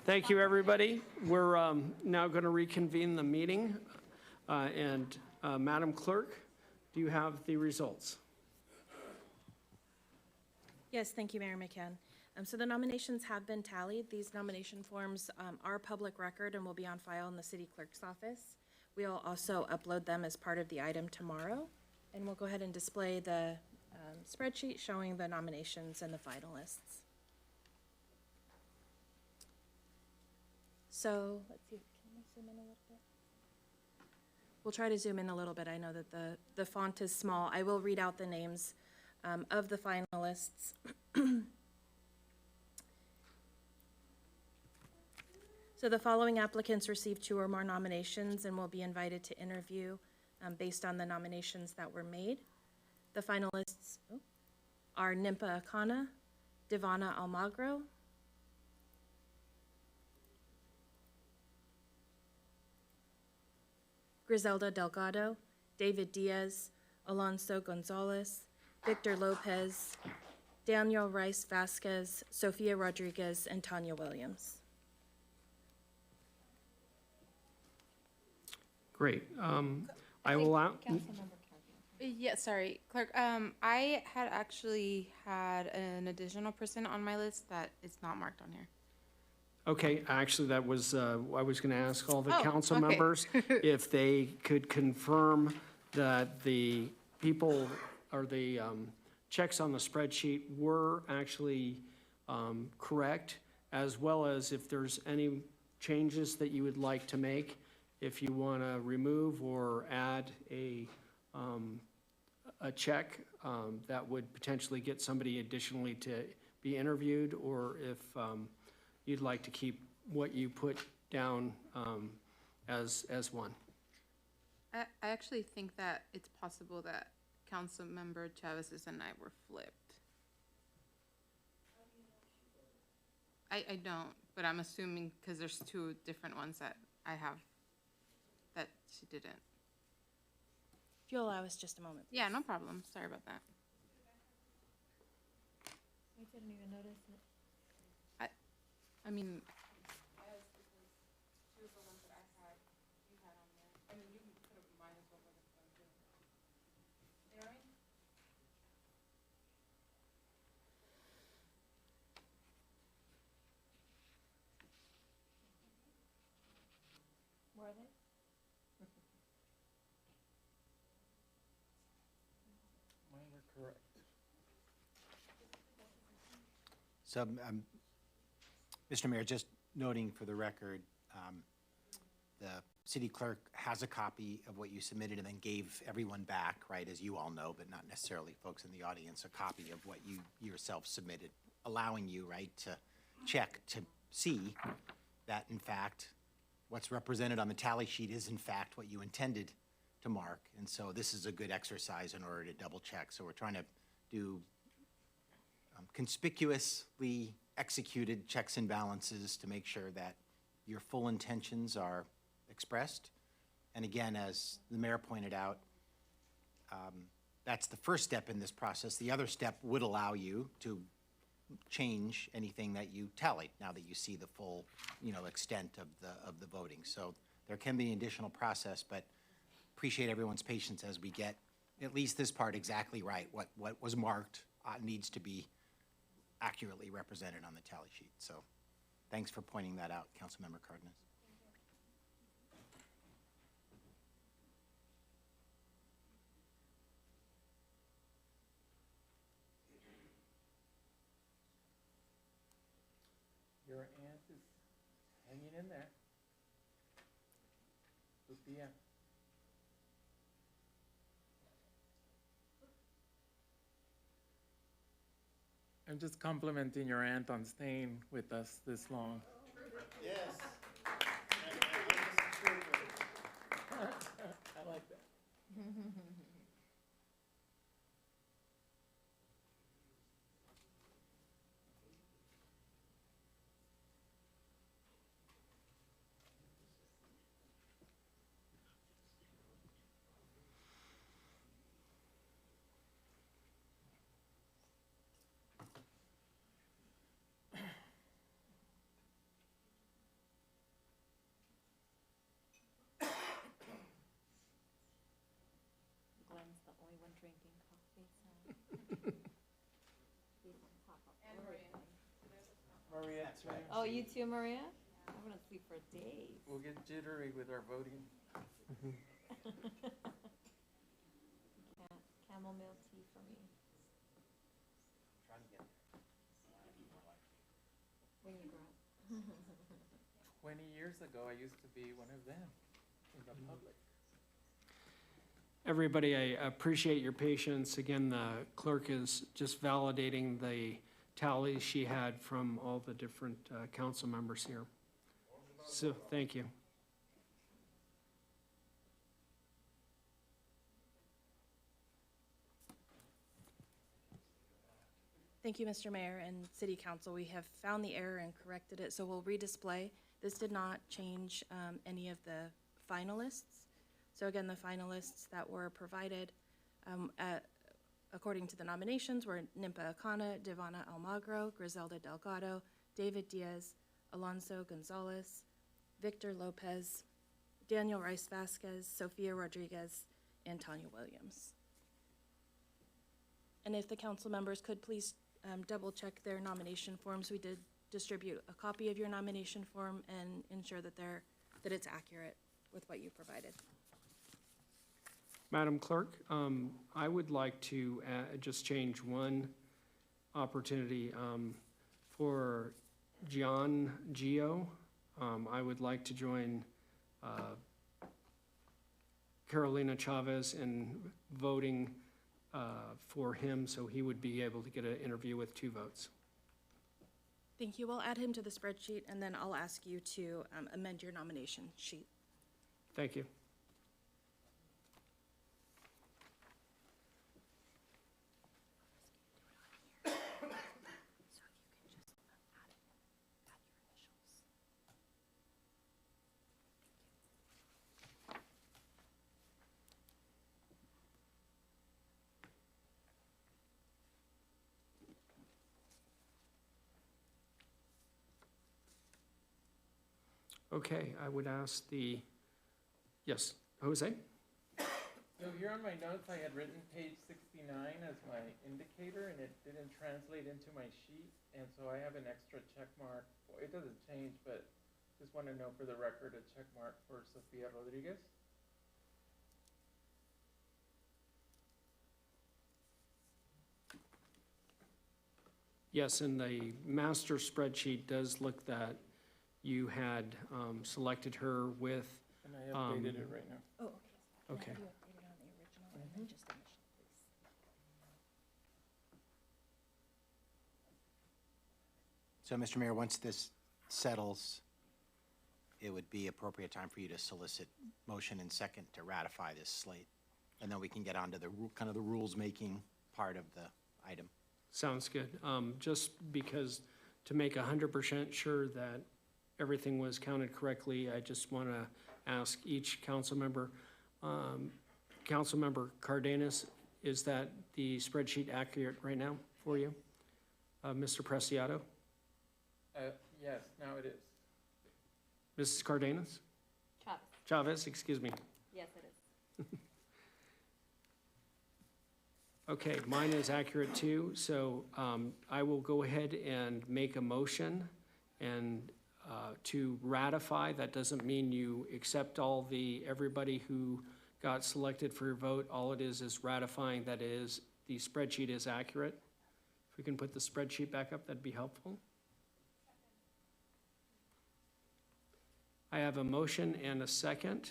Thank you, everybody. We're now going to reconvene the meeting. Madam Clerk, do you have the results? Yes, thank you, Mayor McCann. So the nominations have been tallied. These nomination forms are public record and will be on file in the city clerk's office. We'll also upload them as part of the item tomorrow. And we'll go ahead and display the spreadsheet showing the nominations and the finalists. So let's see, can we zoom in a little bit? We'll try to zoom in a little bit. I know that the font is small. I will read out the names of the finalists. So the following applicants received 2 or more nominations and will be invited to interview based on the nominations that were made. The finalists are Nimpa Akana, Divana Almagro, Griselda Delgado, David Diaz, Alonso Gonzalez, Victor Lopez, Daniel Rice Vasquez, Sofia Rodriguez, and Tanya Williams. Great. I will Yeah, sorry, Clerk. I had actually had an additional person on my list that is not marked on here. Okay, actually, that was, I was going to ask all the Oh, council okay. members if they could confirm that the people or the checks on the spreadsheet were actually correct, as well as if there's any changes that you would like to make, if you want to remove or add a check that would potentially get somebody additionally to be interviewed, or if you'd like to keep what you put down as one. I actually think that it's possible that Councilmember Chavez and I were flipped. I don't, but I'm assuming because there's 2 different ones that I have that she didn't. If you'll allow us just a moment. Yeah, no problem. Sorry about that. I didn't even notice it. I mean, Were they? Mine were correct. So, Mr. Mayor, just noting for the record, the city clerk has a copy of what you submitted and then gave everyone back, right, as you all know, but not necessarily folks in the audience, a copy of what you yourself submitted, allowing you, right, to check to see that, in fact, what's represented on the tally sheet is, in fact, what you intended to mark. And so this is a good exercise in order to double check. So we're trying to do conspicuously executed checks and balances to make sure that your full intentions are expressed. And again, as the mayor pointed out, that's the first step in this process. The other step would allow you to change anything that you tallied now that you see the full, extent of the voting. So there can be an additional process, but appreciate everyone's patience as we get at least this part exactly right. What was marked needs to be accurately represented on the tally sheet. So thanks for pointing that out, Councilmember Cardenas. Your aunt is hanging in there. Sophia. I'm just complimenting your aunt on staying with us this long. Yes. I like that. drinking coffee, so. Maria, Oh, you too, Maria? I'm gonna sleep for days. we'll get jittery with our voting. Chamomile tea for me. When you grow up. 20 years ago, I used to be one of them in the public. Everybody, I appreciate your patience. Again, the clerk is just validating the tallies she had from all the different council members here. So, thank you. Thank you, Mr. Mayor and City Council. We have found the error and corrected it, so we'll redisplay. This did not change any of the finalists. So again, the finalists that were provided according to the nominations were Nimpa Akana, Devana Almagro, Griselda Delgado, David Diaz, Alonso Gonzalez, Victor Lopez, Daniel Rice Vasquez, Sofia Rodriguez, and Tanya Williams. And if the council members could please double check their nomination forms. We did distribute a copy of your nomination form and ensure that it's accurate with what you provided. Madam Clerk, I would like to just change one opportunity for John Gio. I would like to join Carolina Chavez in voting for him, so he would be able to get an interview with 2 votes. Thank you. We'll add him to the spreadsheet, and then I'll ask you to amend your nomination sheet. Thank you. Okay, I would ask yes, Jose? So here on my notes, I had written page 69 as my indicator, and it didn't translate into my sheet, and so I have an extra check mark. Well, it doesn't change, but just want to know for the record, a check mark for Sofia Rodriguez. Yes, and the master spreadsheet does look that you had selected her with. And I updated it right now. Oh, okay. Okay. Can I have you updated on the original and then just initial, please? So, Mr. Mayor, once this settles, it would be appropriate time for you to solicit motion and second to ratify this slate. And then we can get on to the kind of the rules-making part of the item. Sounds good. Just because to make 100% sure that everything was counted correctly, I just want to ask each council member. Councilmember Cardenas, is that the spreadsheet accurate right now for you? Mr. Preciado? Yes, now it is. Mrs. Cardenas? Chavez. Chavez, excuse me. Yes, it is. Okay, mine is accurate too, so I will go ahead and make a motion and to ratify. That doesn't mean you accept everybody who got selected for your vote. All it is ratifying that the spreadsheet is accurate. If we can put the spreadsheet back up, that'd be helpful. I have a motion and a second.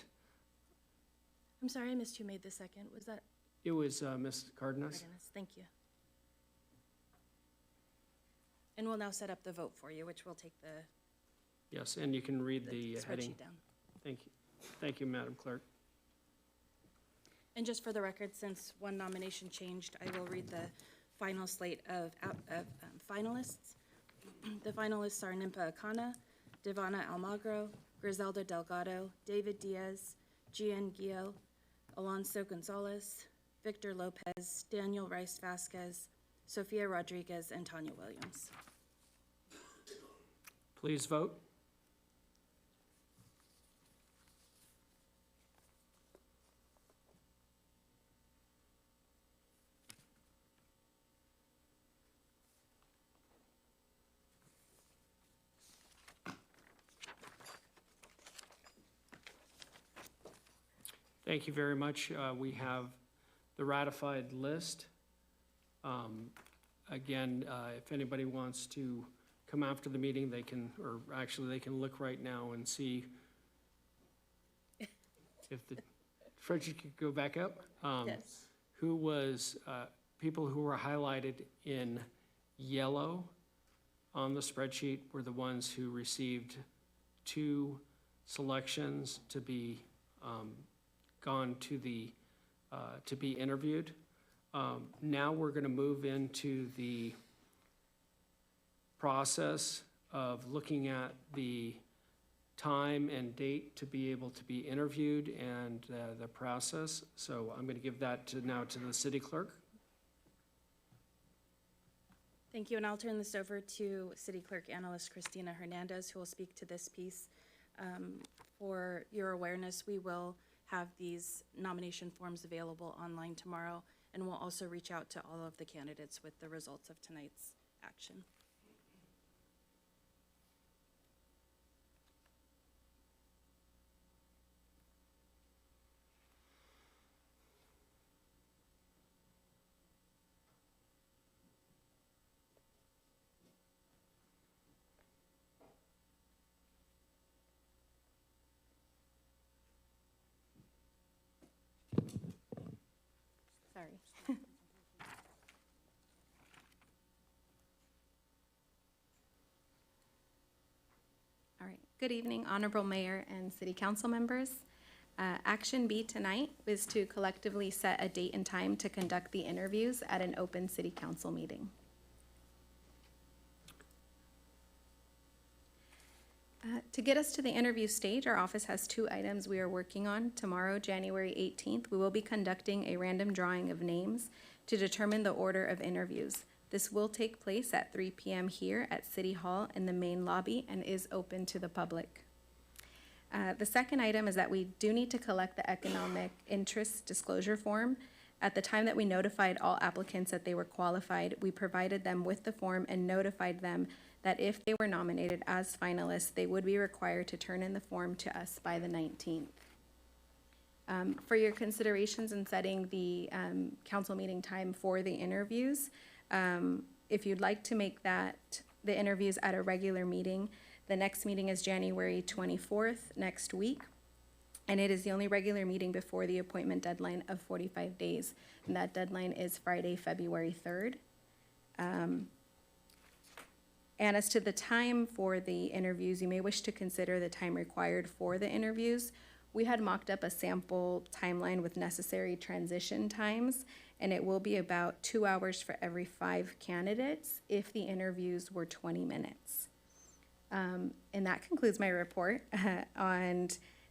I'm sorry, I missed who made the second. Was that It was Ms. Cardenas. Cardenas? Thank you. And we'll now set up the vote for you, which will take the Yes, and you can read the heading. spreadsheet down. Thank you. Thank you, Madam Clerk. And just for the record, since one nomination changed, I will read the final slate of finalists. The finalists are Nimpa Akana, Devana Almagro, Griselda Delgado, David Diaz, Gian Gio, Alonso Gonzalez, Victor Lopez, Daniel Rice Vasquez, Sofia Rodriguez, and Tanya Williams. Please vote. Thank you very much. We have the ratified list. Again, if anybody wants to come after the meeting, they can, or actually they can look right now and see if the spreadsheet could go back up. Yes. Who was, people who were highlighted in yellow on the spreadsheet were the ones who received 2 selections to be gone to the, to be interviewed. Now we're going to move into the process of looking at the time and date to be able to be interviewed and the process. So I'm going to give that now to the city clerk. Thank you, and I'll turn this over to City Clerk Analyst Christina Hernandez, who will speak to this piece. For your awareness, we will have these nomination forms available online tomorrow, and we'll also reach out to all of the candidates with the results of tonight's action. Sorry. All right. Good evening, Honorable Mayor and City Council members. Action B tonight is to collectively set a date and time to conduct the interviews at an open City Council meeting. To get us to the interview stage, our office has 2 items we are working on. Tomorrow, January 18th, we will be conducting a random drawing of names to determine the order of interviews. This will take place at 3 p.m. here at City Hall in the main lobby and is open to the public. The second item is that we do need to collect the economic interest disclosure form. At the time that we notified all applicants that they were qualified, we provided them with the form and notified them that if they were nominated as finalists, they would be required to turn in the form to us by the 19th. For your considerations in setting the council meeting time for the interviews, if you'd like to make the interviews at a regular meeting, the next meeting is January 24th, next week, and it is the only regular meeting before the appointment deadline of 45 days, and that deadline is Friday, February 3rd. And as to the time for the interviews, you may wish to consider the time required for the interviews. We had mocked up a sample timeline with necessary transition times, and it will be about 2 hours for every 5 candidates if the interviews were 20 minutes. And that concludes my report on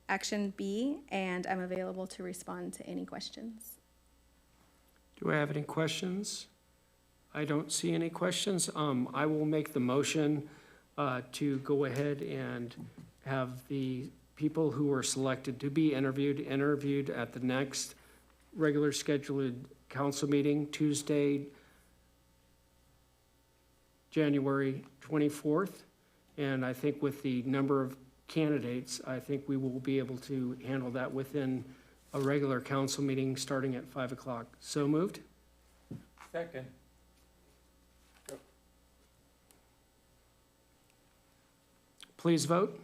Action B, and I'm available to respond to any questions. Do I have any questions? I don't see any questions. I will make the motion to go ahead and have the people who were selected to be interviewed at the next regular scheduled council meeting, Tuesday, January 24th. And I think with the number of candidates, I think we will be able to handle that within a regular council meeting starting at 5 o'clock. So moved? Second. Please vote.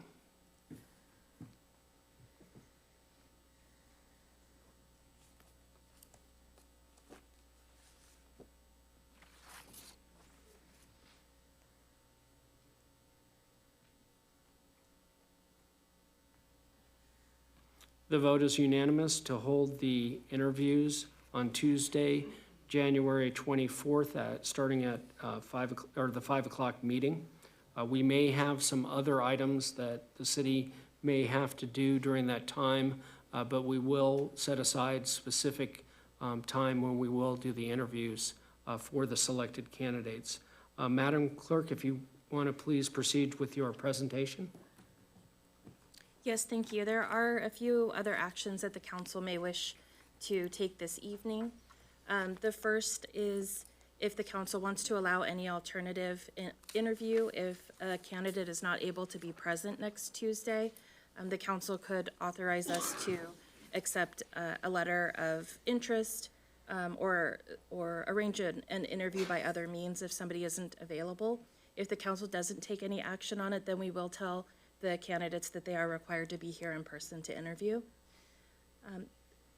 The vote is unanimous to hold the interviews on Tuesday, January 24th, starting at the 5 o'clock meeting. We may have some other items that the city may have to do during that time, but we will set aside specific time when we will do the interviews for the selected candidates. Madam Clerk, if you want to please proceed with your presentation. Yes, thank you. There are a few other actions that the council may wish to take this evening. The first is if the council wants to allow any alternative interview if a candidate is not able to be present next Tuesday, the council could authorize us to accept a letter of interest or arrange an interview by other means if somebody isn't available. If the council doesn't take any action on it, then we will tell the candidates that they are required to be here in person to interview.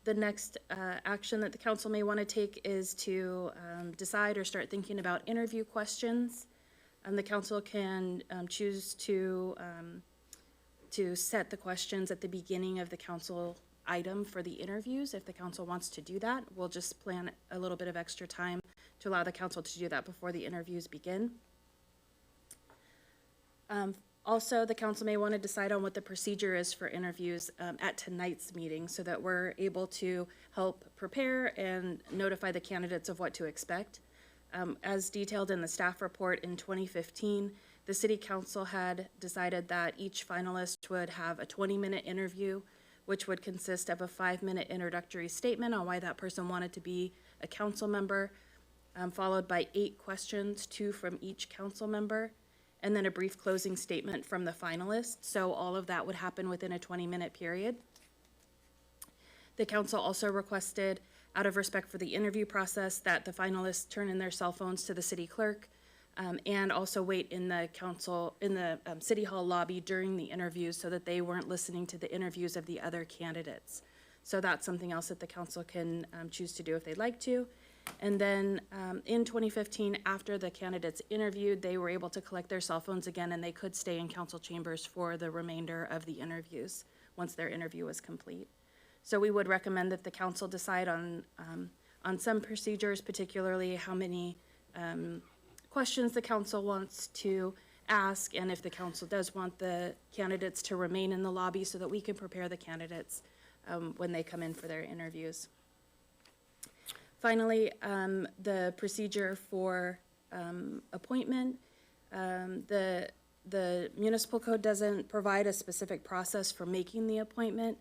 The next action that the council may want to take is to decide or start thinking about interview questions. The council can choose to set the questions at the beginning of the council item for the interviews. If the council wants to do that, we'll just plan a little bit of extra time to allow the council to do that before the interviews begin. Also, the council may want to decide on what the procedure is for interviews at tonight's meeting so that we're able to help prepare and notify the candidates of what to expect. As detailed in the staff report in 2015, the City Council had decided that each finalist would have a 20-minute interview, which would consist of a 5-minute introductory statement on why that person wanted to be a council member, followed by 8 questions, 2 from each council member, and then a brief closing statement from the finalists. So all of that would happen within a 20-minute period. The council also requested, out of respect for the interview process, that the finalists turn in their cell phones to the city clerk and also wait in the City Hall lobby during the interviews so that they weren't listening to the interviews of the other candidates. So that's something else that the council can choose to do if they'd like to. And then in 2015, after the candidates interviewed, they were able to collect their cell phones again, and they could stay in council chambers for the remainder of the interviews once their interview was complete. So we would recommend that the council decide on some procedures, particularly how many questions the council wants to ask, and if the council does want the candidates to remain in the lobby so that we can prepare the candidates when they come in for their interviews. Finally, the procedure for appointment. The municipal code doesn't provide a specific process for making the appointment.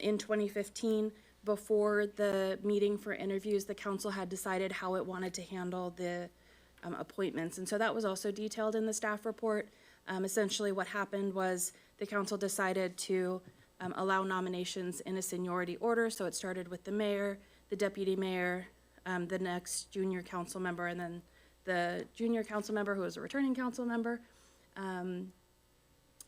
In 2015, before the meeting for interviews, the council had decided how it wanted to handle the appointments. And so that was also detailed in the staff report. Essentially what happened was the council decided to allow nominations in a seniority order. So it started with the mayor, the deputy mayor, the next junior council member, and then the junior council member who was a returning council member.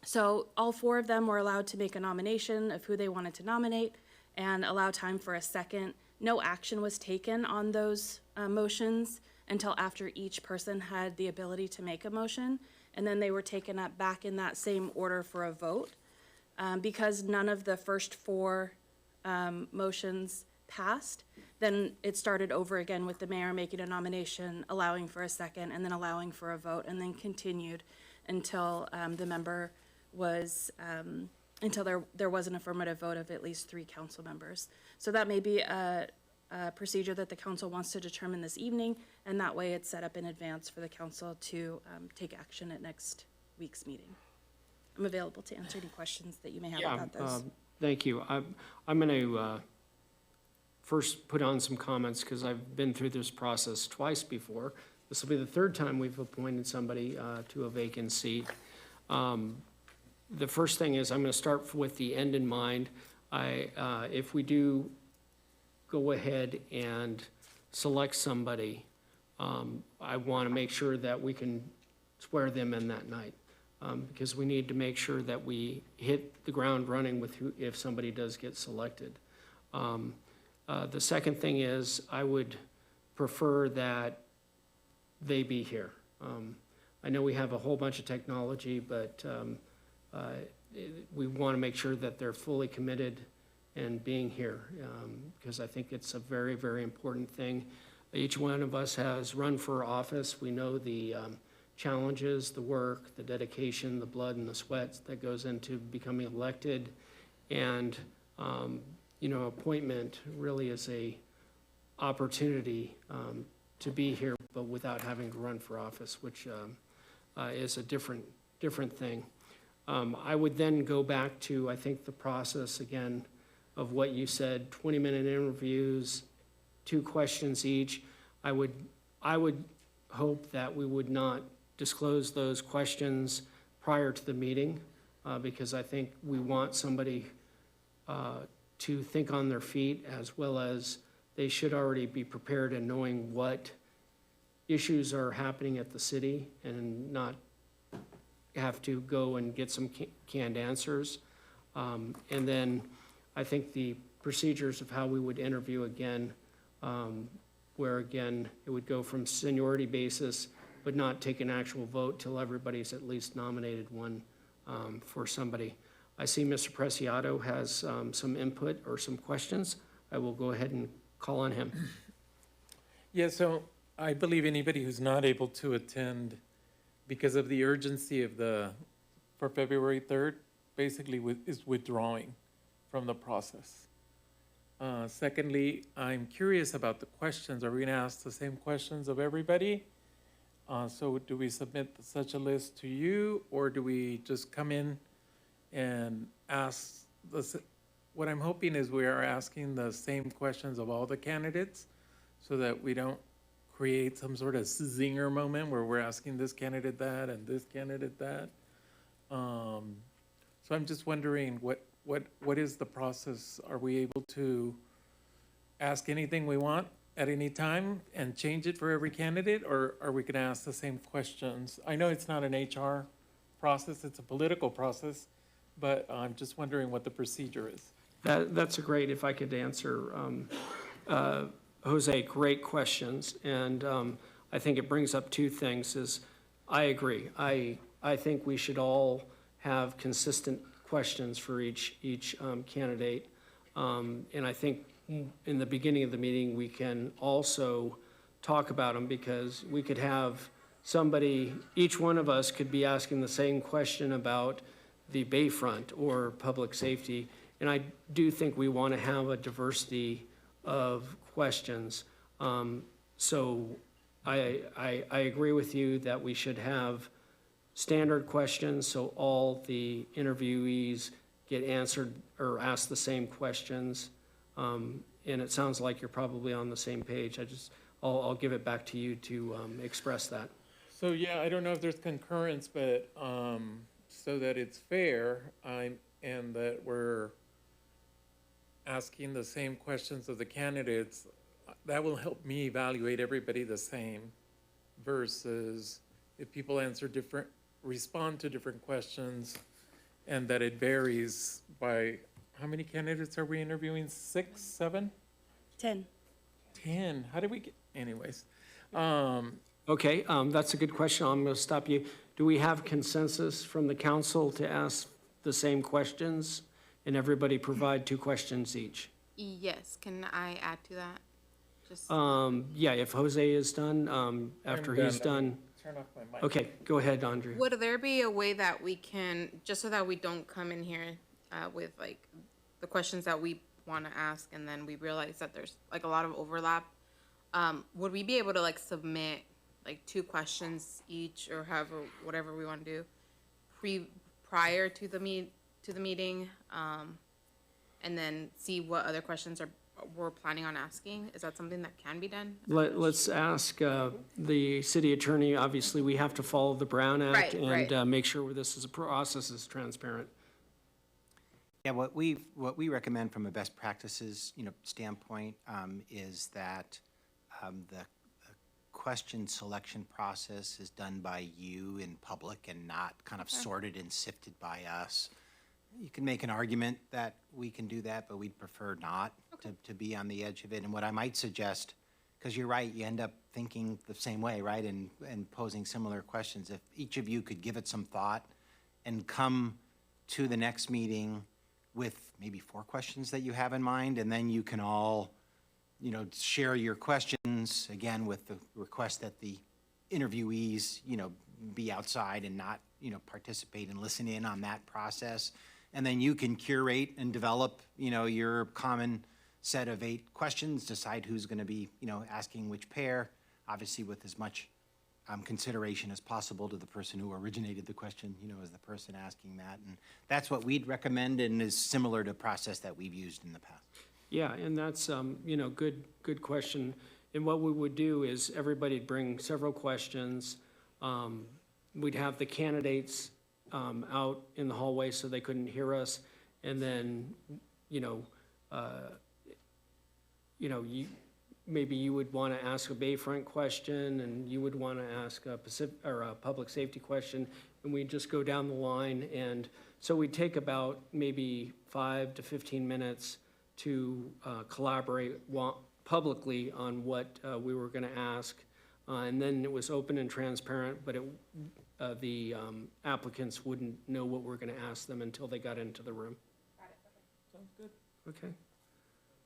So all 4 of them were allowed to make a nomination of who they wanted to nominate and allow time for a second. No action was taken on those motions until after each person had the ability to make a motion, and then they were taken up back in that same order for a vote. Because none of the first 4 motions passed, then it started over again with the mayor making a nomination, allowing for a second, and then allowing for a vote, and then continued until the member was, until there was an affirmative vote of at least 3 council members. So that may be a procedure that the council wants to determine this evening, and that way it's set up in advance for the council to take action at next week's meeting. I'm available to answer any questions that you may have about this. Thank you. I'm going to first put on some comments because I've been through this process twice before. This will be the 3rd time we've appointed somebody to a vacant seat. The first thing is I'm going to start with the end in mind. If we do go ahead and select somebody, I want to make sure that we can swear them in that night. Because we need to make sure that we hit the ground running with if somebody does get selected. The second thing is I would prefer that they be here. I know we have a whole bunch of technology, but we want to make sure that they're fully committed and being here, because I think it's a very, very important thing. Each one of us has run for office. We know the challenges, the work, the dedication, the blood and the sweat that goes into becoming elected. And, appointment really is a opportunity to be here, but without having to run for office, which is a different thing. I would then go back to, I think, the process again of what you said, 20-minute interviews, 2 questions each. I would hope that we would not disclose those questions prior to the meeting, because I think we want somebody to think on their feet, as well as they should already be prepared and knowing what issues are happening at the city and not have to go and get some canned answers. And then I think the procedures of how we would interview again, where again, it would go from seniority basis, but not take an actual vote till everybody's at least nominated one for somebody. I see Mr. Preciado has some input or some questions. I will go ahead and call on him. Yeah, so I believe anybody who's not able to attend because of the urgency of for February 3rd, basically is withdrawing from the process. Secondly, I'm curious about the questions. Are we gonna ask the same questions of everybody? So do we submit such a list to you, or do we just come in and ask what I'm hoping is we are asking the same questions of all the candidates so that we don't create some sort of zinger moment where we're asking this candidate that and this candidate that. So I'm just wondering what is the process? Are we able to ask anything we want at any time and change it for every candidate, or are we gonna ask the same questions? I know it's not an HR process, it's a political process, but I'm just wondering what the procedure is. That's a great, if I could answer, Jose, great questions. And I think it brings up two things is, I agree. I think we should all have consistent questions for each candidate. And I think in the beginning of the meeting, we can also talk about them, because we could have somebody, each one of us could be asking the same question about the Bayfront or public safety. And I do think we want to have a diversity of questions. So I agree with you that we should have standard questions, so all the interviewees get answered or asked the same questions. And it sounds like you're probably on the same page. I'll give it back to you to express that. So yeah, I don't know if there's concurrence, but so that it's fair, and that we're asking the same questions of the candidates, that will help me evaluate everybody the same, versus if people respond to different questions, and that it varies by, how many candidates are we interviewing? 6, 7? 10. 10, how did we get, anyways. Okay, that's a good question. I'm going to stop you. Do we have consensus from the council to ask the same questions and everybody provide 2 questions each? Yes, can I add to that? Just Yeah, if Jose is done, after he's done. Turn off my mic. Okay, go ahead, Andrea. would there be a way that we can, just so that we don't come in here with like the questions that we want to ask and then we realize that there's like a lot of overlap, would we be able to like submit like 2 questions each, or however, whatever we want to do prior to the meeting, and then see what other questions we're planning on asking? Is that something that can be done? Let's ask the city attorney. Obviously, we have to follow the Brown Act and make sure this is a process is transparent. Yeah, what we recommend from a best practices, standpoint, is that the question selection process is done by you in public and not kind of sorted and sifted by us. You can make an argument that we can do that, but we'd prefer not to be on the edge of it. And what I might suggest, because you're right, you end up thinking the same way, right, and posing similar questions. If each of you could give it some thought and come to the next meeting with maybe 4 questions that you have in mind, and then you can all, share your questions, again, with the request that the interviewees, be outside and not, participate and listen in on that process. And then you can curate and develop, your common set of 8 questions, decide who's going to be, asking which pair, obviously with as much consideration as possible to the person who originated the question, as the person asking that. And that's what we'd recommend, and is similar to process that we've used in the past. Yeah, and that's, good question. And what we would do is everybody'd bring several questions. We'd have the candidates out in the hallway so they couldn't hear us. And then, you know, maybe you would want to ask a Bayfront question, and you would want to ask a public safety question, and we just go down the line. And so we take about maybe 5 to 15 minutes to collaborate publicly on what we were going to ask. And then it was open and transparent, but the applicants wouldn't know what we're going to ask them until they got into the room. Sounds good. Okay.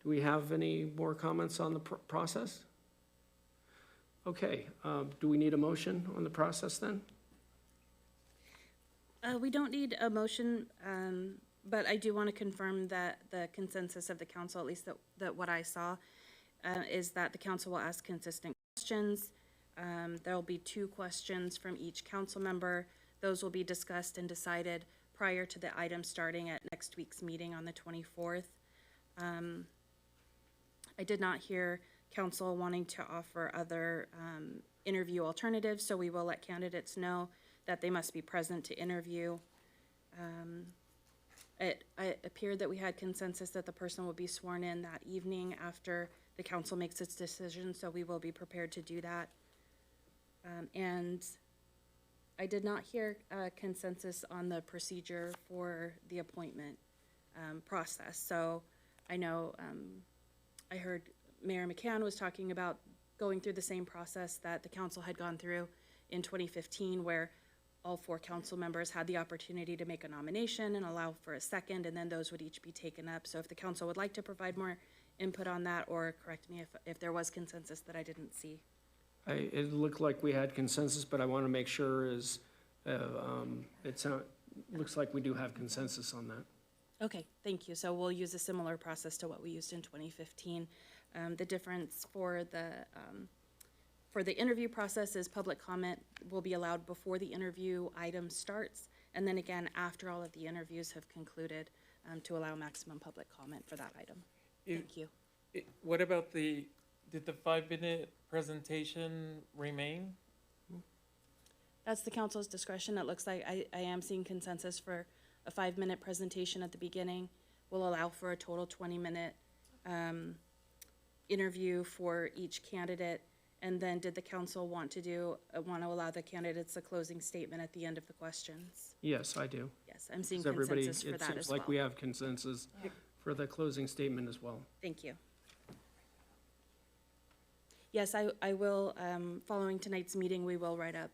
Do we have any more comments on the process? Okay. Do we need a motion on the process then? We don't need a motion, but I do want to confirm that the consensus of the council, at least that what I saw, is that the council will ask consistent questions. There will be 2 questions from each council member. Those will be discussed and decided prior to the item starting at next week's meeting on the 24th. I did not hear council wanting to offer other interview alternatives, so we will let candidates know that they must be present to interview. It appeared that we had consensus that the person will be sworn in that evening after the council makes its decision, so we will be prepared to do that. And I did not hear consensus on the procedure for the appointment process. So I know I heard Mayor McCann was talking about going through the same process that the council had gone through in 2015, where all 4 council members had the opportunity to make a nomination and allow for a second, and then those would each be taken up. So if the council would like to provide more input on that, or correct me if there was consensus that I didn't see. It looked like we had consensus, but I want to make sure looks like we do have consensus on that. Okay, thank you. So we'll use a similar process to what we used in 2015. The difference for the interview process is public comment will be allowed before the interview item starts, and then again after all of the interviews have concluded, to allow maximum public comment for that item. Thank you. What about did the 5-minute presentation remain? That's the council's discretion. It looks like I am seeing consensus for a 5-minute presentation at the beginning. We'll allow for a total 20-minute interview for each candidate. And then did the council want to allow the candidates a closing statement at the end of the questions? Yes, I do. Yes, I'm seeing consensus for that as well. It seems like we have consensus for the closing statement as well. Thank you. Yes, I will, following tonight's meeting, we will write up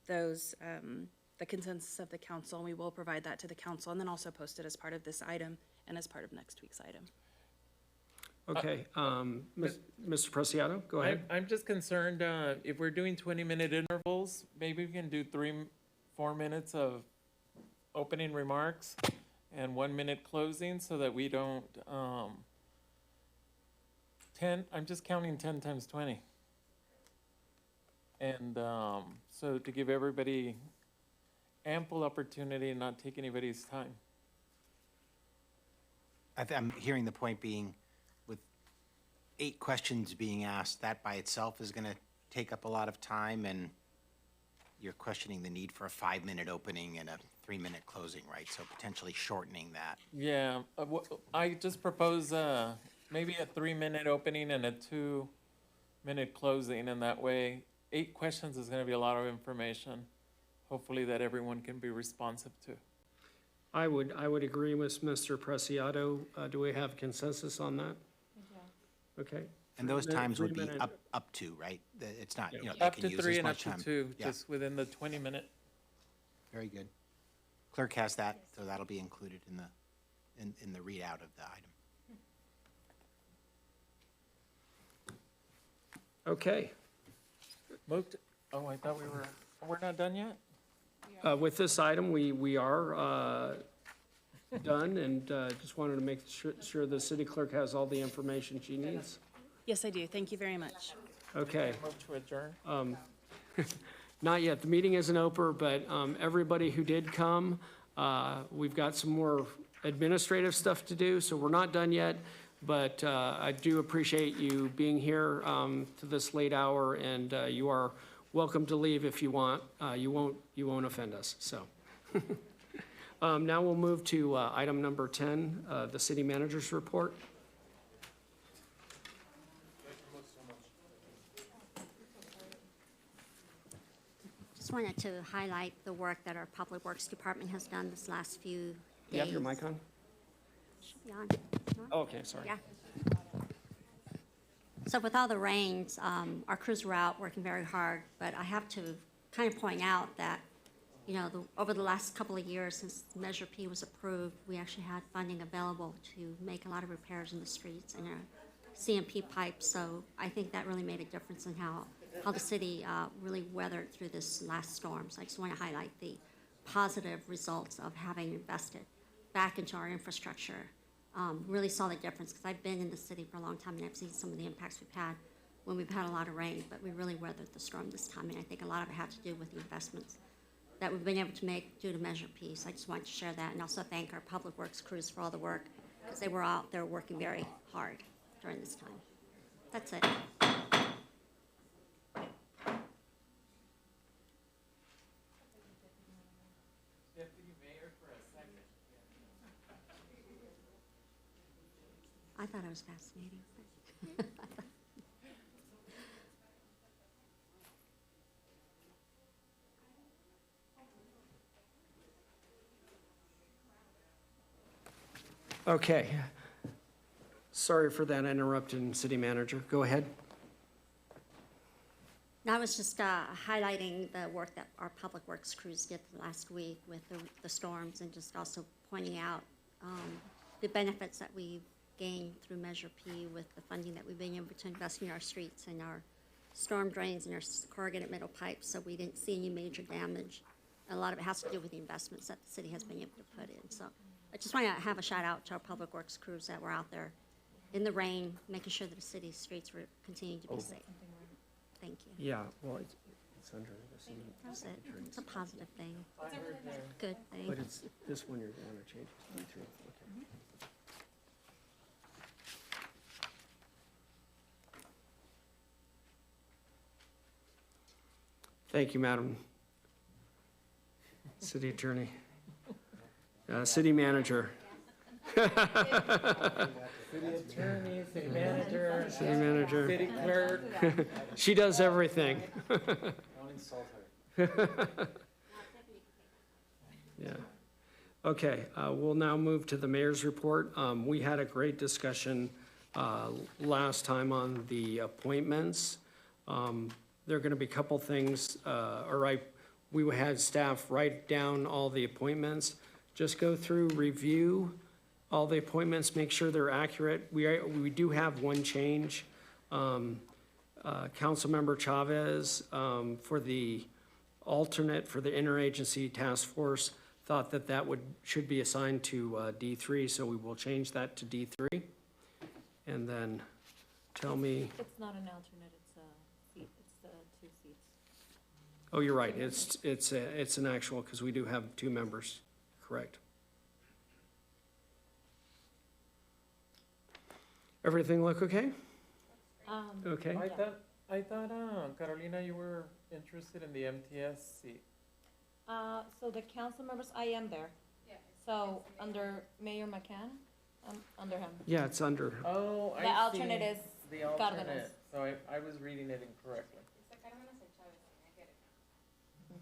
those, the consensus of the council, and we will provide that to the council, and then also post it as part of this item and as part of next week's item. Okay, Mr. Preciado, go ahead. I'm just concerned, if we're doing 20-minute intervals, maybe we can do 3-4 minutes of opening remarks and 1-minute closing, so that we don't, I'm just counting 10 times 20. And so to give everybody ample opportunity and not take anybody's time. I'm hearing the point being, with 8 questions being asked, that by itself is going to take up a lot of time, and you're questioning the need for a 5-minute opening and a 3-minute closing, right? So potentially shortening that. Yeah, I just propose maybe a 3-minute opening and a 2-minute closing, and that way 8 questions is going to be a lot of information, hopefully that everyone can be responsive to. I would agree with Mr. Preciado. Do we have consensus on that? Yeah. Okay. And those times would be up to, right? It's not, you know, Up they can to use 3 as and up much to time. 2, Yeah. just within the 20-minute. Very good. Clerk has that, so that'll be included in the readout of the item. Okay. Oh, I thought we're not done yet? With this item, we are done, and just wanted to make sure the city clerk has all the information she needs. Yes, I do. Thank you very much. Okay. Move to adjourn. Not yet. The meeting isn't over, but everybody who did come, we've got some more administrative stuff to do, so we're not done yet. But I do appreciate you being here to this late hour, and you are welcome to leave if you want. You won't offend us. So now we'll move to item number 10, the city manager's report. just wanted to highlight the work that our Public Works Department has done this last few days. You have your mic on? Should be on. Oh, okay, sorry. Yeah. So with all the rains, our crews were out working very hard, but I have to kind of point out that, you know, over the last couple of years since Measure P was approved, we actually had funding available to make a lot of repairs in the streets and our CMP pipes. So I think that really made a difference in how the city really weathered through this last storm. So I just want to highlight the positive results of having invested back into our infrastructure. Really saw the difference because I've been in the city for a long time and I've seen some of the impacts we've had when we've had a lot of rain, but we really weathered the storm this time. And I think a lot of it had to do with the investments that we've been able to make due to Measure P. So I just wanted to share that and also thank our Public Works crews for all the work because they were out there working very hard during this time. That's it. Deputy Mayor for a second. I thought it was fascinating. Okay. Sorry for that interruption, City Manager. Go ahead. Now, I was just highlighting the work that our Public Works crews did last week with the storms and just also pointing out the benefits that we've gained through Measure P with the funding that we've been able to invest in our streets and our storm drains and our corrugated metal pipes, so we didn't see any major damage. A lot of it has to do with the investments that the city has been able to put in. So I just want to have a shout out to our Public Works crews that were out there in the rain, making sure that the city's streets were continuing to be safe. Thank you. Yeah, well, it's under this. That's it. It's a positive thing. I heard there. Good thing. But it's this one you're going to change to D3. Okay. Thank you, Madam City Attorney. City Manager. City Attorney, City Manager. City Manager. City Clerk. She does everything. Don't insult her. Yeah. Okay, we'll now move to the mayor's report. We had a great discussion last time on the appointments. There are going to be a couple things, we had staff write down all the appointments. Just go through, review all the appointments, make sure they're accurate. We do have one change. Councilmember Chavez, for the alternate for the interagency task force, thought that should be assigned to D3, so we will change that to D3. And then tell me. It's not an alternate, it's a seat, it's the 2 seats. Oh, you're right, it's an actual, because we do have 2 members, correct. Everything look okay? Okay. I thought, Carolina, you were interested in the MTS seat. So the council members, I am there. So under Mayor McCann, under him. Yeah, it's under. Oh, I see. The alternate is The alternate. Cardenas. So I was reading it incorrectly.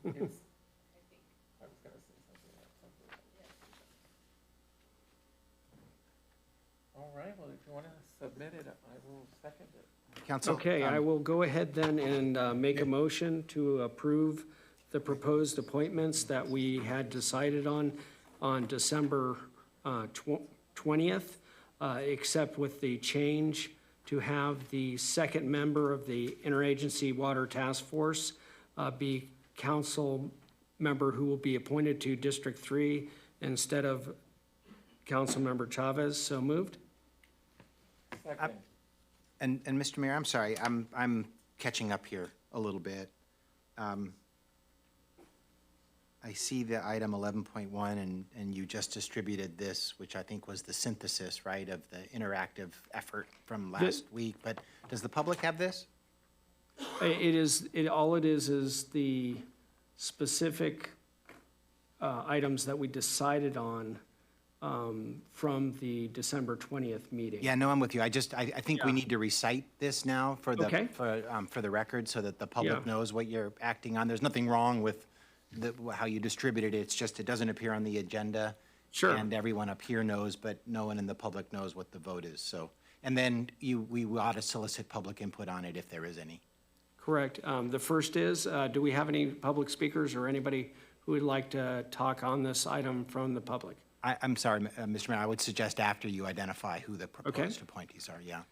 It's, I was gonna say something like All right, well, if you want to submit it, I will second it. Council? Okay, I will go ahead then and make a motion to approve the proposed appointments that we had decided on December 20th, except with the change to have the second member of the Interagency Water Task Force be council member who will be appointed to District 3 instead of Councilmember Chavez. So moved. Second. And Mr. Mayor, I'm sorry, I'm catching up here a little bit. I see the item 11.1 and you just distributed this, which I think was the synthesis, right, of the interactive effort from last week, but does the public have this? All it is the specific items that we decided on from the December 20th meeting. Yeah, no, I'm with you. I think we need to recite this now for Okay. the record so that the public Yeah. knows what you're acting on. There's nothing wrong with how you distributed it. It's just it doesn't appear on the agenda. Sure. And everyone up here knows, but no one in the public knows what the vote is. So, and then we ought to solicit public input on it if there is any. Correct. The first is, do we have any public speakers or anybody who would like to talk on this item from the public? I'm sorry, Mr. Mayor, I would suggest after you identify who the Okay. proposed appointees are, yeah.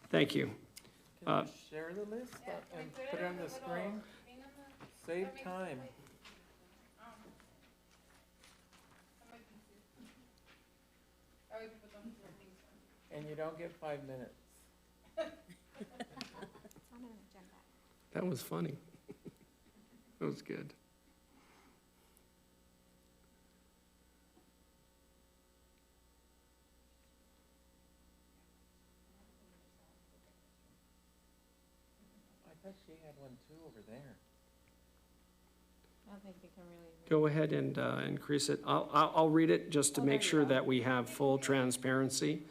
Thank you. Can you share the list and put it on the screen? Save time. And you don't get 5 minutes. That was funny. That was good. I thought she had one too over there. I don't think you can really. Go ahead and increase it. I'll read it just to make sure that we have full transparency.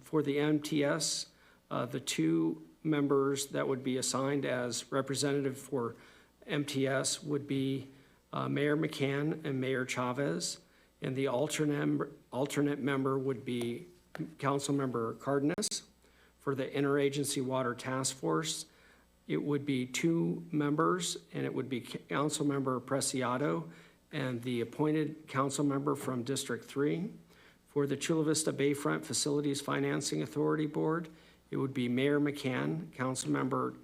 For the MTS, the two members that would be assigned as representative for MTS would be Mayor McCann and Mayor Chavez, and the alternate member would be Councilmember Cardenas. For the Interagency Water Task Force, it would be two members, and it would be Councilmember Preciado and the appointed council member from District 3. For the Chula Vista Bayfront Facilities Financing Authority Board, it would be Mayor McCann, Councilmember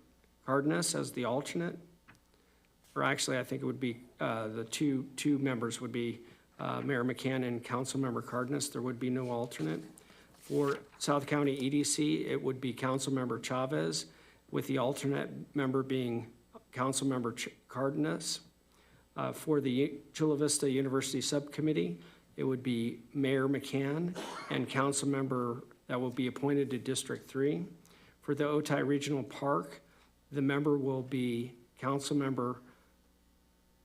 Cardenas as the alternate. Or actually, I think it would be, the two members would be Mayor McCann and Councilmember Cardenas. There would be no alternate. For South County EDC, it would be Councilmember Chavez, with the alternate member being Councilmember Cardenas. For the Chula Vista University Subcommittee, it would be Mayor McCann and Councilmember that will be appointed to District 3. For the Otay Regional Park, the member will be Councilmember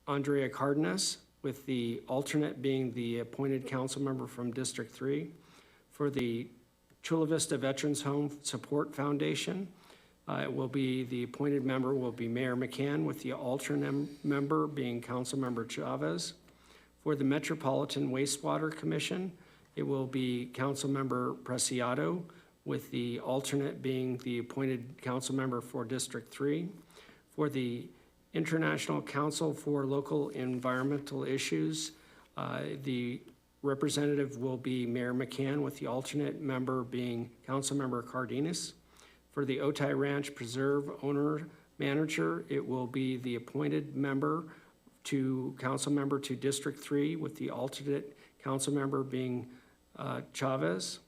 Andrea Cardenas, with the alternate being the appointed council member from District 3. For the Chula Vista Veterans Home Support Foundation, it will be, the appointed member will be Mayor McCann, with the alternate member being Councilmember Chavez. For the Metropolitan Wastewater Commission, it will be Councilmember Preciado, with the alternate being the appointed council member for District 3. For the International Council for Local Environmental Issues, the representative will be Mayor McCann, with the alternate member being Councilmember Cardenas. For the Otay Ranch Preserve Owner Manager, it will be the appointed member to council member to District 3, with the alternate council member being Chavez.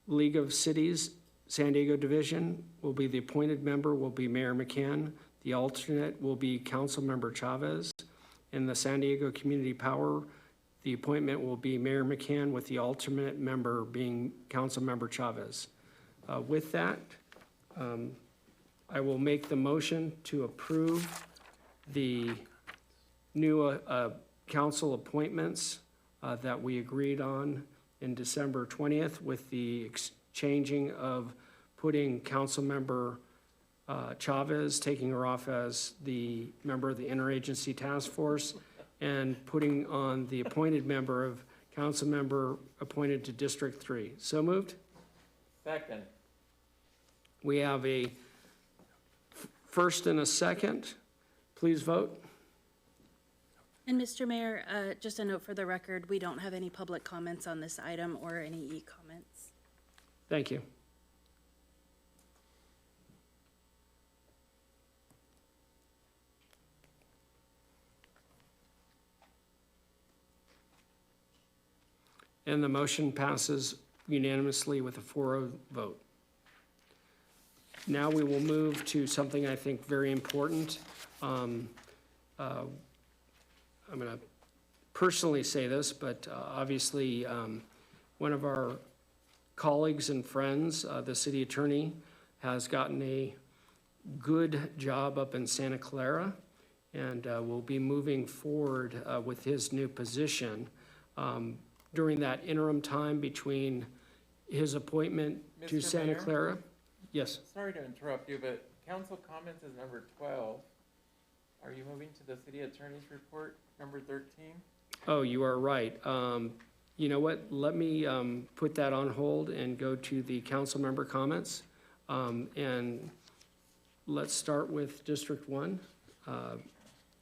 League of Cities San Diego Division will be, the appointed member will be Mayor McCann. The alternate will be Councilmember Chavez. In the San Diego Community Power, the appointment will be Mayor McCann, with the alternate member being Councilmember Chavez. With that, I will make the motion to approve the new council appointments that we agreed on in December 20th, with the changing of putting Councilmember Chavez, taking her off as the member of the Interagency Task Force, and putting on the appointed member of council member appointed to District 3. So moved? Second. We have a first and a second. Please vote. And Mr. Mayor, just a note for the record, we don't have any public comments on this item or any e-comments. Thank you. And the motion passes unanimously with a 4-0 vote. Now we will move to something I think very important. I'm going to personally say this, but obviously one of our colleagues and friends, the city attorney, has gotten a good job up in Santa Clara and will be moving forward with his new position. during that interim time between his appointment to Mr. Santa Mayor? Clara. Yes. Sorry to interrupt you, but council comments is number 12. Are you moving to the city attorney's report, number 13? Oh, you are right. You know what? Let me put that on hold and go to the council member comments. And let's start with District 1.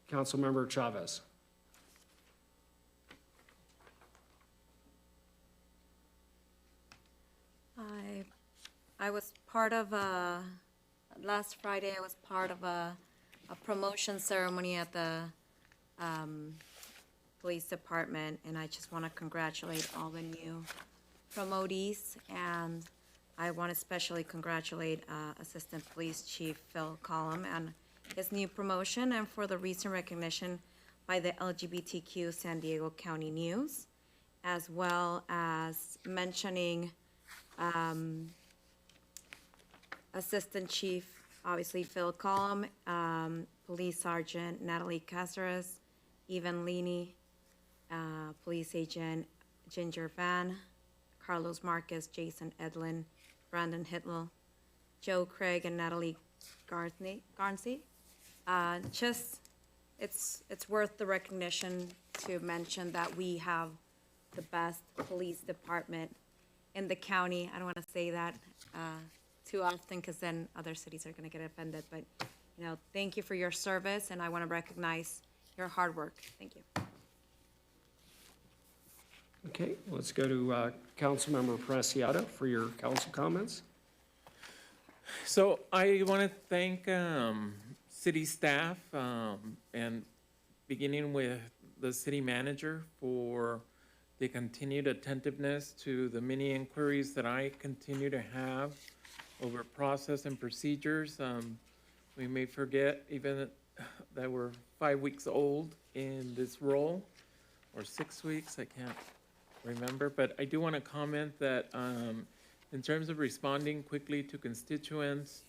Councilmember Chavez. I was part of last Friday, I was part of a promotion ceremony at the police department, and I just want to congratulate all the new promotees, and I want to especially congratulate Assistant Police Chief Phil Collum and his new promotion, and for the recent recognition by the LGBTQ San Diego County News, as well as mentioning Assistant Chief, obviously Phil Collum, Police Sergeant Natalie Caceres, Evan Leaney, Police Agent Ginger Van, Carlos Marquez, Jason Edlin, Brandon Hitler, Joe Craig, and Natalie Garnsey. Just, it's worth the recognition to mention that we have the best police department in the county. I don't want to say that too often because then other cities are going to get offended. But, you know, thank you for your service, and I want to recognize your hard work. Thank you. Okay, let's go to Councilmember Preciado for your council comments. So I want to thank city staff and beginning with the city manager for the continued attentiveness to the many inquiries that I continue to have over process and procedures. We may forget even that we're 5 weeks old in this role, or 6 weeks, I can't remember. But I do want to comment that in terms of responding quickly to constituents,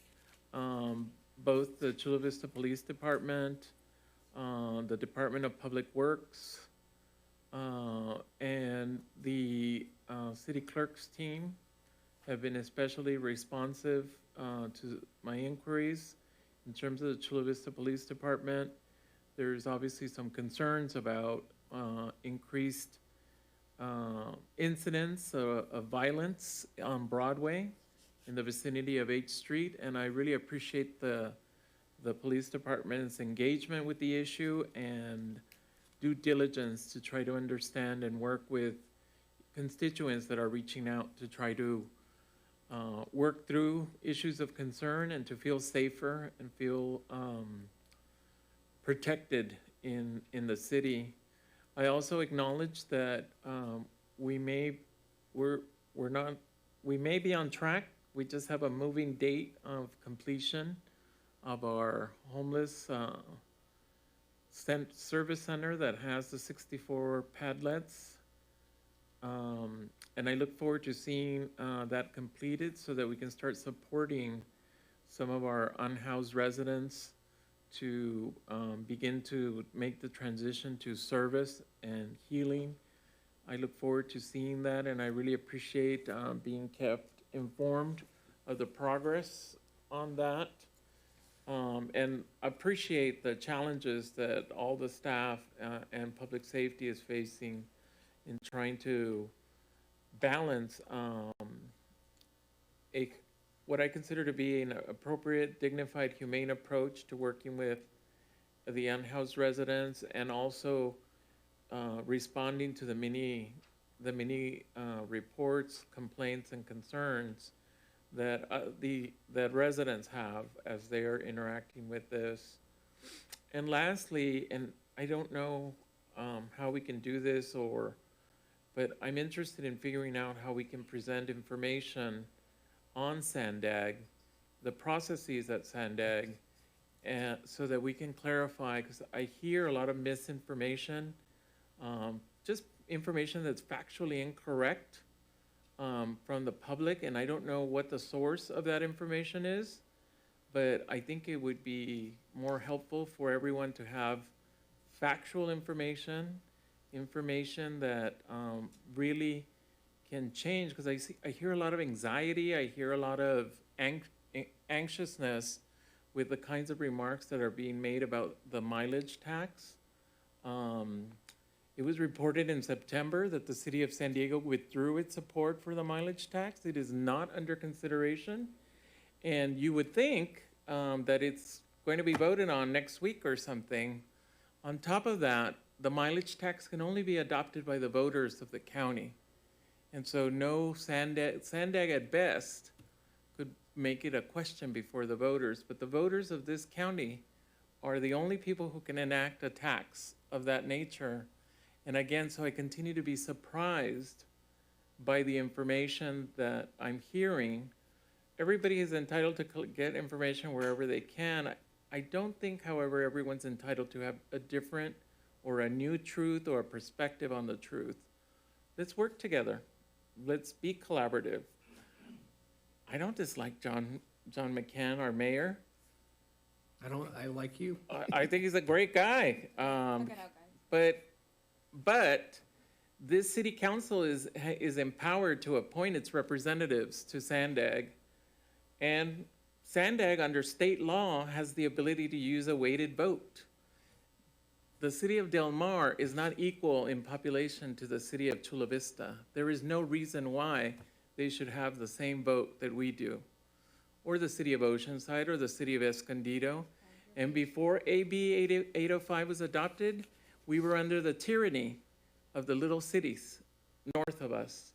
both the Chula Vista Police Department, the Department of Public Works, and the city clerk's team have been especially responsive to my inquiries. In terms of the Chula Vista Police Department, there's obviously some concerns about increased incidents of violence on Broadway in the vicinity of 8th Street, and I really appreciate the police department's engagement with the issue and due diligence to try to understand and work with constituents that are reaching out to try to work through issues of concern and to feel safer and feel protected in the city. I also acknowledge that we may be on track. We just have a moving date of completion of our homeless service center that has the 64 padlets. And I look forward to seeing that completed so that we can start supporting some of our unhoused residents to begin to make the transition to service and healing. I look forward to seeing that, and I really appreciate being kept informed of the progress on that. And appreciate the challenges that all the staff and public safety is facing in trying to balance what I consider to be an appropriate, dignified, humane approach to working with the unhoused residents, and also responding to the many reports, complaints, and concerns that that residents have as they are interacting with this. And lastly, and I don't know how we can do this, but I'm interested in figuring out how we can present information on Sandag, the processes at Sandag, and so that we can clarify, because I hear a lot of misinformation, just information that's factually incorrect from the public, and I don't know what the source of that information is, but I think it would be more helpful for everyone to have factual information information that really can change, because I hear a lot of anxiety, I hear a lot of anxiousness with the kinds of remarks that are being made about the mileage tax. It was reported in September that the city of San Diego withdrew its support for the mileage tax. It is not under consideration. And you would think that it's going to be voted on next week or something. On top of that, the mileage tax can only be adopted by the voters of the county. And so no Sandag at best could make it a question before the voters, but the voters of this county are the only people who can enact a tax of that nature. And again, so I continue to be surprised by the information that I'm hearing. Everybody is entitled to get information wherever they can. I don't think, however, everyone's entitled to have a different or a new truth or a perspective on the truth. Let's work together. Let's be collaborative. I don't dislike John McCann, our mayor. I like you. I think he's a great guy. But this city council is empowered to appoint its representatives to Sandag. And Sandag, under state law, has the ability to use a weighted vote. The city of Del Mar is not equal in population to the city of Chula Vista. There is no reason why they should have the same vote that we do, or the city of Oceanside, or the city of Escondido. And before AB 805 was adopted, we were under the tyranny of the little cities north of us.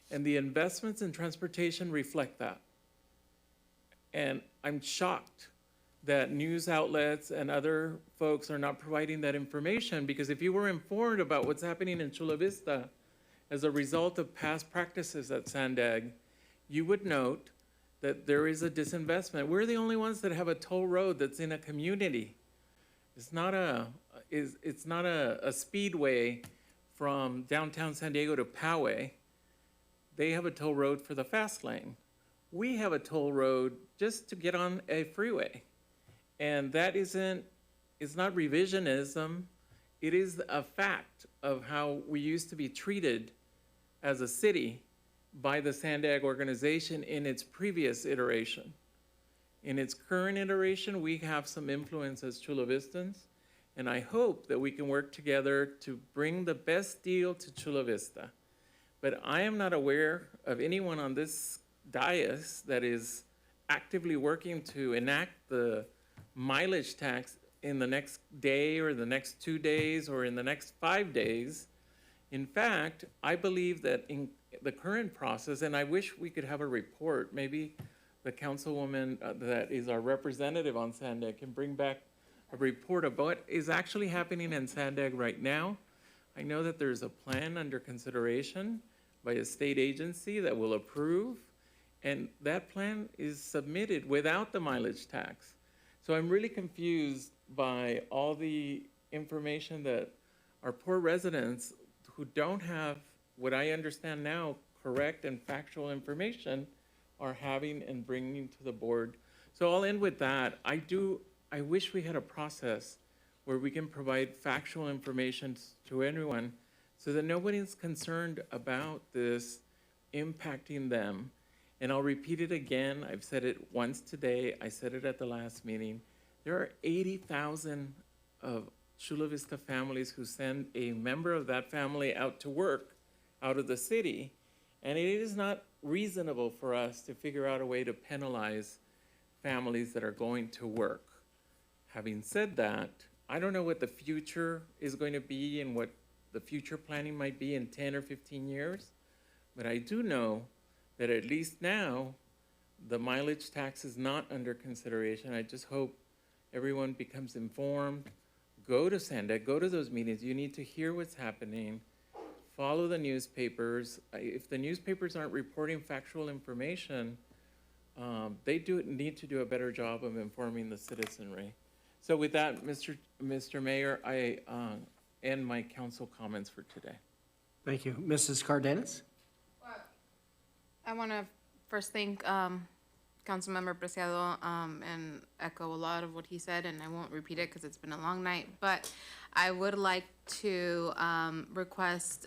And the investments in transportation reflect that. And I'm shocked that news outlets and other folks are not providing that information, because if you were informed about what's happening in Chula Vista as a result of past practices at Sandag, you would note that there is a disinvestment. We're the only ones that have a toll road that's in a community. It's not a speedway from downtown San Diego to Poway. They have a toll road for the fast lane. We have a toll road just to get on a freeway. And that it's not revisionism. It is a fact of how we used to be treated as a city by the Sandag organization in its previous iteration. In its current iteration, we have some influence as Chula Vistans, and I hope that we can work together to bring the best deal to Chula Vista. But I am not aware of anyone on this dais that is actively working to enact the mileage tax in the next day or the next 2 days or in the next 5 days. In fact, I believe that in the current process, and I wish we could have a report, maybe the councilwoman that is our representative on Sandag can bring back a report of what is actually happening in Sandag right now. I know that there's a plan under consideration by a state agency that will approve, and that plan is submitted without the mileage tax. So I'm really confused by all the information that our poor residents who don't have what I understand now correct and factual information are having and bringing to the board. So I'll end with that. I wish we had a process where we can provide factual information to everyone so that nobody's concerned about this impacting them. And I'll repeat it again. I've said it once today. I said it at the last meeting. There are 80,000 of Chula Vista families who send a member of that family out to work out of the city. And it is not reasonable for us to figure out a way to penalize families that are going to work. Having said that, I don't know what the future is going to be and what the future planning might be in 10 or 15 years, but I do know that at least now, the mileage tax is not under consideration. I just hope everyone becomes informed. Go to Sandag, go to those meetings. You need to hear what's happening. Follow the newspapers. If the newspapers aren't reporting factual information, they need to do a better job of informing the citizenry. So with that, Mr. Mayor, I end my council comments for today. Thank you. Mrs. Cardenas? I want to first thank Councilmember Preciado and echo a lot of what he said, and I won't repeat it because it's been a long night. But I would like to request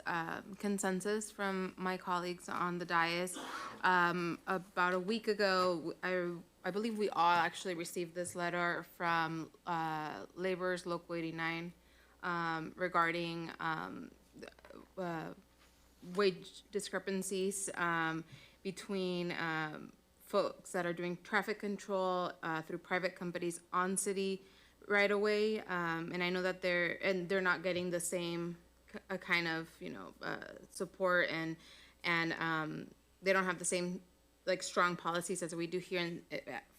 consensus from my colleagues on the dais. About a week ago, I believe we all actually received this letter from Laborers Local 89 regarding wage discrepancies between folks that are doing traffic control through private companies on city right away, and I know that they're not getting the same kind of support, and they don't have the same like strong policies as we do here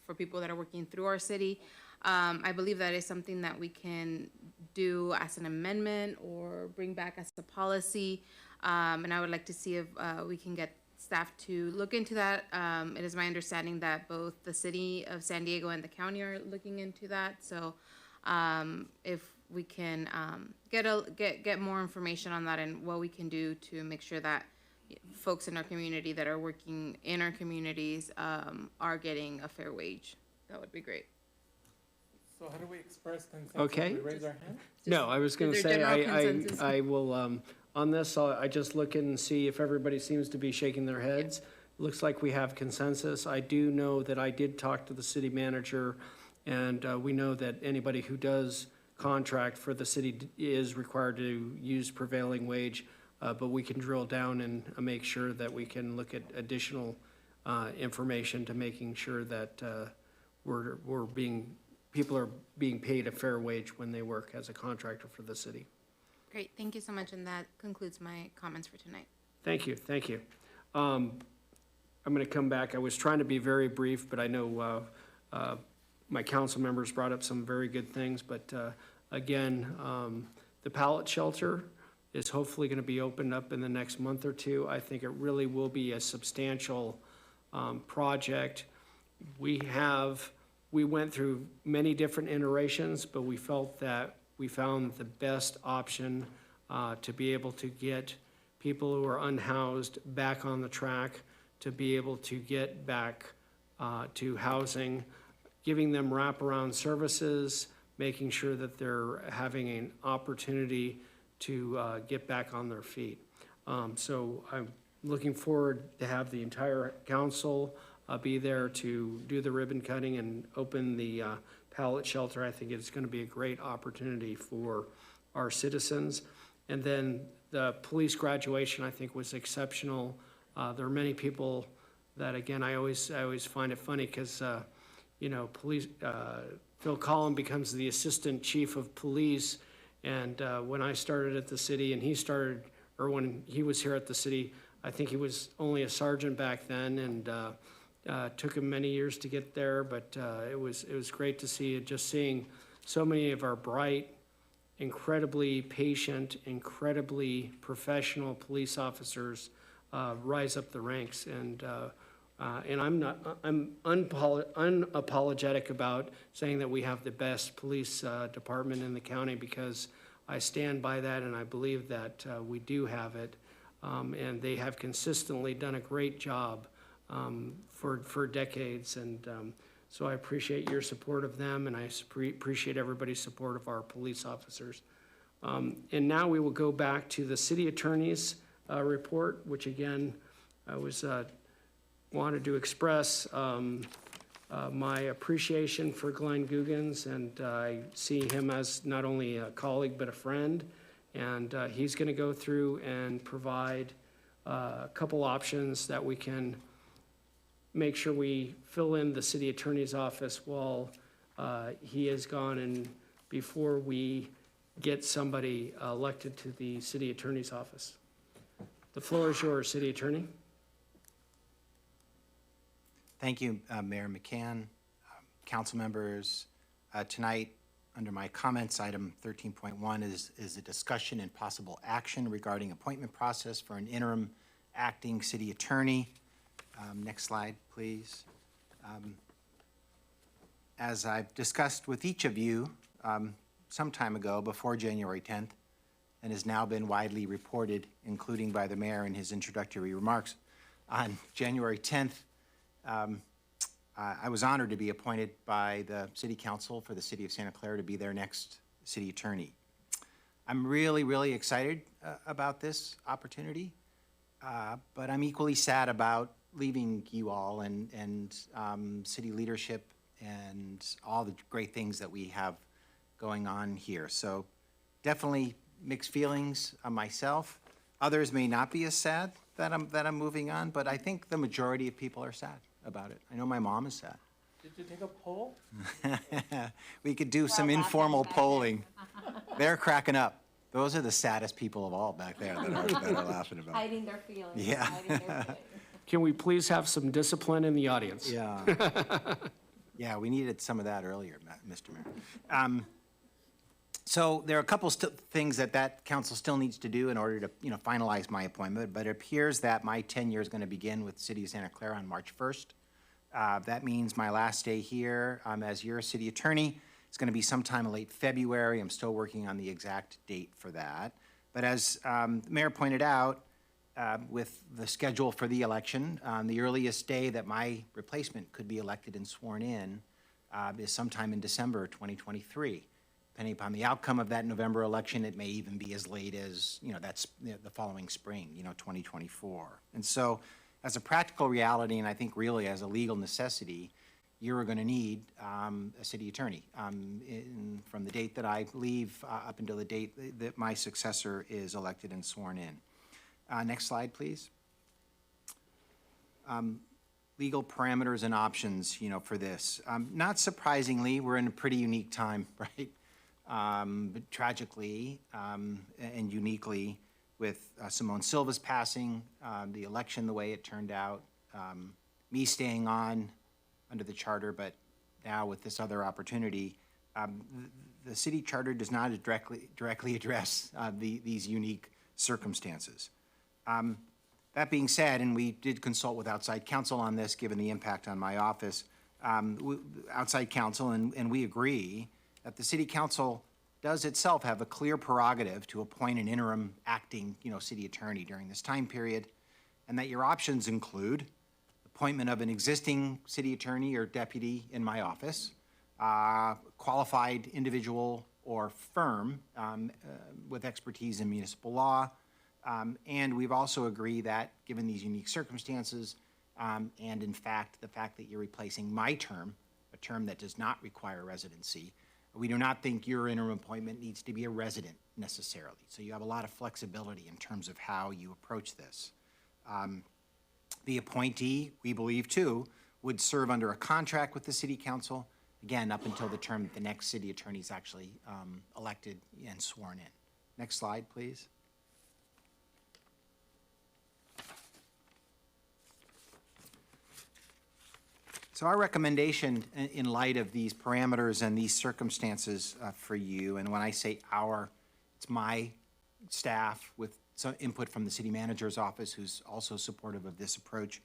for people that are working through our city. I believe that is something that we can do as an amendment or bring back as a policy, and I would like to see if we can get staff to look into that. It is my understanding that both the city of San Diego and the county are looking into that. So if we can get more information on that and what we can do to make sure that folks in our community that are working in our communities are getting a fair wage, that would be great. So how do we express consensus? Okay. Do we raise our hand? No, I was going to Is there say, general consensus? I will, on this, I just look and see if everybody seems to be shaking their heads. Looks like we have consensus. I do know that I did talk to the city manager, and we know that anybody who does contract for the city is required to use prevailing wage, but we can drill down and make sure that we can look at additional information to making sure that people are being paid a fair wage when they work as a contractor for the city. Great, thank you so much, and that concludes my comments for tonight. Thank you, thank you. I'm going to come back. I was trying to be very brief, but I know my council members brought up some very good things. But again, the pallet shelter is hopefully going to be opened up in the next month or two. I think it really will be a substantial project. We went through many different iterations, but we felt that we found the best option to be able to get people who are unhoused back on the track, to be able to get back to housing, giving them wraparound services, making sure that they're having an opportunity to get back on their feet. So I'm looking forward to have the entire council be there to do the ribbon cutting and open the pallet shelter. I think it's going to be a great opportunity for our citizens. And then the police graduation, I think, was exceptional. There are many people that, again, I always find it funny because, police, Phil Collin becomes the assistant chief of police. And when I started at the city and when he was here at the city, I think he was only a sergeant back then, and took him many years to get there, but it was great to see it, just seeing so many of our bright, incredibly patient, incredibly professional police officers rise up the ranks. And I'm unapologetic about saying that we have the best police department in the county, because I stand by that and I believe that we do have it. And they have consistently done a great job for decades, and so I appreciate your support of them, and I appreciate everybody's support of our police officers. And now we will go back to the city attorney's report, which again, I wanted to express my appreciation for Glenn Guggens, and I see him as not only a colleague but a friend, and he's going to go through and provide a couple options that we can make sure we fill in the city attorney's office while he is gone, and before we get somebody elected to the city attorney's office. The floor is yours, city attorney. Thank you, Mayor McCann, council members. Tonight, under my comments, item 13.1 is a discussion and possible action regarding appointment process for an interim acting city attorney. Next slide, please. As I've discussed with each of you some time ago, before January 10th, and has now been widely reported, including by the mayor in his introductory remarks, on January 10th, I was honored to be appointed by the City Council for the City of Santa Clara to be their next city attorney. I'm really, really excited about this opportunity, but I'm equally sad about leaving you all and city leadership and all the great things that we have going on here. So definitely mixed feelings on myself. Others may not be as sad that I'm moving on, but I think the majority of people are sad about it. I know my mom is sad. Did you take a poll? We could do some informal polling. They're cracking up. Those are the saddest people of all back there that are laughing about it. Hiding their feelings. Yeah. Hiding their feelings. Can we please have some discipline in the audience? Yeah. Yeah, we needed some of that earlier, Mr. Mayor. So there are a couple things that council still needs to do in order to, finalize my appointment, but it appears that my tenure is going to begin with the City of Santa Clara on March 1st. That means my last day here as your city attorney is going to be sometime in late February. I'm still working on the exact date for that. But as the mayor pointed out, with the schedule for the election, the earliest day that my replacement could be elected and sworn in is sometime in December 2023. Depending upon the outcome of that November election, it may even be as late as, that's the following spring, 2024. And so as a practical reality, and I think really as a legal necessity, you're going to need a city attorney from the date that I leave up until the date that my successor is elected and sworn in. Next slide, please. Legal parameters and options, for this. Not surprisingly, we're in a pretty unique time, right? But tragically and uniquely, with Simone Silva's passing, the election the way it turned out, me staying on under the charter, but now with this other opportunity, the city charter does not directly address these unique circumstances. That being said, and we did consult with outside counsel on this, given the impact on my office, outside counsel, and we agree that the city council does itself have a clear prerogative to appoint an interim acting, city attorney during this time period, and that your options include appointment of an existing city attorney or deputy in my office, qualified individual or firm with expertise in municipal law, and we've also agreed that given these unique circumstances, and in fact, the fact that you're replacing my term, a term that does not require residency, we do not think your interim appointment needs to be a resident necessarily. So you have a lot of flexibility in terms of how you approach this. The appointee, we believe too, would serve under a contract with the city council, again, up until the term that the next city attorney is actually elected and sworn in. Next slide, please. So our recommendation in light of these parameters and these circumstances for you, and when I say our, it's my staff with some input from the city manager's office, who's also supportive of this approach,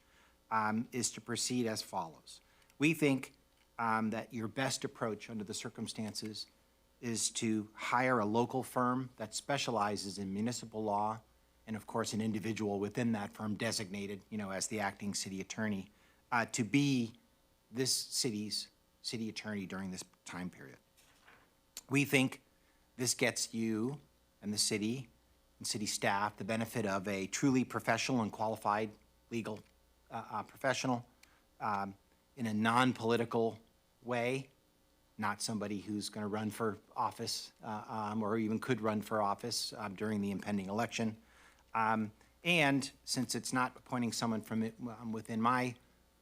is to proceed as follows. We think that your best approach under the circumstances is to hire a local firm that specializes in municipal law, and of course an individual within that firm designated, as the acting city attorney, to be this city's city attorney during this time period. We think this gets you and the city and city staff the benefit of a truly professional and qualified legal professional in a non-political way, not somebody who's going to run for office or even could run for office during the impending election. And since it's not appointing someone from within my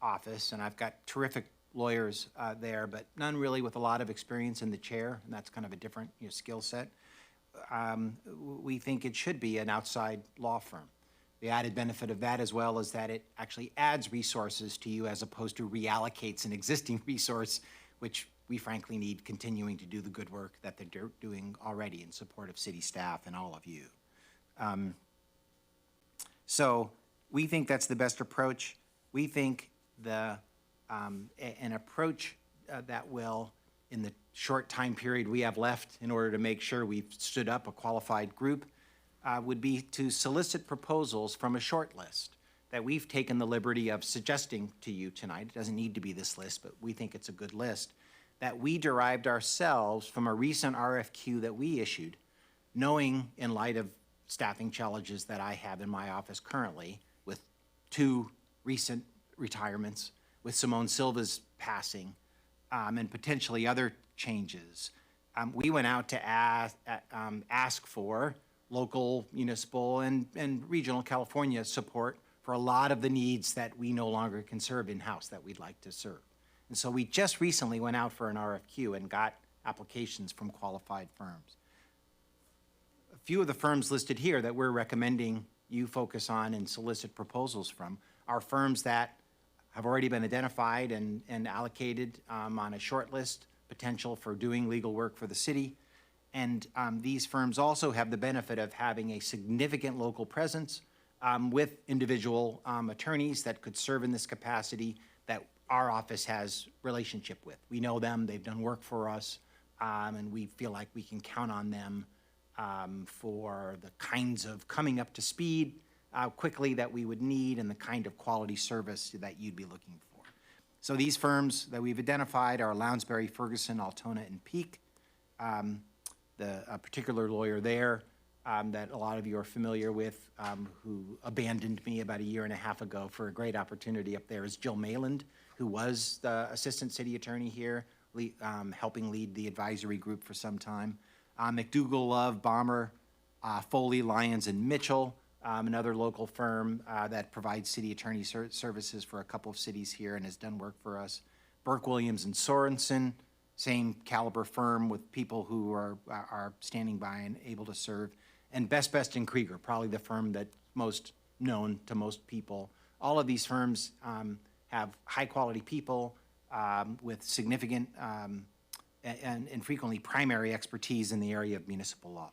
office, and I've got terrific lawyers there, but none really with a lot of experience in the chair, and that's kind of a different skill set. We think it should be an outside law firm. The added benefit of that as well is that it actually adds resources to you as opposed to reallocates an existing resource, which we frankly need continuing to do the good work that they're doing already in support of city staff and all of you. So we think that's the best approach. We think an approach that will, in the short time period we have left in order to make sure we've stood up a qualified group, would be to solicit proposals from a short list that we've taken the liberty of suggesting to you tonight. It doesn't need to be this list, but we think it's a good list, that we derived ourselves from a recent RFQ that we issued, knowing in light of staffing challenges that I have in my office currently, with 2 recent retirements, with Simone Silva's passing, and potentially other changes. We went out to ask for local, municipal, and regional California support for a lot of the needs that we no longer can serve in-house that we'd like to serve. And so we just recently went out for an RFQ and got applications from qualified firms. A few of the firms listed here that we're recommending you focus on and solicit proposals from are firms that have already been identified and allocated on a short list, potential for doing legal work for the city. And these firms also have the benefit of having a significant local presence with individual attorneys that could serve in this capacity that our office has relationship with. We know them, they've done work for us, and we feel like we can count on them for the kinds of coming up to speed quickly that we would need and the kind of quality service that you'd be looking for. So these firms that we've identified are Lounsbury, Ferguson, Altona, and Peak. A particular lawyer there that a lot of you are familiar with, who abandoned me about 1.5 years ago for a great opportunity up there, is Jill Mayland, who was the assistant city attorney here, helping lead the advisory group for some time. McDougall, Love, Bomber, Foley, Lyons, and Mitchell, another local firm that provides city attorney services for a couple of cities here and has done work for us. Burke, Williams, and Sorensen, same caliber firm with people who are standing by and able to serve. And Best and Krieger, probably the firm that's most known to most people. All of these firms have high-quality people with significant and frequently primary expertise in the area of municipal law.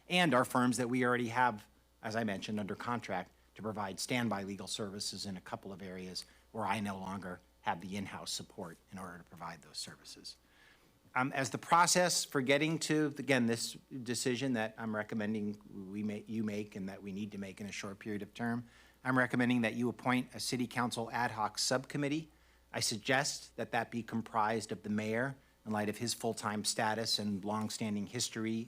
And are firms that we already have, as I mentioned, under contract to provide standby legal services in a couple of areas where I no longer have the in-house support in order to provide those services. As the process for getting to, again, this decision that I'm recommending you make and that we need to make in a short period of term, I'm recommending that you appoint a city council ad hoc subcommittee. I suggest that that be comprised of the mayor in light of his full-time status and longstanding history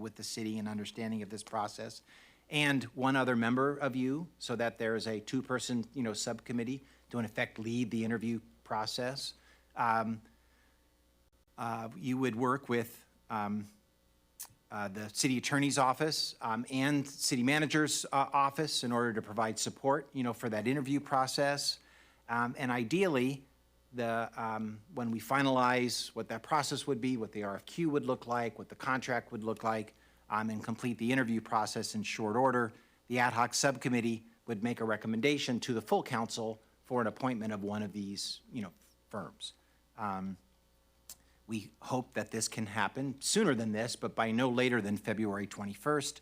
with the city and understanding of this process, and one other member of you, so that there is a 2-person subcommittee to in effect lead the interview process. You would work with the city attorney's office and city manager's office in order to provide support, for that interview process. And ideally, when we finalize what that process would be, what the RFQ would look like, what the contract would look like, and complete the interview process in short order, the ad hoc subcommittee would make a recommendation to the full council for an appointment of one of these, firms. We hope that this can happen sooner than this, but by no later than February 21st,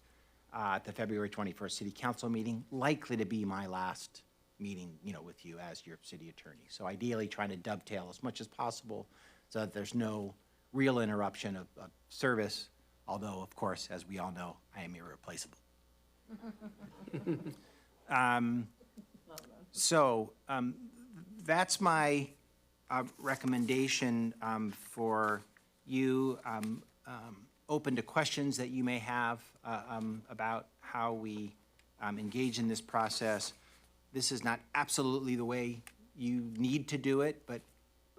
at the February 21st City Council meeting, likely to be my last meeting, with you as your city attorney. So ideally trying to dovetail as much as possible so that there's no real interruption of service, although, of course, as we all know, I am irreplaceable. That's my recommendation for you. Open to questions that you may have about how we engage in this process. This is not absolutely the way you need to do it, but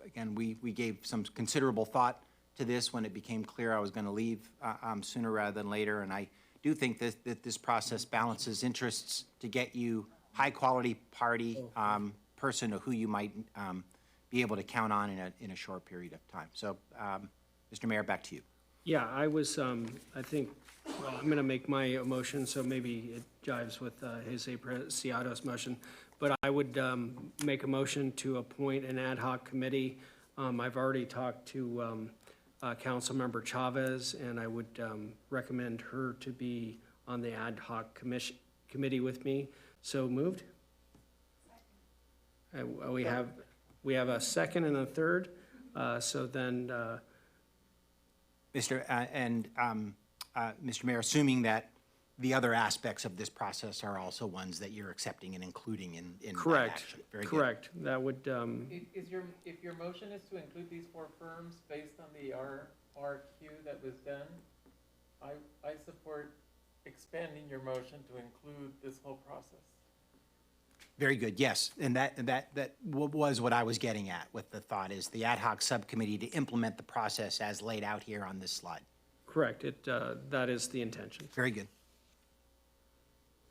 again, we gave some considerable thought to this when it became clear I was going to leave sooner rather than later, and I do think that this process balances interests to get you high-quality party person who you might be able to count on in a short period of time. So, Mr. Mayor, back to you. Yeah, I was, I think, well, I'm going to make my motion, so maybe it jives with Jose Preciado's motion. But I would make a motion to appoint an ad hoc committee. I've already talked to Councilmember Chavez, and I would recommend her to be on the ad hoc committee with me. So moved. We have a second and a third. So then, Mr. Mayor, assuming that the other aspects of this process are also ones that you're accepting and including in that Correct, action. Very good. correct. That would, If your motion is to include these 4 firms based on the RRQ that was done, I support expanding your motion to include this whole process. Very good, yes. And that was what I was getting at with the thought is the ad hoc subcommittee to implement the process as laid out here on this slide. correct. That is the intention. Very good.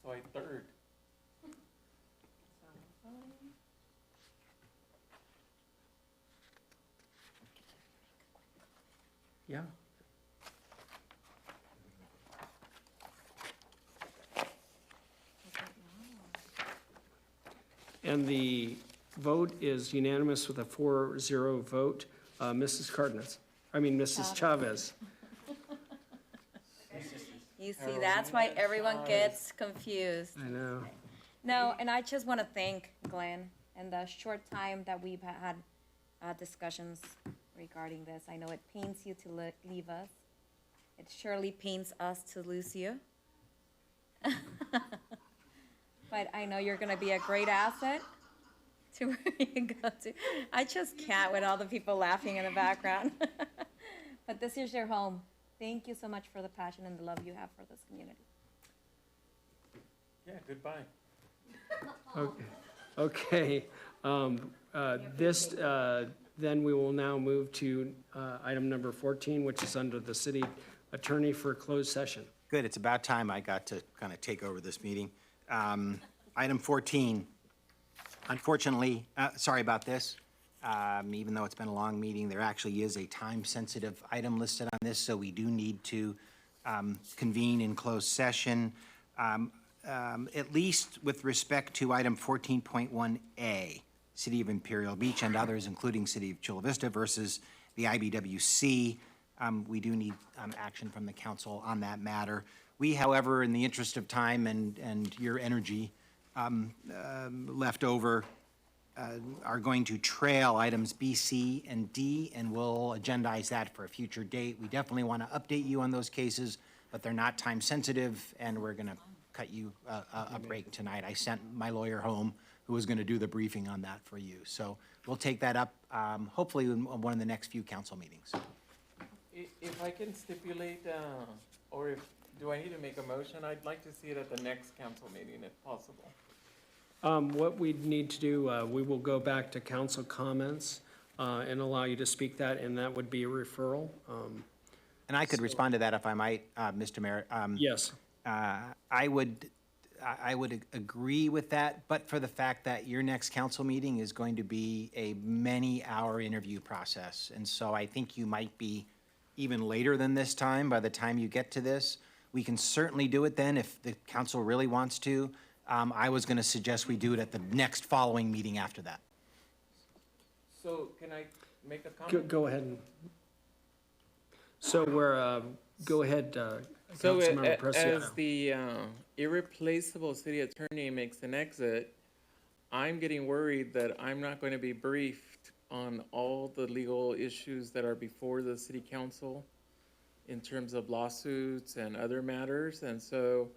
So I third. Yeah. And the vote is unanimous with a 4-0 vote. Mrs. Chavez. You see, that's why everyone gets confused. I know. No, and I just want to thank Glenn and the short time that we've had discussions regarding this. I know it pains you to leave us. It surely pains us to lose you. But I know you're going to be a great asset to where you go to. I just can't with all the people laughing in the background. But this is your home. Thank you so much for the passion and the love you have for this community. Yeah, goodbye. Okay. Then we will now move to item number 14, which is under the city attorney for closed session. Good, it's about time I got to kind of take over this meeting. Item 14, unfortunately, sorry about this. Even though it's been a long meeting, there actually is a time-sensitive item listed on this, so we do need to convene in closed session, at least with respect to item 14.1A, City of Imperial Beach and others, including City of Chula Vista versus the IBWC. We do need action from the council on that matter. We, however, in the interest of time and your energy left over, are going to trail items B, C, and D, and we'll agendize that for a future date. We definitely want to update you on those cases, but they're not time sensitive, and we're going to cut you a break tonight. I sent my lawyer home, who was going to do the briefing on that for you. So we'll take that up, hopefully in one of the next few council meetings. If I can stipulate, or do I need to make a motion? I'd like to see it at the next council meeting if possible. What we need to do, we will go back to council comments and allow you to speak that, and that would be a referral. And I could respond to that if I might, Mr. Mayor. Yes. I would agree with that, but for the fact that your next council meeting is going to be a many-hour interview process. And so I think you might be even later than this time by the time you get to this. We can certainly do it then if the council really wants to. I was going to suggest we do it at the next following meeting after that. So can I make a comment? Go ahead. So we're, go ahead, So Councilmember Preciado. as the irreplaceable city attorney makes an exit, I'm getting worried that I'm not going to be briefed on all the legal issues that are before the city council in terms of lawsuits and other matters. And so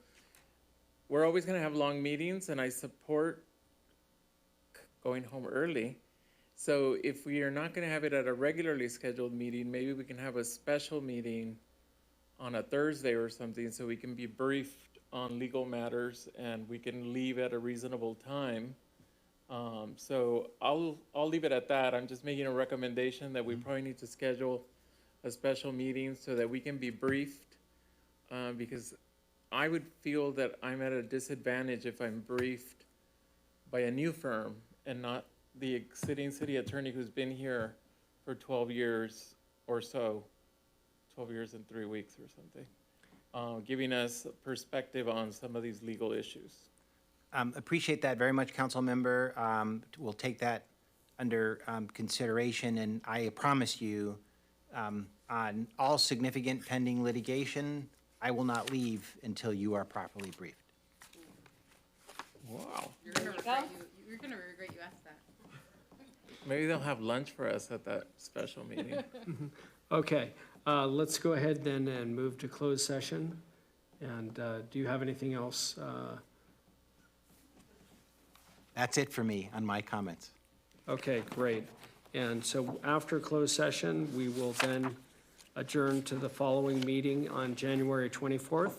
we're always going to have long meetings, and I support going home early. So if we are not going to have it at a regularly scheduled meeting, maybe we can have a special meeting on a Thursday or something so we can be briefed on legal matters and we can leave at a reasonable time. So I'll leave it at that. I'm just making a recommendation that we probably need to schedule a special meeting so that we can be briefed, because I would feel that I'm at a disadvantage if I'm briefed by a new firm and not the sitting city attorney who's been here for 12 years or so, 12 years and 3 weeks or something, giving us perspective on some of these legal issues. Appreciate that very much, council member. We'll take that under consideration, and I promise you, on all significant pending litigation, I will not leave until you are properly briefed. Wow. You're gonna regret you asked that. Maybe they'll have lunch for us at that special meeting. Okay, let's go ahead then and move to closed session. And do you have anything else? That's it for me on my comments. Okay, great. And so after closed session, we will then adjourn to the following meeting on January 24th.